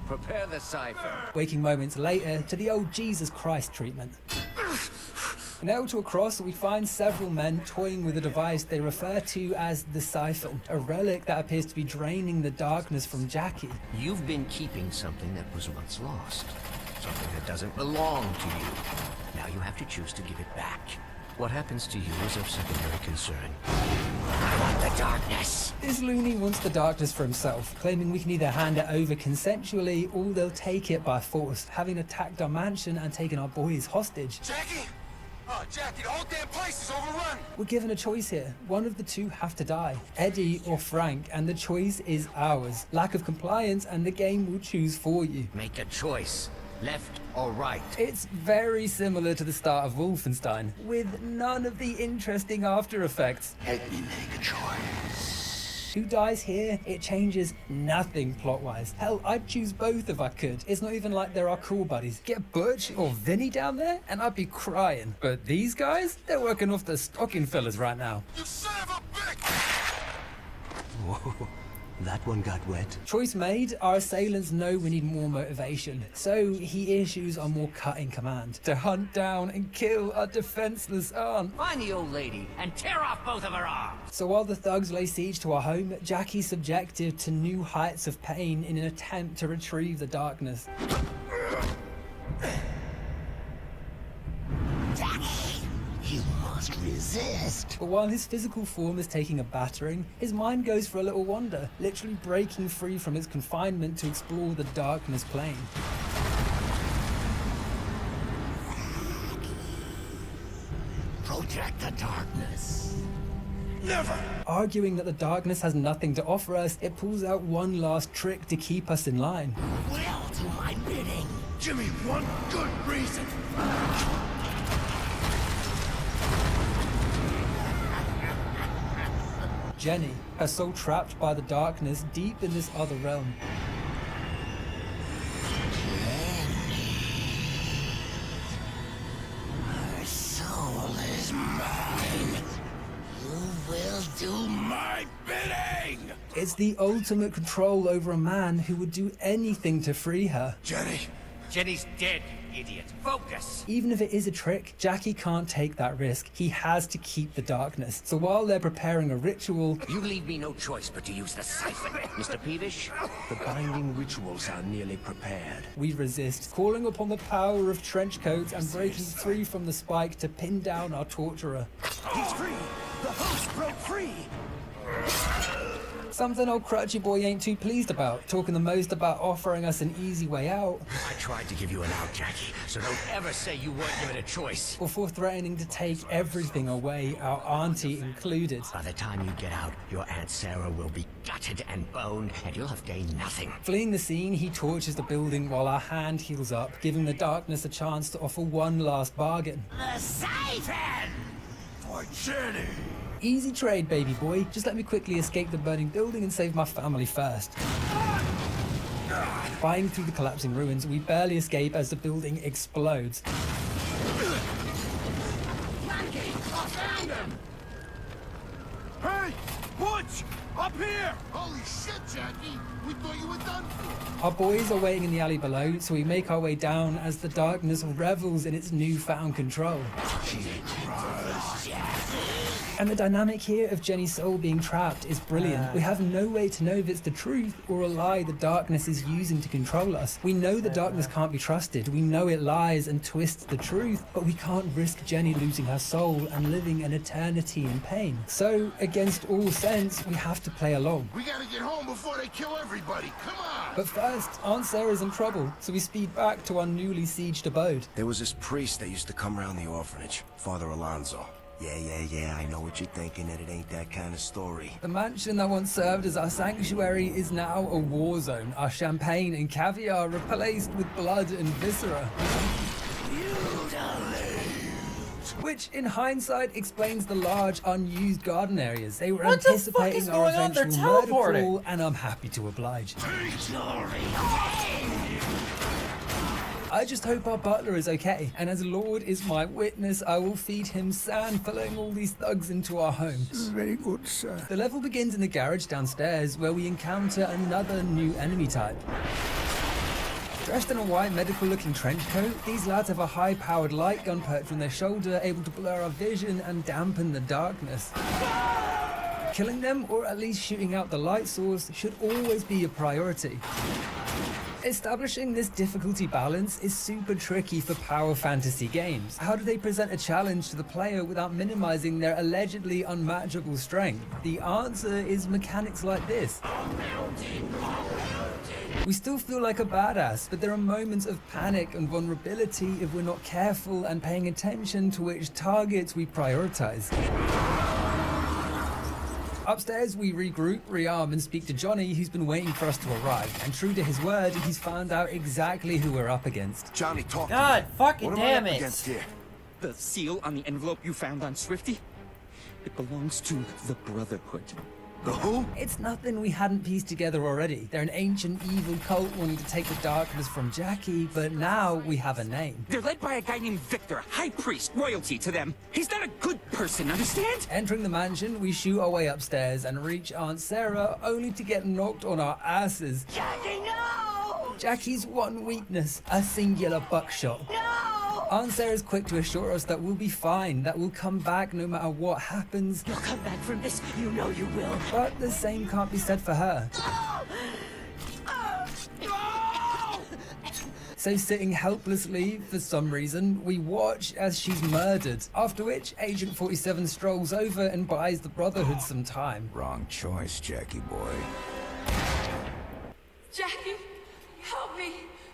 Prepare the cipher. Waking moments later to the old Jesus Christ treatment. Nailed to a cross, we find several men toying with a device they refer to as the Siphon, a relic that appears to be draining the darkness from Jackie. You've been keeping something that was once lost. Something that doesn't belong to you. Now you have to choose to give it back. What happens to you is of secondary concern. I want the darkness. This loony wants the darkness for himself, claiming we can either hand it over consensually or they'll take it by force, having attacked our mansion and taken our boys hostage. Jackie! Oh, Jackie, the whole damn place is overrun! We're given a choice here. One of the two have to die, Eddie or Frank, and the choice is ours. Lack of compliance and the game will choose for you. Make a choice. Left or right? It's very similar to the start of Wolfenstein, with none of the interesting after effects. Let me make a choice. Who dies here? It changes nothing plot-wise. Hell, I'd choose both if I could. It's not even like there are cool buddies. Get Butch or Vinny down there, and I'd be crying. But these guys? They're working off the stocking fillers right now. You son of a bitch! Whoa. That one got wet. Choice made, our assailants know we need more motivation, so he issues a more cutting command to hunt down and kill our defenseless aunt. Find the old lady and tear off both of her arms. So while the thugs lay siege to our home, Jackie's subjected to new heights of pain in an attempt to retrieve the darkness. Jackie, you must resist. But while his physical form is taking a battering, his mind goes for a little wander, literally breaking free from its confinement to explore the darkness plane. Project the darkness. Never! Arguing that the darkness has nothing to offer us, it pulls out one last trick to keep us in line. Will do my bidding. Give me one good reason. Jenny, her soul trapped by the darkness deep in this other realm. Her soul is mine. You will do my bidding. It's the ultimate control over a man who would do anything to free her. Jenny. Jenny's dead, idiot. Focus. Even if it is a trick, Jackie can't take that risk. He has to keep the darkness. So while they're preparing a ritual, You leave me no choice but to use the siphon. Mr. Peevish? The binding rituals are nearly prepared. we resist, calling upon the power of trench coats and breaking free from the spike to pin down our torturer. He's free. The host broke free. Something old crutchy boy ain't too pleased about, talking the most about offering us an easy way out, I tried to give you an out, Jackie, so don't ever say you weren't given a choice. before threatening to take everything away, our auntie included. By the time you get out, your Aunt Sarah will be gutted and boned, and you'll have gained nothing. Fleeing the scene, he torches the building while our hand heals up, giving the darkness a chance to offer one last bargain. The siphon. For Jenny. Easy trade, baby boy. Just let me quickly escape the burning building and save my family first. Flying through the collapsing ruins, we barely escape as the building explodes. Hey! Butch! Up here! Holy shit, Jackie! We thought you were done for. Our boys are waiting in the alley below, so we make our way down as the darkness revels in its newfound control. And the dynamic here of Jenny's soul being trapped is brilliant. We have no way to know if it's the truth or a lie the darkness is using to control us. We know the darkness can't be trusted. We know it lies and twists the truth, but we can't risk Jenny losing her soul and living an eternity in pain. So, against all sense, we have to play along. We gotta get home before they kill everybody. Come on! But first, Aunt Sarah's in trouble, so we speed back to our newly sieged abode. There was this priest that used to come around the orphanage, Father Alonso. Yeah, I know what you're thinking, that it ain't that kind of story. The mansion that once served as our sanctuary is now a war zone. Our champagne and caviar replaced with blood and viscera. Which, in hindsight, explains the large, unused garden areas. They were What the fuck is anticipating our going on? They're eventual murder teleporting. call, and I'm happy to oblige. I just hope our butler is okay, and as Lord is my witness, I will feed him sand for letting all these thugs into our home. Very good, sir. The level begins in the garage downstairs, where we encounter another new enemy type. Dressed in a white medical-looking trench coat, these lads have a high-powered light gun perched on their shoulder, able to blur our vision and dampen the darkness. Killing them, or at least shooting out the light source, should always be a priority. Establishing this difficulty balance is super tricky for power fantasy games. How do they present a challenge to the player without minimizing their allegedly unmatchable strength? The answer is mechanics like this. We still feel like a badass, but there are moments of panic and vulnerability if we're not careful and paying attention to which targets we prioritize. Upstairs, we regroup, rearm, and speak to Johnny, who's been waiting for us to arrive. And true to his word, he's found out exactly who we're up against. Johnny, talk to God me. fucking What am I damn up it. against here? The seal on the envelope you found on Swifty? It belongs to the Brotherhood. The who? It's nothing we hadn't pieced together already. They're an ancient evil cult wanting to take the darkness from Jackie, but now we have a name. They're led by a guy named Victor, high priest, royalty to them. He's not a good person, understand? Entering the mansion, we shoot our way upstairs and reach Aunt Sarah, only to get knocked on our asses. Jackie, no! Jackie's one weakness, a singular buckshot. No! Aunt Sarah's quick to assure us that we'll be fine, that we'll come back no matter what happens. You'll come back from this, you know you will. But the same can't be said for her. So sitting helplessly, for some reason, we watch as she's murdered, after which Agent 47 strolls over and buys the Brotherhood some time. Wrong choice, Jackie boy. Jackie, help me,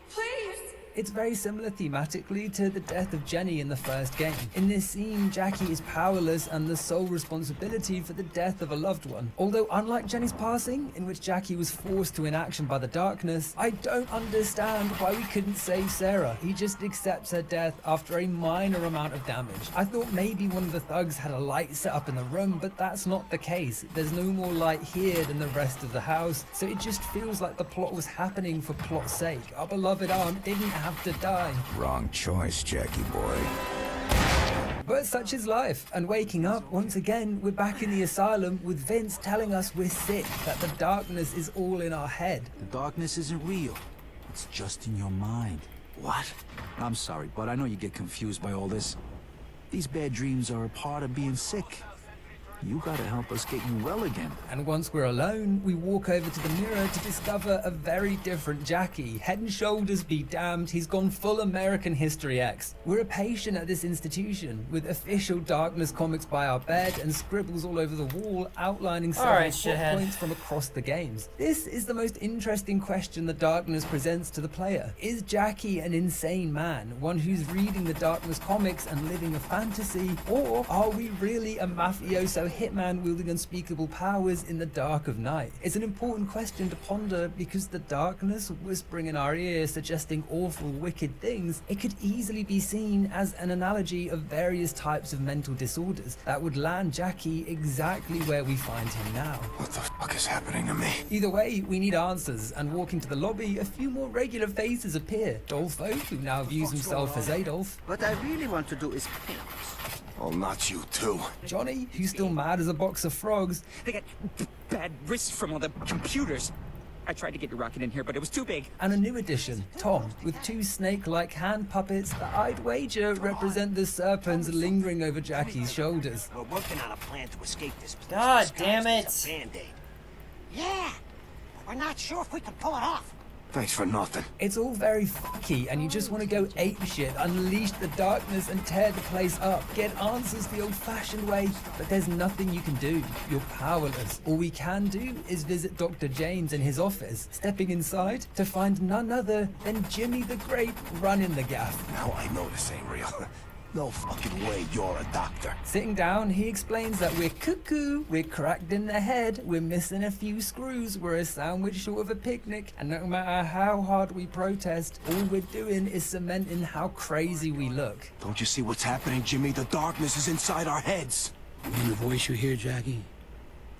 please. It's very similar thematically to the death of Jenny in the first game. In this scene, Jackie is powerless and the sole responsibility for the death of a loved one. Although unlike Jenny's passing, in which Jackie was forced to inaction by the darkness, I don't understand why we couldn't save Sarah. He just accepts her death after a minor amount of damage. I thought maybe one of the thugs had a light set up in the room, but that's not the case. There's no more light here than the rest of the house, so it just feels like the plot was happening for plot's sake. Our beloved aunt didn't have to die. Wrong choice, Jackie boy. But such is life, and waking up, once again, we're back in the asylum with Vince telling us we're sick, that the darkness is all in our head. The darkness isn't real. It's just in your mind. What? I'm sorry, but I know you get confused by all this. These bad dreams are a part of being sick. You gotta help us get you well again. And once we're alone, we walk over to the mirror to discover a very different Jackie. Head and shoulders be damned, he's gone full American History X. We're a patient at this institution, with official Darkness comics by our bed and scribbles all over the wall outlining several plot points from across the games. This is the most interesting question the Darkness presents to the player. Is Jackie an insane man, one who's reading the Darkness comics and living a fantasy, or are we really a mafioso hitman wielding unspeakable powers in the dark of night? It's an important question to ponder because the darkness whispering in our ear, suggesting awful, wicked things, it could easily be seen as an analogy of various types of mental disorders that would land Jackie exactly where we find him now. What the fuck is happening to me? Either way, we need answers, and walking to the lobby, a few more regular faces appear. Dolfo, who now views himself as Adolf. What I really want to do is paint. Oh, not you too. Johnny, who's still mad as a box of frogs. They got bad wrists from all the computers. I tried to get your rocket in here, but it was too big. And a new addition, Tom, with two snake-like hand puppets that I'd wager represent the serpents lingering over Jackie's shoulders. We're working on a plan to escape this place. God damn it! Disguised as a Band-Aid. Yeah, but we're not sure if we can pull it off. Thanks for nothing. It's all very fucky, and you just want to go apeshit, unleash the darkness and tear the place up. Get answers the old-fashioned way, but there's nothing you can do. You're powerless. All we can do is visit Dr. James in his office, stepping inside to find none other than Jimmy the Great running the gaff. Now I know this ain't real. No fucking way you're a doctor. Sitting down, he explains that we're cuckoo, we're cracked in the head, we're missing a few screws, we're a sandwich short of a picnic, and no matter how hard we protest, all we're doing is cementing how crazy we look. Don't you see what's happening, Jimmy? The darkness is inside our heads. You mean the voice you hear, Jackie?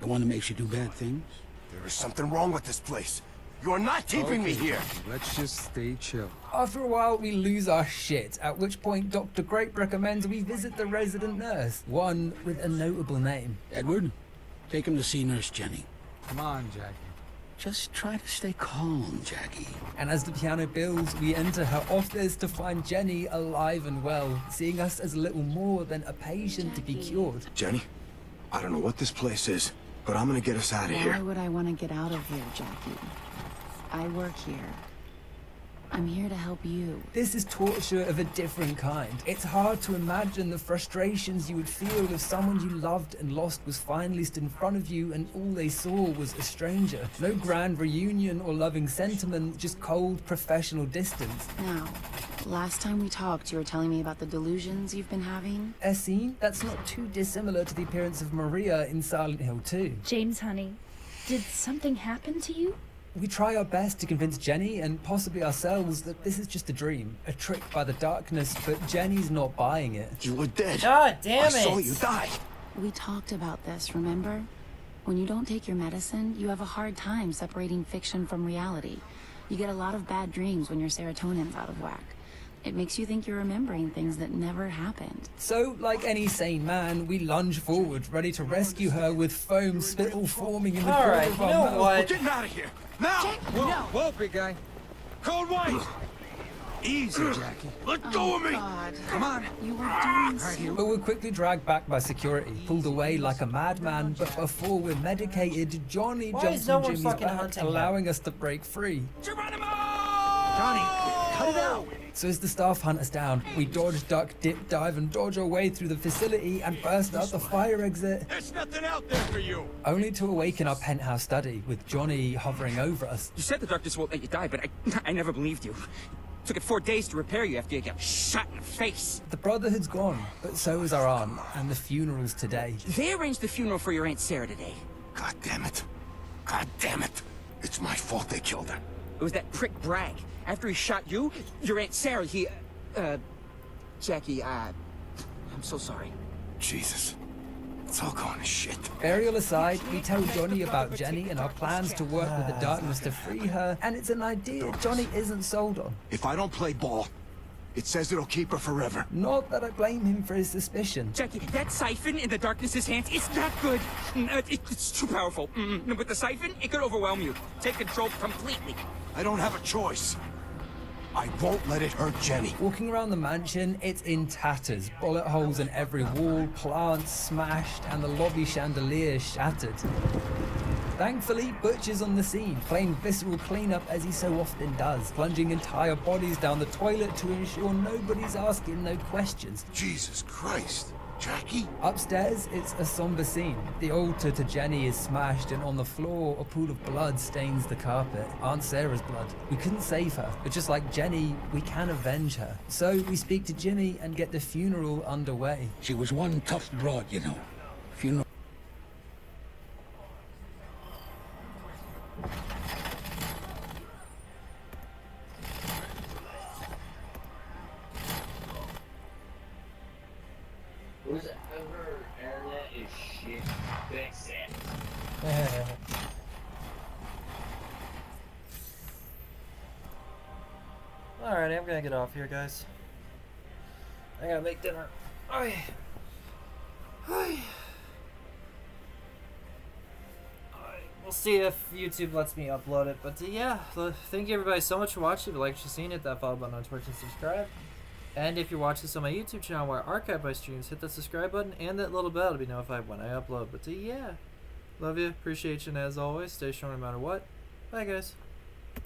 The one that makes you do bad things? There is something wrong with this place. You're not keeping me here. Let's just stay chill. After a while, we lose our shit, at which point Dr. Grape recommends we visit the resident nurse, one with a notable name. Edward, take him to see Nurse Jenny. Come on, Jackie. Just try to stay calm, Jackie. And as the piano builds, we enter her office to find Jenny alive and well, seeing us as little more than a patient to be cured. Jenny, I don't know what this place is, but I'm gonna get us out of here. Why would I want to get out of here, Jackie? I work here. I'm here to help you. This is torture of a different kind. It's hard to imagine the frustrations you would feel if someone you loved and lost was finally stood in front of you and all they saw was a stranger. No grand reunion or loving sentiment, just cold professional distance. Now, last time we talked, you were telling me about the delusions you've been having. A scene that's not too dissimilar to the appearance of Maria in Silent Hill 2. James, honey, did something happen to you? We try our best to convince Jenny, and possibly ourselves, that this is just a dream, a trick by the darkness, but Jenny's not buying it. You were dead. God damn it! I saw you die. We talked about this, remember? When you don't take your medicine, you have a hard time separating fiction from reality. You get a lot of bad dreams when your serotonin's out of whack. It makes you think you're remembering things that never happened. So, like any sane man, we lunge forward, ready to rescue her with foam spittle forming in the corner Alright, of you our know mouth. what? We're getting out of here. Now! Whoa, whoa, big guy. Code white! Easy, Jackie. Let go of me! God. Come on. You were doing so... But we're quickly dragged back by security, pulled away like a madman, but before we're medicated, Johnny Why jumps is no on one Jimmy's fucking back, hunting him? allowing us to break free. Geronimo! Johnny, cut it out. So as the staff hunt us down, we dodge, duck, dip, dive, and dodge our way through the facility and burst out the fire exit, There's nothing out there for you! only to awaken our penthouse study with Johnny hovering over us. You said the doctors won't let you die, but I never believed you. Took it 4 days to repair you after you got shot in the face. The Brotherhood's gone, but so is our aunt, and the funeral's today. They arranged the funeral for your Aunt Sarah today. God damn it. God damn it. It's my fault they killed her. It was that prick Bragg. After he shot you, your Aunt Sarah, Jackie, I'm so sorry. Jesus. It's all going to shit. Burial aside, we tell Johnny about Jenny and our plans to work with the darkness to free her, and it's an idea Johnny isn't sold on. If I don't play ball, it says it'll keep her forever. Not that I blame him for his suspicion. Jackie, that siphon in the darkness's hands is not good. It's too powerful. With the siphon, it could overwhelm you. Take control completely. I don't have a choice. I won't let it hurt Jenny. Walking around the mansion, it's in tatters. Bullet holes in every wall, plants smashed, and the lobby chandelier shattered. Thankfully, Butch is on the scene, playing visceral cleanup as he so often does, plunging entire bodies down the toilet to ensure nobody's asking no questions. Jesus Christ. Jackie? Upstairs, it's a somber scene. The altar to Jenny is smashed, and on the floor, a pool of blood stains the carpet. Aunt Sarah's blood. We couldn't save her, but just like Jenny, we can avenge her. So we speak to Jimmy and get the funeral underway. She was one tough broad, you know. Funeral. Whoever internet is shit, fix it. Alrighty, I'm gonna get off here, guys. I gotta make dinner. Alright. We'll see if YouTube lets me upload it. But yeah, thank you everybody so much for watching. If you liked what you've seen, hit that follow button on Twitch and subscribe. And if you're watching this on my YouTube channel where I archive my streams, hit that subscribe button and that little bell to be notified when I upload. But yeah, love you, appreciate you, and as always, stay strong no matter what. Bye, guys.